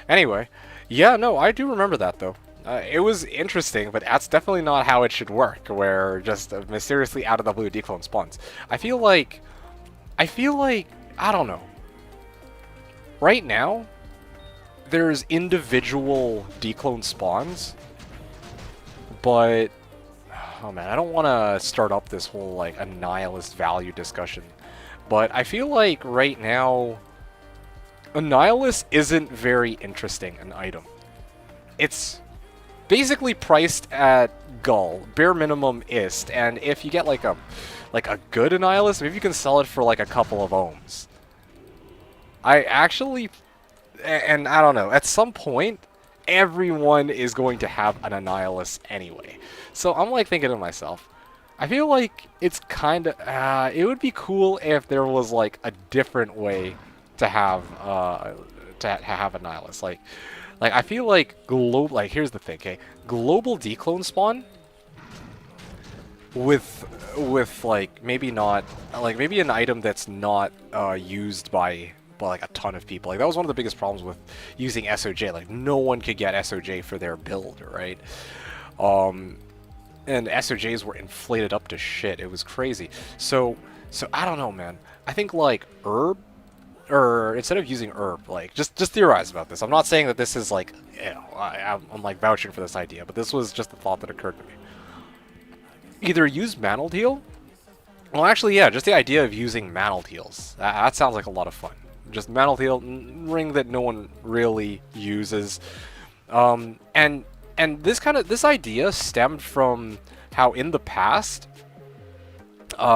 Anyway, yeah, no, I do remember that though. It was interesting, but that's definitely not how it should work, where just mysteriously out of the blue declone spawns. I feel like, I don't know. Right now, there's individual declone spawns, but oh man, I don't want to start up this whole like Annihilist value discussion, but I feel like right now Annihilus isn't very interesting an item. It's basically priced at Gull, bare minimum ist, and if you get like a good Annihilus, maybe you can sell it for like a couple of ohms. I actually, and I don't know, at some point everyone is going to have an Annihilus anyway. So I'm like thinking to myself, I feel like it's kind of, it would be cool if there was like a different way to have Annihilus. Like I feel like here's the thing, okay? Global declone spawn with like maybe not like maybe an item that's not used by like a ton of people. Like that was one of the biggest problems with using SOJ. Like no one could get SOJ for their build, right? And SOJs were inflated up to shit. It was crazy. So I don't know, man. I think like herb, or instead of using herb, like just theorize about this. I'm not saying that this is like, you know, I'm like vouching for this idea, but this was just a thought that occurred to me. Either use mantled heal. Well, actually, yeah, just the idea of using mantled heals. That sounds like a lot of fun. Just mantled heal, ring that no one really uses, and this idea stemmed from how in the past,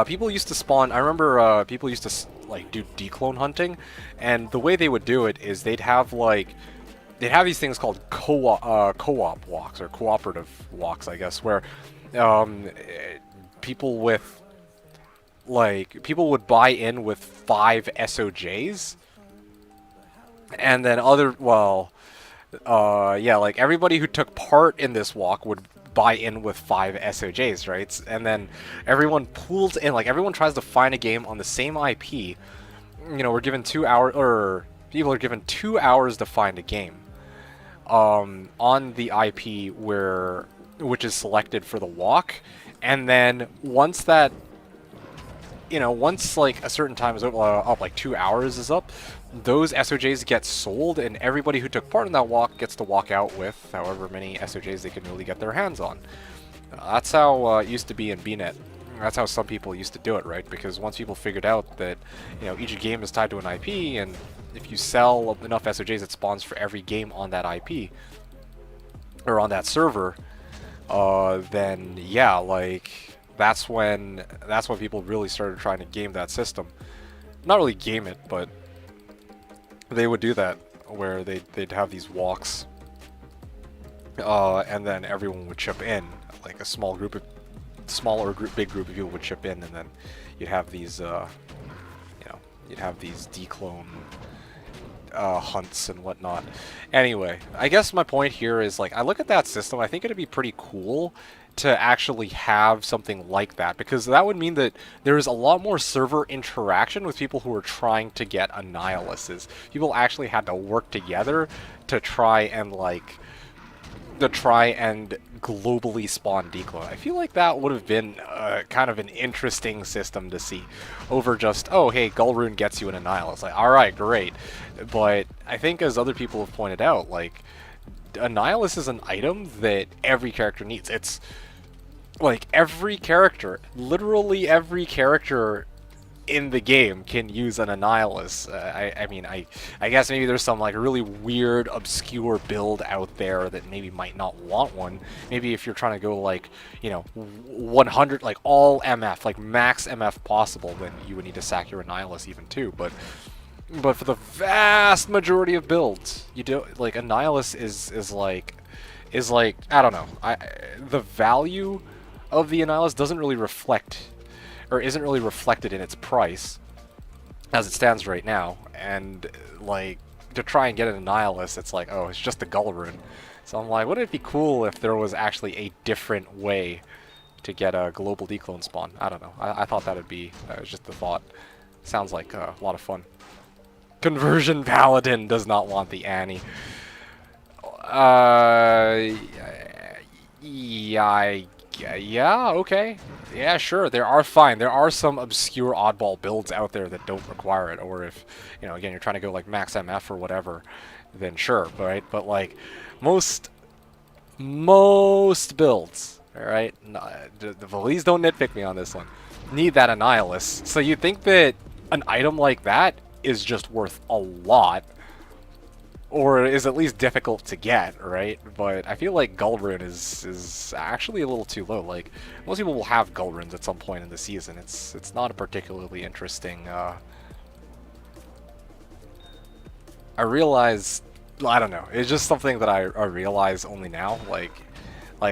people used to spawn. I remember people used to like do declone hunting, and the way they would do it is they'd have these things called co-op walks or cooperative walks, I guess, where people would buy in with 5 SOJs, and then like everybody who took part in this walk would buy in with 5 SOJs, right? And then everyone pools in, like everyone tries to find a game on the same IP. You know, we're given 2 hours, or people are given 2 hours to find a game on the IP which is selected for the walk, and then once like a certain time is up, like 2 hours is up, those SOJs get sold, and everybody who took part in that walk gets to walk out with however many SOJs they can really get their hands on. That's how it used to be in BNet. That's how some people used to do it, right? Because once people figured out that, you know, each game is tied to an IP, and if you sell enough SOJs, it spawns for every game on that IP or on that server, then yeah, like that's when people really started trying to game that system. Not really game it, but they would do that where they'd have these walks, and then everyone would chip in, like a small or big group of people would chip in, and then you'd have these declone hunts and whatnot. Anyway, I guess my point here is, like, I look at that system, I think it'd be pretty cool to actually have something like that, because that would mean that there's a lot more server interaction with people who are trying to get Annihilus. People actually had to work together to try and globally spawn declone. I feel like that would have been kind of an interesting system to see over just, oh hey, Gullrune gets you an Annihilus. Like, alright, great. But I think, as other people have pointed out, like, Annihilus is an item that every character needs. It's like every character, literally every character in the game can use an Annihilus. I mean, I guess maybe there's some like really weird, obscure build out there that maybe might not want one. Maybe if you're trying to go like, you know, 100, like all MF, like max MF possible, then you would need to sack your Annihilus even too. But for the vast majority of builds, you do, like, Annihilus is like I don't know. The value of the Annihilus doesn't really reflect, or isn't really reflected in its price as it stands right now. And like, to try and get an Annihilus, it's like, oh, it's just a Gullrune. So I'm like, wouldn't it be cool if there was actually a different way to get a global declone spawn? I don't know. I thought that was just the thought. Sounds like a lot of fun. Conversion Paladin does not want the Annie. Yeah, okay. Yeah, sure. There are some obscure oddball builds out there that don't require it. Or if, you know, again, you're trying to go like max MF or whatever, then sure, right? But like most builds, all right? Please don't nitpick me on this one. Need that Annihilus. So you think that an item like that is just worth a lot, or is at least difficult to get, right? But I feel like Gullrune is actually a little too low. Like, most people will have Gullrunes at some point in the season. It's not a particularly interesting. I realize, I don't know. It's just something that I realize only now. Like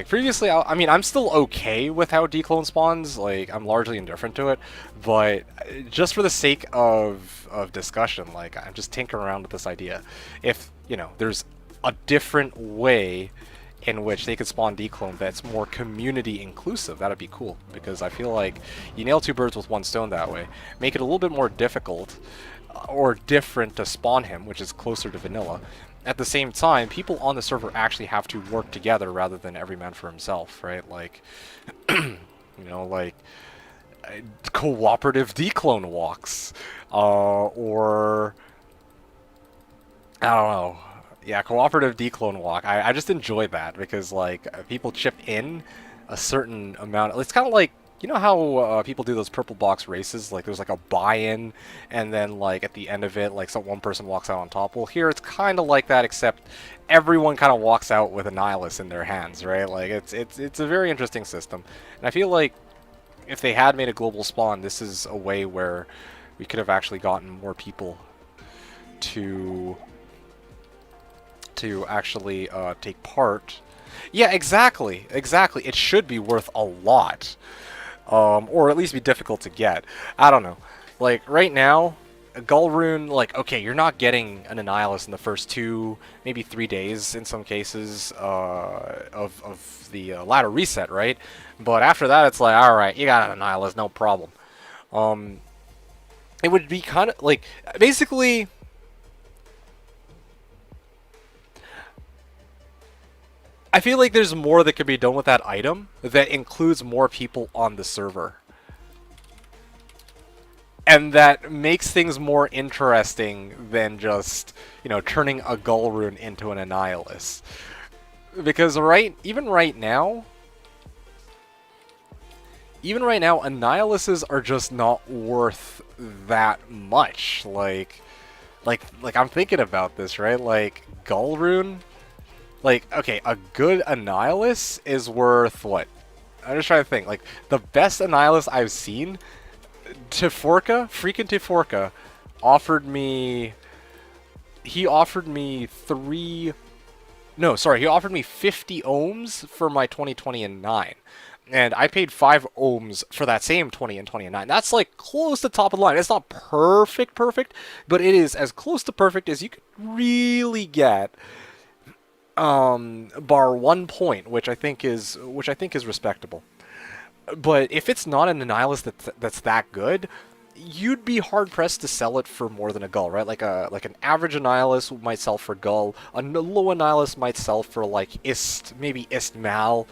previously, I mean, I'm still okay with how declone spawns. Like, I'm largely indifferent to it, but just for the sake of discussion, like, I'm just tinkering around with this idea. If, you know, there's a different way in which they could spawn declone that's more community inclusive. That'd be cool, because I feel like you nail two birds with one stone that way. Make it a little bit more difficult or different to spawn him, which is closer to vanilla. At the same time, people on the server actually have to work together rather than every man for himself, right? Like, you know, like cooperative declone walks, or I don't know. Yeah, cooperative declone walk. I just enjoy that because like people chip in a certain amount. It's kind of like, you know how people do those purple box races? Like there's like a buy-in, and then like at the end of it, like one person walks out on top. Well, here it's kind of like that, except everyone kind of walks out with a nihilist in their hands, right? Like it's a very interesting system, and I feel like if they had made a global spawn, this is a way where we could have actually gotten more people to actually take part. Yeah, exactly. It should be worth a lot. Or at least be difficult to get. I don't know. Like, right now, a Gull Rune, like, okay, you're not getting an Annihilus in the first 2, maybe 3 days in some cases of the ladder reset, right? But after that, it's like, alright, you got an Annihilus, no problem. It would be kind of, like, basically... I feel like there's more that could be done with that item that includes more people on the server. And that makes things more interesting than just, you know, turning a Gull Rune into an Annihilus. Because even right now, Annihilus are just not worth that much. Like I'm thinking about this, right? Like, Gull Rune... Like, okay, a good Annihilus is worth what? I'm just trying to think. Like, the best Annihilus I've seen, freaking Teforka, offered me 50 ohms for my 2020 and 9. And I paid 5 ohms for that same 20 and 20 and 9. That's like close to top of the line. It's not perfect, but it is as close to perfect as you could really get. Bar 1 point, which I think is respectable. But if it's not an Annihilus that's that good, you'd be hard pressed to sell it for more than a Gull, right? Like an average Annihilus might sell for Gull. A low Annihilus might sell for like maybe Mal.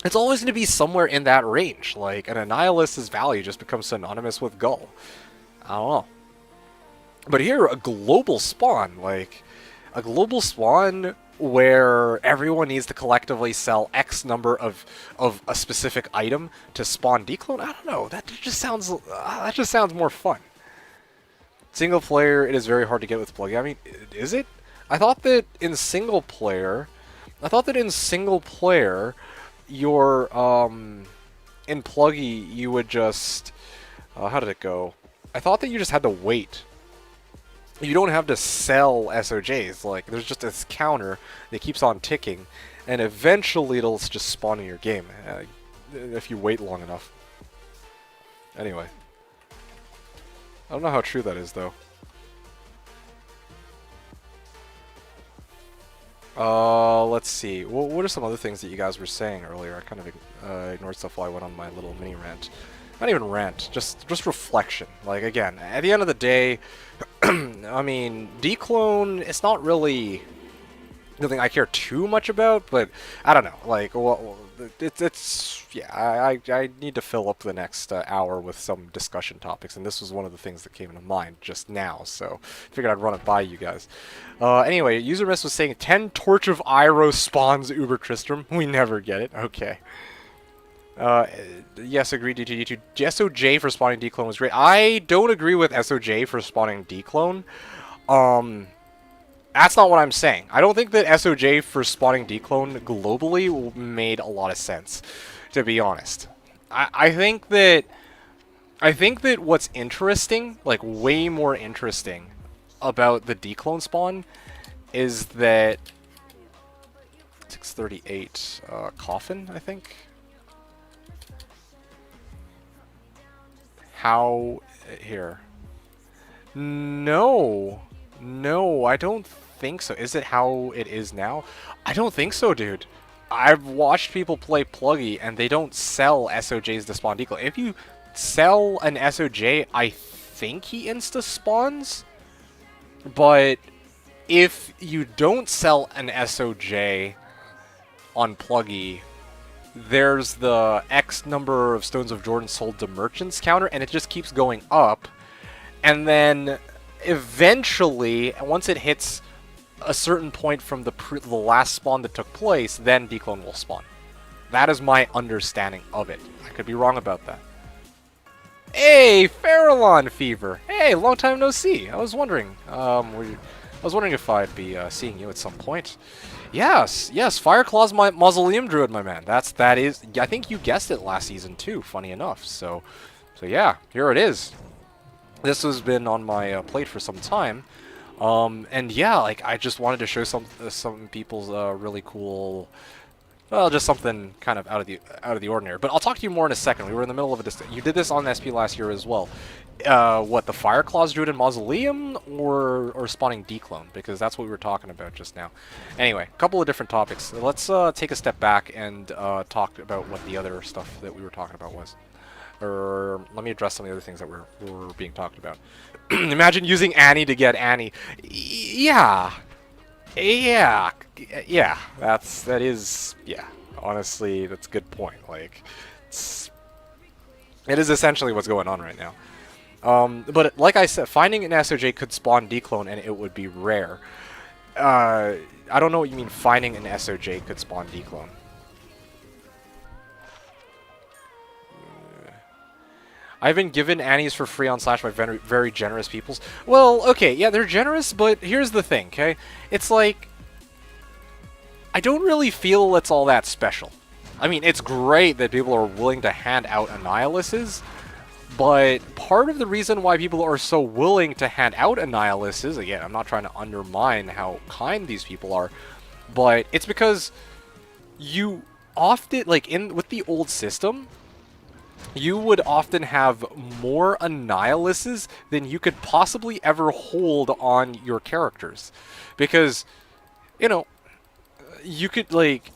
It's always going to be somewhere in that range. Like, an Annihilus's value just becomes synonymous with Gull. I don't know. But here, a global spawn, like a global spawn where everyone needs to collectively sell X number of a specific item to spawn declone. I don't know. That just sounds more fun. Single player, it is very hard to get with pluggy. I mean, is it? I thought that in single player, your in pluggy you would just how did it go? I thought that you just had to wait. You don't have to sell SOJs. Like, there's just this counter that keeps on ticking, and eventually it'll just spawn in your game if you wait long enough. Anyway, I don't know how true that is, though. Let's see. What are some other things that you guys were saying earlier? I kind of ignored stuff while I went on my little mini rant. Not even rant, just reflection. Like, again, at the end of the day, I mean, declone, it's not really something I care too much about, but I don't know. Like, well, yeah, I need to fill up the next hour with some discussion topics, and this was one of the things that came into mind just now, so figured I'd run it by you guys. Anyway, User Miss was saying 10 Torch of Iroh spawns Uber Tristram. We never get it. Okay. Yes, agreed. D2D2. SOJ for spawning declone was great. I don't agree with SOJ for spawning declone. That's not what I'm saying. I don't think that SOJ for spawning declone globally made a lot of sense, to be honest. I think that what's interesting, like way more interesting, about the declone spawn is that 638 coffin, I think. How here? No, I don't think so. Is it how it is now? I don't think so, dude. I've watched people play Pluggy, and they don't sell SOJs to spawn declone. If you sell an SOJ, I think he insta-spawns. But if you don't sell an SOJ on Pluggy, there's the X number of Stones of Jordan sold to merchants counter, and it just keeps going up. And then eventually, once it hits a certain point from the last spawn that took place, then declone will spawn. That is my understanding of it. I could be wrong about that. Hey, Farallon Fever! Hey, long time no see. I was wondering. I was wondering if I'd be seeing you at some point. Yes, Fireclaws Mausoleum Druid, my man. That is. I think you guessed it last season too. Funny enough. So yeah, here it is. This has been on my plate for some time, and yeah, like I just wanted to show some people's really cool. Well, just something kind of out of the ordinary. But I'll talk to you more in a second. We were in the middle of a you did this on SP last year as well. What, the Fireclaws Druid in Mausoleum or spawning declone? Because that's what we were talking about just now. Anyway, a couple of different topics. Let's take a step back and talk about what the other stuff that we were talking about was. Or let me address some of the other things that were being talked about. Imagine using Annie to get Annie. Yeah. That is. Honestly, that's a good point. Like, it is essentially what's going on right now. But like I said, finding an SOJ could spawn declone and it would be rare. I don't know what you mean finding an SOJ could spawn declone. I've been given Annies for free on Slash by very, very generous peoples. Well, okay, yeah, they're generous, but here's the thing, okay? It's like, I don't really feel it's all that special. I mean, it's great that people are willing to hand out Annihilises, but part of the reason why people are so willing to hand out Annihilises, again, I'm not trying to undermine how kind these people are, but it's because you often, like, with the old system, you would often have more Annihilises than you could possibly ever hold on your characters. Because, you know, you could, like,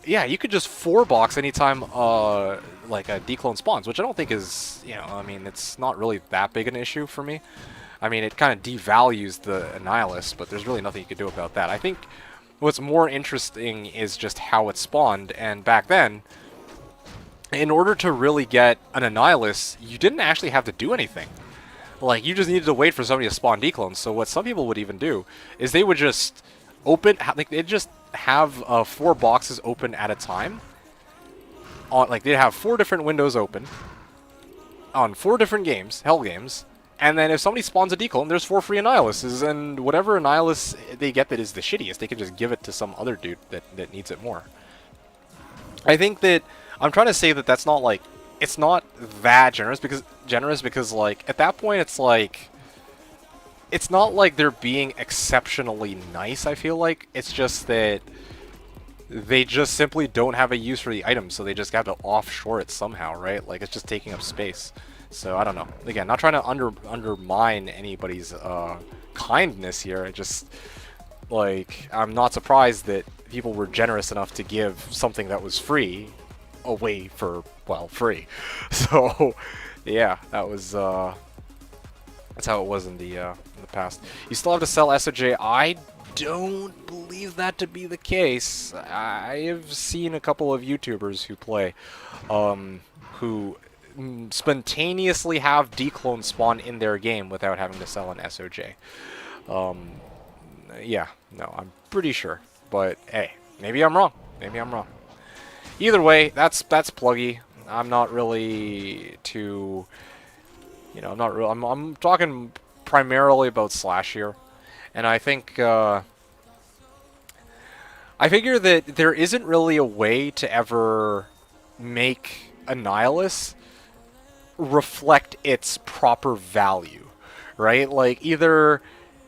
yeah, you could just 4-box anytime, like, a declone spawns, which I don't think is, you know, I mean, it's not really that big an issue for me. I mean, it kind of devalues the Annihilus, but there's really nothing you can do about that. I think what's more interesting is just how it spawned, and back then, in order to really get an Annihilus, you didn't actually have to do anything. Like, you just needed to wait for somebody to spawn declones. So what some people would even do is they would just open, like, they'd just have 4 boxes open at a time. Like, they'd have 4 different windows open on 4 different games, hell games. And then if somebody spawns a declone, there's 4 free Annihiluses, and whatever Annihilus they get that is the shittiest, they can just give it to some other dude that needs it more. I think that I'm trying to say that that's not, like, it's not that generous because like at that point it's like it's not like they're being exceptionally nice. I feel like it's just that they just simply don't have a use for the item, so they just have to offshore it somehow, right? Like, it's just taking up space. So I don't know. Again, not trying to undermine anybody's kindness here. I just, like, I'm not surprised that people were generous enough to give something that was free away for, well, free. So yeah, that was that's how it was in the past. You still have to sell SOJ. I don't believe that to be the case. I have seen a couple of YouTubers who play who spontaneously have declone spawn in their game without having to sell an SOJ. Yeah, no, I'm pretty sure, but hey, maybe I'm wrong. Maybe I'm wrong. Either way, that's Pluggy. I'm not really too, you know, I'm talking primarily about Slash here, and I think I figure that there isn't really a way to ever make Annihilus reflect its proper value, right? Like, either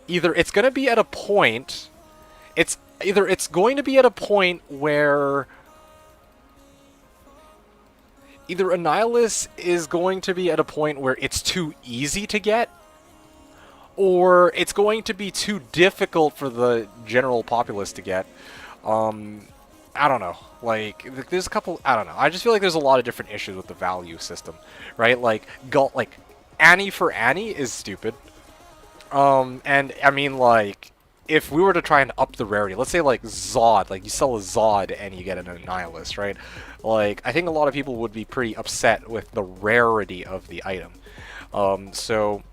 it's going to be at a point, it's going to be at a point where either Annihilus is going to be at a point where it's too easy to get, or it's going to be too difficult for the general populace to get. I don't know. Like, there's a couple. I don't know. I just feel like there's a lot of different issues with the value system, right? Like, Annie for Annie is stupid. And I mean, like, if we were to try and up the rarity, let's say like Zod, like you sell a Zod and you get an Annihilus, right? Like, I think a lot of people would be pretty upset with the rarity of the item. So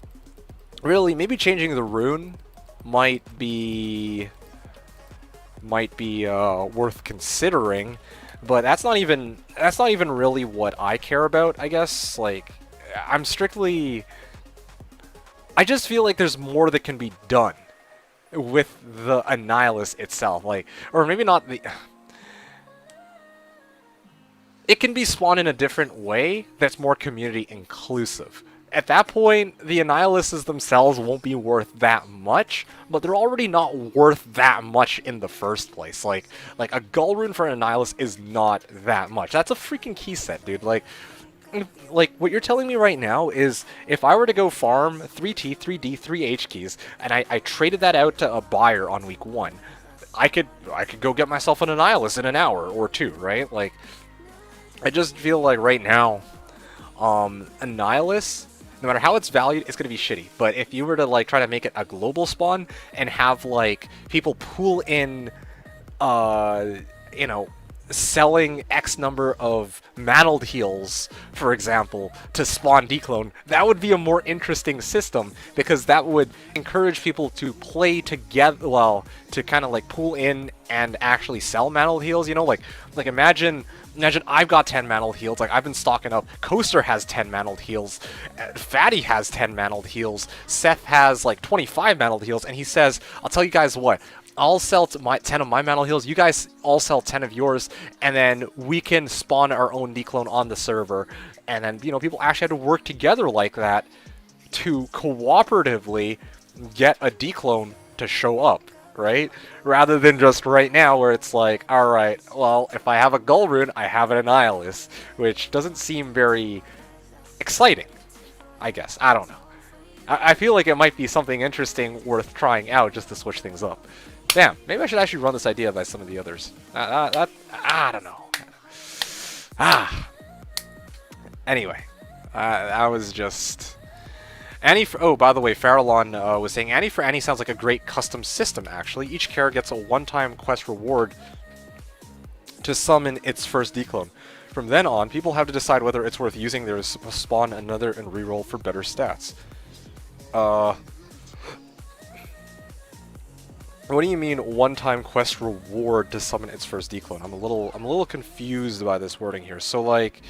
really, maybe changing the rune might be worth considering, but that's not even really what I care about, I guess. Like, I just feel like there's more that can be done with the Annihilus itself, like, or maybe not the. It can be spawned in a different way that's more community inclusive. At that point, the Annihiluses themselves won't be worth that much, but they're already not worth that much in the first place. Like a Gull Rune for an Annihilus is not that much. That's a freaking key set, dude. Like what you're telling me right now is if I were to go farm 3T, 3D, 3 H keys, and I traded that out to a buyer on week 1, I could go get myself an Annihilus in an hour or 2, right? Like, I just feel like right now, Annihilus, no matter how it's valued, it's going to be shitty. But if you were to like try to make it a global spawn and have like people pool in, you know, selling X number of mantled heals, for example, to spawn declone, that would be a more interesting system, because that would encourage people to play together, well, to kind of like pool in and actually sell mantled heals, you know, like imagine I've got 10 mantled heals, like I've been stocking up, Coaster has 10 mantled heals, Fatty has 10 mantled heals, Seth has like 25 mantled heals, and he says, I'll tell you guys what, I'll sell 10 of my mantle heals, you guys all sell 10 of yours, and then we can spawn our own declone on the server. And then, you know, people actually have to work together like that to cooperatively get a declone to show up, right? Rather than just right now where it's like, alright, well, if I have a Gull Rune, I have an Annihilus, which doesn't seem very exciting, I guess. I don't know. I feel like it might be something interesting worth trying out just to switch things up. Damn, maybe I should actually run this idea by some of the others. I don't know. Anyway, I was just... Annie for... Oh, by the way, Farallon was saying, Annie for Annie sounds like a great custom system, actually. Each character gets a one-time quest reward to summon its first declone. From then on, people have to decide whether it's worth using their spawn another and reroll for better stats. What do you mean one-time quest reward to summon its first declone? I'm a little confused by this wording here. So like,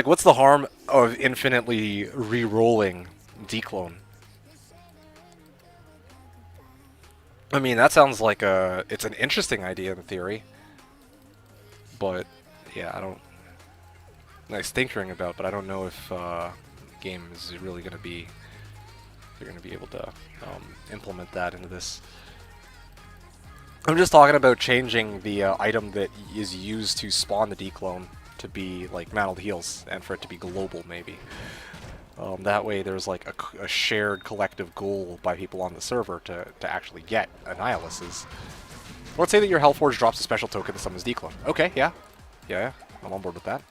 what's the harm of infinitely re-rolling declone? I mean, that sounds like it's an interesting idea in theory, but yeah, I don't. Nice tinkering about, but I don't know if the game is really going to be. They're going to be able to implement that into this. I'm just talking about changing the item that is used to spawn the declone to be like mantled heals, and for it to be global, maybe. That way, there's like a shared collective goal by people on the server to actually get Annihiluses. Let's say that your Hellforge drops a special token that summons declone. Okay, yeah, I'm on board with that.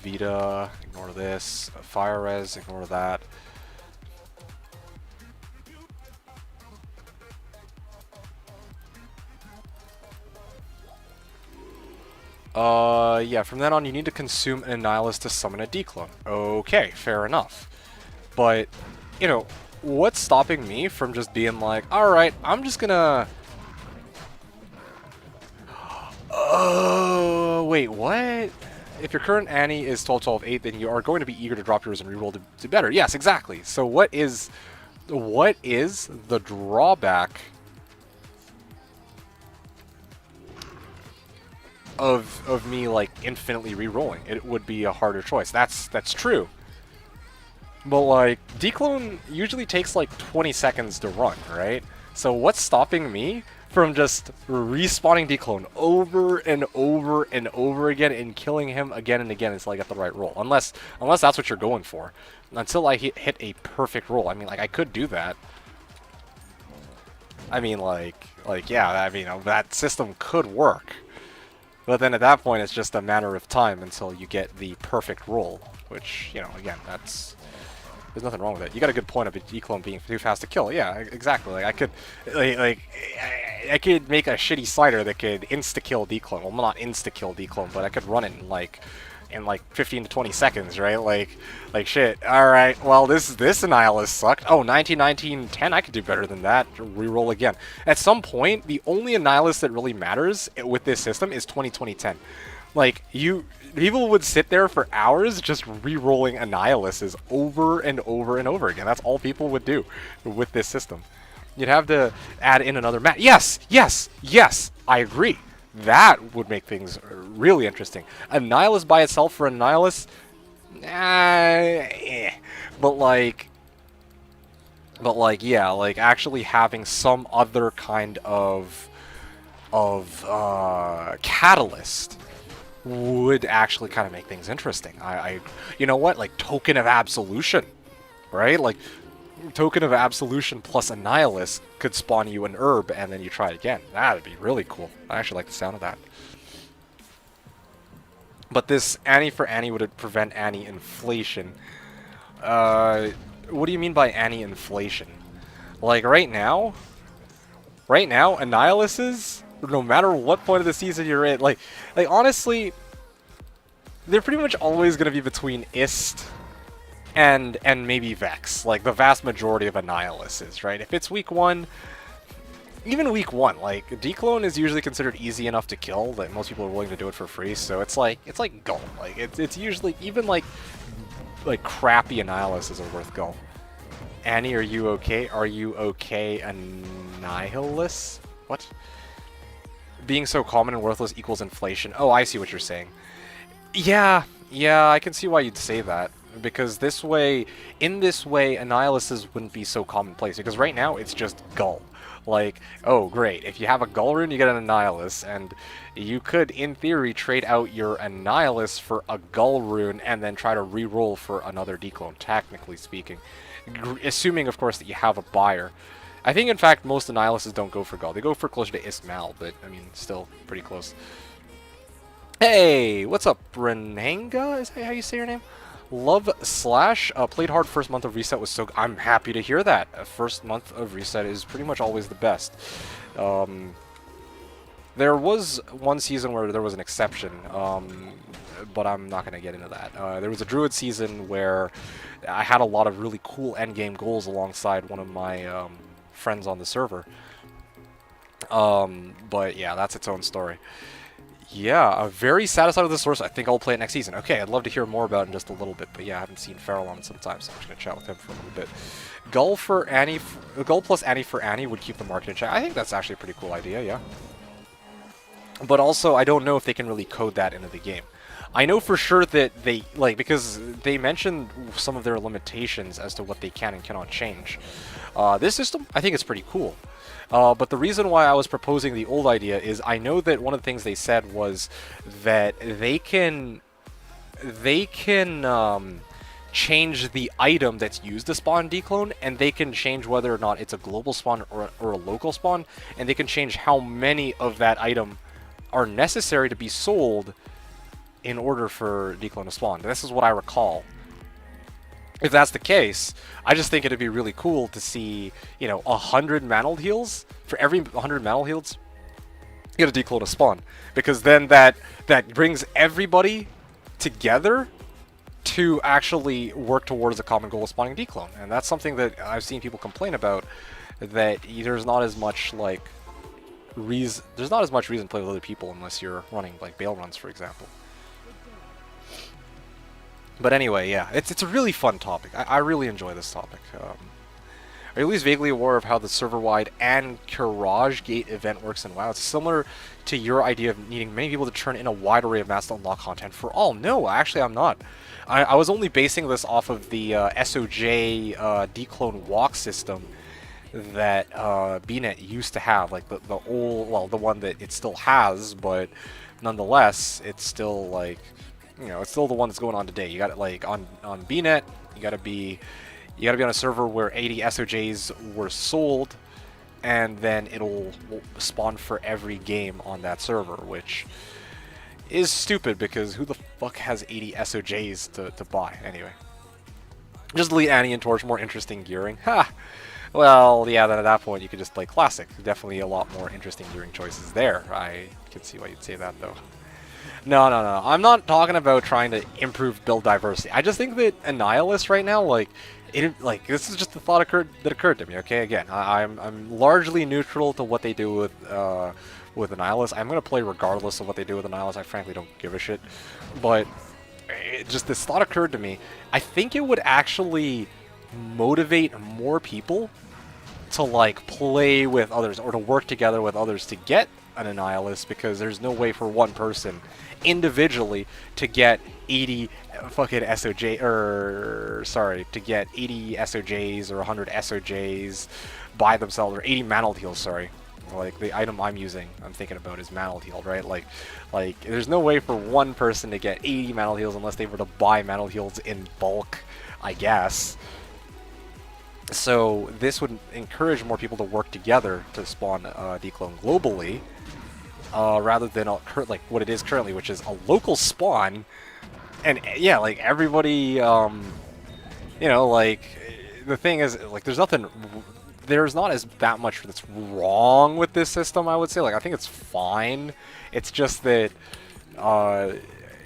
Vita, ignore this. Fire Res, ignore that. Yeah, from then on you need to consume an Annihilus to summon a declone. Okay, fair enough. But, you know, what's stopping me from just being like, alright, I'm just gonna... Oh, wait, what? If your current Annie is 12-12-8, then you are going to be eager to drop yours and reroll to better. Yes, exactly. So what is the drawback of me like infinitely re-rolling? It would be a harder choice. That's true. But like declone usually takes like 20 seconds to run, right? So what's stopping me from just respawning Declone over and over and over again and killing him again and again until I get the right roll. Unless that's what you're going for. Until I hit a perfect roll. I mean, like, I could do that. I mean, yeah, I mean, that system could work. But then at that point, it's just a matter of time until you get the perfect roll. Which, you know, again, there's nothing wrong with it. You got a good point of a Declone being too fast to kill. Yeah, exactly. Like, I could, I could make a shitty slider that could insta-kill Declone. Well, not insta-kill Declone, but I could run it in like 15 to 20 seconds, right? Like shit. All right. Well, this Annihilus sucked. Oh, 19-10. I could do better than that. Reroll again. At some point, the only Annihilus that really matters with this system is 20-10. Like, people would sit there for hours just re-rolling Annihilus over and over and over again. That's all people would do with this system. You'd have to add in another map. Yes, I agree. That would make things really interesting. Annihilus by itself for Annihilus, but yeah, like actually having some other kind of catalyst would actually kind of make things interesting. You know what? Like Token of Absolution, right? Like Token of Absolution plus Annihilus could spawn you an herb, and then you try it again. That'd be really cool. I actually like the sound of that. But this Annie for Annie would prevent Annie inflation. What do you mean by Annie inflation? Like right now, Annihiluses, no matter what point of the season you're in, like honestly, they're pretty much always gonna be between Ist and maybe Vex, like the vast majority of Annihiluses, right? If it's week 1, even week 1, like Declone is usually considered easy enough to kill that most people are willing to do it for free. So it's like Gull. Like it's usually even like crappy Annihiluses are worth Gull. Annie, are you okay? Are you okay, Annihilus? What? Being so common and worthless equals inflation. Oh, I see what you're saying. Yeah, I can see why you'd say that. Because in this way, Annihiluses wouldn't be so commonplace. Because right now, it's just Gull. Like, oh, great. If you have a Gull rune, you get an Annihilus. And you could, in theory, trade out your Annihilus for a Gull rune and then try to re-roll for another Declone, technically speaking. Assuming, of course, that you have a buyer. I think, in fact, most Annihiluses don't go for Gull. They go for closer to Istmal, but, I mean, still pretty close. Hey, what's up, Renanga? Is that how you say your name? Love Slash. Played hard first month of reset was so... I'm happy to hear that. First month of reset is pretty much always the best. There was one season where there was an exception, but I'm not going to get into that. There was a Druid season where I had a lot of really cool endgame goals alongside one of my friends on the server. But yeah, that's its own story. Yeah, I'm very satisfied with the source. I think I'll play it next season. Okay, I'd love to hear more about it in just a little bit, but yeah, I haven't seen Farrell on it sometimes, so I'm just going to chat with him for a little bit. Gull plus Annie for Annie would keep the market in check. I think that's actually a pretty cool idea, yeah. But also, I don't know if they can really code that into the game. I know for sure that they, because they mentioned some of their limitations as to what they can and cannot change. This system, I think it's pretty cool. But the reason why I was proposing the old idea is I know that one of the things they said was that they can change the item that's used to spawn Declone, and they can change whether or not it's a global spawn or a local spawn, and they can change how many of that item are necessary to be sold in order for Declone to spawn. This is what I recall. If that's the case, I just think it'd be really cool to see, 100 Mantled heals. For every 100 Mantled heals, you get a Declone to spawn. Because then that brings everybody together to actually work towards a common goal of spawning Declone. And that's something that I've seen people complain about, that there's not as much, reason to play with other people unless you're running, Bale runs, for example. But anyway, yeah, it's a really fun topic. I really enjoy this topic. Are you at least vaguely aware of how the server-wide and Courage Gate event works in WoW? It's similar to your idea of needing many people to turn in a wide array of maps to unlock content for all. No, actually I'm not. I was only basing this off of the SOJ Declone walk system that BNet used to have, like the old, well, the one that it still has, but nonetheless, it's still like, you know, it's still the one that's going on today. You got it like on BNet, you gotta be on a server where 80 SOJs were sold, and then it'll spawn for every game on that server, which is stupid because who the fuck has 80 SOJs to buy anyway? Just delete Annie and Torch, more interesting gearing. Ha! Well, yeah, then at that point you could just play Classic. Definitely a lot more interesting gearing choices there. I can see why you'd say that, though. No. I'm not talking about trying to improve build diversity. I just think that Annihilus right now, like, this is just the thought that occurred to me. Okay, again, I'm largely neutral to what they do with Annihilus. I'm gonna play regardless of what they do with Annihilus. I frankly don't give a shit. But just this thought occurred to me. I think it would actually motivate more people to like play with others or to work together with others to get an Annihilus, because there's no way for one person individually to get 80 fucking SOJ, or sorry, to get 80 SOJs or 100 SOJs by themselves, or 80 Mantled Heals, sorry. Like the item I'm thinking about is Mantled Healed, right? Like there's no way for one person to get 80 Mantled Heals unless they were to buy Mantled Heals in bulk, I guess. So this would encourage more people to work together to spawn Declone globally, rather than like what it is currently, which is a local spawn. And yeah, like everybody, you know, like the thing is, like there's not as that much that's wrong with this system, I would say. Like I think it's fine. It's just that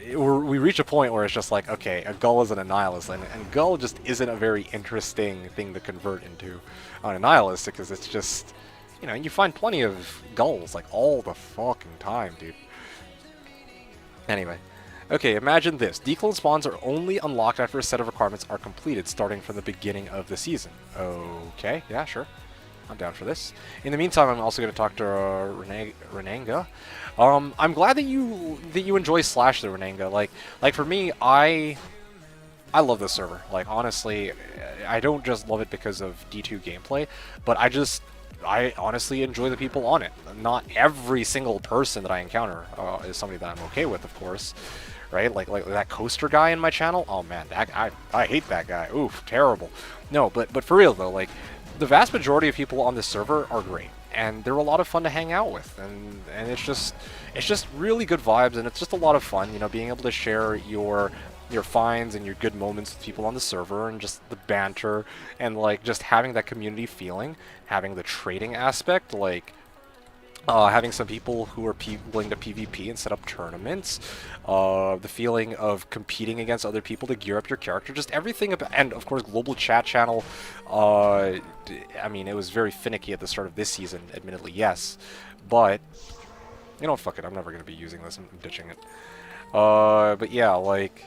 we reach a point where it's just like, okay, a Gull is an Annihilus, and Gull just isn't a very interesting thing to convert into on Annihilus, because it's just, you know, you find plenty of Gulls like all the fucking time, dude. Anyway. Okay, imagine this. Declone spawns are only unlocked after a set of requirements are completed, starting from the beginning of the season. Okay, yeah, sure. I'm down for this. In the meantime, I'm also going to talk to Renanga. I'm glad that you enjoy Slash the Renanga. Like for me, I love this server. Like honestly, I don't just love it because of D2 gameplay, but I honestly enjoy the people on it. Not every single person that I encounter is somebody that I'm okay with, of course. Right? Like that coaster guy in my channel. Oh man, that guy, I hate that guy. Oof, terrible. No, but for real though, like the vast majority of people on this server are great, and they're a lot of fun to hang out with, and it's just really good vibes, and it's just a lot of fun, you know, being able to share your finds and your good moments with people on the server, and just the banter, and like just having that community feeling, having the trading aspect, like having some people who are willing to PvP and set up tournaments, the feeling of competing against other people to gear up your character, just everything about, and of course global chat channel. I mean, it was very finicky at the start of this season, admittedly, yes, but you know, fuck it, I'm never going to be using this, I'm ditching it. But yeah, like,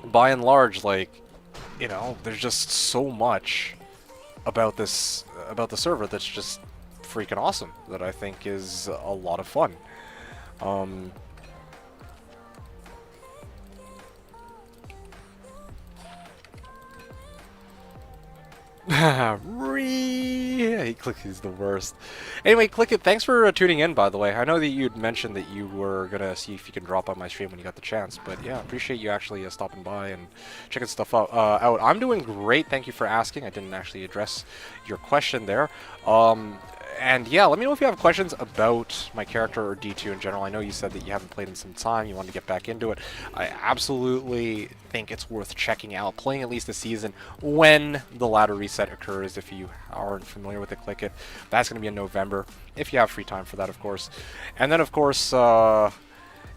by and large, like, you know, there's just so much about the server that's just freaking awesome, that I think is a lot of fun. Click is the worst. Anyway, Click it. Thanks for tuning in, by the way. I know that you'd mentioned that you were gonna see if you can drop on my stream when you got the chance, but yeah, appreciate you actually stopping by and checking stuff out. I'm doing great. Thank you for asking. I didn't actually address your question there. And yeah, let me know if you have questions about my character or D2 in general. I know you said that you haven't played in some time, you wanted to get back into it. I absolutely think it's worth checking out, playing at least a season when the ladder reset occurs. If you aren't familiar with it, click it. That's going to be in November, if you have free time for that, of course. And then, of course, yeah,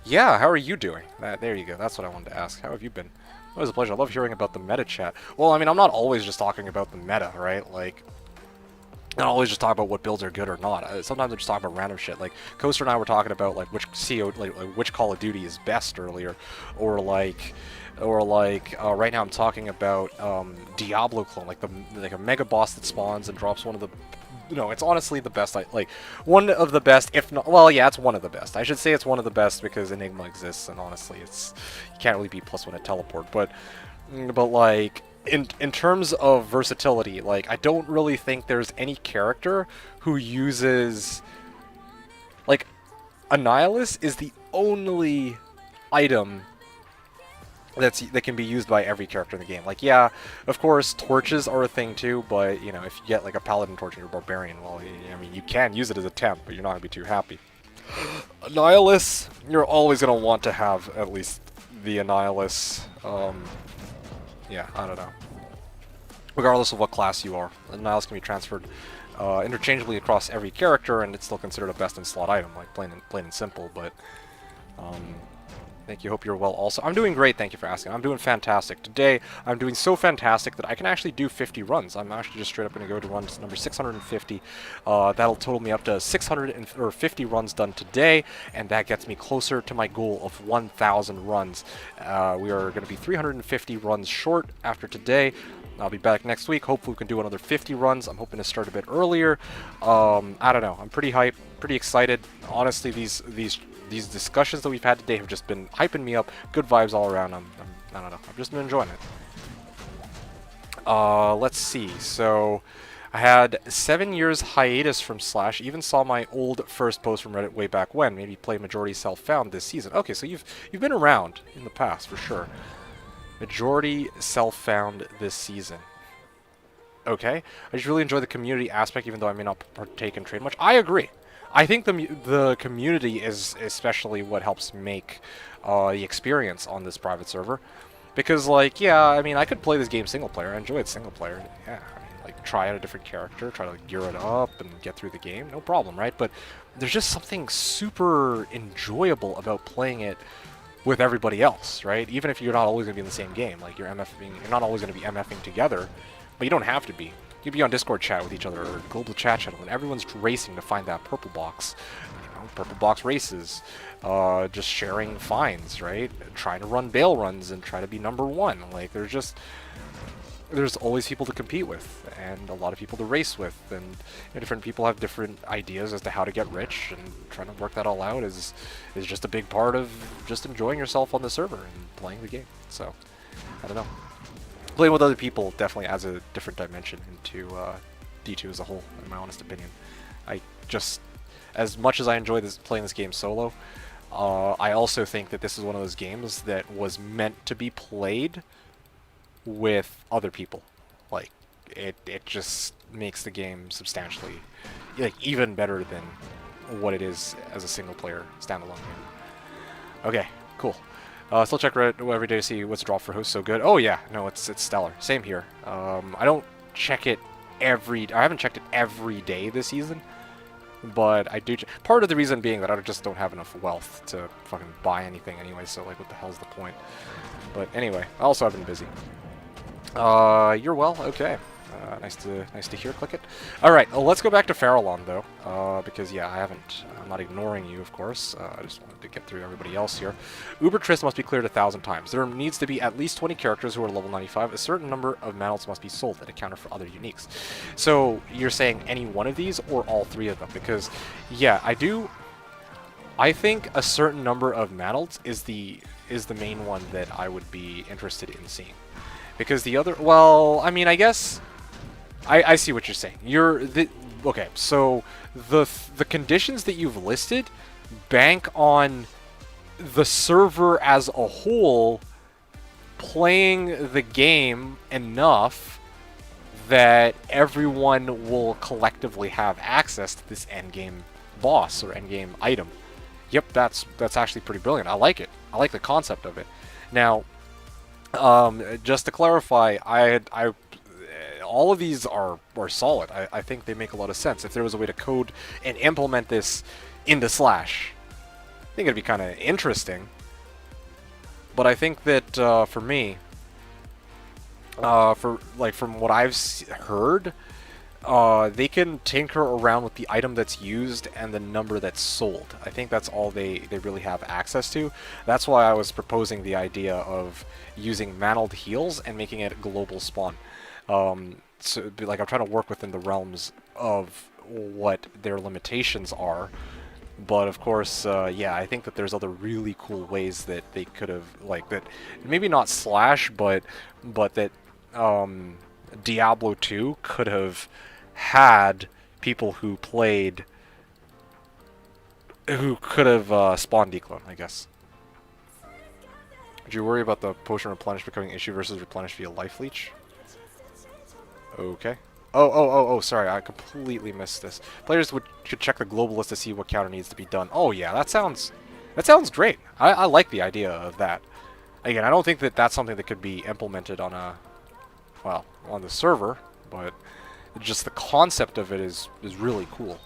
how are you doing? There you go, that's what I wanted to ask. How have you been? It was a pleasure. I love hearing about the meta chat. Well, I mean, I'm not always just talking about the meta, right? Like, I don't always just talk about what builds are good or not. Sometimes I just talk about random shit. Like Coaster and I were talking about like which which Call of Duty is best earlier, or like right now I'm talking about Diablo clone, like a mega boss that spawns and drops one of the. No, it's honestly the best. Like one of the best, if not. Well, yeah, it's one of the best. I should say it's one of the best because Enigma exists, and honestly, you can't really be +1 at teleport. But like. in terms of versatility, like, I don't really think there's any character who uses, like, Annihilus is the only item that can be used by every character in the game. Like, yeah, of course, torches are a thing too, but, you know, if you get, like, a paladin torch and you're a barbarian, well, I mean, you can use it as a temp, but you're not going to be too happy. Annihilus, you're always going to want to have at least the Annihilus, yeah, I don't know. Regardless of what class you are, Annihilus can be transferred interchangeably across every character, and it's still considered a best-in-slot item, like, plain and simple, but, thank you. Hope you're well also. I'm doing great, thank you for asking. I'm doing fantastic. Today, I'm doing so fantastic that I can actually do 50 runs. I'm actually just straight up going to go to run number 650. That'll total me up to 650 runs done today, and that gets me closer to my goal of 1,000 runs. We are going to be 350 runs short after today. I'll be back next week. Hopefully we can do another 50 runs. I'm hoping to start a bit earlier. I don't know. I'm pretty hyped, pretty excited. Honestly, these discussions that we've had today have just been hyping me up. Good vibes all around. I don't know. I've just been enjoying it. Let's see. So, I had 7 years hiatus from Slash. Even saw my old first post from Reddit way back when. Maybe play majority self-found this season. Okay, so you've been around in the past for sure. Majority self-found this season. Okay. I just really enjoy the community aspect, even though I may not partake in trade much. I agree. I think the community is especially what helps make the experience on this private server. Because, like, yeah, I mean, I could play this game single player. I enjoy it single player. Yeah, I mean, like, try out a different character, try to like, gear it up and get through the game. No problem, right? But there's just something super enjoyable about playing it with everybody else, right? Even if you're not always going to be in the same game. Like, you're not always going to be MFing together, but you don't have to be. You can be on Discord chat with each other, or global chat channel, and everyone's racing to find that purple box. You know, purple box races. Just sharing finds, right? Trying to run bail runs and try to be number one. Like, there's always people to compete with, and a lot of people to race with, and you know, different people have different ideas as to how to get rich, and trying to work that all out is just a big part of just enjoying yourself on the server and playing the game. So, I don't know. Playing with other people definitely adds a different dimension into D2 as a whole, in my honest opinion. I just, as much as I enjoy playing this game solo, I also think that this is one of those games that was meant to be played with other people. Like, it just makes the game substantially, like, even better than what it is as a single player standalone game. Okay, cool. Still check Reddit every day to see what's dropped for hosts so good. Oh yeah, no, it's stellar. Same here. I don't check it I haven't checked it every day this season, but I do. Part of the reason being that I just don't have enough wealth to fucking buy anything anyway. So like, what the hell's the point? But anyway, I also have been busy. You're well, okay. Nice to hear. Click it. All right, let's go back to Farallon though, because yeah, I'm not ignoring you, of course. I just wanted to get through everybody else here. Uber Trist must be cleared 1,000 times. There needs to be at least 20 characters who are level 95. A certain number of medals must be sold at a counter for other uniques. So you're saying any one of these or all three of them? Because yeah, I think a certain number of medals is the main one that I would be interested in seeing. Because the other, well, I mean, I guess I see what you're saying. Okay, so the conditions that you've listed bank on the server as a whole playing the game enough that everyone will collectively have access to this endgame boss or endgame item. Yep, that's actually pretty brilliant. I like it. I like the concept of it. Now, just to clarify, all of these are solid. I think they make a lot of sense. If there was a way to code and implement this into Slash, I think it'd be kind of interesting. But I think that for me, from what I've heard, they can tinker around with the item that's used and the number that's sold. I think that's all they really have access to. That's why I was proposing the idea of using mantled heals and making it a global spawn. So like, I'm trying to work within the realms of what their limitations are. But of course, yeah, I think that there's other really cool ways that they could have, like, that maybe not Slash, but that Diablo 2 could have had people who played who could have spawned declone, I guess. Did you worry about the potion replenish becoming issue versus replenish via life leech? Okay. Oh, sorry, I completely missed this. Players should check the global list to see what counter needs to be done. Oh yeah, that sounds great. I like the idea of that. Again, I don't think that that's something that could be implemented on a, well, on the server, but just the concept of it is really cool.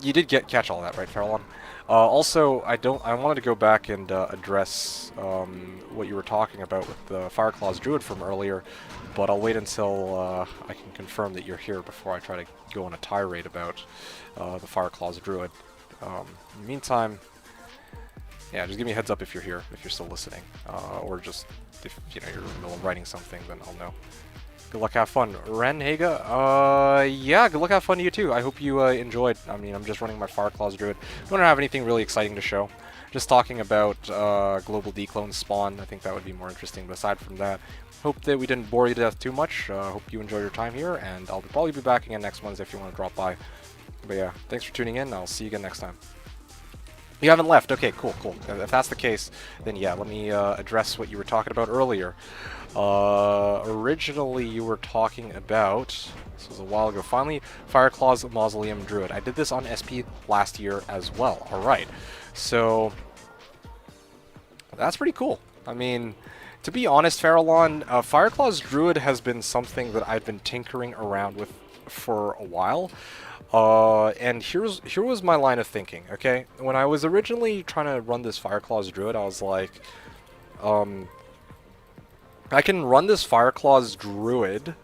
You did catch all that, right, Farallon? Also, I wanted to go back and address what you were talking about with the Fireclaws Druid from earlier, but I'll wait until I can confirm that you're here before I try to go on a tirade about the Fireclaws Druid. In the meantime, yeah, just give me a heads up if you're here, if you're still listening, or just if you're in the middle of writing something, then I'll know. Good luck, have fun. Ren, Haga, yeah, good luck, have fun to you too. I hope you enjoyed. I mean, I'm just running my Fireclaws Druid. Don't have anything really exciting to show. Just talking about global declone spawn. I think that would be more interesting. But aside from that, hope that we didn't bore you to death too much. Hope you enjoyed your time here, and I'll probably be back again next Wednesday if you want to drop by. But yeah, thanks for tuning in. I'll see you again next time. You haven't left. Okay, cool. If that's the case, then yeah, let me address what you were talking about earlier. Originally, you were talking about, this was a while ago, finally, Fireclaws Mausoleum Druid. I did this on SP last year as well. Alright, so that's pretty cool. I mean, to be honest, Farallon, Fireclaws Druid has been something that I've been tinkering around with for a while. And here was my line of thinking, okay? When I was originally trying to run this Fireclaws Druid, I was like, I can run this Fireclaws Druid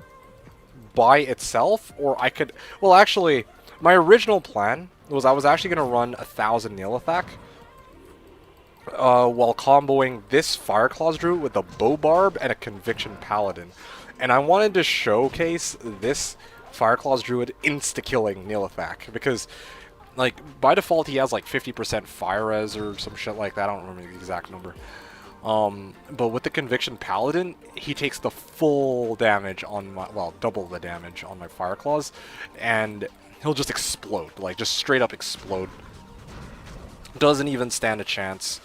by itself, or I could... Well, actually, my original plan was I was actually going to run 1,000 Neolithak while comboing this Fireclaws Druid with a Bow Barb and a Conviction Paladin. And I wanted to showcase this Fireclaws Druid insta-killing Neolithak, because, like, by default he has, like, 50% fire res or some shit like that. I don't remember the exact number. But with the Conviction Paladin, he takes the full damage on my, well, double the damage on my Fireclaws, and he'll just explode, like, just straight up explode. Doesn't even stand a chance.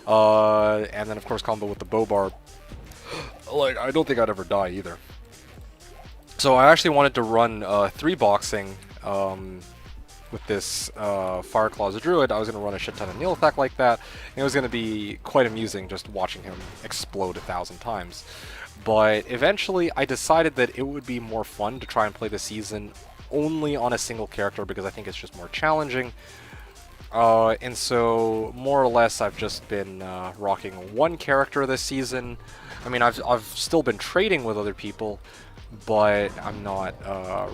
And then, of course, combo with the Bow Barb. Like, I don't think I'd ever die either. So I actually wanted to run 3-boxing with this Fireclaws Druid. I was going to run a shit ton of Neolithak like that, and it was going to be quite amusing just watching him explode 1,000 times. But eventually I decided that it would be more fun to try and play the season only on a single character, because I think it's just more challenging. And so, more or less, I've just been rocking one character this season. I mean, I've still been trading with other people, but I'm not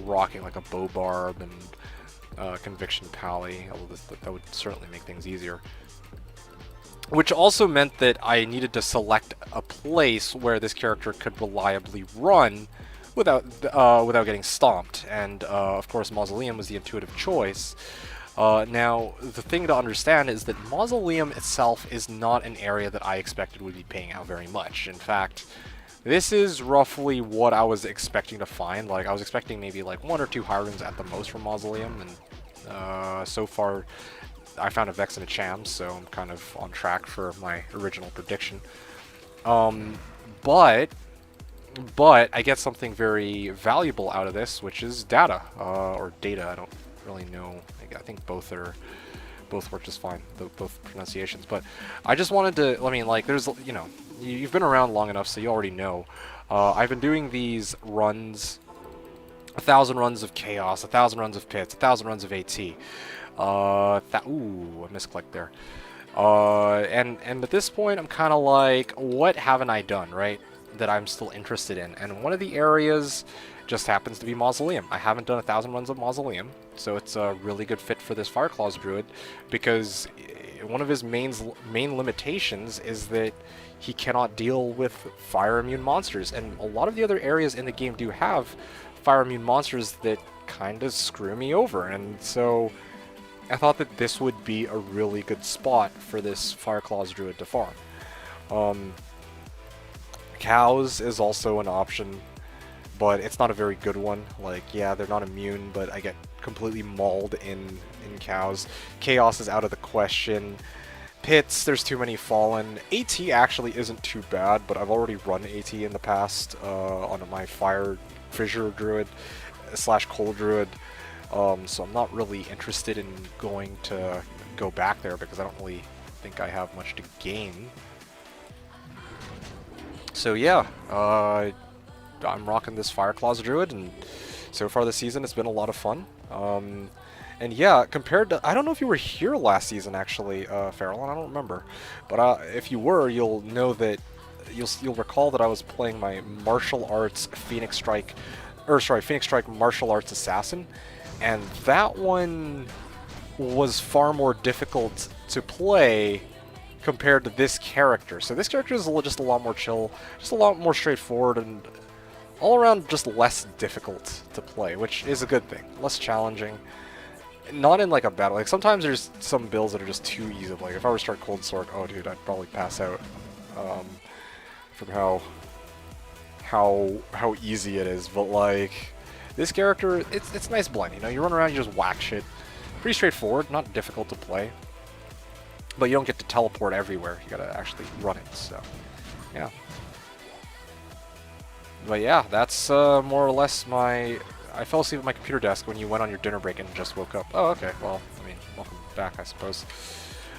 rocking like a Bow Barb and Conviction Pally, although that would certainly make things easier. Which also meant that I needed to select a place where this character could reliably run without getting stomped, and of course Mausoleum was the intuitive choice. Now, the thing to understand is that Mausoleum itself is not an area that I expected would be paying out very much. In fact, this is roughly what I was expecting to find. Like, I was expecting maybe like 1 or 2 high runes at the most from Mausoleum, and so far I found a Vex and a Cham, so I'm kind of on track for my original prediction. But I get something very valuable out of this, which is data, or data, I don't really know. I think both work just fine, both pronunciations. But I just wanted to, I mean, like, there's, you know, you've been around long enough, so you already know. I've been doing these runs, 1,000 runs of Chaos, 1,000 runs of Pits, 1,000 runs of AT. Ooh, I misclicked there. And at this point, I'm kind of like, what haven't I done, right, that I'm still interested in? And one of the areas just happens to be Mausoleum. I haven't done 1,000 runs of Mausoleum, so it's a really good fit for this Fireclaws Druid, because one of his main limitations is that he cannot deal with fire immune monsters, and a lot of the other areas in the game do have fire immune monsters that kind of screw me over, and so I thought that this would be a really good spot for this Fireclaws Druid to farm. Cows is also an option, but it's not a very good one. Like, yeah, they're not immune, but I get completely mauled in cows. Chaos is out of the question. Pits, there's too many fallen. AT actually isn't too bad, but I've already run AT in the past on my Fire Fissure Druid / Cold Druid, so I'm not really interested in going to go back there because I don't really think I have much to gain. So yeah, I'm rocking this Fireclaws Druid, and so far this season it's been a lot of fun. And yeah, compared to, I don't know if you were here last season actually, Farrell, I don't remember, but if you were, you'll know that you'll recall that I was playing my martial arts Phoenix Strike martial arts assassin, and that one was far more difficult to play compared to this character. So this character is just a lot more chill, just a lot more straightforward, and all around just less difficult to play, which is a good thing. Less challenging. Not in like a battle. Like sometimes there's some builds that are just too easy. Like if I were to start Cold Sword, oh dude, I'd probably pass out from how easy it is. But like this character, it's a nice blend. You know, you run around, you just whack shit. Pretty straightforward, not difficult to play. But you don't get to teleport everywhere. You gotta actually run it. So yeah. But yeah, that's more or less my... I fell asleep at my computer desk when you went on your dinner break and just woke up. Oh, okay. Well, I mean, welcome back, I suppose.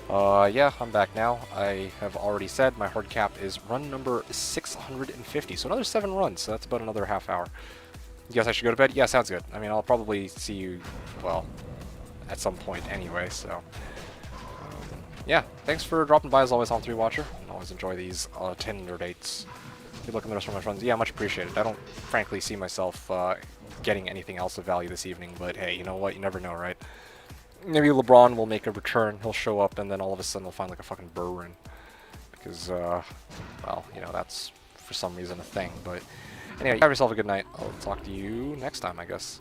Yeah, I'm back now. I have already said my hard cap is run number 650. So another 7 runs. So that's about another half hour. You guess I should go to bed? Yeah, sounds good. I mean, I'll probably see you, well, at some point anyway, so... yeah, thanks for dropping by as always on 3Watcher. I always enjoy these Tinder dates. Good luck in the rest of my friends. Yeah, much appreciated. I don't frankly see myself getting anything else of value this evening, but hey, you know what? You never know, right? Maybe LeBron will make a return. He'll show up, and then all of a sudden he'll find like a fucking burr ring. Because, well, you know, that's for some reason a thing. But anyway, have yourself a good night. I'll talk to you next time, I guess.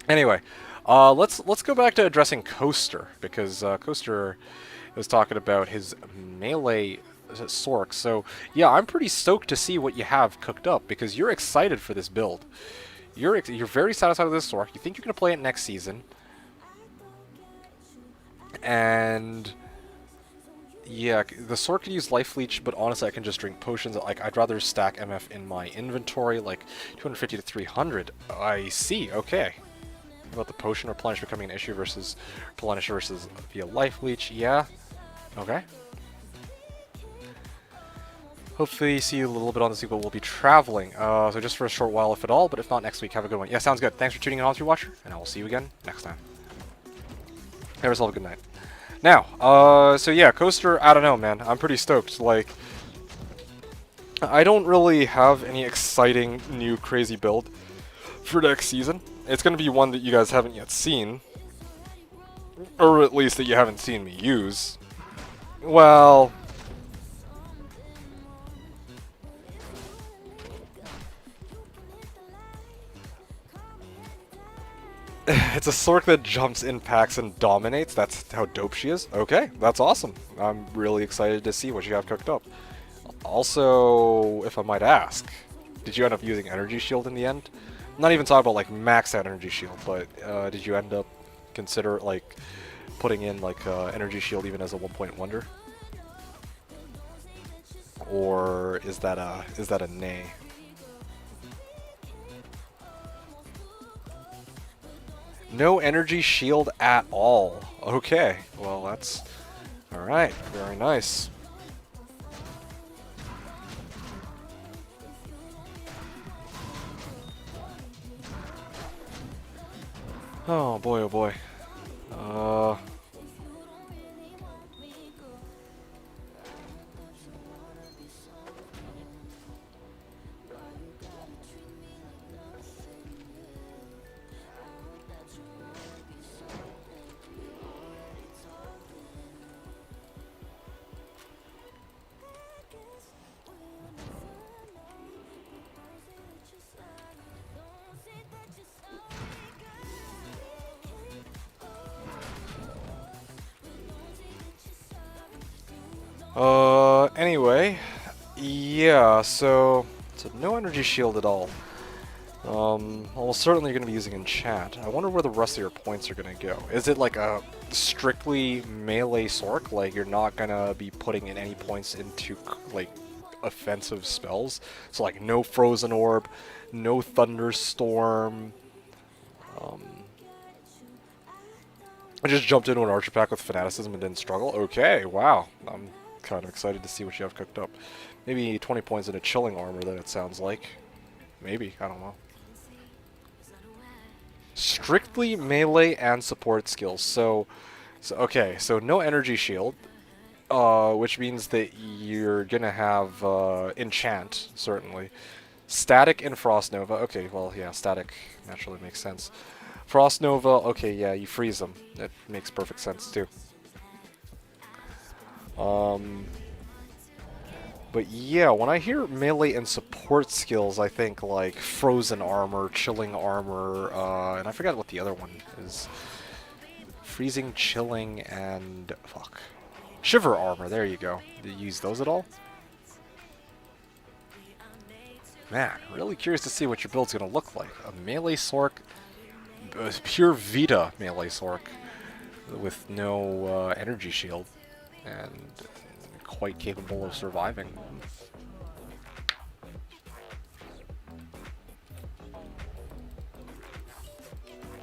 Anyway, let's go back to addressing Coaster, because Coaster was talking about his melee Sork. So yeah, I'm pretty stoked to see what you have cooked up, because you're excited for this build. You're very satisfied with this Sork. You think you're gonna play it next season, and yeah, the Sork can use Life Leech, but honestly, I can just drink potions. Like, I'd rather stack MF in my inventory, like 250 to 300. I see. Okay. About the potion replenish becoming an issue versus replenish versus via Life Leech. Yeah. Okay. Hopefully see you a little bit on this week, but we'll be traveling. So just for a short while, if at all, but if not, next week, have a good one. Yeah, sounds good. Thanks for tuning in on 3Watcher, and I will see you again next time. Have yourself a good night. Now, so yeah, Coaster, I don't know, man. I'm pretty stoked. Like, I don't really have any exciting new crazy build for next season. It's going to be one that you guys haven't yet seen. Or at least that you haven't seen me use. Well... it's a Sork that jumps, impacts, and dominates. That's how dope she is. Okay, that's awesome. I'm really excited to see what you have cooked up. Also, if I might ask, did you end up using Energy Shield in the end? Not even talking about like max out Energy Shield, but did you end up consider like putting in like Energy Shield even as a 1-point wonder? Or is that a nay? No Energy Shield at all. Okay, well that's alright, very nice. Oh boy, oh boy. Anyway, Yeah, so no energy shield at all. Almost certainly you're going to be using enchant. I wonder where the rest of your points are going to go. Is it like a strictly melee sork? Like you're not going to be putting in any points into like offensive spells? So like no frozen orb, no thunderstorm. I just jumped into an archer pack with fanaticism and didn't struggle. Okay, wow. I'm kind of excited to see what you have cooked up. Maybe 20 points in a chilling armor then it sounds like. Maybe, I don't know. Strictly melee and support skills. So okay, so no energy shield, which means that you're gonna have enchant certainly, static and frost nova. Okay, well yeah, static naturally makes sense. Frost nova, okay, yeah, you freeze them. That makes perfect sense too. But yeah, when I hear melee and support skills, I think like frozen armor, chilling armor, and I forgot what the other one is. Freezing, chilling, and fuck. Shiver armor, there you go. Do you use those at all? Man, really curious to see what your build's gonna look like. A melee sork, pure Vita melee sork, with no energy shield, and quite capable of surviving.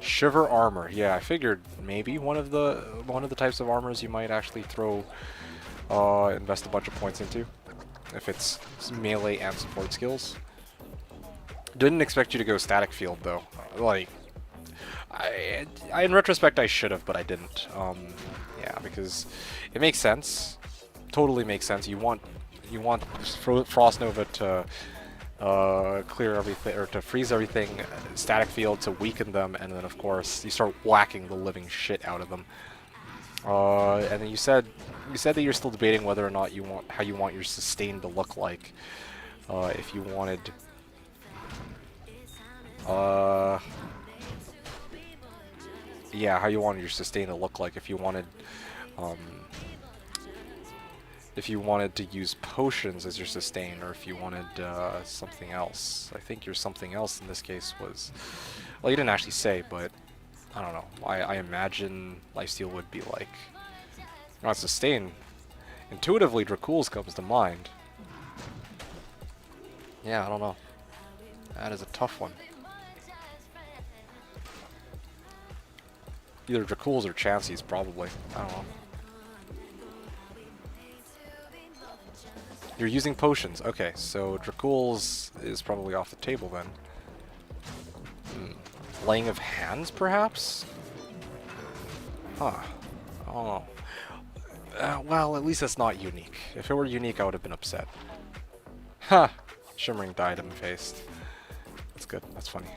Shiver armor, yeah, I figured maybe one of the types of armors you might actually throw, invest a bunch of points into, if it's melee and support skills. Didn't expect you to go static field though. Like, I in retrospect I should have, but I didn't. Yeah, because it makes sense. Totally makes sense. You want Frost Nova to clear everything, or to freeze everything, static field to weaken them, and then of course you start whacking the living shit out of them. And then you said that you're still debating whether or not how you want your sustain to look like. If you wanted, yeah, how you wanted your sustain to look like. If you wanted to use potions as your sustain, or if you wanted something else. I think your something else in this case was, well, you didn't actually say, but I don't know. I imagine lifesteal would be like, not sustain. Intuitively, Dracul's comes to mind. Yeah, I don't know. That is a tough one. Either Dracul's or Chansey's, probably. I don't know. You're using potions. Okay, so Dracul's is probably off the table then. Laying of hands, perhaps? Huh. I don't know. Well, at least that's not unique. If it were unique, I would have been upset. Ha! Shimmering Diadem faced. That's good. That's funny.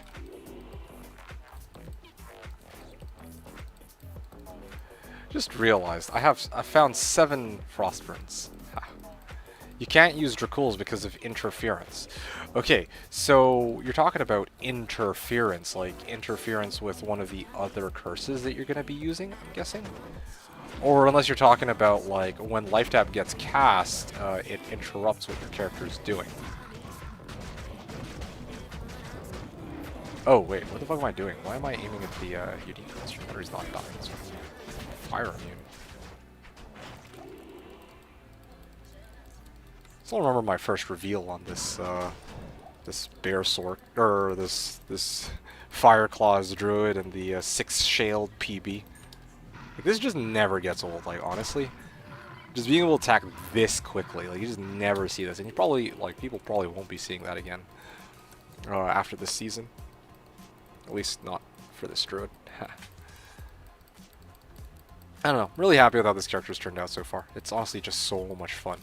Just realized I found 7 Frostburns. Ha. You can't use Dracul's because of interference. Okay, so you're talking about interference, like interference with one of the other curses that you're going to be using, I'm guessing? Or unless you're talking about, like, when Life Tap gets cast, it interrupts what your character is doing. Oh, wait, what the fuck am I doing? Why am I aiming at the unique instrument, or he's not dying? It's fire immune. I still remember my first reveal on this this bear sork, or this Fireclaws Druid and the 6-shaled PB. Like, this just never gets old, like, honestly. Just being able to attack this quickly, like, you just never see this, and you probably, like, people probably won't be seeing that again after this season. At least not for this Druid. I don't know, really happy with how this character's turned out so far. It's honestly just so much fun.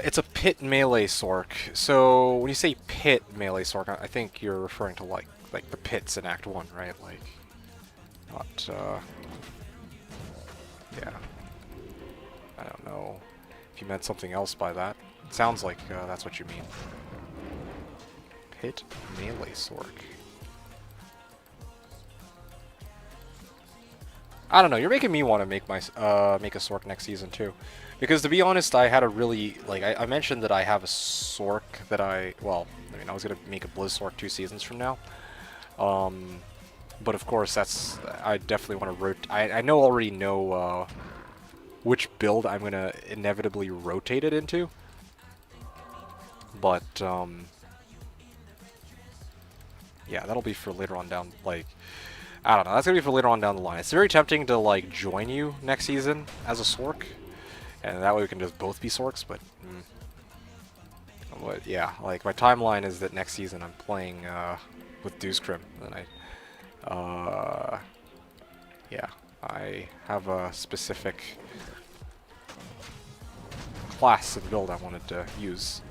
It's a pit melee sork. So when you say pit melee sork, I think you're referring to like the pits in Act 1, right? Like, not yeah. I don't know if you meant something else by that. It sounds like that's what you mean. Hit melee Sork. I don't know. You're making me want to make my make a Sork next season too, because to be honest, I had a really like I mentioned that I have a Sork that I mean I was gonna make a Blizz Sork 2 seasons from now, but of course I definitely want to I already know which build I'm gonna inevitably rotate it into, but yeah, that'll be for later on down, like, I don't know, that's gonna be for later on down the line. It's very tempting to, like, join you next season as a Sork, and that way we can just both be Sorks, but yeah, like, my timeline is that next season I'm playing, with Dewscrim, and yeah, I have a specific class and build I wanted to use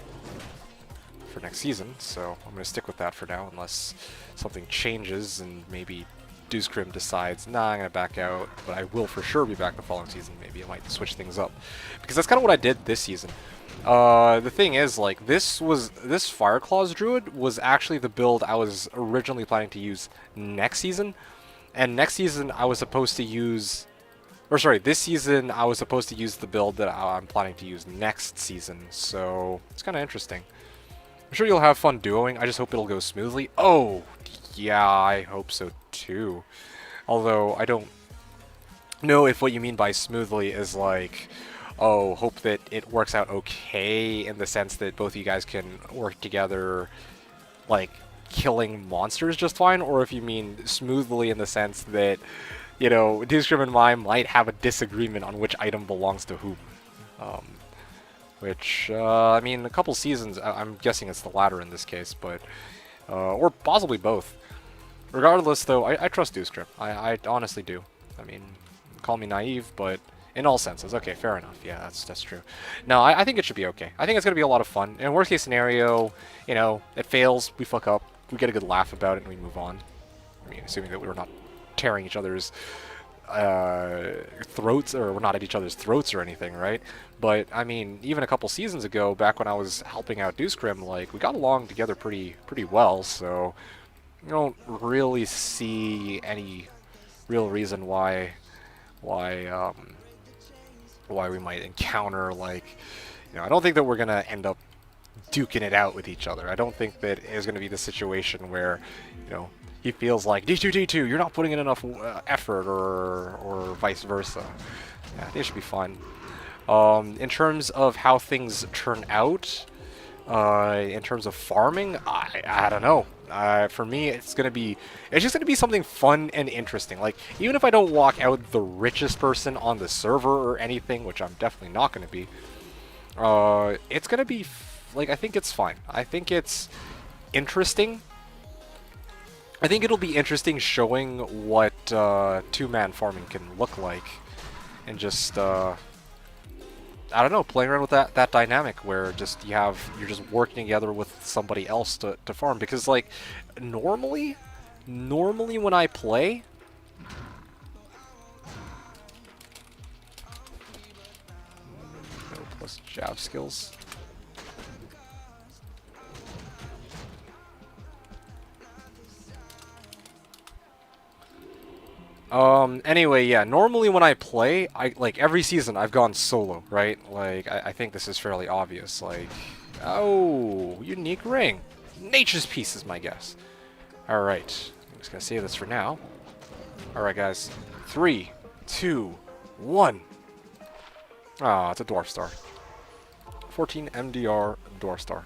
for next season, so I'm going to stick with that for now, unless something changes and maybe Dewscrim decides, nah, I'm going to back out, but I will for sure be back the following season. Maybe I might switch things up, because that's kind of what I did this season. The thing is, like, this Fireclaws Druid was actually the build I was originally planning to use next season, and next season I was supposed to use, or sorry, this season I was supposed to use the build that I'm planning to use next season, so it's kind of interesting. I'm sure you'll have fun duoing. I just hope it'll go smoothly. Oh, yeah, I hope so too. Although, I don't know if what you mean by smoothly is like, oh, hope that it works out okay in the sense that both of you guys can work together, like, killing monsters just fine, or if you mean smoothly in the sense that, you know, Dewscrim and I might have a disagreement on which item belongs to whom. Which, I mean, a couple seasons, I'm guessing it's the latter in this case, but, or possibly both. Regardless, though, I trust Dewscrim. I honestly do. I mean, call me naive, but in all senses. Okay, fair enough. Yeah, that's true. No, I think it should be okay. I think it's going to be a lot of fun. In worst case scenario, you know, it fails, we fuck up, we get a good laugh about it, and we move on. I mean, assuming that we're not tearing each other's throats, or we're not at each other's throats or anything, right? But I mean, even a couple seasons ago, back when I was helping out Dewscrim, like, we got along together pretty well, so I don't really see any real reason why we might encounter, like, you know, I don't think that we're gonna end up duking it out with each other. I don't think that it's gonna be the situation where, you know, he feels like D2, you're not putting in enough effort, or vice versa. Yeah, I think it should be fun. In terms of how things turn out, in terms of farming, I don't know. For me, it's just gonna be something fun and interesting. Like, even if I don't walk out the richest person on the server or anything, which I'm definitely not gonna be, it's gonna be like, I think it's fine. I think it's interesting. I think it'll be interesting showing what two-man farming can look like, and just I don't know, playing around with that dynamic where just you're just working together with somebody else to farm. Because, like, normally when I play, no plus jab skills. Anyway, yeah, normally when I play, like, every season I've gone solo, right? Like, I think this is fairly obvious. Like, oh, unique ring. Nature's Peace is my guess. Alright, I'm just gonna save this for now. Alright, guys. 3, 2, 1. Ah, it's a Dwarf Star. 14 MDR Dwarf Star.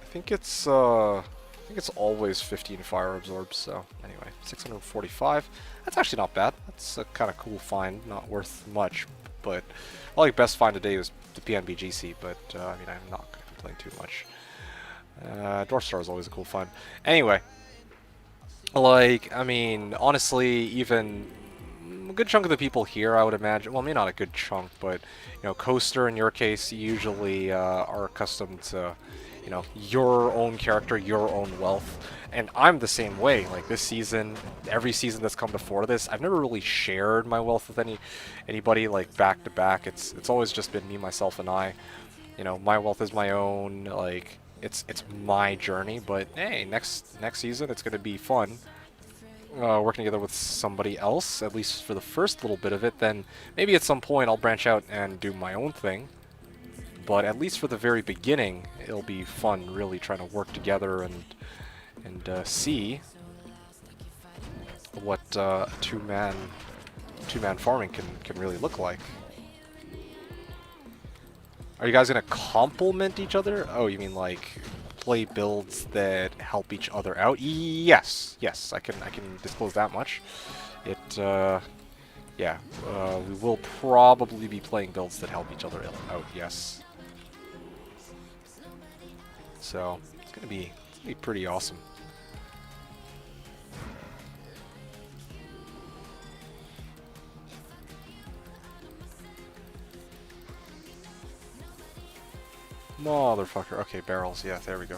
I think it's always 15 fire absorbs, so anyway, 645. That's actually not bad. That's a kind of cool find, not worth much, but probably best find today was the PNBGC, but I mean, I'm not going to complain too much. Dwarf Star is always a cool find. Anyway, like, I mean, honestly, even a good chunk of the people here, I would imagine, well, maybe not a good chunk, but, you know, Coaster, in your case, usually are accustomed to, you know, your own character, your own wealth. And I'm the same way. Like, this season, every season that's come before this, I've never really shared my wealth with anybody, like, back to back. It's always just been me, myself, and I. You know, my wealth is my own. Like, it's my journey. But hey, next season it's gonna be fun. Working together with somebody else, at least for the first little bit of it. Then maybe at some point I'll branch out and do my own thing. But at least for the very beginning, it'll be fun, really trying to work together and see what two-man farming can really look like. Are you guys gonna complement each other? Oh, you mean like play builds that help each other out? Yes, I can disclose that much. Yeah, we will probably be playing builds that help each other out. Yes. So it's gonna be pretty awesome. Motherfucker. Okay, barrels. Yeah, there we go.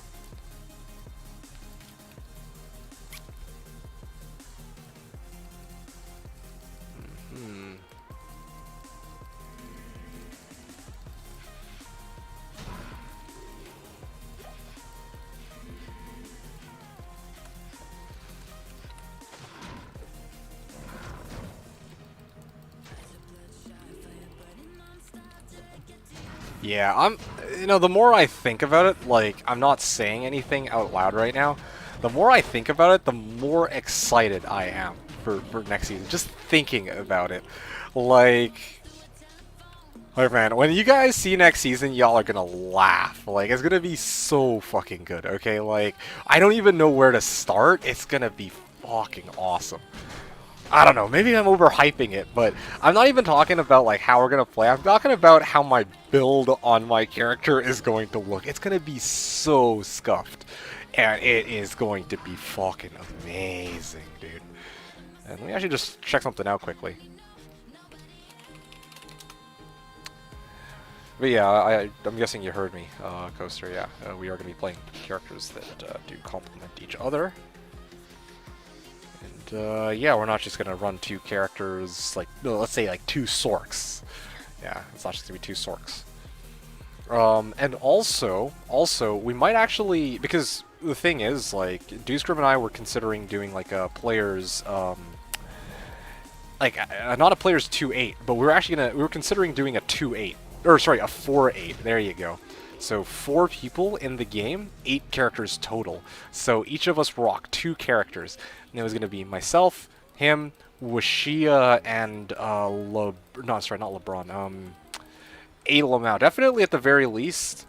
Yeah, you know, the more I think about it, like, I'm not saying anything out loud right now, the more I think about it, the more excited I am for next season. Just thinking about it. Like, man, when you guys see next season, y'all are gonna laugh. Like, it's gonna be so fucking good, okay? Like, I don't even know where to start. It's gonna be fucking awesome. I don't know, maybe I'm overhyping it, but I'm not even talking about like how we're gonna play. I'm talking about how my build on my character is going to look. It's gonna be so scuffed, and it is going to be fucking amazing, dude. And let me actually just check something out quickly. But yeah, I'm guessing you heard me, Coaster. Yeah, we are gonna be playing characters that do complement each other. Yeah, we're not just gonna run two characters, like, no, let's say like two Sorks. Yeah, it's not just gonna be two Sorks. And also, we might actually, because the thing is, like, Dewscrim and I were considering doing like a players, like, not a players 2-8, but we were considering doing a 2-8, or sorry, a 4-8. There you go. So 4 people in the game, 8 characters total. So each of us rock 2 characters. And it was going to be myself, him, Washia, and no, sorry, not LeBron. A Lamau. Definitely at the very least,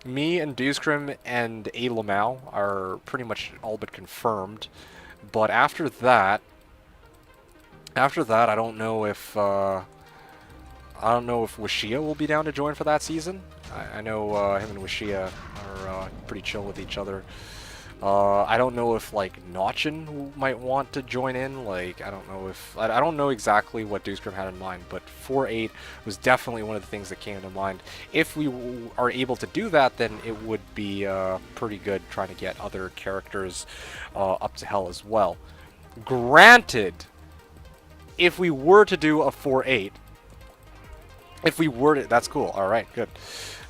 me and Dewscrim and A Lamau are pretty much all but confirmed. But after that, I don't know if Washia will be down to join for that season. I know him and Washia are pretty chill with each other. I don't know if like Notchin might want to join in. Like, I don't know exactly what Dewscrim had in mind, but 4-8 was definitely one of the things that came to mind. If we are able to do that, then it would be pretty good trying to get other characters up to hell as well. Granted, if we were to do a 4-8, that's cool. All right, good.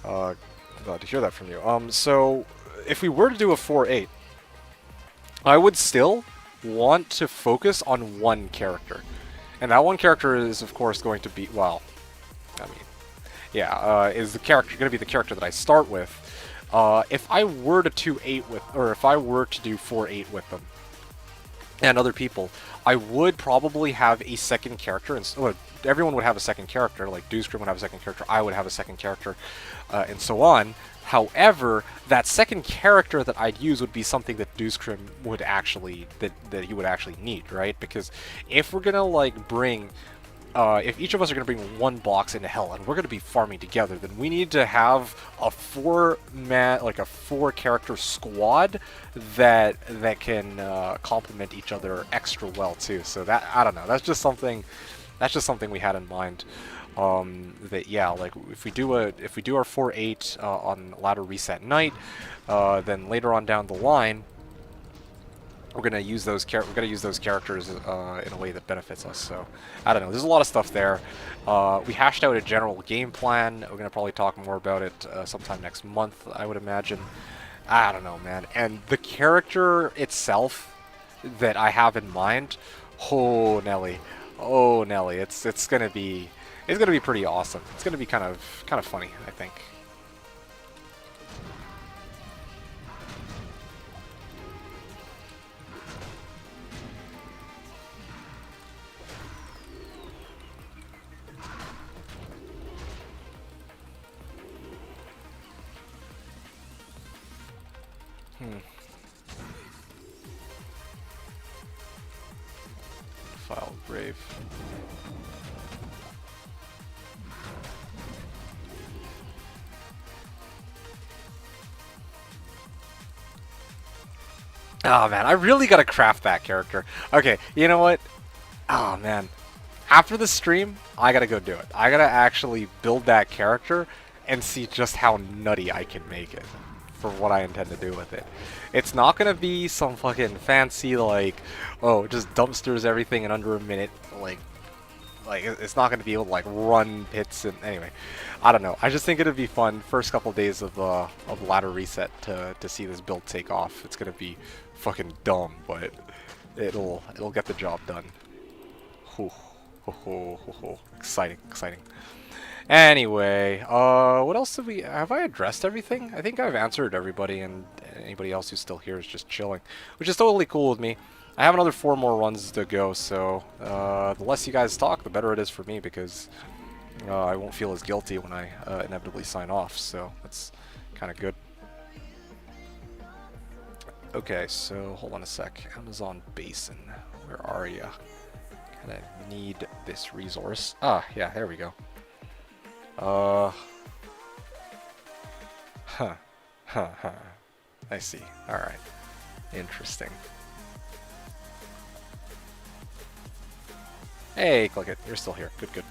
Glad to hear that from you. So if we were to do a 4-8, I would still want to focus on one character, and that one character is, of course, going to be, well, I mean, yeah, is going to be the character that I start with. If I were to 2-8 with, or if I were to do 4-8 with them and other people, I would probably have a second character, and well, everyone would have a second character. Like Dewscrim would have a second character, I would have a second character, and so on. However, that second character that I'd use would be something that Dewscrim would actually, that he would actually need, right? Because if we're gonna like bring, if each of us are gonna bring one box into hell and we're gonna be farming together, then we need to have a 4-character squad that can complement each other extra well too. So that, I don't know, that's just something we had in mind. That, yeah, like if we do our 4-8 on ladder reset night, then later on down the line, we're gonna use those characters in a way that benefits us. So I don't know. There's a lot of stuff there. We hashed out a general game plan. We're gonna probably talk more about it sometime next month, I would imagine. I don't know, man. And the character itself that I have in mind, oh Nelly, it's gonna be pretty awesome. It's gonna be kind of funny, I think. File grave. Oh man, I really gotta craft that character. Okay, you know what? Oh man. After the stream, I gotta go do it. I gotta actually build that character and see just how nutty I can make it for what I intend to do with it. It's not gonna be some fucking fancy, like, oh, it just dumpsters everything in under a minute, like it's not gonna be able to like run pits and anyway. I don't know. I just think it'd be fun first couple days of ladder reset to see this build take off. It's gonna be fucking dumb, but it'll get the job done. Exciting. Anyway, what else have I addressed everything? I think I've answered everybody, and anybody else who's still here is just chilling, which is totally cool with me. I have another 4 more runs to go, so the less you guys talk, the better it is for me, because I won't feel as guilty when I inevitably sign off, so that's kind of good. Okay, so hold on a sec. Amazon Basin, where are ya? Kinda need this resource. Ah, yeah, there we go. I see. Alright. Interesting. Hey, click it. You're still here. Good.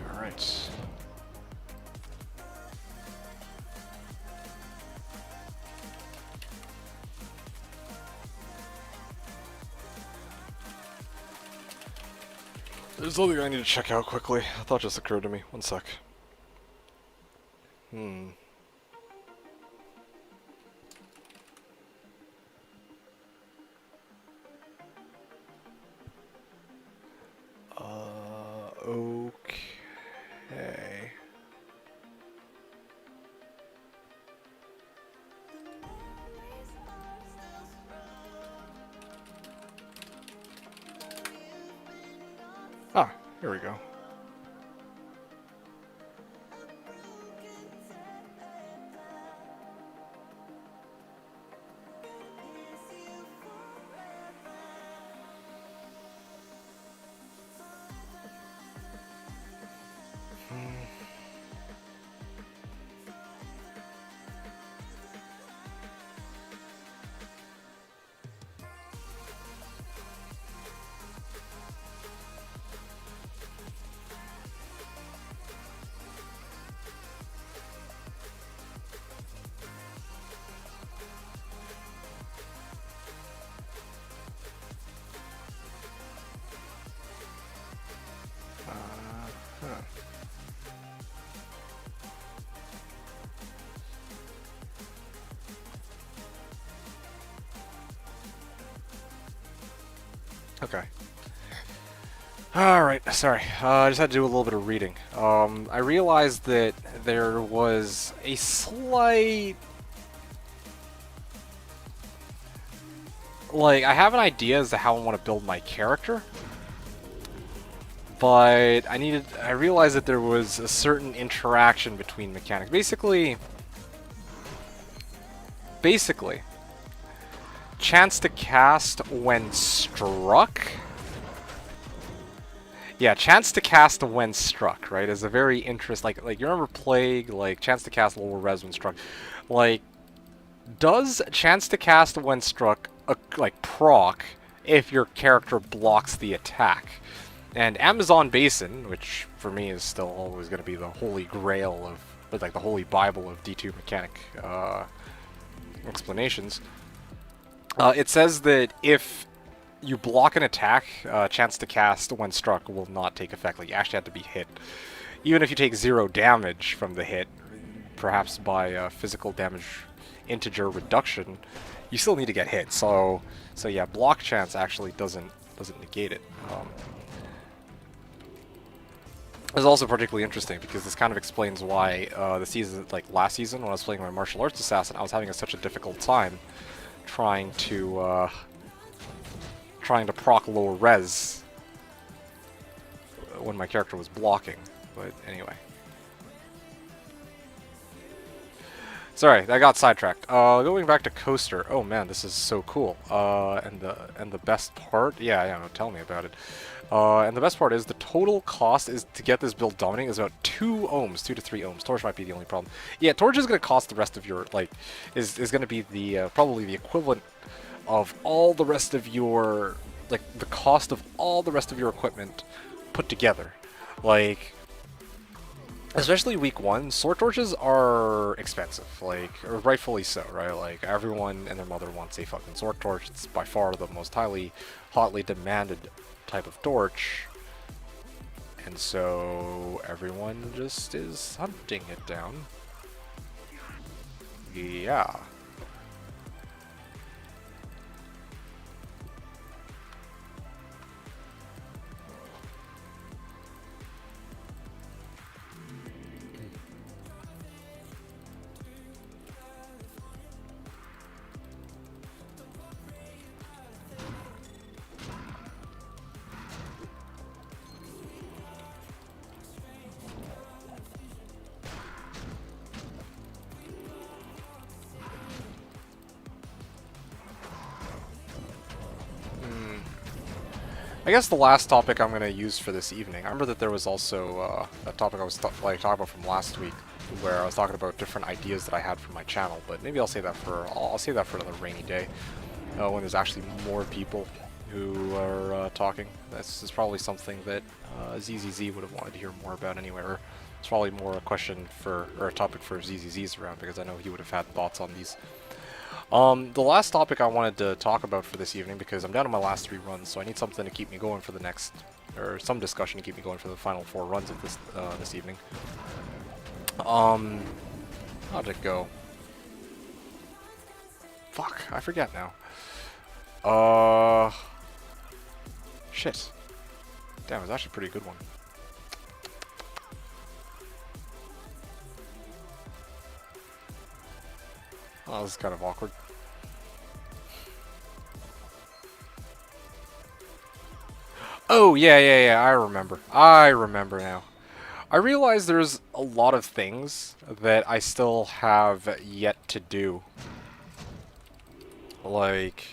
Alright. There's something I need to check out quickly. A thought just occurred to me. One sec. Okay. Ah, here we go. Okay. Alright, sorry. I just had to do a little bit of reading. I realized that there was a slight like, I have an idea as to how I want to build my character, but I realized that there was a certain interaction between mechanics. Basically, chance to cast when struck. Yeah, chance to cast when struck, right, is a very like you remember Plague, like chance to cast lower res when struck. Like, does chance to cast when struck like proc if your character blocks the attack? And Amazon Basin, which for me is still always going to be the holy grail of, like the holy bible of D2 mechanic explanations, it says that if you block an attack, chance to cast when struck will not take effect. Like, you actually have to be hit. Even if you take 0 damage from the hit, perhaps by physical damage integer reduction, you still need to get hit. So yeah, block chance actually doesn't negate it. This is also particularly interesting because this kind of explains why the season, like last season when I was playing my martial arts assassin, I was having such a difficult time trying to proc lower res when my character was blocking. But anyway. Sorry, I got sidetracked. Going back to Coaster. Oh man, this is so cool. And the best part, yeah, no, tell me about it. And the best part is the total cost is to get this build dominating is about 2 ohms, 2 to 3 ohms. Torch might be the only problem. Yeah, Torch is going to cost the rest of your, like, is going to be the probably the equivalent of all the rest of your, like, the cost of all the rest of your equipment put together. Like, especially week 1, sword torches are expensive, like, rightfully so, right? Like, everyone and their mother wants a fucking sword torch. It's by far the most hotly demanded type of torch, and so everyone just is hunting it down. Yeah. I guess the last topic I'm going to use for this evening, I remember that there was also a topic I was talking about from last week, where I was talking about different ideas that I had for my channel, but maybe I'll save that for another rainy day, when there's actually more people who are talking. This is probably something that ZZZ would have wanted to hear more about anyway, or it's probably more a question for, or a topic for ZZZ's around, because I know he would have had thoughts on these. The last topic I wanted to talk about for this evening, because I'm down to my last 3 runs, so I need something to keep me going for the next, or some discussion to keep me going for the final 4 runs of this this evening. How'd it go? Fuck, I forget now. Shit. Damn, it was actually a pretty good one. Oh, this is kind of awkward. Oh, yeah, I remember. I remember now. I realize there's a lot of things that I still have yet to do. Like...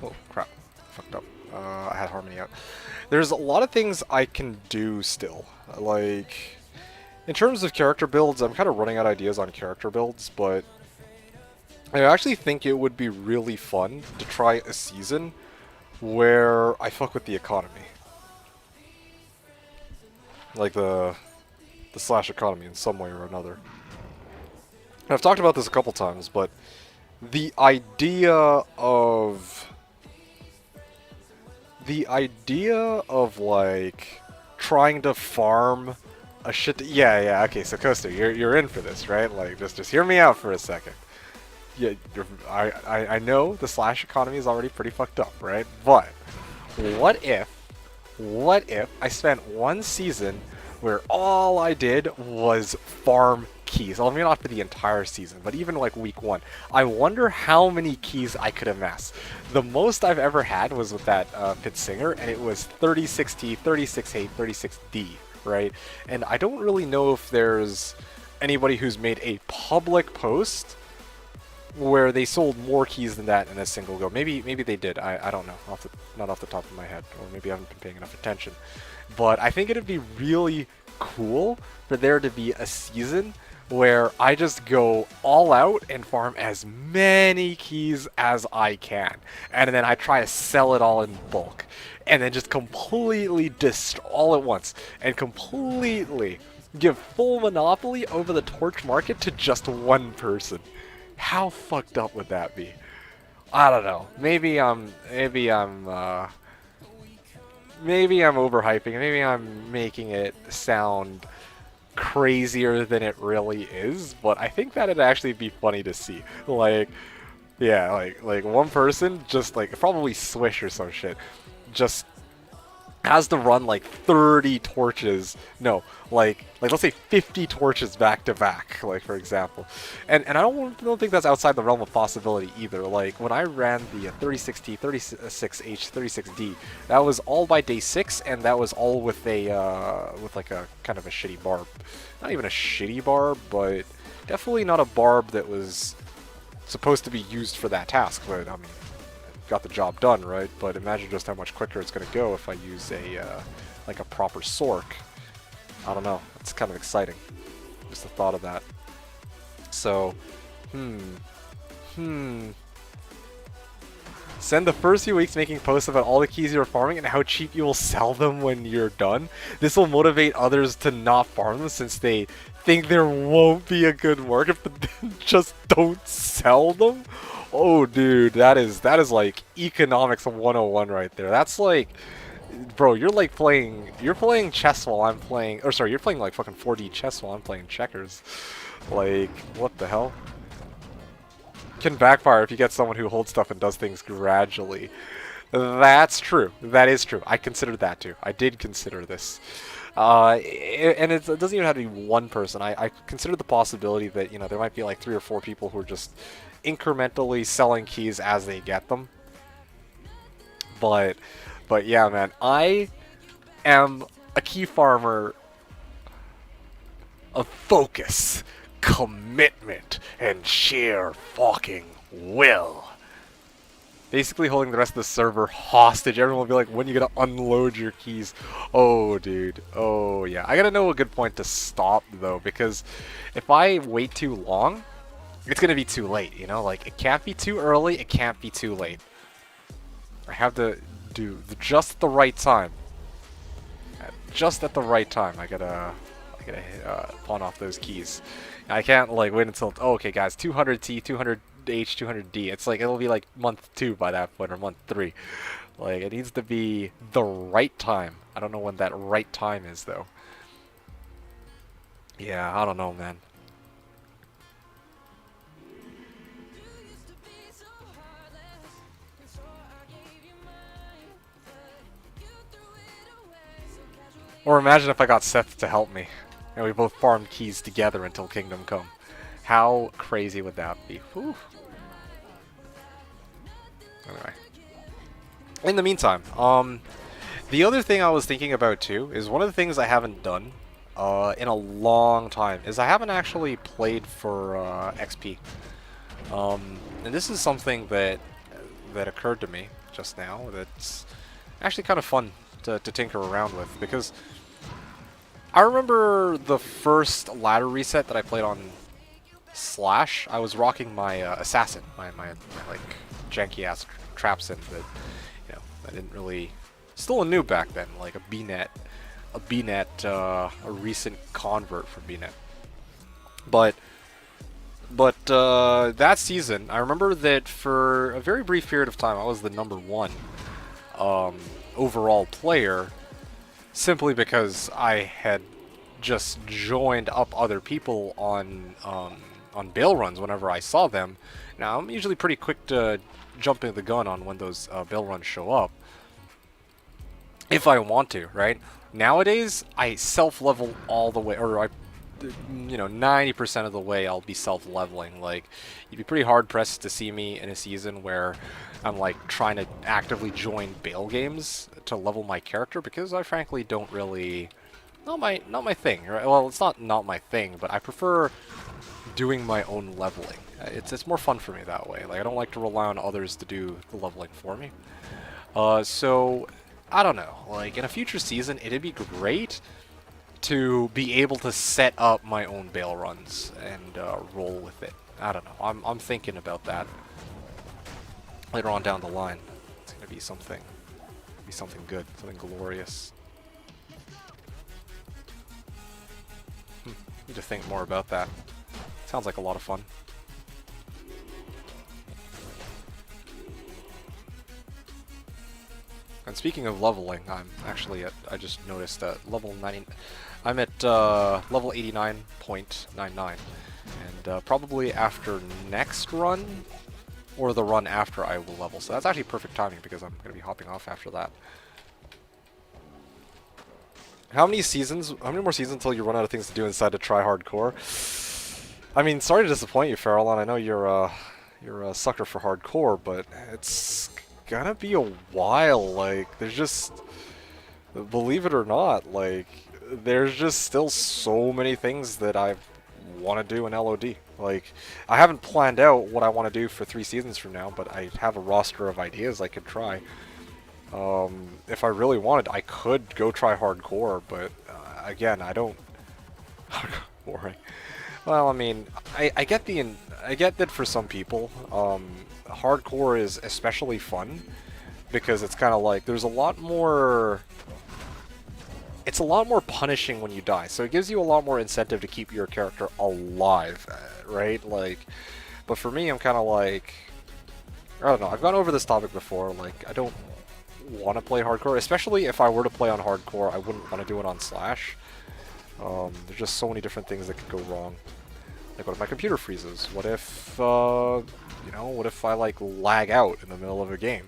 Oh, crap. Fucked up. I had Harmony out. There's a lot of things I can do still. Like, in terms of character builds, I'm kind of running out of ideas on character builds, but I actually think it would be really fun to try a season where I fuck with the economy. Like the slash economy in some way or another. And I've talked about this a couple times, but the idea of like trying to farm a shit. Yeah. Okay, so Coaster, you're in for this, right? Like, just hear me out for a second. Yeah, I know the slash economy is already pretty fucked up, right? But what if I spent one season where all I did was farm keys. Well, maybe not for the entire season, but even like week 1. I wonder how many keys I could amass. The most I've ever had was with that Pit Singer, and it was 36T, 36H, 36D, right? And I don't really know if there's anybody who's made a public post where they sold more keys than that in a single go. Maybe they did. I don't know. Not off the top of my head, or maybe I haven't been paying enough attention. But I think it'd be really cool for there to be a season where I just go all out and farm as many keys as I can, and then I try to sell it all in bulk, and then just completely all at once, and completely give full monopoly over the torch market to just one person. How fucked up would that be? I don't know. Maybe I'm overhyping. Maybe I'm making it sound crazier than it really is. But I think that'd actually be funny to see. Like, yeah, like one person just like probably Swish or some shit, just has to run like 30 torches. No, like let's say 50 torches back to back, like for example. And I don't think that's outside the realm of possibility either. Like when I ran the 36T, 36H, 36D, that was all by day 6, and that was all with a with like a kind of a shitty barb. Not even a shitty barb, but definitely not a barb that was supposed to be used for that task. But I mean, got the job done, right? But imagine just how much quicker it's going to go if I use a like a proper Sork. I don't know. It's kind of exciting. Just the thought of that. So, Spend the first few weeks making posts about all the keys you're farming and how cheap you will sell them when you're done. This will motivate others to not farm them since they think there won't be a good market, but then just don't sell them. Oh, dude, that is like economics 101 right there. That's like, bro, you're playing chess while I'm playing, or sorry, you're playing like fucking 4D chess while I'm playing checkers. Like, what the hell? Can backfire if you get someone who holds stuff and does things gradually. That's true. That is true. I considered that too. I did consider this. And it doesn't even have to be one person. I considered the possibility that, you know, there might be like 3 or 4 people who are just incrementally selling keys as they get them. But yeah, man, I am a key farmer of focus, commitment, and sheer fucking will. Basically holding the rest of the server hostage. Everyone will be like, when are you gonna unload your keys? Oh, dude. Oh, yeah. I gotta know a good point to stop, though, because if I wait too long, it's gonna be too late, you know? Like, it can't be too early, it can't be too late. I have to do just the right time. Just at the right time, I gotta pawn off those keys. I can't, like, wait until, oh, okay, guys, 200T, 200H, 200D. It's like, it'll be like month 2 by that point, or month 3. Like, it needs to be the right time. I don't know when that right time is, though. Yeah, I don't know, man. Or imagine if I got Seth to help me, and we both farmed keys together until Kingdom Come. How crazy would that be? Whew. Anyway. In the meantime, the other thing I was thinking about too is one of the things I haven't done in a long time is I haven't actually played for XP. And this is something that occurred to me just now that's actually kind of fun to tinker around with, because I remember the first ladder reset that I played on Slash. I was rocking my assassin, my like janky ass trap sim that, you know, I didn't really, still a noob back then, like a BNet, a recent convert from BNet. But that season, I remember that for a very brief period of time, I was the #1 overall player, simply because I had just joined up other people on bail runs whenever I saw them. Now, I'm usually pretty quick to jumping the gun on when those bail runs show up, if I want to, right? Nowadays, I self-level all the way, or you know, 90% of the way I'll be self-leveling. Like, you'd be pretty hard-pressed to see me in a season where I'm, like, trying to actively join bail games to level my character, because I frankly don't really... Not my thing, right? Well, it's not my thing, but I prefer doing my own leveling. It's more fun for me that way. Like, I don't like to rely on others to do the leveling for me. So, I don't know. Like, in a future season, it'd be great to be able to set up my own bail runs and roll with it. I don't know. I'm thinking about that later on down the line. It's gonna be something good, something glorious. Need to think more about that. Sounds like a lot of fun. And speaking of leveling, I'm actually at, I just noticed that level 90, I'm at level 89.99, and probably after next run, or the run after, I will level. So that's actually perfect timing, because I'm going to be hopping off after that. How many more seasons until you run out of things to do and decide to try hardcore? I mean, sorry to disappoint you, Farallon. I know you're a sucker for hardcore, but it's gonna be a while. Like, there's just, believe it or not, like, there's just still so many things that I want to do in LOD. Like, I haven't planned out what I want to do for 3 seasons from now, but I have a roster of ideas I could try. If I really wanted, I could go try hardcore, but again, I don't. Boring. Well, I mean, I get that for some people, hardcore is especially fun because it's kind of like there's a lot more. It's a lot more punishing when you die, so it gives you a lot more incentive to keep your character alive, right? Like, but for me, I'm kind of like, I don't know. I've gone over this topic before. Like, I don't want to play hardcore, especially if I were to play on hardcore. I wouldn't want to do it on Slash. There's just so many different things that could go wrong. Like, what if my computer freezes? What if, you know, what if I, like, lag out in the middle of a game?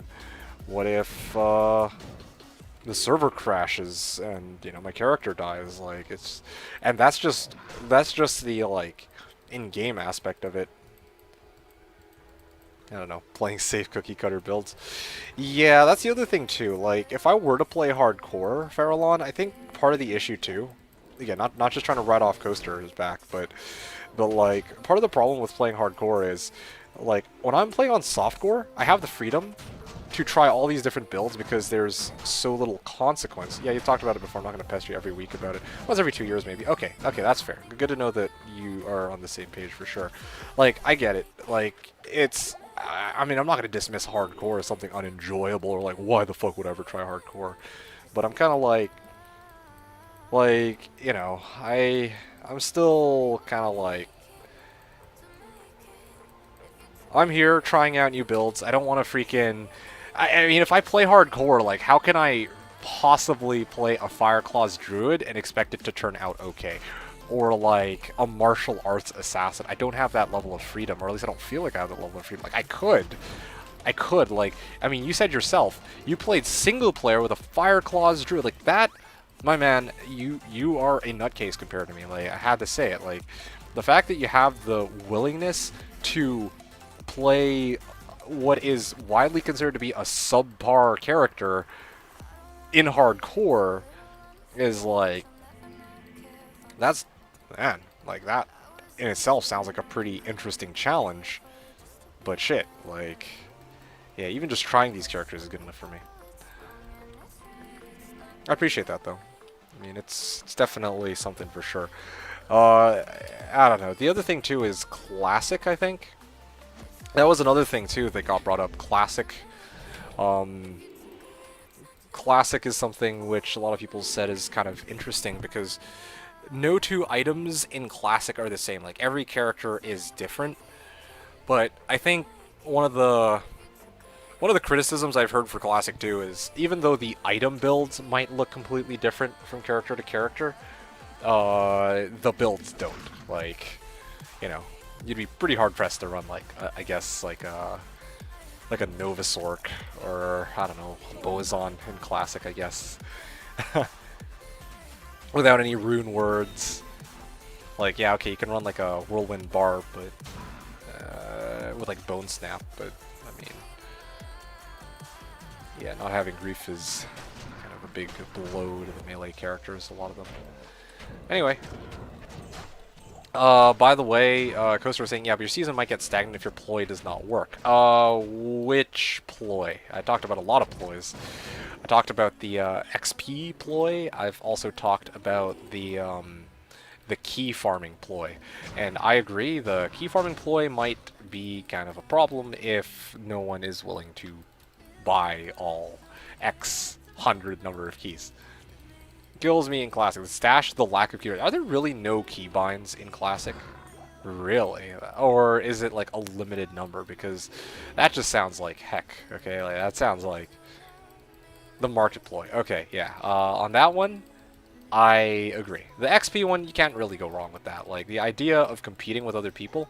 What if, the server crashes and, you know, my character dies? Like, it's... And that's just the, like, in-game aspect of it. I don't know, playing safe cookie cutter builds. Yeah, that's the other thing too. Like, if I were to play hardcore, Farallon, I think part of the issue too, again, not just trying to write off Coaster's back, but like, part of the problem with playing hardcore is, like, when I'm playing on softcore, I have the freedom to try all these different builds because there's so little consequence. Yeah, you've talked about it before. I'm not going to pester you every week about it. Once every 2 years, maybe. Okay, that's fair. Good to know that you are on the same page for sure. Like, I get it. Like, it's... I mean, I'm not going to dismiss hardcore as something unenjoyable or like, why the fuck would I ever try hardcore? But I'm kind of like, you know, I'm still kind of like, I'm here trying out new builds. I don't want to freaking, I mean, if I play hardcore, like, how can I possibly play a Fireclaws Druid and expect it to turn out okay? Or like a martial arts assassin. I don't have that level of freedom, or at least I don't feel like I have that level of freedom. Like, I could, like, I mean, you said yourself, you played single player with a Fireclaws Druid. Like, that, my man, you are a nutcase compared to me. Like, I had to say it. Like, the fact that you have the willingness to play what is widely considered to be a subpar character in hardcore is like, that's, man, like, that in itself sounds like a pretty interesting challenge. But shit, like, yeah, even just trying these characters is good enough for me. I appreciate that, though. I mean, it's definitely something for sure. I don't know. The other thing, too, is Classic, I think. That was another thing, too, that got brought up. Classic. Classic is something which a lot of people said is kind of interesting because no 2 items in Classic are the same. Like, every character is different. But I think one of the criticisms I've heard for Classic too is, even though the item builds might look completely different from character to character, the builds don't. Like, you know, you'd be pretty hard pressed to run, like, I guess, like a Novasork, or, I don't know, Boazon in Classic, I guess. Without any rune words. Like, yeah, okay, you can run like a Whirlwind Barb, but with like Bone Snap, but I mean, yeah, not having Grief is kind of a big blow to the melee characters, a lot of them. Anyway. By the way, Coaster was saying, yeah, but your season might get stagnant if your ploy does not work. Which ploy? I talked about a lot of ploys. I talked about the XP ploy. I've also talked about the key farming ploy. And I agree, the key farming ploy might be kind of a problem if no one is willing to buy all X hundred number of keys. Kills me in Classic. The stash, the lack of keybinds. Are there really no keybinds in Classic? Really? Or is it like a limited number? Because that just sounds like heck, okay? Like, that sounds like the market ploy. Okay, yeah. On that one, I agree. The XP one, you can't really go wrong with that. Like, the idea of competing with other people,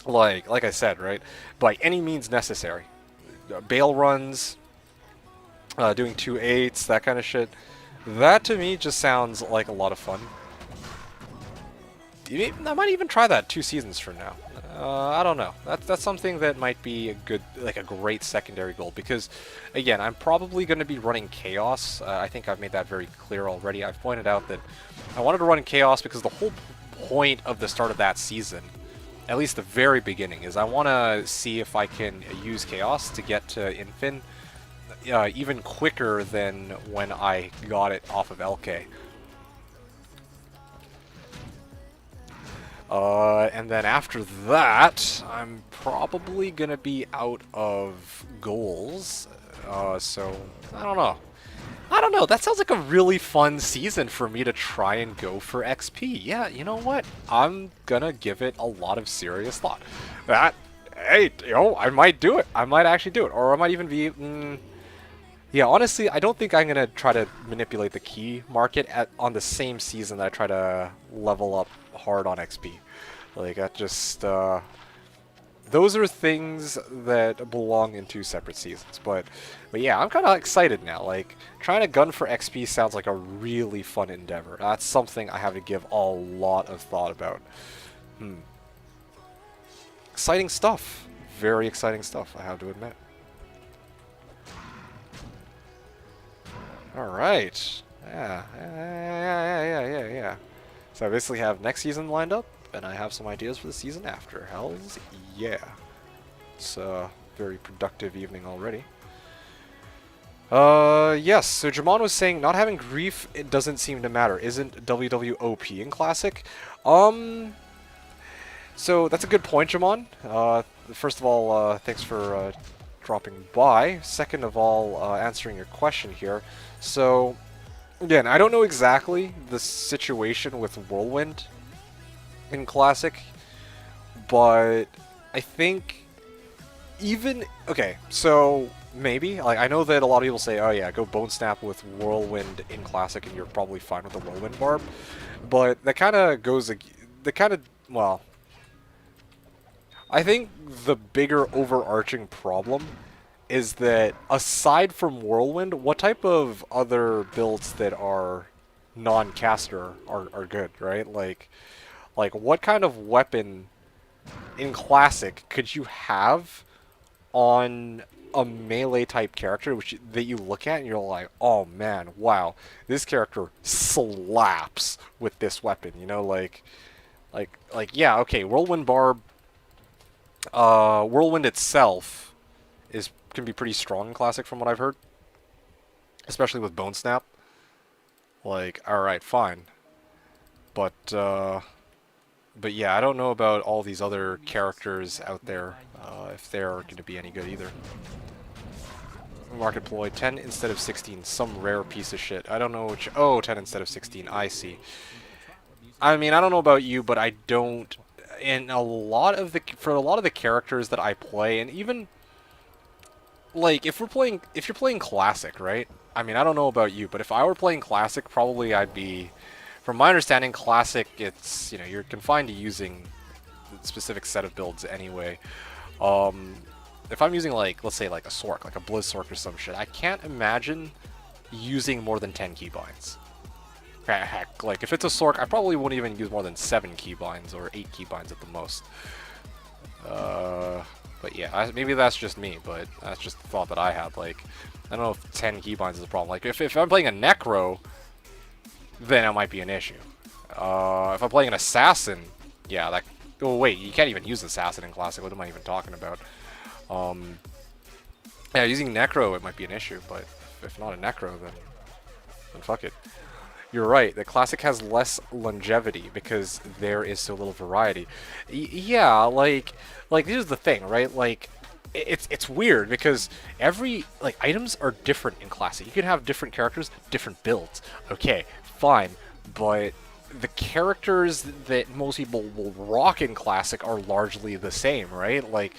like I said, right? By any means necessary. Bail runs, doing 2/8, that kind of shit. That to me just sounds like a lot of fun. I might even try that 2 seasons from now. I don't know. That's something that might be a good, like a great secondary goal. Because, again, I'm probably going to be running Chaos. I think I've made that very clear already. I've pointed out that I wanted to run Chaos because the whole point of the start of that season, at least the very beginning, is I want to see if I can use Chaos to get to Infin even quicker than when I got it off of LK. And then after that, I'm probably gonna be out of goals. So, I don't know. I don't know, that sounds like a really fun season for me to try and go for XP. Yeah, you know what? I'm gonna give it a lot of serious thought. Hey, I might do it. I might actually do it. Or I might even be... yeah, honestly, I don't think I'm going to try to manipulate the key market on the same season that I try to level up hard on XP. Like, that just... those are things that belong in 2 separate seasons. But yeah, I'm kind of excited now. Like, trying to gun for XP sounds like a really fun endeavor. That's something I have to give a lot of thought about. Exciting stuff. Very exciting stuff, I have to admit. Alright. Yeah. So I basically have next season lined up, and I have some ideas for the season after. Hells yeah. It's a very productive evening already. Yes, so Jamon was saying not having Grief, it doesn't seem to matter. Isn't WWOP in Classic? So that's a good point, Jamon. First of all, thanks for dropping by. Second of all, answering your question here. So, again, I don't know exactly the situation with Whirlwind in Classic, but I think even... okay, so maybe. Like, I know that a lot of people say, oh yeah, go Bone Snap with Whirlwind in Classic and you're probably fine with the Whirlwind Barb, but that kind of goes... well... I think the bigger overarching problem is that aside from Whirlwind, what type of other builds that are non-caster are good, right? Like what kind of weapon in Classic could you have on a melee type character that you look at and you're like, oh man, wow, this character slaps with this weapon, you know, like yeah, okay, Whirlwind Barb, Whirlwind itself can be pretty strong in Classic from what I've heard. Especially with Bone Snap. Like, alright, fine. But yeah, I don't know about all these other characters out there, if they're going to be any good either. Market ploy, 10 instead of 16, some rare piece of shit. I don't know which... oh, 10 instead of 16, I see. I mean, I don't know about you, but I don't... in a lot of the... for a lot of the characters that I play, and even... like, if you're playing Classic, right? I mean, I don't know about you, but if I were playing Classic, probably I'd be... from my understanding, Classic, it's, you know, you're confined to using a specific set of builds anyway. If I'm using, like, let's say, like a Sork, like a Blizz Sork or some shit, I can't imagine using more than 10 keybinds. Heck, like if it's a Sork, I probably wouldn't even use more than 7 keybinds or 8 keybinds at the most. But yeah, maybe that's just me, but that's just the thought that I had. Like, I don't know if 10 keybinds is a problem. Like, if I'm playing a Necro, then it might be an issue. If I'm playing an Assassin, yeah, that... Oh, wait, you can't even use Assassin in Classic. What am I even talking about? Yeah, using Necro, it might be an issue, but if not a Necro, then fuck it. You're right, the Classic has less longevity because there is so little variety. Yeah, like this is the thing, right? Like, it's weird because every, like, items are different in Classic. You can have different characters, different builds. Okay, fine, but the characters that most people will rock in Classic are largely the same, right? Like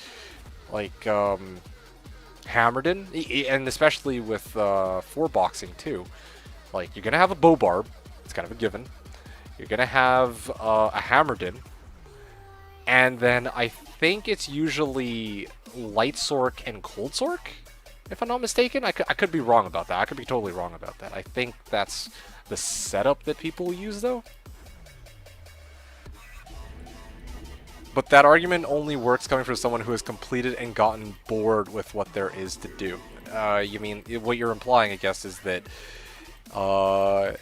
Hammerden, and especially with 4-boxing too. Like, you're gonna have a Bobarb, it's kind of a given. You're gonna have a Hammerden, and then I think it's usually Light Sork and Cold Sork, if I'm not mistaken. I could be wrong about that. I could be totally wrong about that. I think that's the setup that people use, though. But that argument only works coming from someone who has completed and gotten bored with what there is to do. You mean, what you're implying, I guess, is that what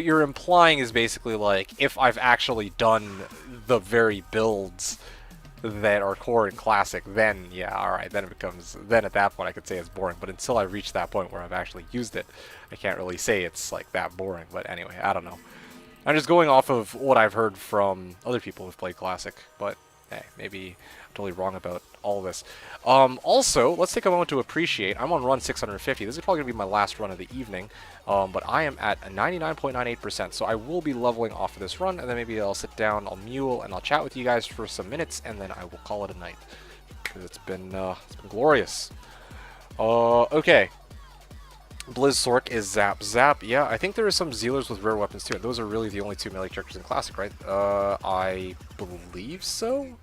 you're implying is basically like, if I've actually done the very builds that are core in Classic, then yeah, alright, then it becomes, then at that point I could say it's boring. But until I reach that point where I've actually used it, I can't really say it's like that boring. But anyway, I don't know. I'm just going off of what I've heard from other people who've played Classic, but hey, maybe I'm totally wrong about all this. Also, let's take a moment to appreciate, I'm on run 650. This is probably going to be my last run of the evening, but I am at 99.98%, so I will be leveling off of this run, and then maybe I'll sit down, I'll mule, and I'll chat with you guys for some minutes, and then I will call it a night, because it's been glorious. Okay. Blizz Sork is Zap. Zap, yeah, I think there are some Zealers with rare weapons too. Those are really the only 2 melee characters in Classic, right? I believe so?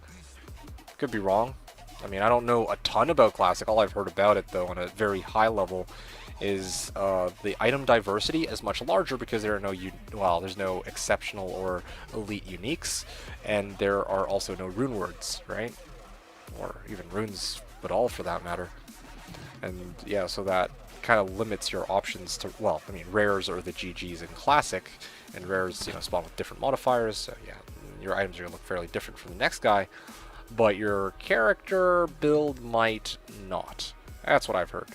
Could be wrong. I mean, I don't know a ton about Classic. All I've heard about it, though, on a very high level, is the item diversity is much larger because there are no, there's no exceptional or elite uniques, and there are also no rune words, right? Or even runes at all, for that matter. And yeah, so that kind of limits your options to, well, I mean, rares are the GGs in Classic, and rares, you know, spawn with different modifiers, so yeah, your items are going to look fairly different from the next guy, but your character build might not. That's what I've heard.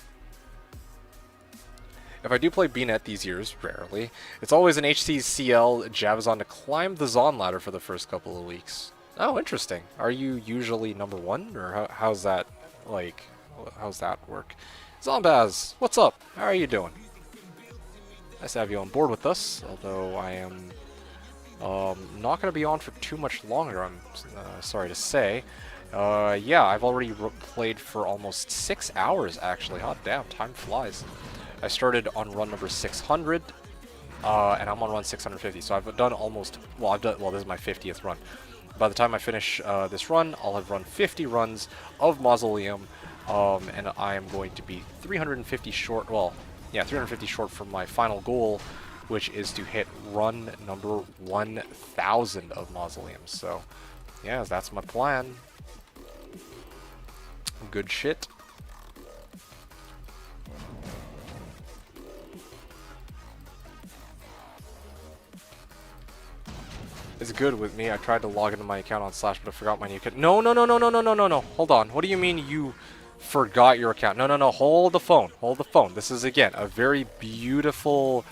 If I do play BNet these years, rarely, it's always an HCCL Javazon to climb the Zon ladder for the first couple of weeks. Oh, interesting. Are you usually #1, or how's that, like, how's that work? Zombaz, what's up? How are you doing? Nice to have you on board with us, although I am not going to be on for too much longer, I'm sorry to say. Yeah, I've already played for almost 6 hours, actually. Hot damn, time flies. I started on run number 600, and I'm on run 650, so I've done almost, well, this is my 50th run. By the time I finish this run, I'll have run 50 runs of Mausoleum, and I am going to be 350 short, well, yeah, 350 short from my final goal, which is to hit run number 1000 of Mausoleum. So, yeah, that's my plan. Good shit. It's good with me. I tried to log into my account on Slash, but I forgot my new account. No. Hold on. What do you mean you forgot your account? No. Hold the phone. Hold the phone. This is, again, a very beautiful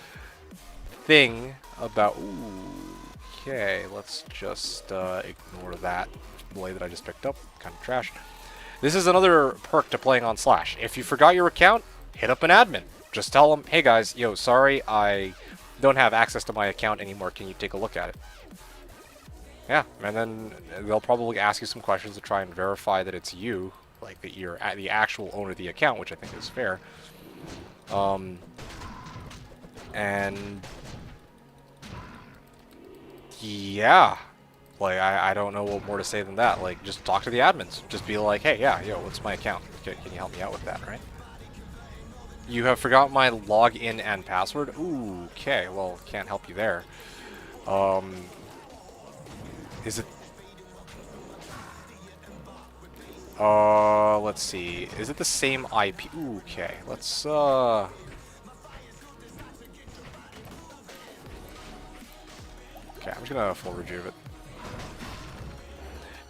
thing about... Ooh, okay, let's just ignore that blade that I just picked up. Kind of trash. This is another perk to playing on Slash. If you forgot your account, hit up an admin. Just tell them, hey guys, yo, sorry, I don't have access to my account anymore. Can you take a look at it? Yeah, and then they'll probably ask you some questions to try and verify that it's you, like that you're the actual owner of the account, which I think is fair. And yeah, like I don't know what more to say than that. Like, just talk to the admins. Just be like, hey, yeah, yo, what's my account? Can you help me out with that, right? You have forgot my login and password? Ooh, okay, well, can't help you there. Is it... let's see. Is it the same IP? Ooh, okay, let's, Okay, I'm just gonna full rejuve it.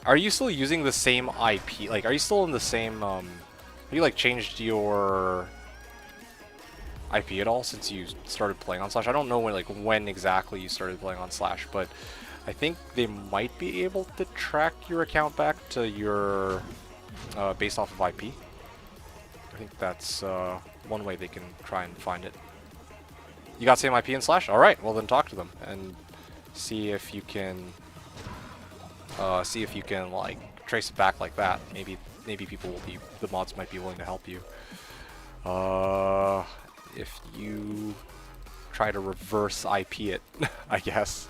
Are you still using the same IP? Like, are you still in the same, Have you, like, changed your IP at all since you started playing on Slash? I don't know when exactly you started playing on Slash, but I think they might be able to track your account back to your, based off of IP. I think that's, one way they can try and find it. You got same IP in Slash? Alright, well then talk to them and see if you can, like, trace it back like that. Maybe people will be, the mods might be willing to help you. If you try to reverse IP it, I guess.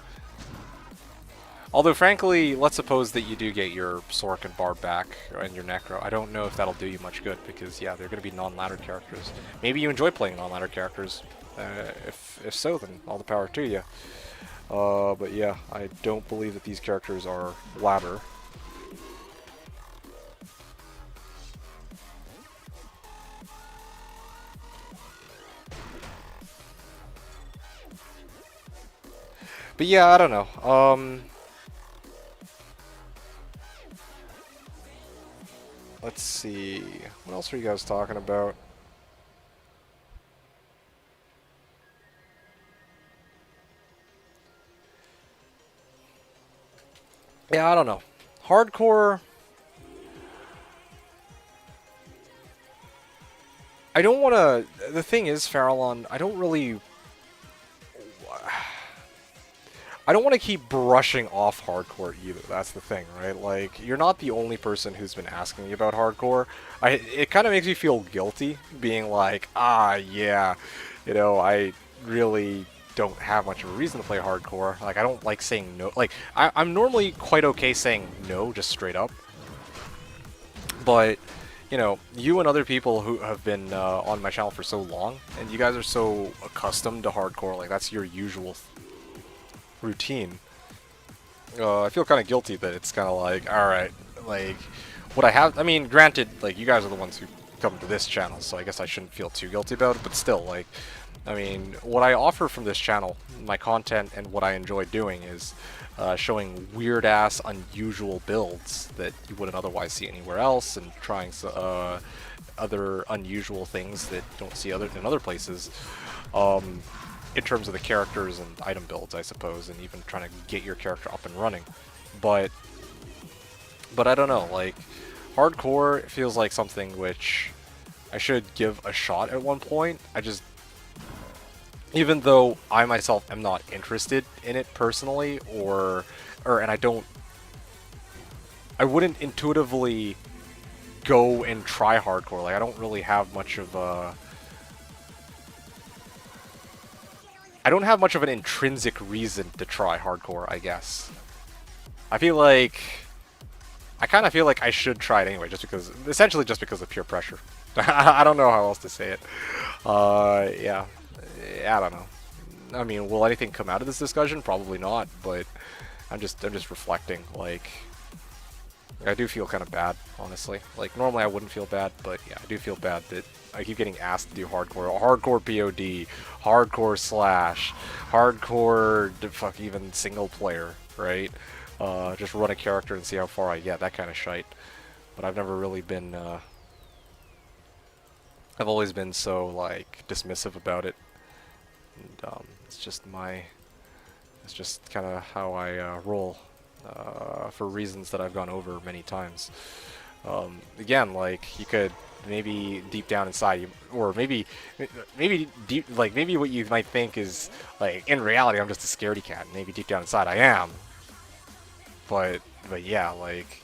Although, frankly, let's suppose that you do get your Sork and Barb back and your Necro. I don't know if that'll do you much good because, yeah, they're going to be non-ladder characters. Maybe you enjoy playing non-ladder characters. If so, then all the power to you. But yeah, I don't believe that these characters are ladder. But yeah, I don't know. Let's see. What else are you guys talking about? Yeah, I don't know. Hardcore... I don't want to... The thing is, Farallon, I don't really... I don't want to keep brushing off hardcore either. That's the thing, right? Like, you're not the only person who's been asking me about hardcore. It kind of makes me feel guilty being like, yeah, you know, I really don't have much of a reason to play hardcore. Like, I don't like saying no. Like, I'm normally quite okay saying no, just straight up. But, you know, you and other people who have been on my channel for so long, and you guys are so accustomed to hardcore, like, that's your usual routine. I feel kind of guilty that it's kind of like, alright, like, what I have, I mean, granted, like, you guys are the ones who come to this channel, so I guess I shouldn't feel too guilty about it, but still, like, I mean, what I offer from this channel, my content, and what I enjoy doing is showing weird-ass, unusual builds that you wouldn't otherwise see anywhere else, and trying other unusual things that you don't see in other places. In terms of the characters and item builds, I suppose, and even trying to get your character up and running. But I don't know, like, hardcore feels like something which I should give a shot at one point. I just, even though I myself am not interested in it personally, and I wouldn't intuitively go and try hardcore. Like, I don't really have much of a... I don't have much of an intrinsic reason to try hardcore, I guess. I kind of feel like I should try it anyway, essentially just because of pure pressure. I don't know how else to say it. Yeah, I don't know. I mean, will anything come out of this discussion? Probably not, but I'm just reflecting, like, I do feel kind of bad, honestly. Like, normally I wouldn't feel bad, but yeah, I do feel bad that I keep getting asked to do hardcore POD, hardcore Slash, hardcore, fuck, even single player, right? Just run a character and see how far I get, that kind of shite. But I've never really been, I've always been so, like, dismissive about it. And, it's just kind of how I roll. For reasons that I've gone over many times. Again, like, you could maybe deep down inside, maybe what you might think is, like, in reality I'm just a scaredy cat. Maybe deep down inside I am. But yeah, like,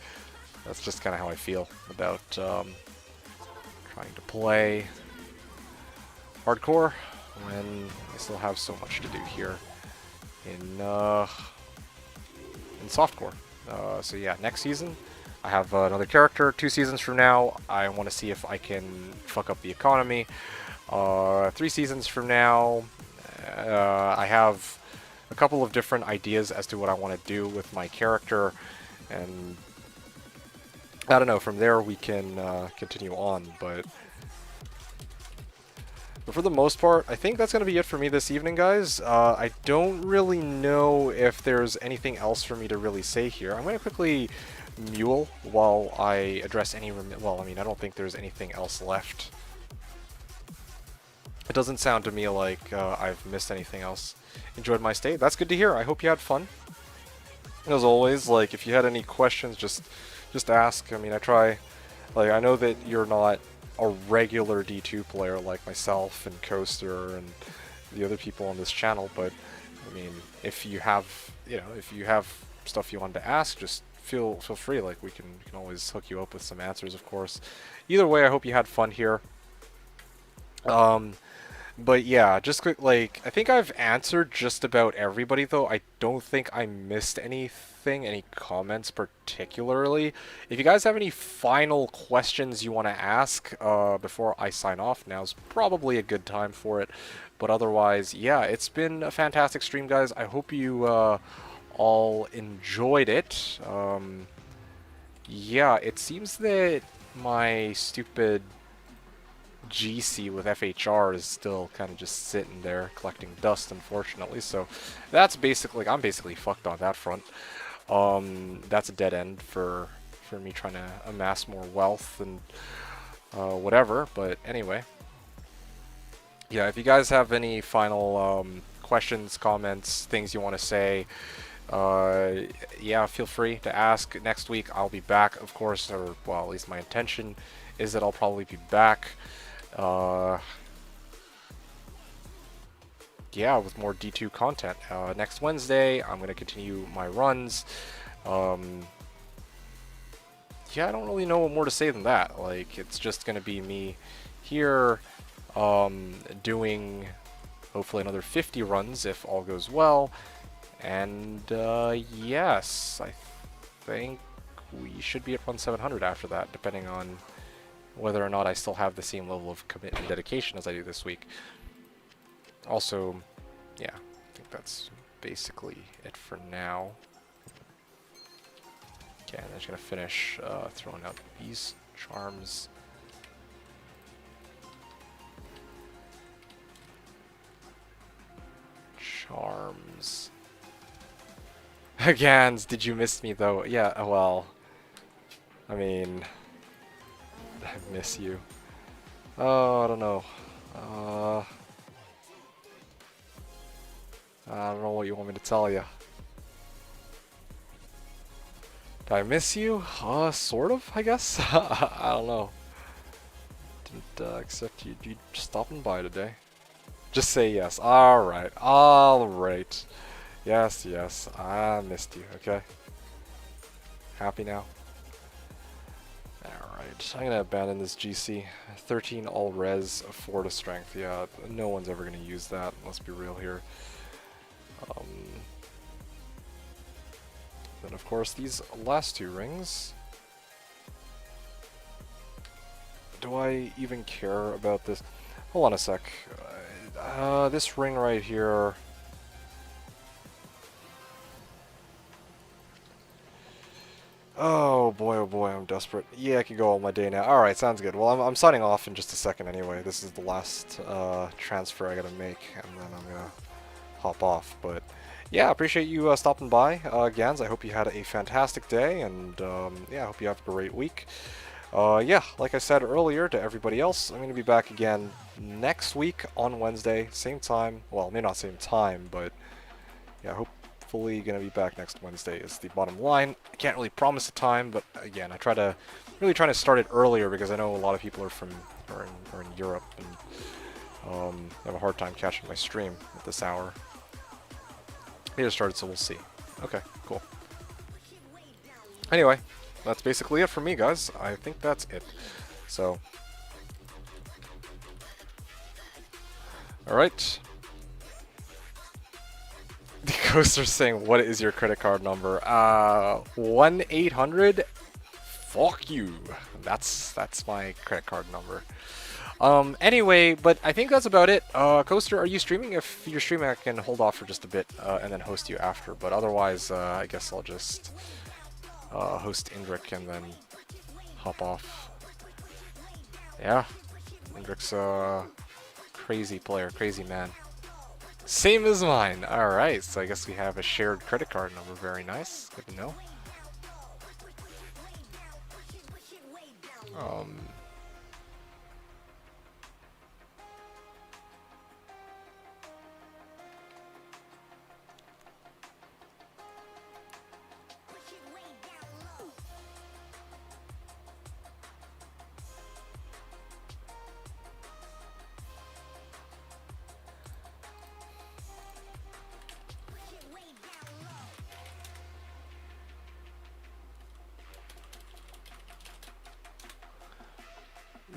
that's just kind of how I feel about trying to play hardcore when I still have so much to do here in softcore. So yeah, next season I have another character. 2 seasons from now I want to see if I can fuck up the economy. 3 seasons from now, I have a couple of different ideas as to what I want to do with my character, and I don't know, from there we can continue on, but for the most part, I think that's going to be it for me this evening, guys. I don't really know if there's anything else for me to really say here. I'm going to quickly mule while I address any... Well, I mean, I don't think there's anything else left. It doesn't sound to me like I've missed anything else. Enjoyed my stay. That's good to hear. I hope you had fun. And as always, like, if you had any questions, just ask. I mean, I know that you're not a regular D2 player like myself and Coaster and the other people on this channel, but I mean, if you have stuff you want to ask, just feel free. Like, we can always hook you up with some answers, of course. Either way, I hope you had fun here. But yeah, just quick, like, I think I've answered just about everybody, though. I don't think I missed anything, any comments particularly. If you guys have any final questions you want to ask before I sign off, now's probably a good time for it. But otherwise, yeah, it's been a fantastic stream, guys. I hope you all enjoyed it. Yeah, it seems that my stupid GC with FHR is still kind of just sitting there collecting dust, unfortunately. So that's basically, I'm basically fucked on that front. That's a dead end for me trying to amass more wealth and whatever. But anyway, yeah, if you guys have any final questions, comments, things you want to say, yeah, feel free to ask. Next week I'll be back, of course, or well, at least my intention is that I'll probably be back. Yeah, with more D2 content. Next Wednesday, I'm going to continue my runs. Yeah, I don't really know what more to say than that. Like, it's just going to be me here, doing hopefully another 50 runs if all goes well. And, yes, I think we should be at run 700 after that, depending on whether or not I still have the same level of commitment and dedication as I do this week. Also, yeah, I think that's basically it for now. Okay, I'm just gonna finish throwing out these charms. Charms. Gans, did you miss me though? Yeah, well, I mean, I miss you. Oh, I don't know. I don't know what you want me to tell you. Did I miss you? Sort of, I guess. I don't know. Didn't accept you stopping by today. Just say yes. Alright, alright. Yes, yes, I missed you, okay? Happy now? Alright, I'm gonna abandon this GC. 13 all res, 4 to strength. Yeah, no one's ever gonna use that, let's be real here. Then of course these last 2 rings. Do I even care about this? Hold on a sec. This ring right here. Oh boy, I'm desperate. Yeah, I could go all my day now. Alright, sounds good. Well, I'm signing off in just a second anyway. This is the last transfer I gotta make, and then I'm gonna hop off. But yeah, appreciate you stopping by, Gans. I hope you had a fantastic day, and yeah, I hope you have a great week. Yeah, like I said earlier to everybody else, I'm going to be back again next week on Wednesday, same time. Well, maybe not same time, but yeah, hopefully going to be back next Wednesday is the bottom line. I can't really promise a time, but again, I really trying to start it earlier because I know a lot of people are in Europe and have a hard time catching my stream at this hour. They just started, so we'll see. Okay, cool. Anyway, that's basically it for me, guys. I think that's it. So, alright. The Coaster's saying, what is your credit card number? 1-800 fuck you. That's my credit card number. Anyway, but I think that's about it. Coaster, are you streaming? If you're streaming, I can hold off for just a bit and then host you after. But otherwise, I guess I'll just host Indrik and then hop off. Yeah, Indrik's a crazy player, crazy man. Same as mine. Alright, so I guess we have a shared credit card number. Very nice. Good to know.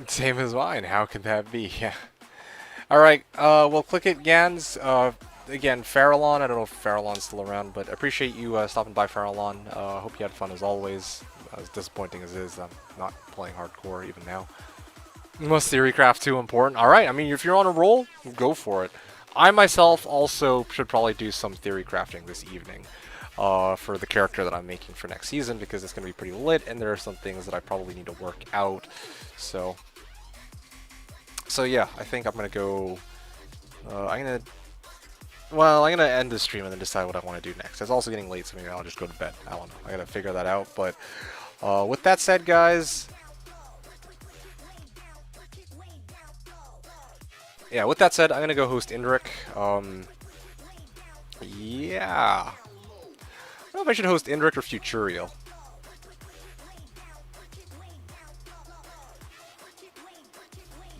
Same as mine. How can that be? Yeah. Alright, well, click it, Gans. Again, Farallon. I don't know if Farallon's still around, but I appreciate you stopping by, Farallon. Hope you had fun as always. As disappointing as it is, I'm not playing hardcore even now. Was Theorycraft too important? Alright, I mean, if you're on a roll, go for it. I myself also should probably do some theory crafting this evening for the character that I'm making for next season, because it's going to be pretty lit, and there are some things that I probably need to work out. So yeah, I think I'm going to go... I'm going to end the stream and then decide what I want to do next. It's also getting late, so maybe I'll just go to bed. I don't know. I got to figure that out. But with that said, guys... Yeah, with that said, I'm going to go host Indrik. Yeah. I don't know if I should host Indrik or Futurial.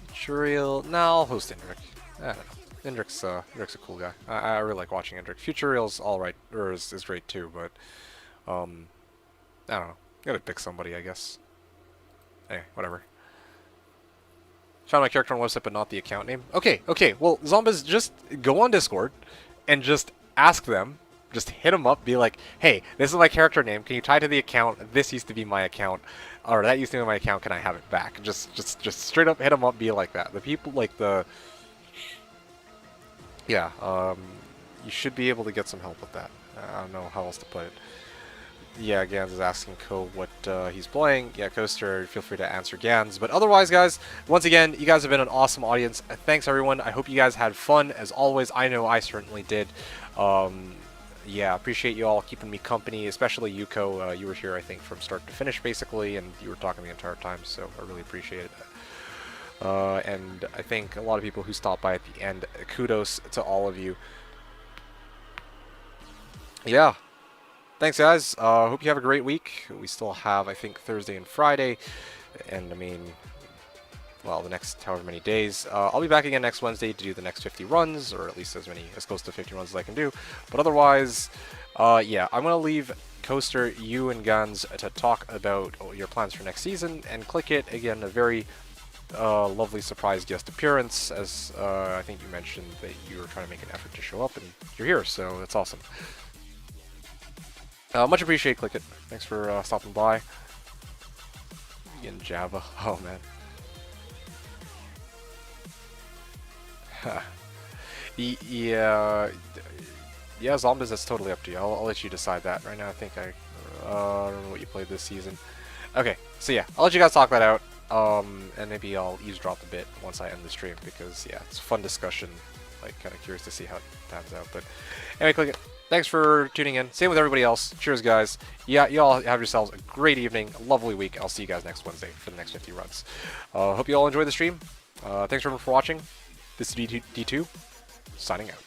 Futurial... No, I'll host Indrik. I don't know. Indrik's a cool guy. I really like watching Indrik. Futurial's alright, or is great too, but... I don't know. Gotta pick somebody, I guess. Hey, whatever. Found my character on the website, but not the account name. Okay, well, Zombies, just go on Discord and just ask them, just hit them up, be like, hey, this is my character name, can you tie to the account, this used to be my account, or that used to be my account, can I have it back? Just straight up hit them up, be like that. The people, like the... Yeah, you should be able to get some help with that. I don't know how else to put it. Yeah, Gans is asking Ko what he's playing. Yeah, Coaster, feel free to answer Gans. But otherwise, guys, once again, you guys have been an awesome audience. Thanks, everyone. I hope you guys had fun. As always, I know I certainly did. Yeah, appreciate you all keeping me company, especially Yuko. You were here, I think, from start to finish, basically, and you were talking the entire time, so I really appreciate it. And I think a lot of people who stopped by at the end, kudos to all of you. Yeah. Thanks, guys. Hope you have a great week. We still have, I think, Thursday and Friday. And, I mean, well, the next however many days. I'll be back again next Wednesday to do the next 50 runs, or at least as close to 50 runs as I can do. But otherwise, yeah, I'm going to leave Coaster, you, and Guns to talk about your plans for next season. And click it, again, a very lovely surprise guest appearance, as I think you mentioned that you were trying to make an effort to show up, and you're here, so that's awesome. Much appreciated, Click It. Thanks for stopping by. In Java. Oh, man. Yeah, Zombies, that's totally up to you. I'll let you decide that. Right now, I think I don't know what you played this season. Okay, so yeah, I'll let you guys talk that out. And maybe I'll eavesdrop a bit once I end the stream, because, yeah, it's a fun discussion. Like, kind of curious to see how it pans out. But anyway, Click It. Thanks for tuning in. Same with everybody else. Cheers, guys. Yeah, you all have yourselves a great evening, a lovely week. I'll see you guys next Wednesday for the next 50 runs. Hope you all enjoy the stream. Thanks everyone for watching. This is D2, signing out.